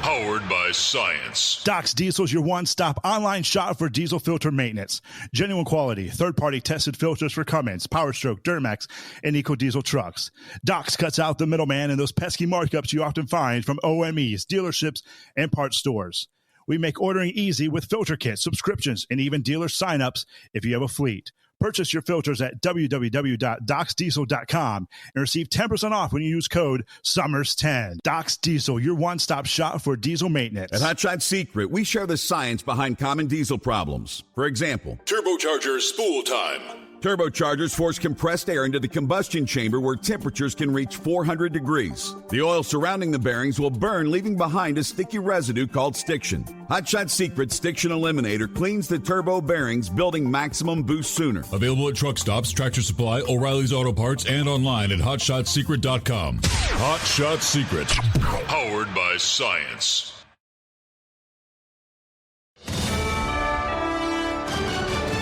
powered by science. Doc's Diesel is your one-stop online shop for diesel filter maintenance. Genuine quality, third-party tested filters for Cummins, PowerStroke, Duramax, and EcoDiesel trucks. Doc's cuts out the middleman and those pesky markups you often find from OMEs, dealerships, and parts stores. We make ordering easy with filter kits, subscriptions, and even dealer sign-ups if you have a fleet. Purchase your filters at www.docsdiesel.com and receive 10% off when you use code SUMMERS10. Doc's Diesel, your one-stop shop for diesel maintenance. At Hot Shot Secret, we share the science behind common diesel problems. For example, Turbocharger spool time. Turbochargers force compressed air into the combustion chamber where temperatures can reach 400 degrees. The oil surrounding the bearings will burn, leaving behind a sticky residue called stiction. Hot Shot Secret Stiction Eliminator cleans the turbo bearings, building maximum boost sooner. Available at truck stops, Tractor Supply, O'Reilly's Auto Parts, and online at HotShotSecret.com. Hot Shot Secret, powered by science.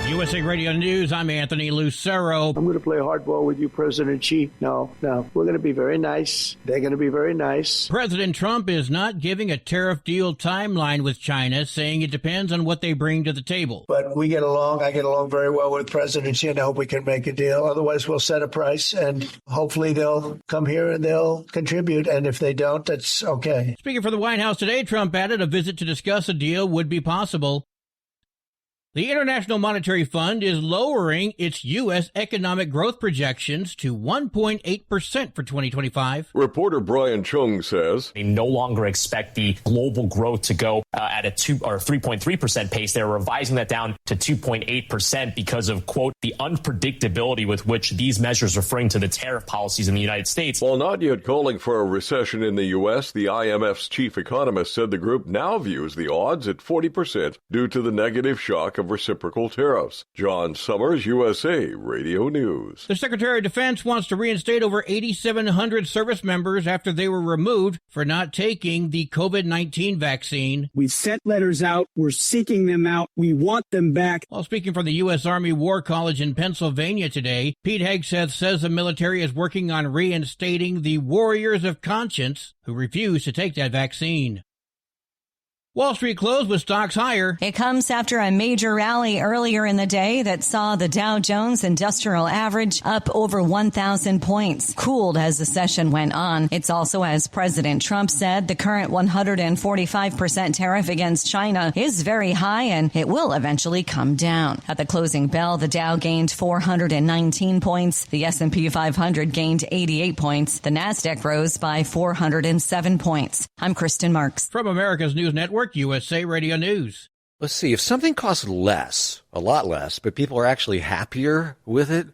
USA Radio News, I'm Anthony Lucero. I'm going to play hardball with you, President Xi. No. We're going to be very nice. They're going to be very nice. President Trump is not giving a tariff deal timeline with China, saying it depends on what they bring to the table. But we get along. I get along very well with President Xi, and I hope we can make a deal. Otherwise, we'll set a price, and hopefully they'll come here and they'll contribute. And if they don't, that's okay. Speaking for the White House today, Trump added a visit to discuss a deal would be possible. The International Monetary Fund is lowering its U.S. economic growth projections to 1.8% for 2025. Reporter Brian Chung says they no longer expect the global growth to go at a 3.3% pace. They're revising that down to 2.8% because of, quote, the unpredictability with which these measures, referring to the tariff policies in the United States. While not yet calling for a recession in the U.S., the IMF's chief economist said the group now views the odds at 40% due to the negative shock of reciprocal tariffs. John Summers, USA Radio News. The Secretary of Defense wants to reinstate over 8,700 service members after they were removed for not taking the COVID-19 vaccine. We've sent letters out. We're seeking them out. We want them back. While speaking from the U.S. Army War College in Pennsylvania today, Pete Hegseth says the military is working on reinstating the warriors of conscience who refuse to take that vaccine. Wall Street closed with stocks higher. It comes after a major rally earlier in the day that saw the Dow Jones Industrial Average up over 1,000 points, cooled as the session went on. It's also as President Trump said the current 145% tariff against China is very high and it will eventually come down. At the closing bell, the Dow gained 419 points. The S&P 500 gained 88 points. The Nasdaq rose by 407 points. I'm Kristen Marks. From America's News Network, USA Radio News. Let's see, if something costs less, a lot less, but people are actually happier with it,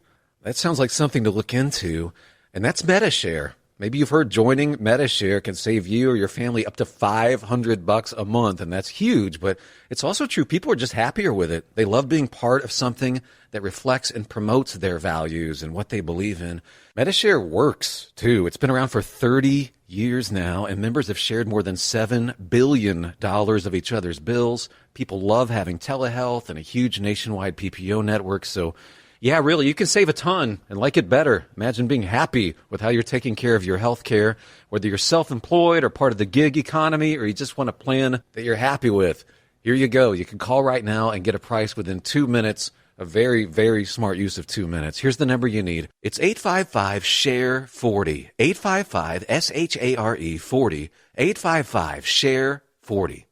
that sounds like something to look into, and that's Medi-Share. Maybe you've heard joining Medi-Share can save you or your family up to $500 a month, and that's huge, but it's also true. People are just happier with it. They love being part of something that reflects and promotes their values and what they believe in. Medi-Share works, too. It's been around for 30 years now, and members have shared more than $7 billion of each other's bills. People love having telehealth and a huge nationwide PPO network, so yeah, really, you can save a ton and like it better. Imagine being happy with how you're taking care of your health care, whether you're self-employed or part of the gig economy, or you just want a plan that you're happy with. Here you go. You can call right now and get a price within 2 minutes. A very, very smart use of 2 minutes. Here's the number you need. It's 855-SHARE-40. 855-SHARE-40. 855-SHARE-40.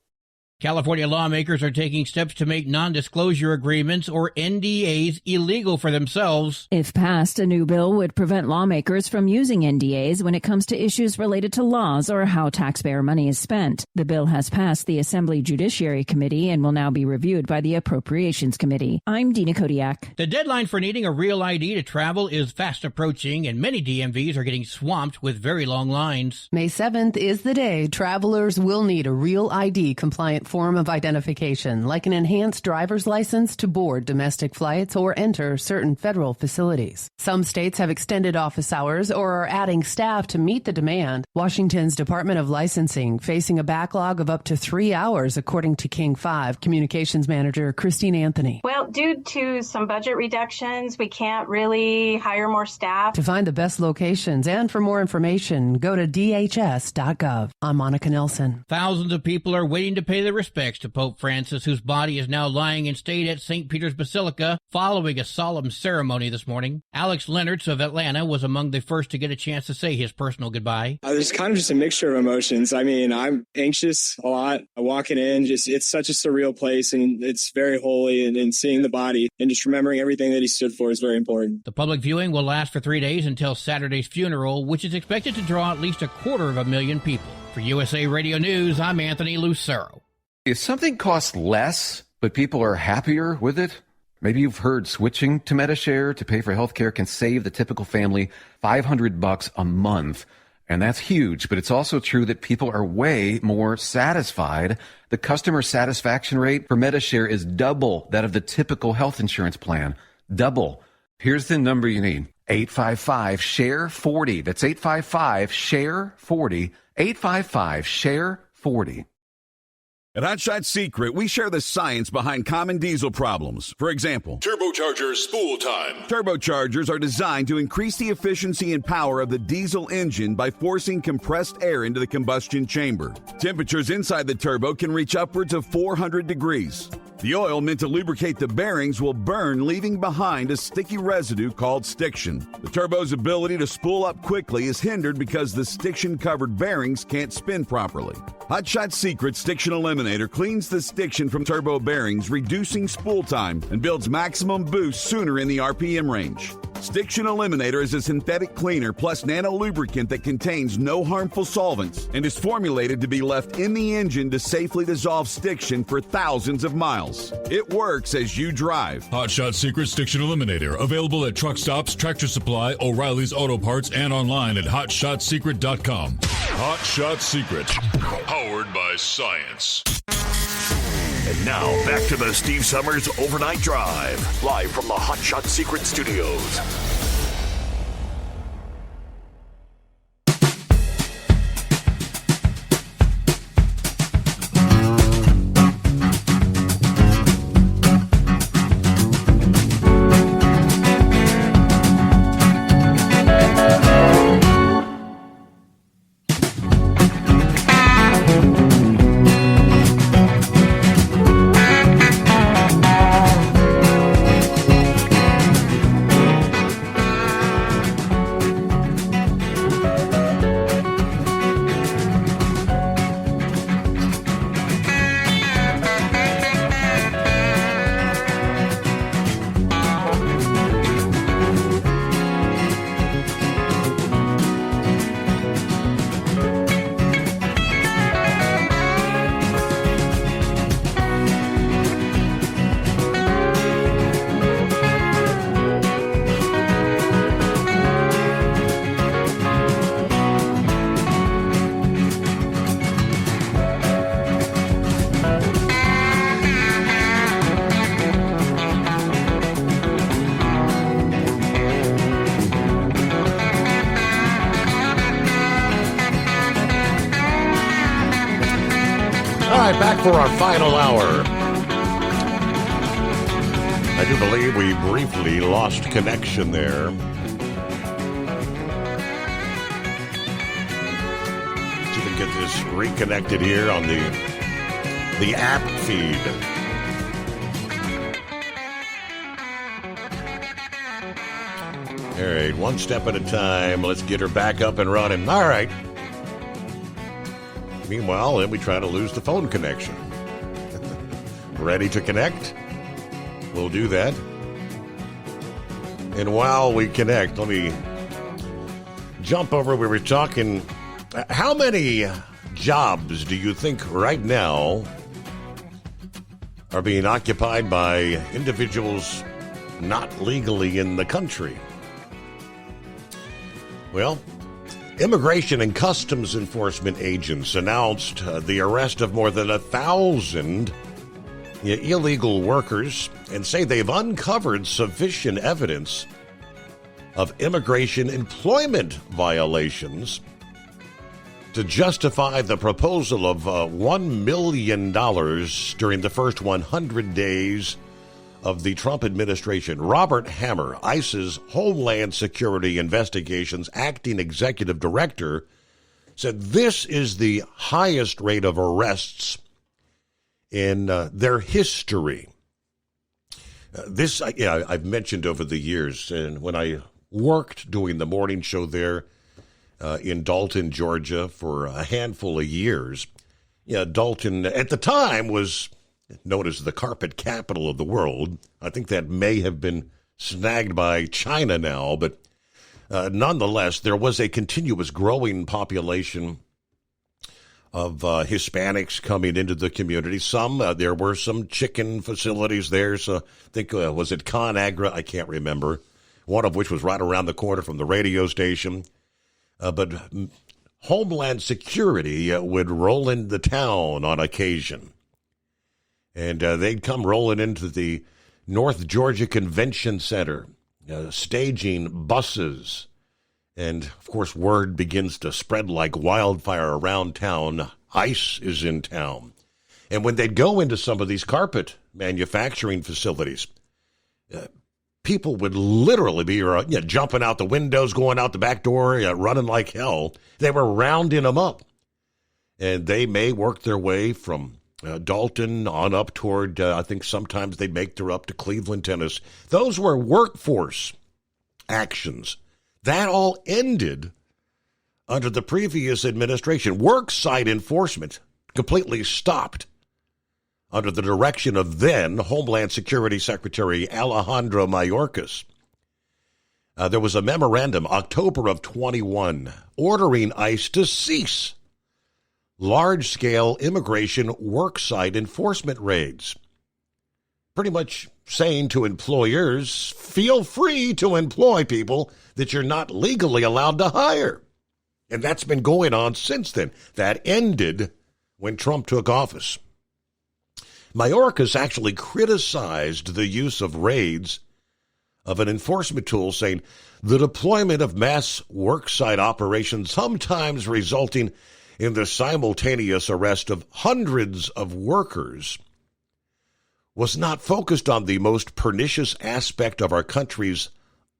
California lawmakers are taking steps to make non-disclosure agreements, or NDAs, illegal for themselves. If passed, a new bill would prevent lawmakers from using NDAs when it comes to issues related to laws or how taxpayer money is spent. The bill has passed the Assembly Judiciary Committee and will now be reviewed by the Appropriations Committee. I'm Dina Kodiak. The deadline for needing a real ID to travel is fast approaching, and many DMVs are getting swamped with very long lines. May 7th is the day travelers will need a real ID compliant form of identification, like an enhanced driver's license, to board domestic flights or enter certain federal facilities. Some states have extended office hours or are adding staff to meet the demand. Washington's Department of Licensing facing a backlog of up to 3 hours, according to King 5 Communications Manager Christine Anthony. Well, due to some budget reductions, we can't really hire more staff. To find the best locations and for more information, go to dhs.gov. I'm Monica Nelson. Thousands of people are waiting to pay their respects to Pope Francis, whose body is now lying in state at St. Peter's Basilica following a solemn ceremony this morning. Alex Lennertz of Atlanta was among the first to get a chance to say his personal goodbye. There's kind of just a mixture of emotions. I mean, I'm anxious a lot. Walking in, it's such a surreal place, and it's very holy, and seeing the body and just remembering everything that he stood for is very important. The public viewing will last for 3 days until Saturday's funeral, which is expected to draw at least 250,000 people. For USA Radio News, I'm Anthony Lucero. If something costs less, but people are happier with it, maybe you've heard switching to Medi-Share to pay for healthcare can save the typical family $500 a month. And that's huge, but it's also true that people are way more satisfied. The customer satisfaction rate for Medi-Share is double that of the typical health insurance plan. Double. Here's the number you need. 855-SHARE-40. That's 855-SHARE-40. 855-SHARE-40. At Hot Shot Secret, we share the science behind common diesel problems. For example, turbocharger spool time. Turbochargers are designed to increase the efficiency and power of the diesel engine by forcing compressed air into the combustion chamber. Temperatures inside the turbo can reach upwards of 400 degrees. The oil meant to lubricate the bearings will burn, leaving behind a sticky residue called stiction. The turbo's ability to spool up quickly is hindered because the stiction-covered bearings can't spin properly. Hot Shot Secret Stiction Eliminator cleans the stiction from turbo bearings, reducing spool time, and builds maximum boost sooner in the RPM range. Stiction Eliminator is a synthetic cleaner plus nano lubricant that contains no harmful solvents and is formulated to be left in the engine to safely dissolve stiction for thousands of miles. It works as you drive. Hot Shot Secret Stiction Eliminator, available at truck stops, Tractor Supply, O'Reilly's Auto Parts, and online at hotshotsecret.com. Hot Shot Secret, powered by science. And now, back to the Steve Summers Overnight Drive, live from the Hot Shot Secret Studios. Back for our final hour. I do believe we briefly lost connection there. See if we can get this reconnected here on the app feed. All right, one step at a time. Let's get her back up and running. All right. Meanwhile, then we try to lose the phone connection. Ready to connect? We'll do that. And while we connect, let me jump over. We were talking, how many jobs do you think right now are being occupied by individuals not legally in the country? Well, Immigration and Customs Enforcement agents announced the arrest of more than 1,000 illegal workers and say they've uncovered sufficient evidence of immigration employment violations to justify the proposal of $1 million during the first 100 days of the Trump administration. Robert Hammer, ICE's Homeland Security Investigations acting executive director, said this is the highest rate of arrests in their history. I've mentioned over the years, and when I worked doing the morning show there in Dalton, Georgia, for a handful of years, Dalton at the time was known as the carpet capital of the world. I think that may have been snagged by China now, but nonetheless, there was a continuous growing population of Hispanics coming into the community. There were some chicken facilities there. So I think, was it ConAgra? I can't remember. One of which was right around the corner from the radio station. But Homeland Security would roll into the town on occasion. And they'd come rolling into the North Georgia Convention Center, staging buses. And, of course, word begins to spread like wildfire around town. ICE is in town. And when they'd go into some of these carpet manufacturing facilities, people would literally be jumping out the windows, going out the back door, running like hell. They were rounding them up. And they may work their way from Dalton on up toward, I think sometimes they'd make their up to Cleveland, Tennessee. Those were workforce actions. That all ended under the previous administration. Worksite enforcement completely stopped under the direction of then Homeland Security Secretary Alejandro Mayorkas. There was a memorandum, October of 21, ordering ICE to cease large-scale immigration worksite enforcement raids. Pretty much saying to employers, feel free to employ people that you're not legally allowed to hire. And that's been going on since then. That ended when Trump took office. Mayorkas actually criticized the use of raids of an enforcement tool, saying the deployment of mass worksite operations, sometimes resulting in the simultaneous arrest of hundreds of workers, was not focused on the most pernicious aspect of our country's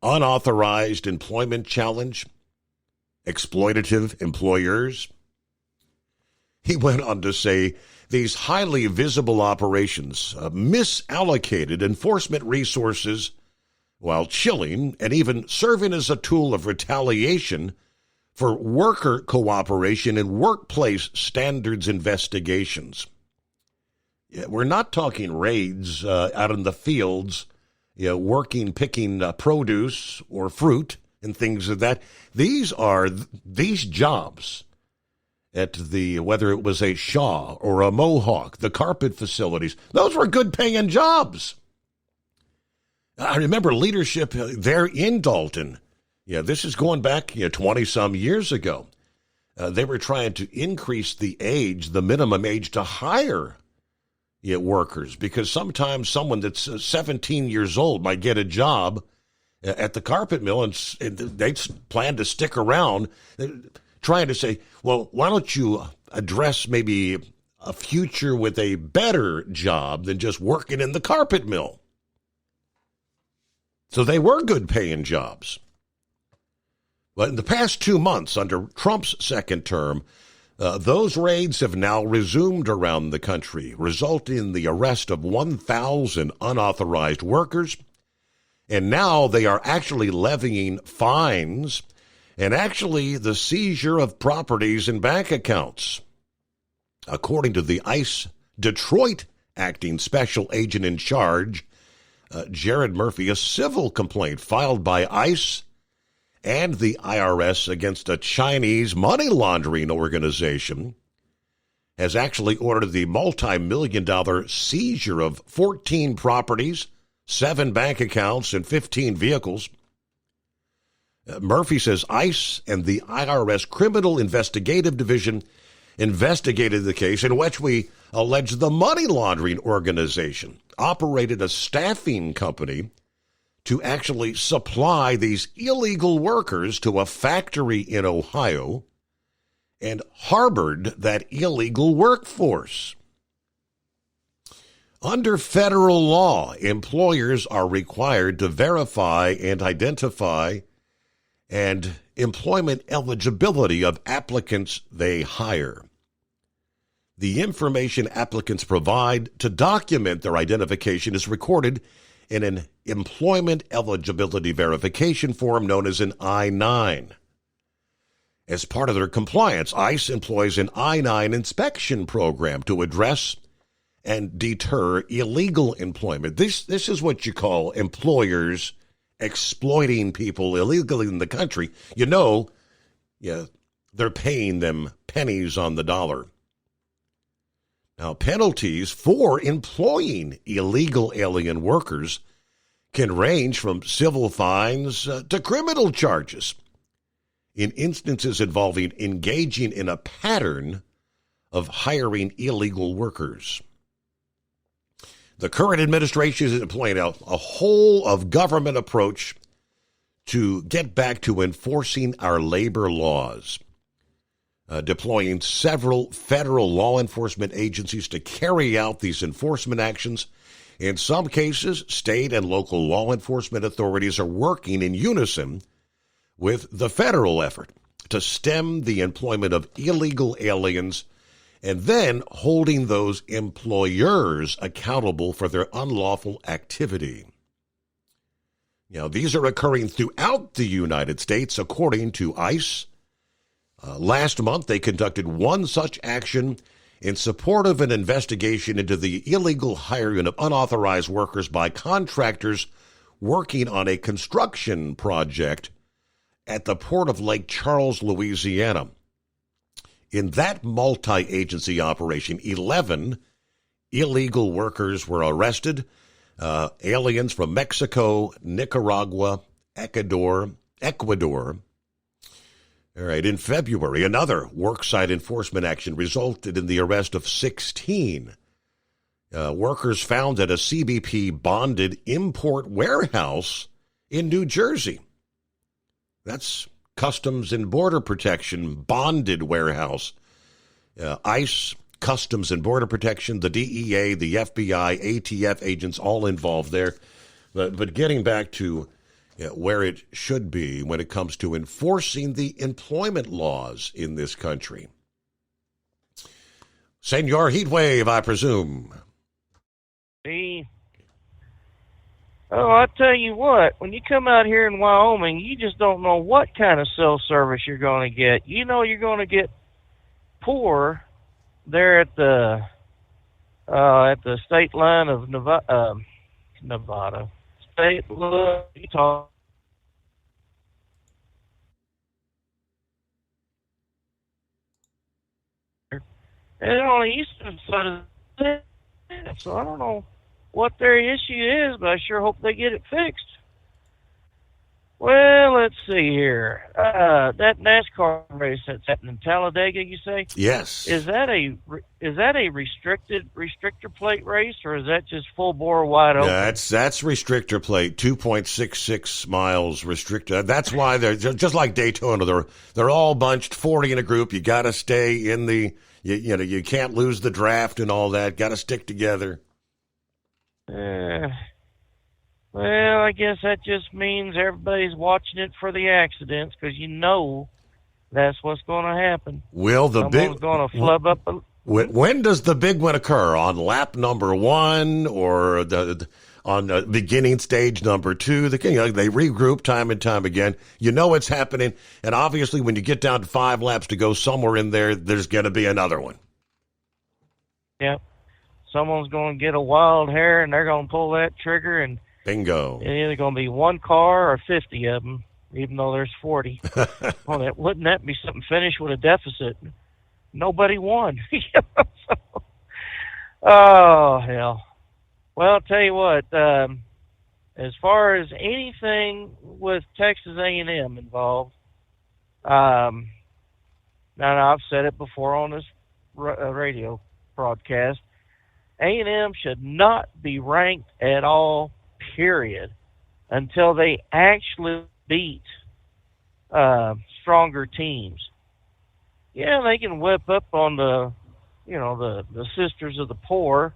unauthorized employment challenge, exploitative employers. He went on to say these highly visible operations misallocated enforcement resources while chilling and even serving as a tool of retaliation for worker cooperation in workplace standards investigations. We're not talking raids out in the fields, working, picking produce or fruit and things of that. These are these jobs at whether it was a Shaw or a Mohawk, the carpet facilities, those were good paying jobs. I remember leadership there in Dalton. This is going back 20 some years ago. They were trying to increase the minimum age to hire workers, because sometimes someone that's 17 years old might get a job at the carpet mill and they plan to stick around, trying to say, well, why don't you address maybe a future with a better job than just working in the carpet mill? So they were good paying jobs. But in the past 2 months, under Trump's second term, those raids have now resumed around the country, resulting in the arrest of 1,000 unauthorized workers. And now they are actually levying fines and actually the seizure of properties and bank accounts. According to the ICE Detroit acting special agent in charge, Jared Murphy, a civil complaint filed by ICE and the IRS against a Chinese money laundering organization has actually ordered the multi-million-dollar seizure of 14 properties, 7 bank accounts, and 15 vehicles. Murphy says ICE and the IRS Criminal Investigative Division investigated the case in which we allege the money laundering organization operated a staffing company to actually supply these illegal workers to a factory in Ohio and harbored that illegal workforce. Under federal law, employers are required to verify and identify and employment eligibility of applicants they hire. The information applicants provide to document their identification is recorded in an employment eligibility verification form known as an I-9. As part of their compliance, ICE employs an I-9 inspection program to address and deter illegal employment. This is what you call employers exploiting people illegally in the country. They're paying them pennies on the dollar. Now, penalties for employing illegal alien workers can range from civil fines to criminal charges in instances involving engaging in a pattern of hiring illegal workers. The current administration is employing a whole of government approach to get back to enforcing our labor laws, deploying several federal law enforcement agencies to carry out these enforcement actions. In some cases, state and local law enforcement authorities are working in unison with the federal effort to stem the employment of illegal aliens and then holding those employers accountable for their unlawful activity. These are occurring throughout the United States, according to ICE. Last month, they conducted one such action in support of an investigation into the illegal hiring of unauthorized workers by contractors working on a construction project at the port of Lake Charles, Louisiana. In that multi-agency operation, 11 illegal workers were arrested, aliens from Mexico, Nicaragua, Ecuador. All right, in February, another worksite enforcement action resulted in the arrest of 16 workers found at a CBP bonded import warehouse in New Jersey. That's Customs and Border Protection bonded warehouse. ICE, Customs and Border Protection, the DEA, the FBI, ATF agents all involved there. But getting back to where it should be when it comes to enforcing the employment laws in this country. Senor Heatwave, I presume. Oh, I tell you what, when you come out here in Wyoming, you just don't know what kind of cell service you're going to get. You know you're going to get poor there at the state line of Nevada. State line, Utah. And on the eastern side of the so I don't know what their issue is, but I sure hope they get it fixed. Well, let's see here. That NASCAR race that's happening in Talladega, you say? Yes. Is that a restrictor plate race, or is that just full bore wide open? That's restrictor plate, 2.66 miles restrictor. That's why they're just like Daytona. They're all bunched, 40 in a group. You got to stay in the you can't lose the draft and all that. Got to stick together. Well, I guess that just means everybody's watching it for the accidents, because that's what's going to happen. Will the Someone's going to flub up when does the big one occur? On lap number 1 or on the beginning stage number 2? They regroup time and time again. It's happening, and obviously when you get down to 5 laps to go, somewhere in there's going to be another one. Yep. Someone's going to get a wild hair, and they're going to pull that trigger, and bingo. It's either going to be one car or 50 of them, even though there's 40. Well, wouldn't that be something? Finished with a deficit? Nobody won. Oh, hell. Well, I'll tell you what. as far as anything with Texas A&M involved, now I've said it before on this radio broadcast, A&M should not be ranked at all, period, until they actually beat stronger teams. Yeah, they can whip up on the Sisters of the Poor,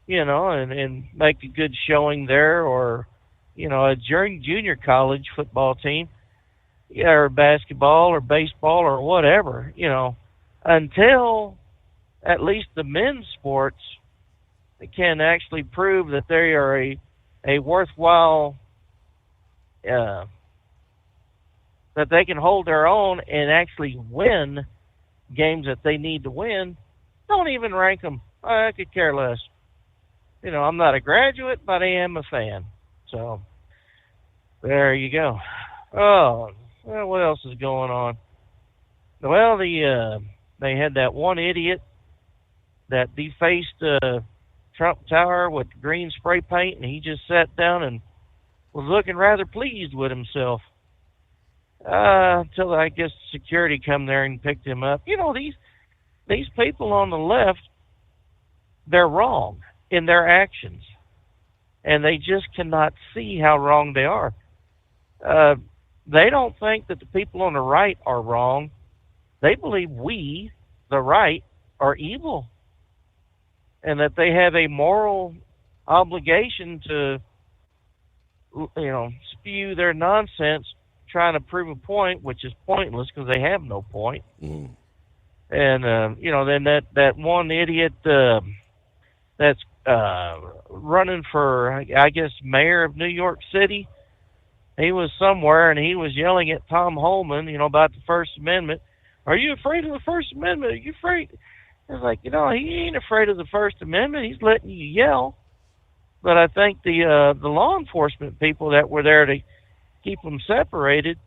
and make a good showing there, or, a junior college football team, or basketball or baseball or whatever, until at least the men's sports can actually prove that they are a worthwhile, that they can hold their own and actually win games that they need to win. Don't even rank them. I could care less. I'm not a graduate, but I am a fan. So there you go. Oh, well, what else is going on? Well, they had that one idiot that defaced Trump Tower with green spray paint, and he just sat down and was looking rather pleased with himself. Until I guess security come there and picked him up. These people on the left, they're wrong in their actions, and they just cannot see how wrong they are. They don't think that the people on the right are wrong. They believe we, the right, are evil, and that they have a moral obligation to, spew their nonsense trying to prove a point, which is pointless because they have no point. Mm. And, then that one idiot that's running for, I guess, mayor of New York City, he was somewhere and he was yelling at Tom Holman, about the First Amendment. Are you afraid of the First Amendment? Are you afraid? It's like, he ain't afraid of the First Amendment. He's letting you yell. But I think the law enforcement people that were there to keep them separated,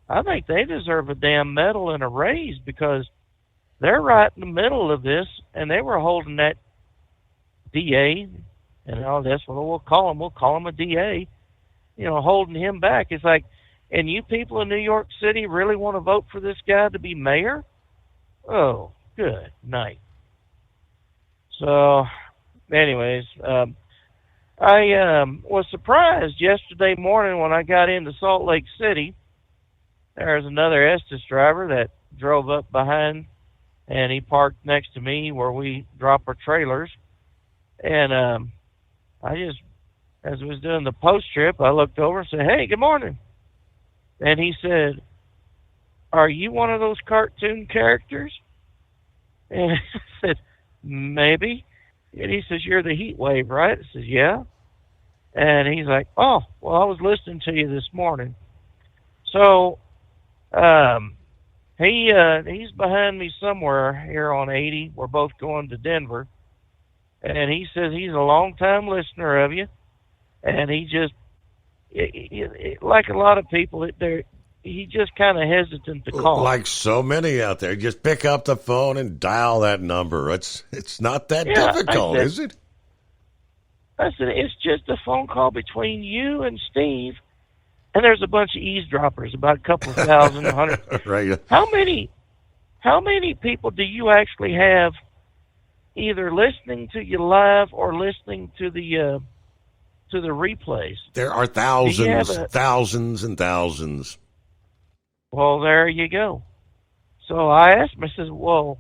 I think they deserve a damn medal and a raise, because they're right in the middle of this, and they were holding that DA, and that's what we'll call him. We'll call him a DA, holding him back. It's like, and you people in New York City really want to vote for this guy to be mayor? Oh, good night. So, anyways, I was surprised yesterday morning when I got into Salt Lake City. There was another Estes driver that drove up behind, and he parked next to me where we drop our trailers. And I just, as I was doing the post trip, I looked over and said, "Hey, good morning." And he said, "Are you one of those cartoon characters?" And I said, "Maybe." And he says, "You're the Heat Wave, right?" I says, "Yeah." And he's like, "Oh, well, I was listening to you this morning." So he's behind me somewhere here on 80. We're both going to Denver. And he says he's a long-time listener of you. And he just, like a lot of people, he just kind of hesitant to call. Like so many out there, just pick up the phone and dial that number. It's not that difficult, is it? I said, it's just a phone call between you and Steve, and there's a bunch of eavesdroppers, about a couple of thousand, 100. Right. How many people do you actually have either listening to you live or listening to the replays? There are thousands and thousands. Well, there you go. So I asked him, I said, "Well,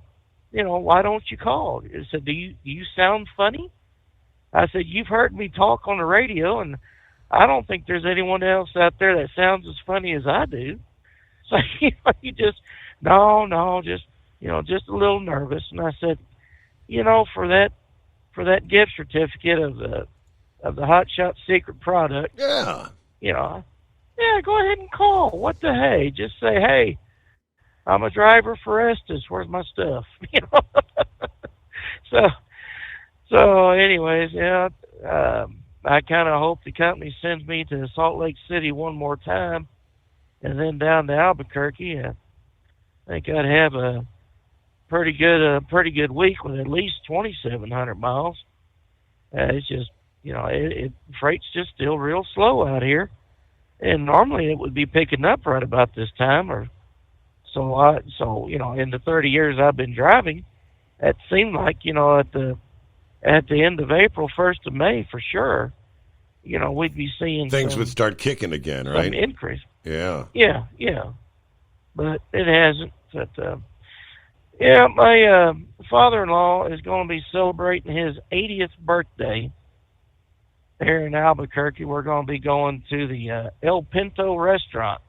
why don't you call?" He said, do you sound funny? I said, "You've heard me talk on the radio, and I don't think there's anyone else out there that sounds as funny as I do." So you just, just a little nervous. And I said, for that gift certificate of the Hot Shot secret product, yeah, go ahead and call. What the hey? Just say, "Hey, I'm a driver for Estes. Where's my stuff?" So anyways, I kind of hope the company sends me to Salt Lake City one more time, and then down to Albuquerque. I think I'd have a pretty good week with at least 2,700 miles. It's just, freight's just still real slow out here. And normally it would be picking up right about this time, or so in the 30 years I've been driving, it seemed like, at the end of April, 1st of May, for sure, we'd be seeing things would start kicking again, right? Some increase. Yeah. Yeah. But it hasn't. But, my father-in-law is going to be celebrating his 80th birthday here in Albuquerque. We're going to be going to the El Pinto restaurant.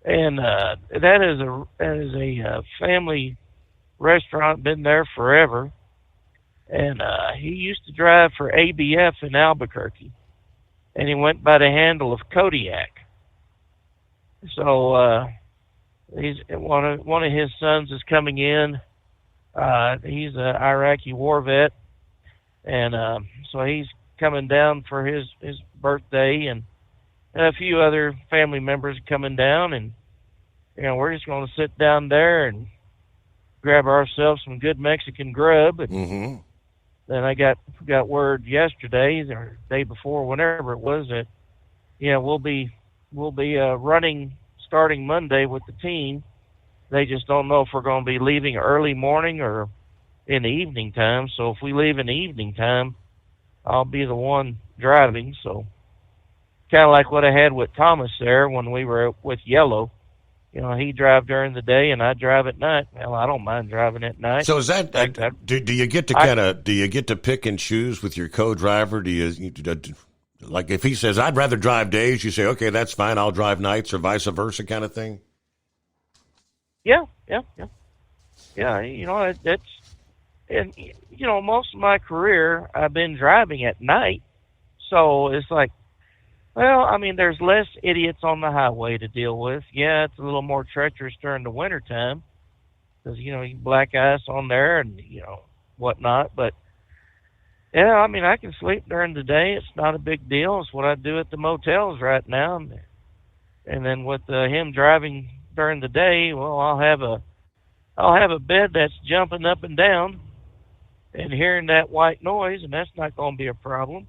And that is a family restaurant, been there forever. And he used to drive for ABF in Albuquerque, and he went by the handle of Kodiak. So he's one of his sons is coming in. He's an Iraqi war vet, and so he's coming down for his birthday, and a few other family members coming down, and we're just going to sit down there and grab ourselves some good Mexican grub. And then I got word yesterday or day before, whenever it was, that we'll be running starting Monday with the team. They just don't know if we're going to be leaving early morning or in the evening time. So if we leave in the evening time, I'll be the one driving. So kind of like what I had with Thomas there when we were with Yellow. He drive during the day and I drive at night. Well, I don't mind driving at night. So is that do you get to pick and choose with your co-driver? Do you like if he says I'd rather drive days, you say okay, that's fine, I'll drive nights, or vice versa, kind of thing? Yeah. That's, and most of my career I've been driving at night, so it's like, well, I mean, there's less idiots on the highway to deal with. Yeah, it's a little more treacherous during the wintertime because, you black ice on there and, whatnot. But, yeah, I mean, I can sleep during the day. It's not a big deal. It's what I do at the motels right now. And then with him driving during the day, well, I'll have a bed that's jumping up and down and hearing that white noise, and that's not going to be a problem.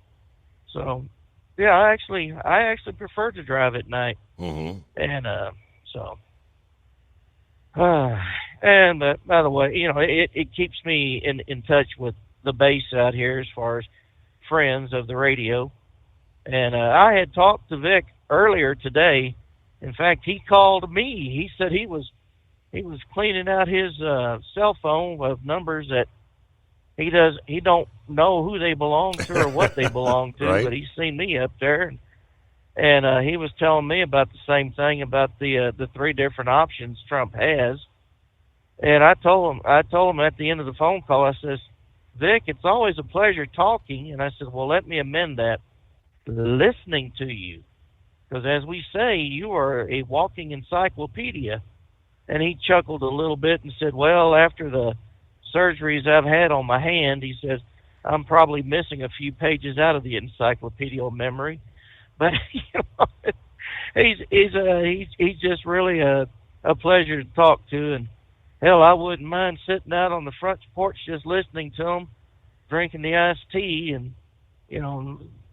So... yeah, I actually prefer to drive at night, and and by the way, it keeps me in touch with the base out here as far as friends of the radio, and I had talked to Vic earlier today. In fact, he called me. He said he was cleaning out his cell phone of numbers that he don't know who they belong to or what they belong to, right. But he's seen me up there, and he was telling me about the same thing about the three different options Trump has. And I told him at the end of the phone call, I says, Vic, it's always a pleasure talking. And I said, well, let me amend that, listening to you, because as we say, you are a walking encyclopedia. And he chuckled a little bit and said, well, after the surgeries I've had on my hand, he says, I'm probably missing a few pages out of the encyclopedial memory, but he's just really a pleasure to talk to, and hell, I wouldn't mind sitting out on the front porch just listening to him, drinking the iced tea, and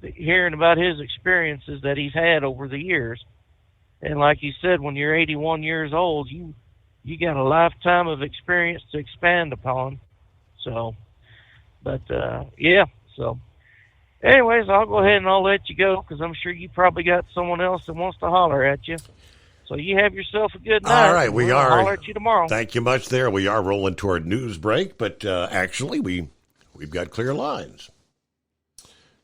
hearing about his experiences that he's had over the years. And like you said, when you're 81 years old, you got a lifetime of experience to expand upon. So, but, yeah. So, anyways, I'll go ahead and I'll let you go because I'm sure you probably got someone else that wants to holler at you. So you have yourself a good night. All right, we are. I'll holler at you tomorrow. Thank you much there. We are rolling toward news break, but actually we've got clear lines.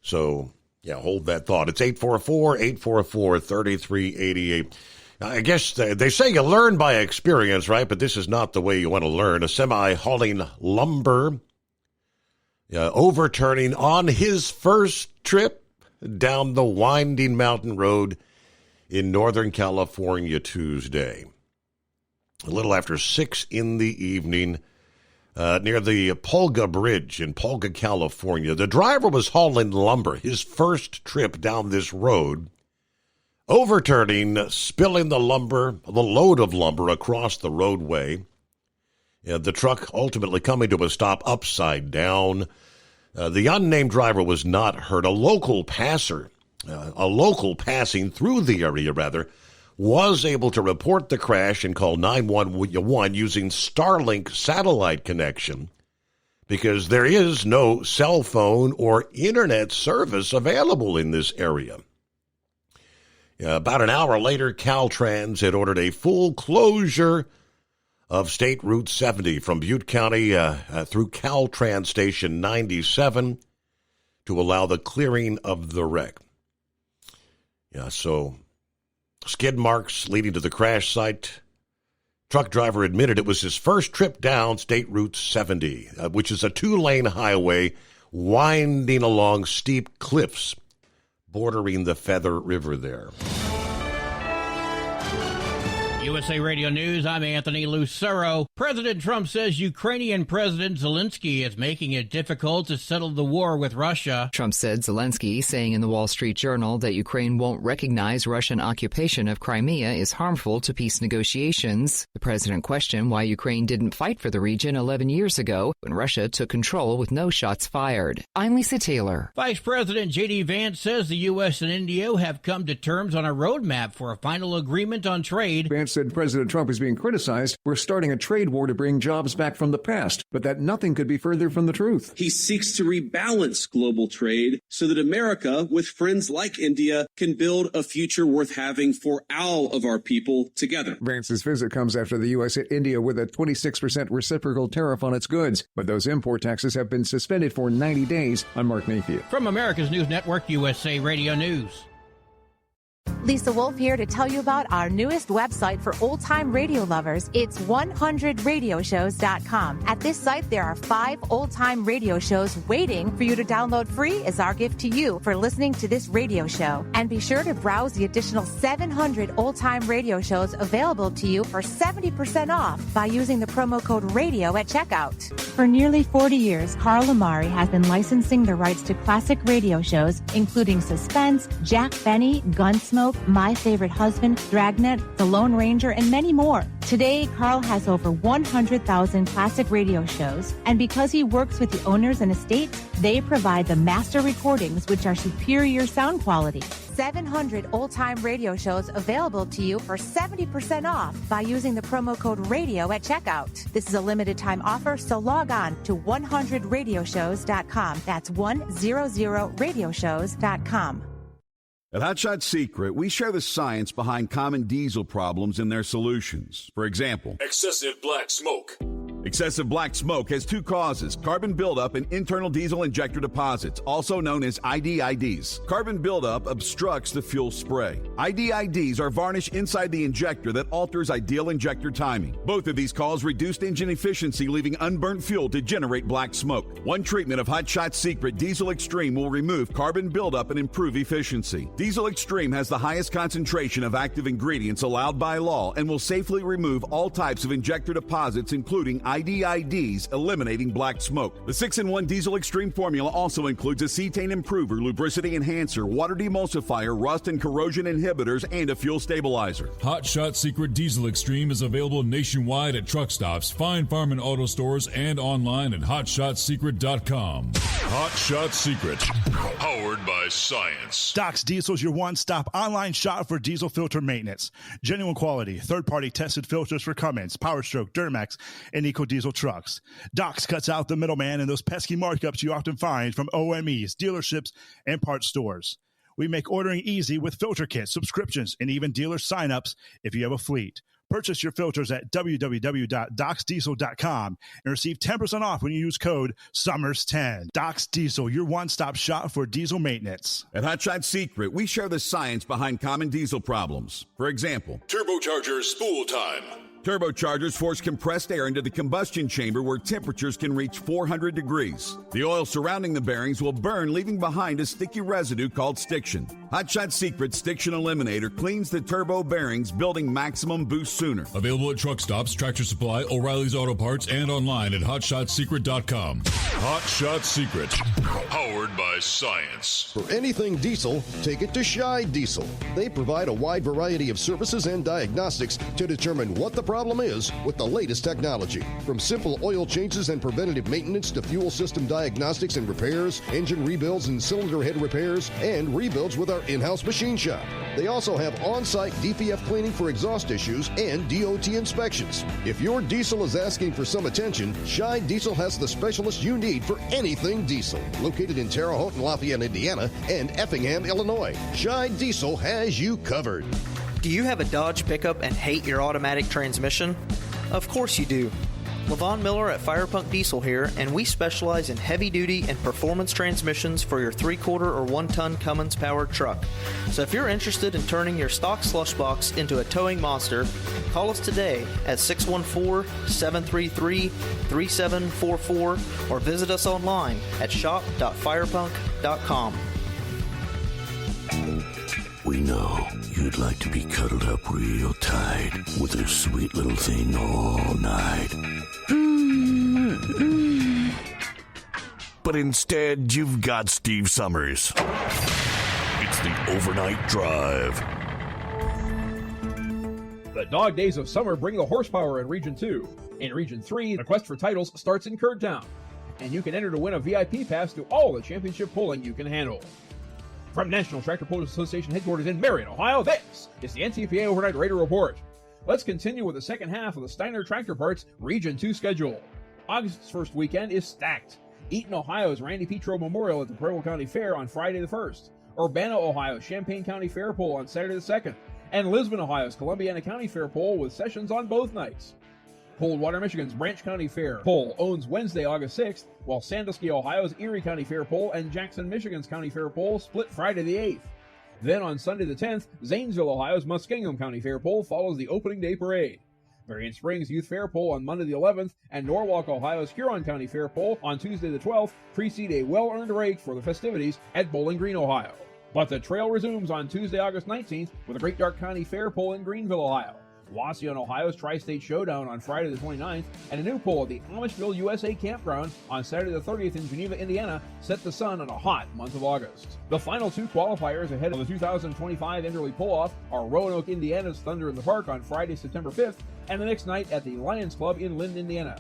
So, yeah, hold that thought. It's 844-3388. I guess they say you learn by experience, right? But this is not the way you want to learn. A semi hauling lumber overturning on his first trip down the winding mountain road in Northern California Tuesday. A little after 6 in the evening near the Pulga Bridge in Pulga, California. The driver was hauling lumber, his first trip down this road, overturning, spilling the load of lumber across the roadway. The truck ultimately coming to a stop upside down. The unnamed driver was not hurt. A local passing through the area, was able to report the crash and call 911 using Starlink satellite connection because there is no cell phone or internet service available in this area. About an hour later, Caltrans had ordered a full closure of State Route 70 from Butte County through Caltrans Station 97 to allow the clearing of the wreck. So skid marks leading to the crash site. Truck driver admitted it was his first trip down State Route 70, which is a 2-lane highway winding along steep cliffs bordering the Feather River there. USA Radio News, I'm Anthony Lucero. President Trump says Ukrainian President Zelensky is making it difficult to settle the war with Russia. Trump said Zelensky, saying in the Wall Street Journal that Ukraine won't recognize Russian occupation of Crimea is harmful to peace negotiations. The president questioned why Ukraine didn't fight for the region 11 years ago when Russia took control with no shots fired. I'm Lisa Taylor. Vice President J.D. Vance says the U.S. and India have come to terms on a roadmap for a final agreement on trade. Vance said President Trump is being criticized for starting a trade war to bring jobs back from the past, but that nothing could be further from the truth. He seeks to rebalance global trade so that America, with friends like India, can build a future worth having for all of our people together. Vance's visit comes after the U.S. hit India with a 26% reciprocal tariff on its goods, but those import taxes have been suspended for 90 days. I'm Mark Mayfield. From America's News Network, USA Radio News. Lisa Wolf here to tell you about our newest website for old-time radio lovers. It's 100radioshows.com. At this site, there are 5 old-time radio shows waiting for you to download free as our gift to you for listening to this radio show. And be sure to browse the additional 700 old-time radio shows available to you for 70% off by using the promo code RADIO at checkout. For nearly 40 years, Carl Amari has been licensing the rights to classic radio shows, including Suspense, Jack Benny, Gunsmoke, My Favorite Husband, Dragnet, The Lone Ranger, and many more. Today, Carl has over 100,000 classic radio shows, and because he works with the owners and estates, they provide the master recordings, which are superior sound quality. 700 old-time radio shows available to you for 70% off by using the promo code RADIO at checkout. This is a limited-time offer, so log on to 100radioshows.com. That's 100radioshows.com. At Hot Shot Secret, we share the science behind common diesel problems and their solutions. For example, excessive black smoke. Excessive black smoke has 2 causes: carbon buildup and internal diesel injector deposits, also known as IDIDs. Carbon buildup obstructs the fuel spray. IDIDs are varnish inside the injector that alters ideal injector timing. Both of these cause reduced engine efficiency, leaving unburnt fuel to generate black smoke. One treatment of Hot Shot Secret Diesel Extreme will remove carbon buildup and improve efficiency. Diesel Extreme has the highest concentration of active ingredients allowed by law and will safely remove all types of injector deposits, including IDIDs, eliminating black smoke. The 6-in-1 Diesel Extreme formula also includes a cetane improver, lubricity enhancer, water demulsifier, rust and corrosion inhibitors, and a fuel stabilizer. Hot Shot Secret Diesel Extreme is available nationwide at truck stops, Fine Farm and auto stores, and online at hotshotsecret.com. Hot Shot Secret, powered by science. Doc's Diesel is your one-stop online shop for diesel filter maintenance. Genuine quality, third-party tested filters for Cummins, Powerstroke, Duramax, and EcoDiesel trucks. Doc's cuts out the middleman and those pesky markups you often find from OMEs, dealerships, and parts stores. We make ordering easy with filter kits, subscriptions, and even dealer sign-ups if you have a fleet. Purchase your filters at www.docsdiesel.com and receive 10% off when you use code SUMMERS10. Doc's Diesel, your one-stop shop for diesel maintenance. At Hot Shot Secret, we share the science behind common diesel problems. For example, turbocharger spool time. Turbochargers force compressed air into the combustion chamber where temperatures can reach 400 degrees. The oil surrounding the bearings will burn, leaving behind a sticky residue called stiction. Hot Shot Secret Stiction Eliminator cleans the turbo bearings, building maximum boost sooner. Available at truck stops, Tractor Supply, O'Reilly's Auto Parts, and online at hotshotsecret.com. Hot Shot Secret, powered by science. For anything diesel, take it to Scheid Diesel. They provide a wide variety of services and diagnostics to determine what the problem is with the latest technology. From simple oil changes and preventative maintenance to fuel system diagnostics and repairs, engine rebuilds and cylinder head repairs, and rebuilds with our in-house machine shop. They also have on-site DPF cleaning for exhaust issues and DOT inspections. If your diesel is asking for some attention, Scheid Diesel has the specialist you need for anything diesel. Located in Terre Haute and Lafayette, Indiana, and Effingham, Illinois, Scheid Diesel has you covered. Do you have a Dodge pickup and hate your automatic transmission? Of course you do. Levon Miller at Firepunk Diesel here, and we specialize in heavy-duty and performance transmissions for your 3/4 or 1-ton Cummins-powered truck. So if you're interested in turning your stock slush box into a towing monster, call us today at 614-733-3744 or visit us online at shop.firepunk.com. We know you'd like to be cuddled up real tight with a sweet little thing all night. But instead, you've got Steve Summers. It's the Overnight Drive. The dog days of summer bring the horsepower in Region 2. In Region 3, the quest for titles starts in Kurdtown, and you can enter to win a VIP pass to all the championship pulling you can handle. From National Tractor Pullers Association headquarters in Marion, Ohio, this is the NTPA Overnight Raider Report. Let's continue with the second half of the Steiner Tractor Parts Region 2 schedule. August's first weekend is stacked. Eaton, Ohio's Randy Petro Memorial at the Preble County Fair on Friday the 1st. Urbana, Ohio's Champaign County Fair Pull on Saturday the 2nd. And Lisbon, Ohio's Columbiana County Fair Pull with sessions on both nights. Coldwater, Michigan's Branch County Fair Pull owns Wednesday, August 6th, while Sandusky, Ohio's Erie County Fair Pull and Jackson, Michigan's County Fair Pull split Friday the 8th. Then on Sunday the 10th, Zanesville, Ohio's Muskingum County Fair Pull follows the opening day parade. Marion Springs Youth Fair Pull on Monday the 11th, and Norwalk, Ohio's Huron County Fair Pull on Tuesday the 12th precede a well-earned break for the festivities at Bowling Green, Ohio. But the trail resumes on Tuesday, August 19th with a Great Dark County Fair Pull in Greenville, Ohio. Wauseon, Ohio's Tri-State Showdown on Friday the 29th, and a new pull at the Amishville USA Campground on Saturday the 30th in Geneva, Indiana, set the sun on a hot month of August. The final two qualifiers ahead of the 2025 Enderley Pull-Off are Roanoke, Indiana's Thunder in the Park on Friday, September 5th, and the next night at the Lions Club in Linden, Indiana.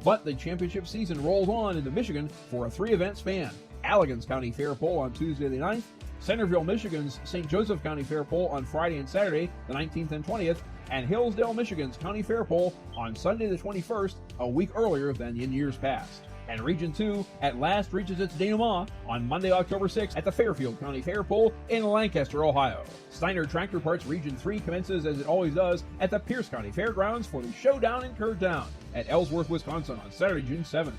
But the championship season rolls on into Michigan for a 3-event span. Allegan's County Fair Pull on Tuesday the 9th, Centerville, Michigan's St. Joseph County Fair Pull on Friday and Saturday, the 19th and 20th, and Hillsdale, Michigan's County Fair Pull on Sunday the 21st, a week earlier than in years past. And Region 2 at last reaches its denouement on Monday, October 6th at the Fairfield County Fair Pull in Lancaster, Ohio. Steiner Tractor Parts Region 3 commences as it always does at the Pierce County Fairgrounds for the Showdown in Kurdtown at Ellsworth, Wisconsin on Saturday, June 7th.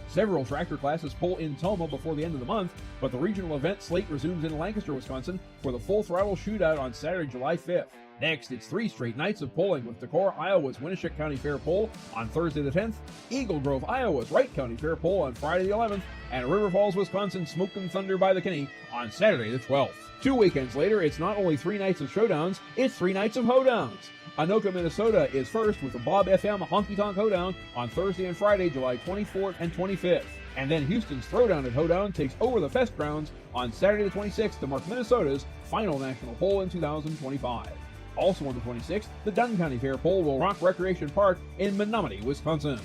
Several tractor classes pull in Toma before the end of the month, but the regional event slate resumes in Lancaster, Wisconsin for the Full Throttle Shootout on Saturday, July 5th. Next, it's 3 straight nights of pulling with Decorah, Iowa's Winneshiek County Fair Pull on Thursday the 10th, Eagle Grove, Iowa's Wright County Fair Pull on Friday the 11th, and River Falls, Wisconsin Smoke and Thunder by the Kinney on Saturday the 12th. 2 weekends later, it's not only 3 nights of showdowns, it's 3 nights of hoedowns. Anoka, Minnesota is first with the Bob FM Honky Tonk Hoedown on Thursday and Friday, July 24th and 25th. And then Houston's Throwdown at Hoedown takes over the Fest grounds on Saturday the 26th to mark Minnesota's final national poll in 2025. Also on the 26th, the Dunn County Fair Pull will rock Recreation Park in Menominee, Wisconsin.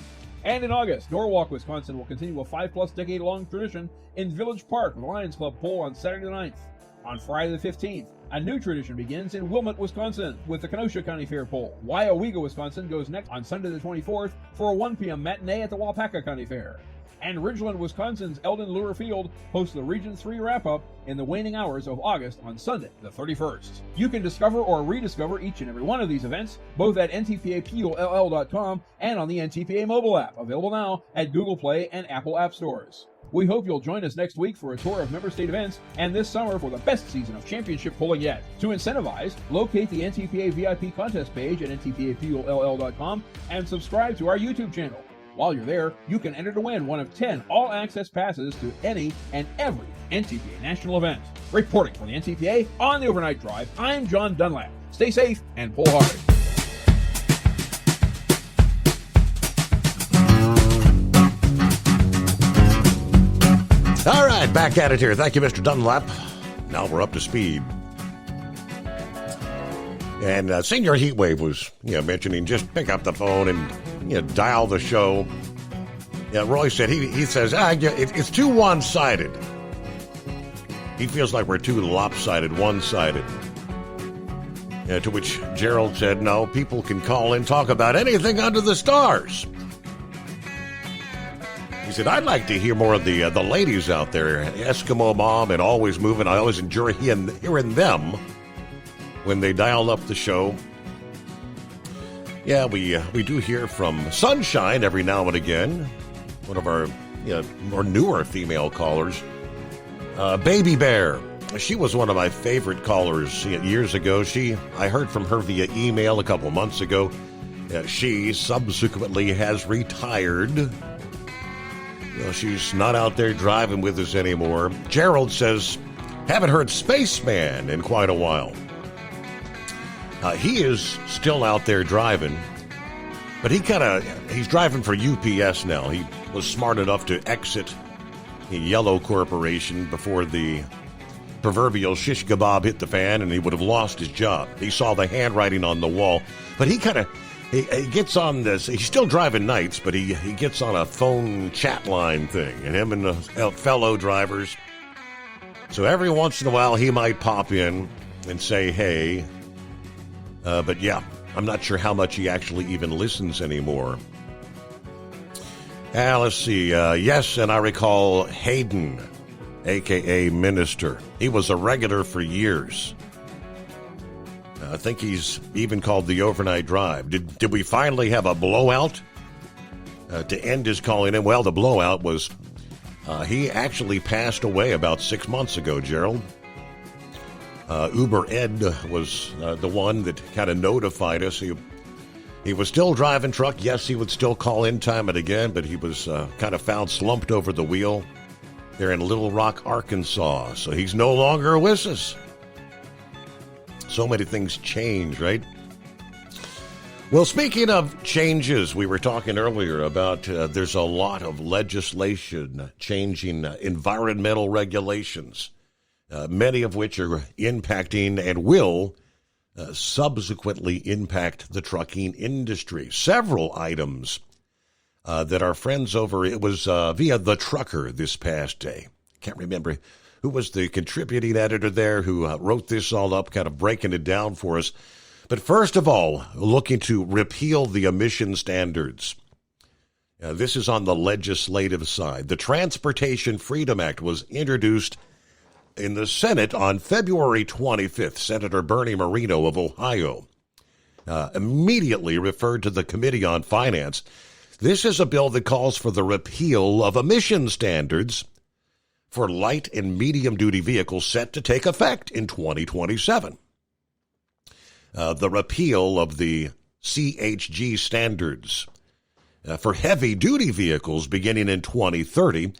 And in August, Norwalk, Wisconsin will continue a 5+ decade-long tradition in Village Park with Lions Club Pull on Saturday the 9th. On Friday the 15th, a new tradition begins in Wilmot, Wisconsin with the Kenosha County Fair Pull. Wyowega, Wisconsin goes next on Sunday the 24th for a 1 p.m. matinee at the Waupaca County Fair. And Ridgeland, Wisconsin's Eldon Lure Field hosts the Region 3 wrap-up in the waning hours of August on Sunday, the 31st. You can discover or rediscover each and every one of these events, both at ntpapull.com and on the NTPA mobile app, available now at Google Play and Apple App Stores. We hope you'll join us next week for a tour of member state events and this summer for the best season of championship pulling yet. To incentivize, locate the NTPA VIP contest page at ntpapull.com and subscribe to our YouTube channel. While you're there, you can enter to win one of 10 all-access passes to any and every NTPA national event. Reporting from the NTPA on the Overnight Drive, I'm John Dunlap. Stay safe and pull hard. All right, back at it here. Thank you, Mr. Dunlap. Now we're up to speed. And Senior Heatwave was mentioning just pick up the phone and dial the show. Yeah, Roy said, he says, it's too one-sided. He feels like we're too lopsided, one-sided. To which Gerald said, no, people can call in, talk about anything under the stars. He said, I'd like to hear more of the ladies out there, Eskimo Mom and Always Moving. I always enjoy hearing them when they dial up the show. Yeah, we do hear from Sunshine every now and again, one of our more newer female callers. Baby Bear. She was one of my favorite callers years ago. I heard from her via email a couple months ago. She subsequently has retired. She's not out there driving with us anymore. Gerald says, haven't heard Spaceman in quite a while. He is still out there driving, but he's driving for UPS now. He was smart enough to exit the Yellow Corporation before the proverbial shish kebab hit the fan, and he would have lost his job. He saw the handwriting on the wall, but he gets on this. He's still driving nights, but he gets on a phone chat line thing, and him and the fellow drivers. So every once in a while, he might pop in and say, hey. But yeah, I'm not sure how much he actually even listens anymore. Let's see. Yes, and I recall Hayden, a.k.a. Minister. He was a regular for years. I think he's even called the Overnight Drive. Did we finally have a blowout to end his calling in? Well, the blowout was he actually passed away about 6 months ago, Gerald. Uber Ed was the one that kind of notified us. He was still driving truck. Yes, he would still call in time and again, but he was kind of found slumped over the wheel there in Little Rock, Arkansas. So he's no longer with us. So many things change, right? Well, speaking of changes, we were talking earlier about there's a lot of legislation changing environmental regulations, many of which are impacting and will subsequently impact the trucking industry. Several items that our friends it was via The Trucker this past day. Can't remember who was the contributing editor there who wrote this all up, kind of breaking it down for us. But first of all, looking to repeal the emission standards. This is on the legislative side. The Transportation Freedom Act was introduced in the Senate on February 25th. Senator Bernie Moreno of Ohio immediately referred to the Committee on Finance. This is a bill that calls for the repeal of emission standards for light and medium-duty vehicles set to take effect in 2027. The repeal of the CHG standards for heavy-duty vehicles beginning in 2030,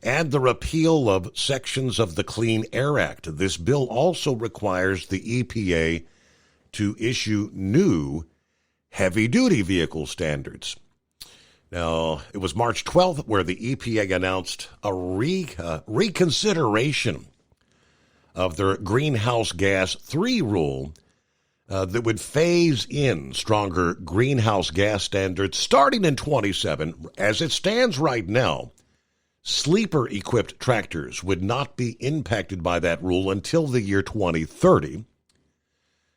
and the repeal of sections of the Clean Air Act. This bill also requires the EPA to issue new heavy-duty vehicle standards. Now, it was March 12th where the EPA announced a reconsideration of their Greenhouse Gas 3 rule that would phase in stronger greenhouse gas standards starting in 2027. As it stands right now, sleeper-equipped tractors would not be impacted by that rule until the year 2030.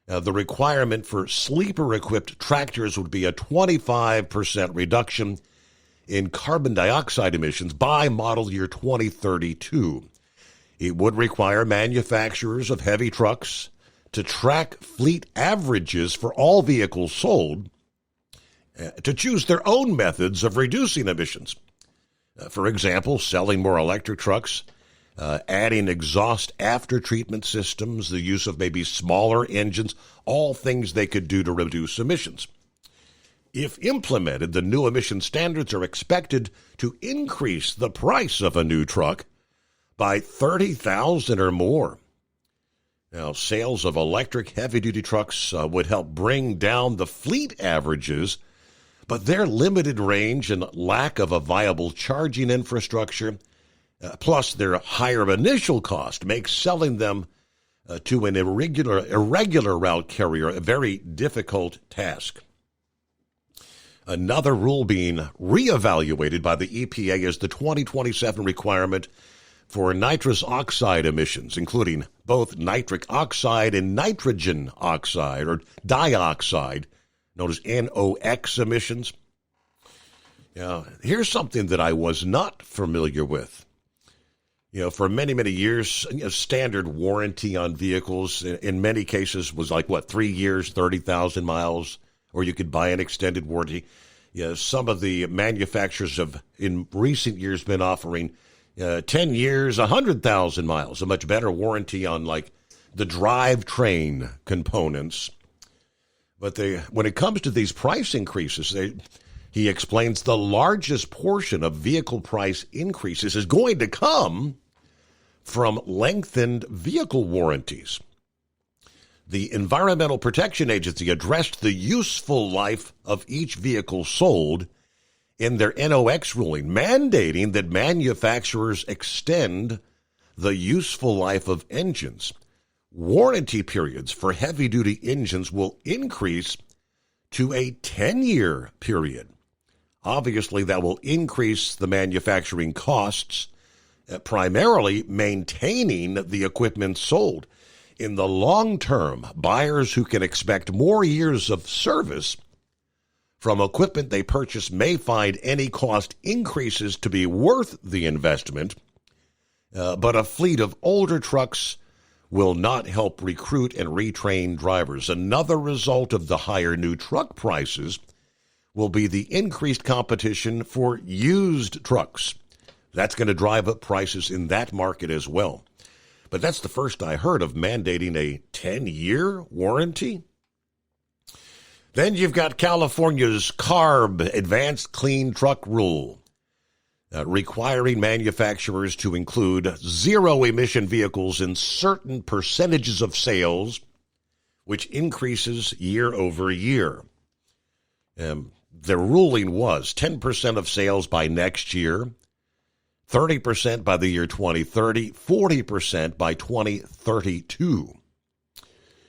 The requirement for sleeper-equipped tractors would be a 25% reduction in carbon dioxide emissions by model year 2032. It would require manufacturers of heavy trucks to track fleet averages for all vehicles sold to choose their own methods of reducing emissions. For example, selling more electric trucks, adding exhaust after-treatment systems, the use of maybe smaller engines, all things they could do to reduce emissions. If implemented, the new emission standards are expected to increase the price of a new truck by $30,000 or more. Now, sales of electric heavy-duty trucks would help bring down the fleet averages, but their limited range and lack of a viable charging infrastructure, plus their higher initial cost, makes selling them to an irregular route carrier, a very difficult task. Another rule being reevaluated by the EPA is the 2027 requirement for nitrous oxide emissions, including both nitric oxide and nitrogen oxide, or dioxide, known as NOx emissions. Here's something that I was not familiar with. For many, many years, standard warranty on vehicles in many cases was 3 years, 30,000 miles, or you could buy an extended warranty. Some of the manufacturers have, in recent years, been offering 10 years, 100,000 miles, a much better warranty on the drivetrain components. But when it comes to these price increases, he explains the largest portion of vehicle price increases is going to come from lengthened vehicle warranties. The Environmental Protection Agency addressed the useful life of each vehicle sold in their NOx ruling, mandating that manufacturers extend the useful life of engines. Warranty periods for heavy-duty engines will increase to a 10-year period. Obviously, that will increase the manufacturing costs, primarily maintaining the equipment sold. In the long term, buyers who can expect more years of service from equipment they purchase may find any cost increases to be worth the investment, but a fleet of older trucks will not help recruit and retrain drivers. Another result of the higher new truck prices will be the increased competition for used trucks. That's going to drive up prices in that market as well. But that's the first I heard of mandating a 10-year warranty. Then you've got California's CARB, Advanced Clean Truck Rule, requiring manufacturers to include zero-emission vehicles in certain percentages of sales, which increases year over year. The ruling was 10% of sales by next year, 30% by the year 2030, 40% by 2032.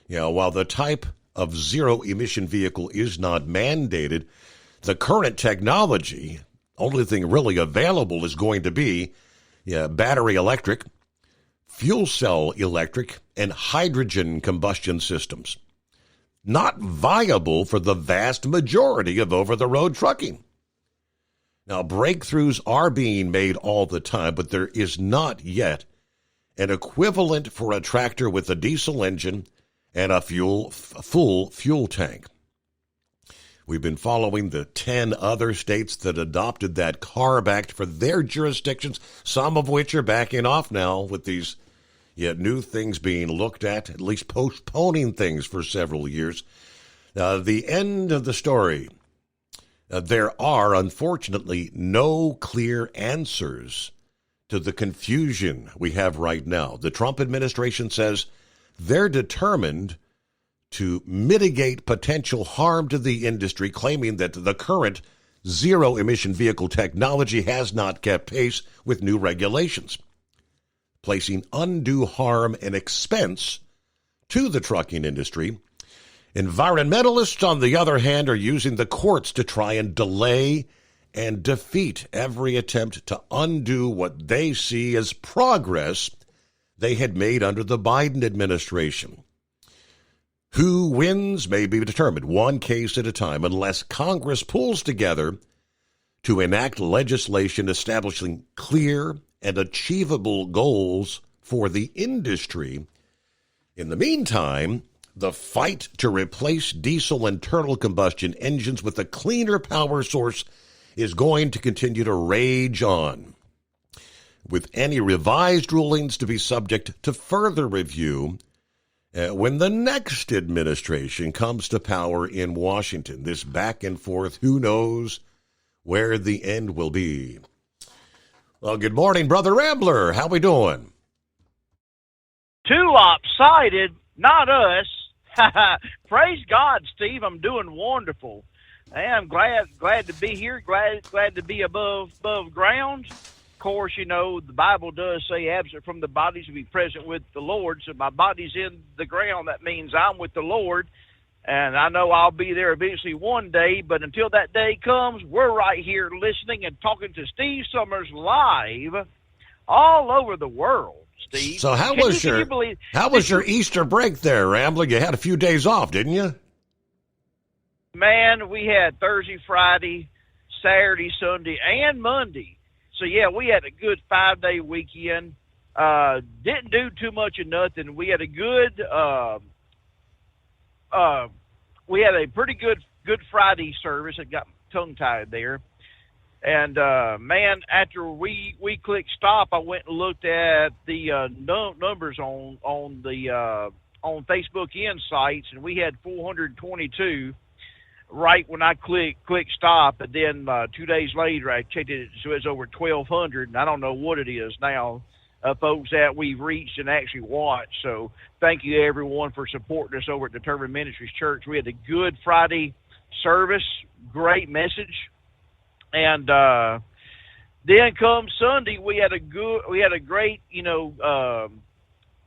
While the type of zero-emission vehicle is not mandated, the current technology, only thing really available is going to be battery electric, fuel cell electric, and hydrogen combustion systems. Not viable for the vast majority of over-the-road trucking. Now, breakthroughs are being made all the time, but there is not yet an equivalent for a tractor with a diesel engine and a full fuel tank. We've been following the 10 other states that adopted that CARB Act for their jurisdictions, some of which are backing off now with these new things being looked at least postponing things for several years. The end of the story. There are, unfortunately, no clear answers to the confusion we have right now. The Trump administration says they're determined to mitigate potential harm to the industry, claiming that the current zero-emission vehicle technology has not kept pace with new regulations, placing undue harm and expense to the trucking industry. Environmentalists, on the other hand, are using the courts to try and delay and defeat every attempt to undo what they see as progress they had made under the Biden administration. Who wins may be determined one case at a time unless Congress pulls together to enact legislation establishing clear and achievable goals for the industry. In the meantime, the fight to replace diesel internal combustion engines with a cleaner power source is going to continue to rage on, with any revised rulings to be subject to further review when the next administration comes to power in Washington. This back and forth, who knows where the end will be. Well, good morning, Brother Rambler. How we doing? Too lopsided, not us. Praise God, Steve. I'm doing wonderful. Hey, I'm glad to be here. Glad to be above ground. course, you know, the Bible does say absent from the bodies to be present with the Lord. So my body's in the ground. That means I'm with the Lord. And I know I'll be there eventually one day. But until that day comes, we're right here listening and talking to Steve Summers live all over the world, Steve. So how was your Easter break there, Rambler? You had a few days off, didn't you? Man, we had Thursday, Friday, Saturday, Sunday, and Monday. So, yeah, we had a good 5-day weekend. Didn't do too much of nothing. We had a good we had a pretty good Friday service. I got tongue-tied there. And, man, after we clicked stop, I went and looked at the numbers on Facebook Insights, and we had 422 right when I clicked stop, and then 2 days later I checked it, so it's over 1,200, and I don't know what it is now, folks, that we've reached and actually watched. So thank you, everyone, for supporting us over at Determined Ministries Church. We had a good Friday service, great message, and then come Sunday, we had a great, you know,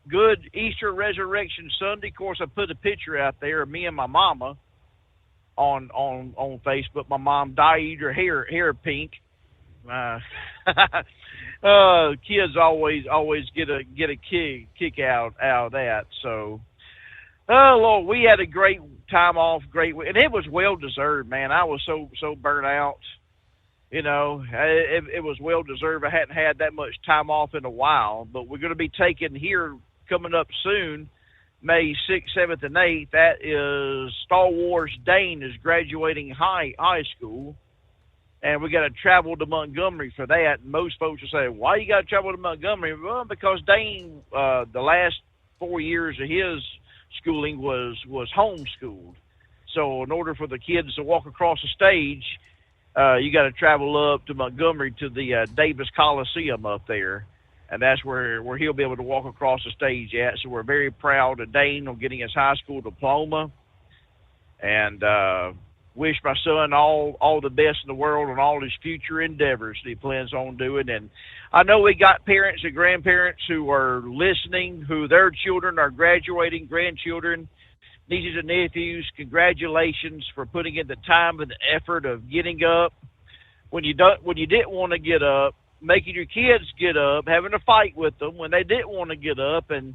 good Easter Resurrection Sunday. Of course, I put a picture out there of me and my mama on Facebook. My mom dyed her hair pink. Kids always get a kick out of that. So, oh Lord, we had a great time off, and it was well deserved, man. I was so burnt out. You know, it was well deserved. I hadn't had that much time off in a while, but we're going to be taking here coming up soon, May 6th, 7th, and 8th. That is Star Wars Dane is graduating high school, and we got to travel to Montgomery for that. And most folks will say, why you got to travel to Montgomery? Well, because Dane, the last 4 years of his schooling was homeschooled. So in order for the kids to walk across the stage, you got to travel up to Montgomery to the Davis Coliseum up there. And that's where he'll be able to walk across the stage at. So we're very proud of Dane on getting his high school diploma. And wish my son all the best in the world on all his future endeavors that he plans on doing. And I know we got parents and grandparents who are listening, who their children are graduating, grandchildren, nieces and nephews. Congratulations for putting in the time and the effort of getting up when you didn't want to get up, making your kids get up, having a fight with them when they didn't want to get up, and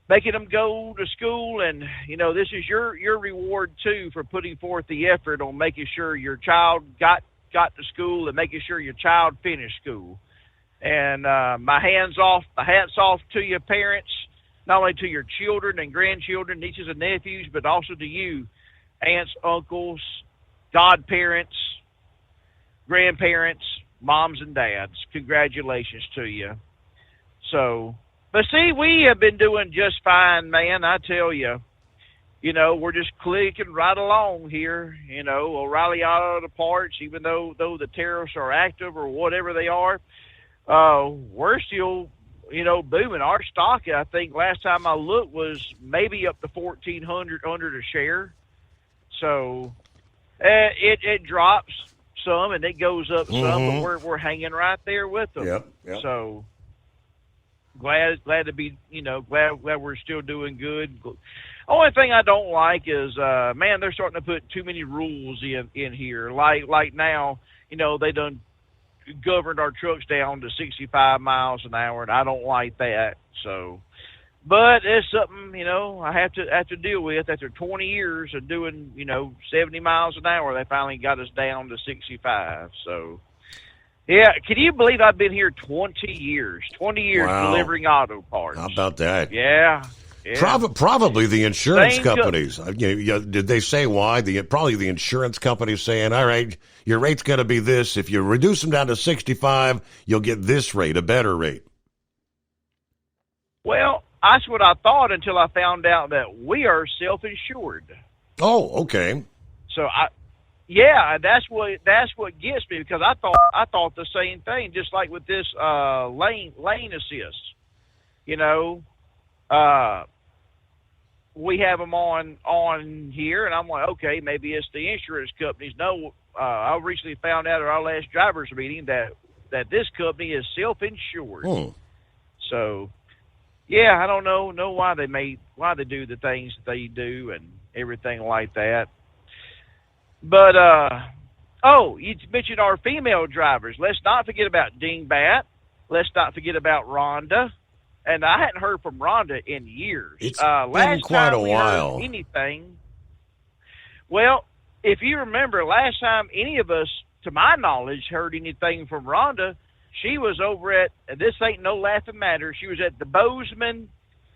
making them go to school. And, you know, this is your reward, too, for putting forth the effort on making sure your child got to school and making sure your child finished school. And my hat's off to you, parents, not only to your children and grandchildren, nieces and nephews, but also to you, aunts, uncles, godparents, grandparents, moms and dads. Congratulations to you. So, but see, we have been doing just fine, man. I tell you, you know, we're just clicking right along here. You know, O'Reilly Auto Parts, even though the tariffs are active or whatever they are, we're still, you know, booming. Our stock, I think last time I looked, was maybe up to $1,400 a share. So it drops some and it goes up some, but we're hanging right there with them. Yep. So glad to be, you know, glad we're still doing good. Only thing I don't like is, man, they're starting to put too many rules in here. Like now, you know, they done governed our trucks down to 65 miles an hour, and I don't like that. So, but it's something, you know, I have to deal with. After 20 years of doing, you know, 70 miles an hour, they finally got us down to 65. So, yeah, can you believe I've been here 20 years? 20 years Wow. delivering auto parts. How about that? Yeah. Probably the insurance Same companies. Did they say why? Probably the insurance companies saying, all right, your rate's going to be this. If you reduce them down to 65, you'll get this rate, a better rate. Well, that's what I thought until I found out that we are self-insured. Oh, okay. So that's what gets me, because I thought the same thing, just like with this lane assist. You know, we have them on here, and I'm like, okay, maybe it's the insurance companies. No, I recently found out at our last drivers meeting that that this company is self-insured. So, yeah, I don't know why they do the things that they do and everything like that. But you mentioned our female drivers. Let's not forget about Dingbat. Let's not forget about Rhonda. And I hadn't heard from Rhonda in years. It's been last quite time a we while. heard anything. Well, if you remember, last time any of us, to my knowledge, heard anything from Rhonda, she was over at, this ain't no laughing matter, she was at the Bozeman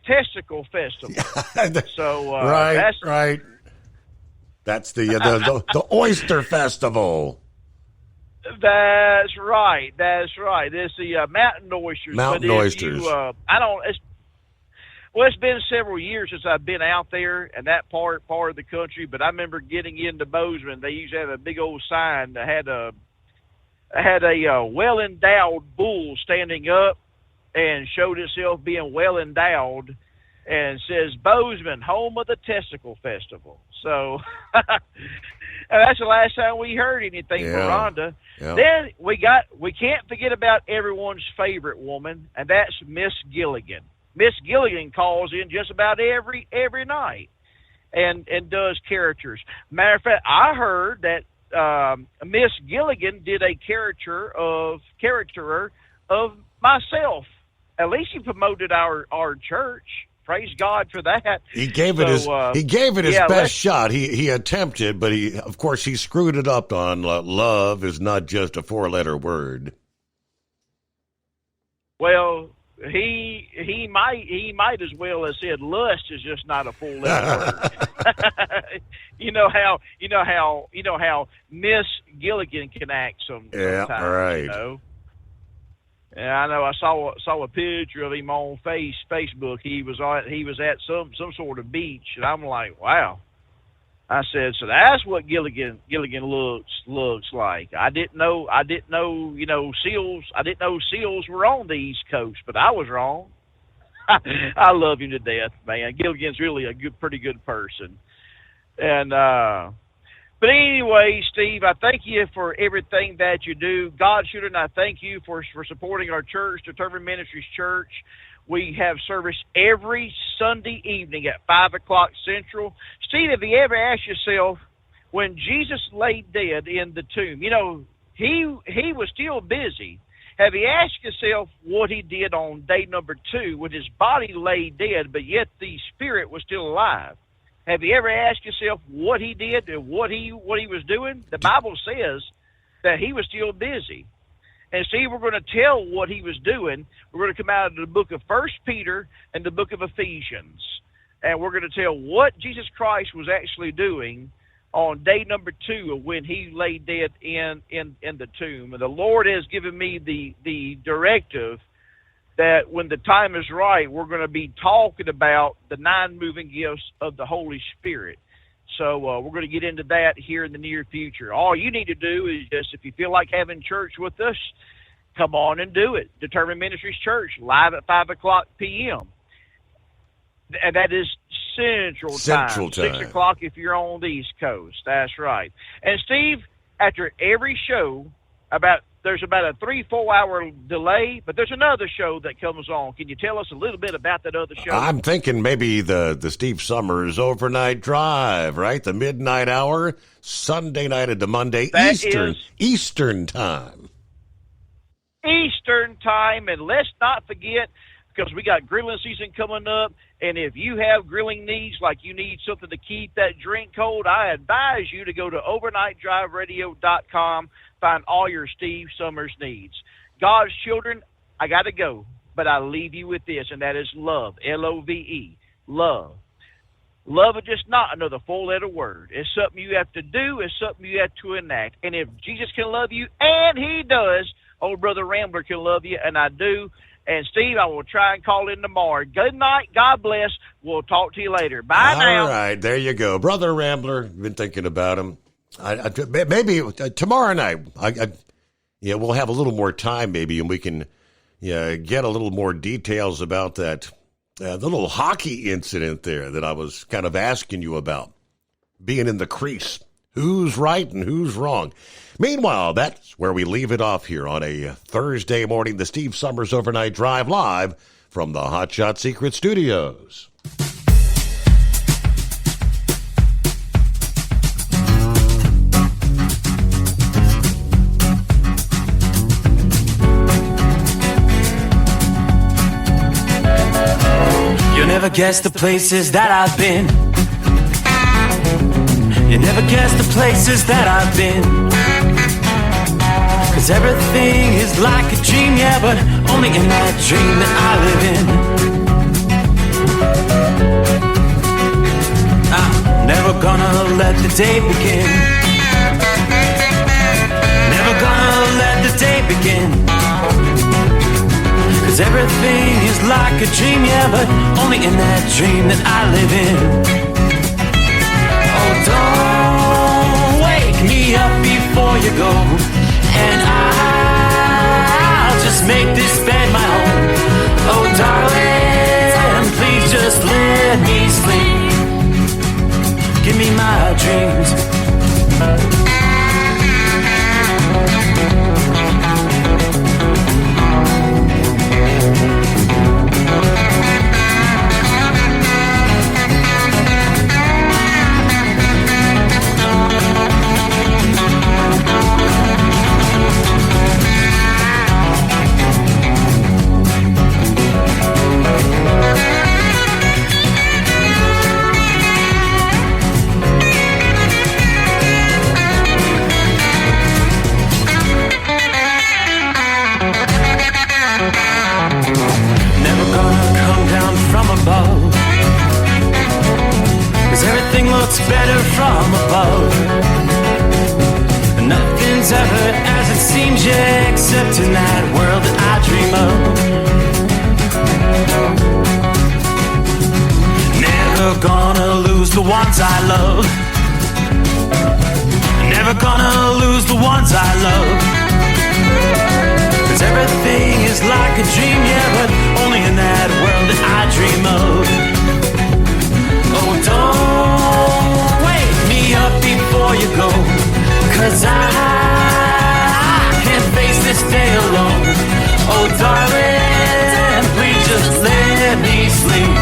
Testicle Festival. So right. That's the Oyster Festival. That's right. It's the mountain oysters. Mountain oysters. It's been several years since I've been out there in that part of the country, but I remember getting into Bozeman. They used to have a big old sign that had a well-endowed bull standing up and showed itself being well-endowed, and says Bozeman, home of the Testicle Festival. So that's the last time we heard anything from Rhonda. Yeah. Then we can't forget about everyone's favorite woman, and that's Miss Gilligan. Miss Gilligan calls in just about every night and does characters. Matter of fact, I heard that Miss Gilligan did a character of myself. At least he promoted our church. Praise God for that. He gave it his best shot. He attempted, but of course he screwed it up on love is not just a 4-letter word. Well, he might as well have said lust is just not a 4-letter word. You know how Miss Gilligan can act sometimes. Yeah, right. You know? And I know I saw a picture of him on Facebook. He was at some sort of beach, and I'm like, wow. I said, so that's what Gilligan looks like. I didn't know seals. I didn't know seals were on the East Coast, but I was wrong. I love him to death, man. Gilligan's really a pretty good person. And but anyway, Steve, I thank you for everything that you do. God Shooter, I thank you for supporting our church, Determined Ministries Church. We have service every Sunday evening at 5 o'clock Central. Steve, have you ever asked yourself, when Jesus lay dead in the tomb, he was still busy. Have you asked yourself what he did on day number 2 when his body lay dead, but yet the spirit was still alive? Have you ever asked yourself what he did and what he was doing? The Bible says that he was still busy. And see, we're going to tell what he was doing. We're going to come out of the book of 1 Peter and the book of Ephesians. And we're going to tell what Jesus Christ was actually doing on day number 2 of when he lay dead in the tomb. And the Lord has given me the directive that when the time is right, we're going to be talking about the 9 moving gifts of the Holy Spirit. So we're going to get into that here in the near future. All you need to do is just, if you feel like having church with us, come on and do it. Determined Ministries Church, live at 5 o'clock p.m. And that is Central Time. 6 o'clock if you're on the East Coast. That's right. And Steve, after every show, there's about a 3-4 hour delay, but there's another show that comes on. Can you tell us a little bit about that other show? I'm thinking maybe the Steve Summers Overnight Drive, right? The midnight hour, Sunday night into Monday, Eastern Time. Eastern Time, and let's not forget, because we got grilling season coming up, and if you have grilling needs, like you need something to keep that drink cold, I advise you to go to overnightdriveradio.com. Find all your Steve Summers needs. God's children, I got to go, but I leave you with this, and that is love, L-O-V-E, love. Love is just not another 4-letter word. It's something you have to do. It's something you have to enact. And if Jesus can love you, and he does, old Brother Rambler can love you, and I do. And, Steve, I will try and call in tomorrow. Good night. God bless. We'll talk to you later. Bye now. All right, there you go. Brother Rambler, been thinking about him. Maybe tomorrow night, we'll have a little more time maybe, and we can get a little more details about that the little hockey incident there that I was kind of asking you about, being in the crease. who's right and who's wrong. Meanwhile, that's where we leave it off here on a Thursday morning, the Steve Summers Overnight Drive, live from the Hot Shot Secret Studios. You'll never guess the places that I've been. You never guess the places that I've been. 'Cause everything is like a dream, yeah, but only in that dream that I live in. I'm never gonna let the day begin. Never gonna let the day begin. 'Cause everything is like a dream, yeah, but only in that dream that I live in. Oh, don't wake me up before you go, and I'll just make this bed my home. Oh, darling, please just let me sleep. Give me my dreams. Looks better from above. Nothing's ever as it seems, yeah, except in that world that I dream of. Never gonna lose the ones I love. Never gonna lose the ones I love. 'Cause everything is like a dream, yeah, but only in that world that I dream of. Oh, don't wake me up before you go, 'cause I can't face this day alone. Oh, darling, please just let me sleep.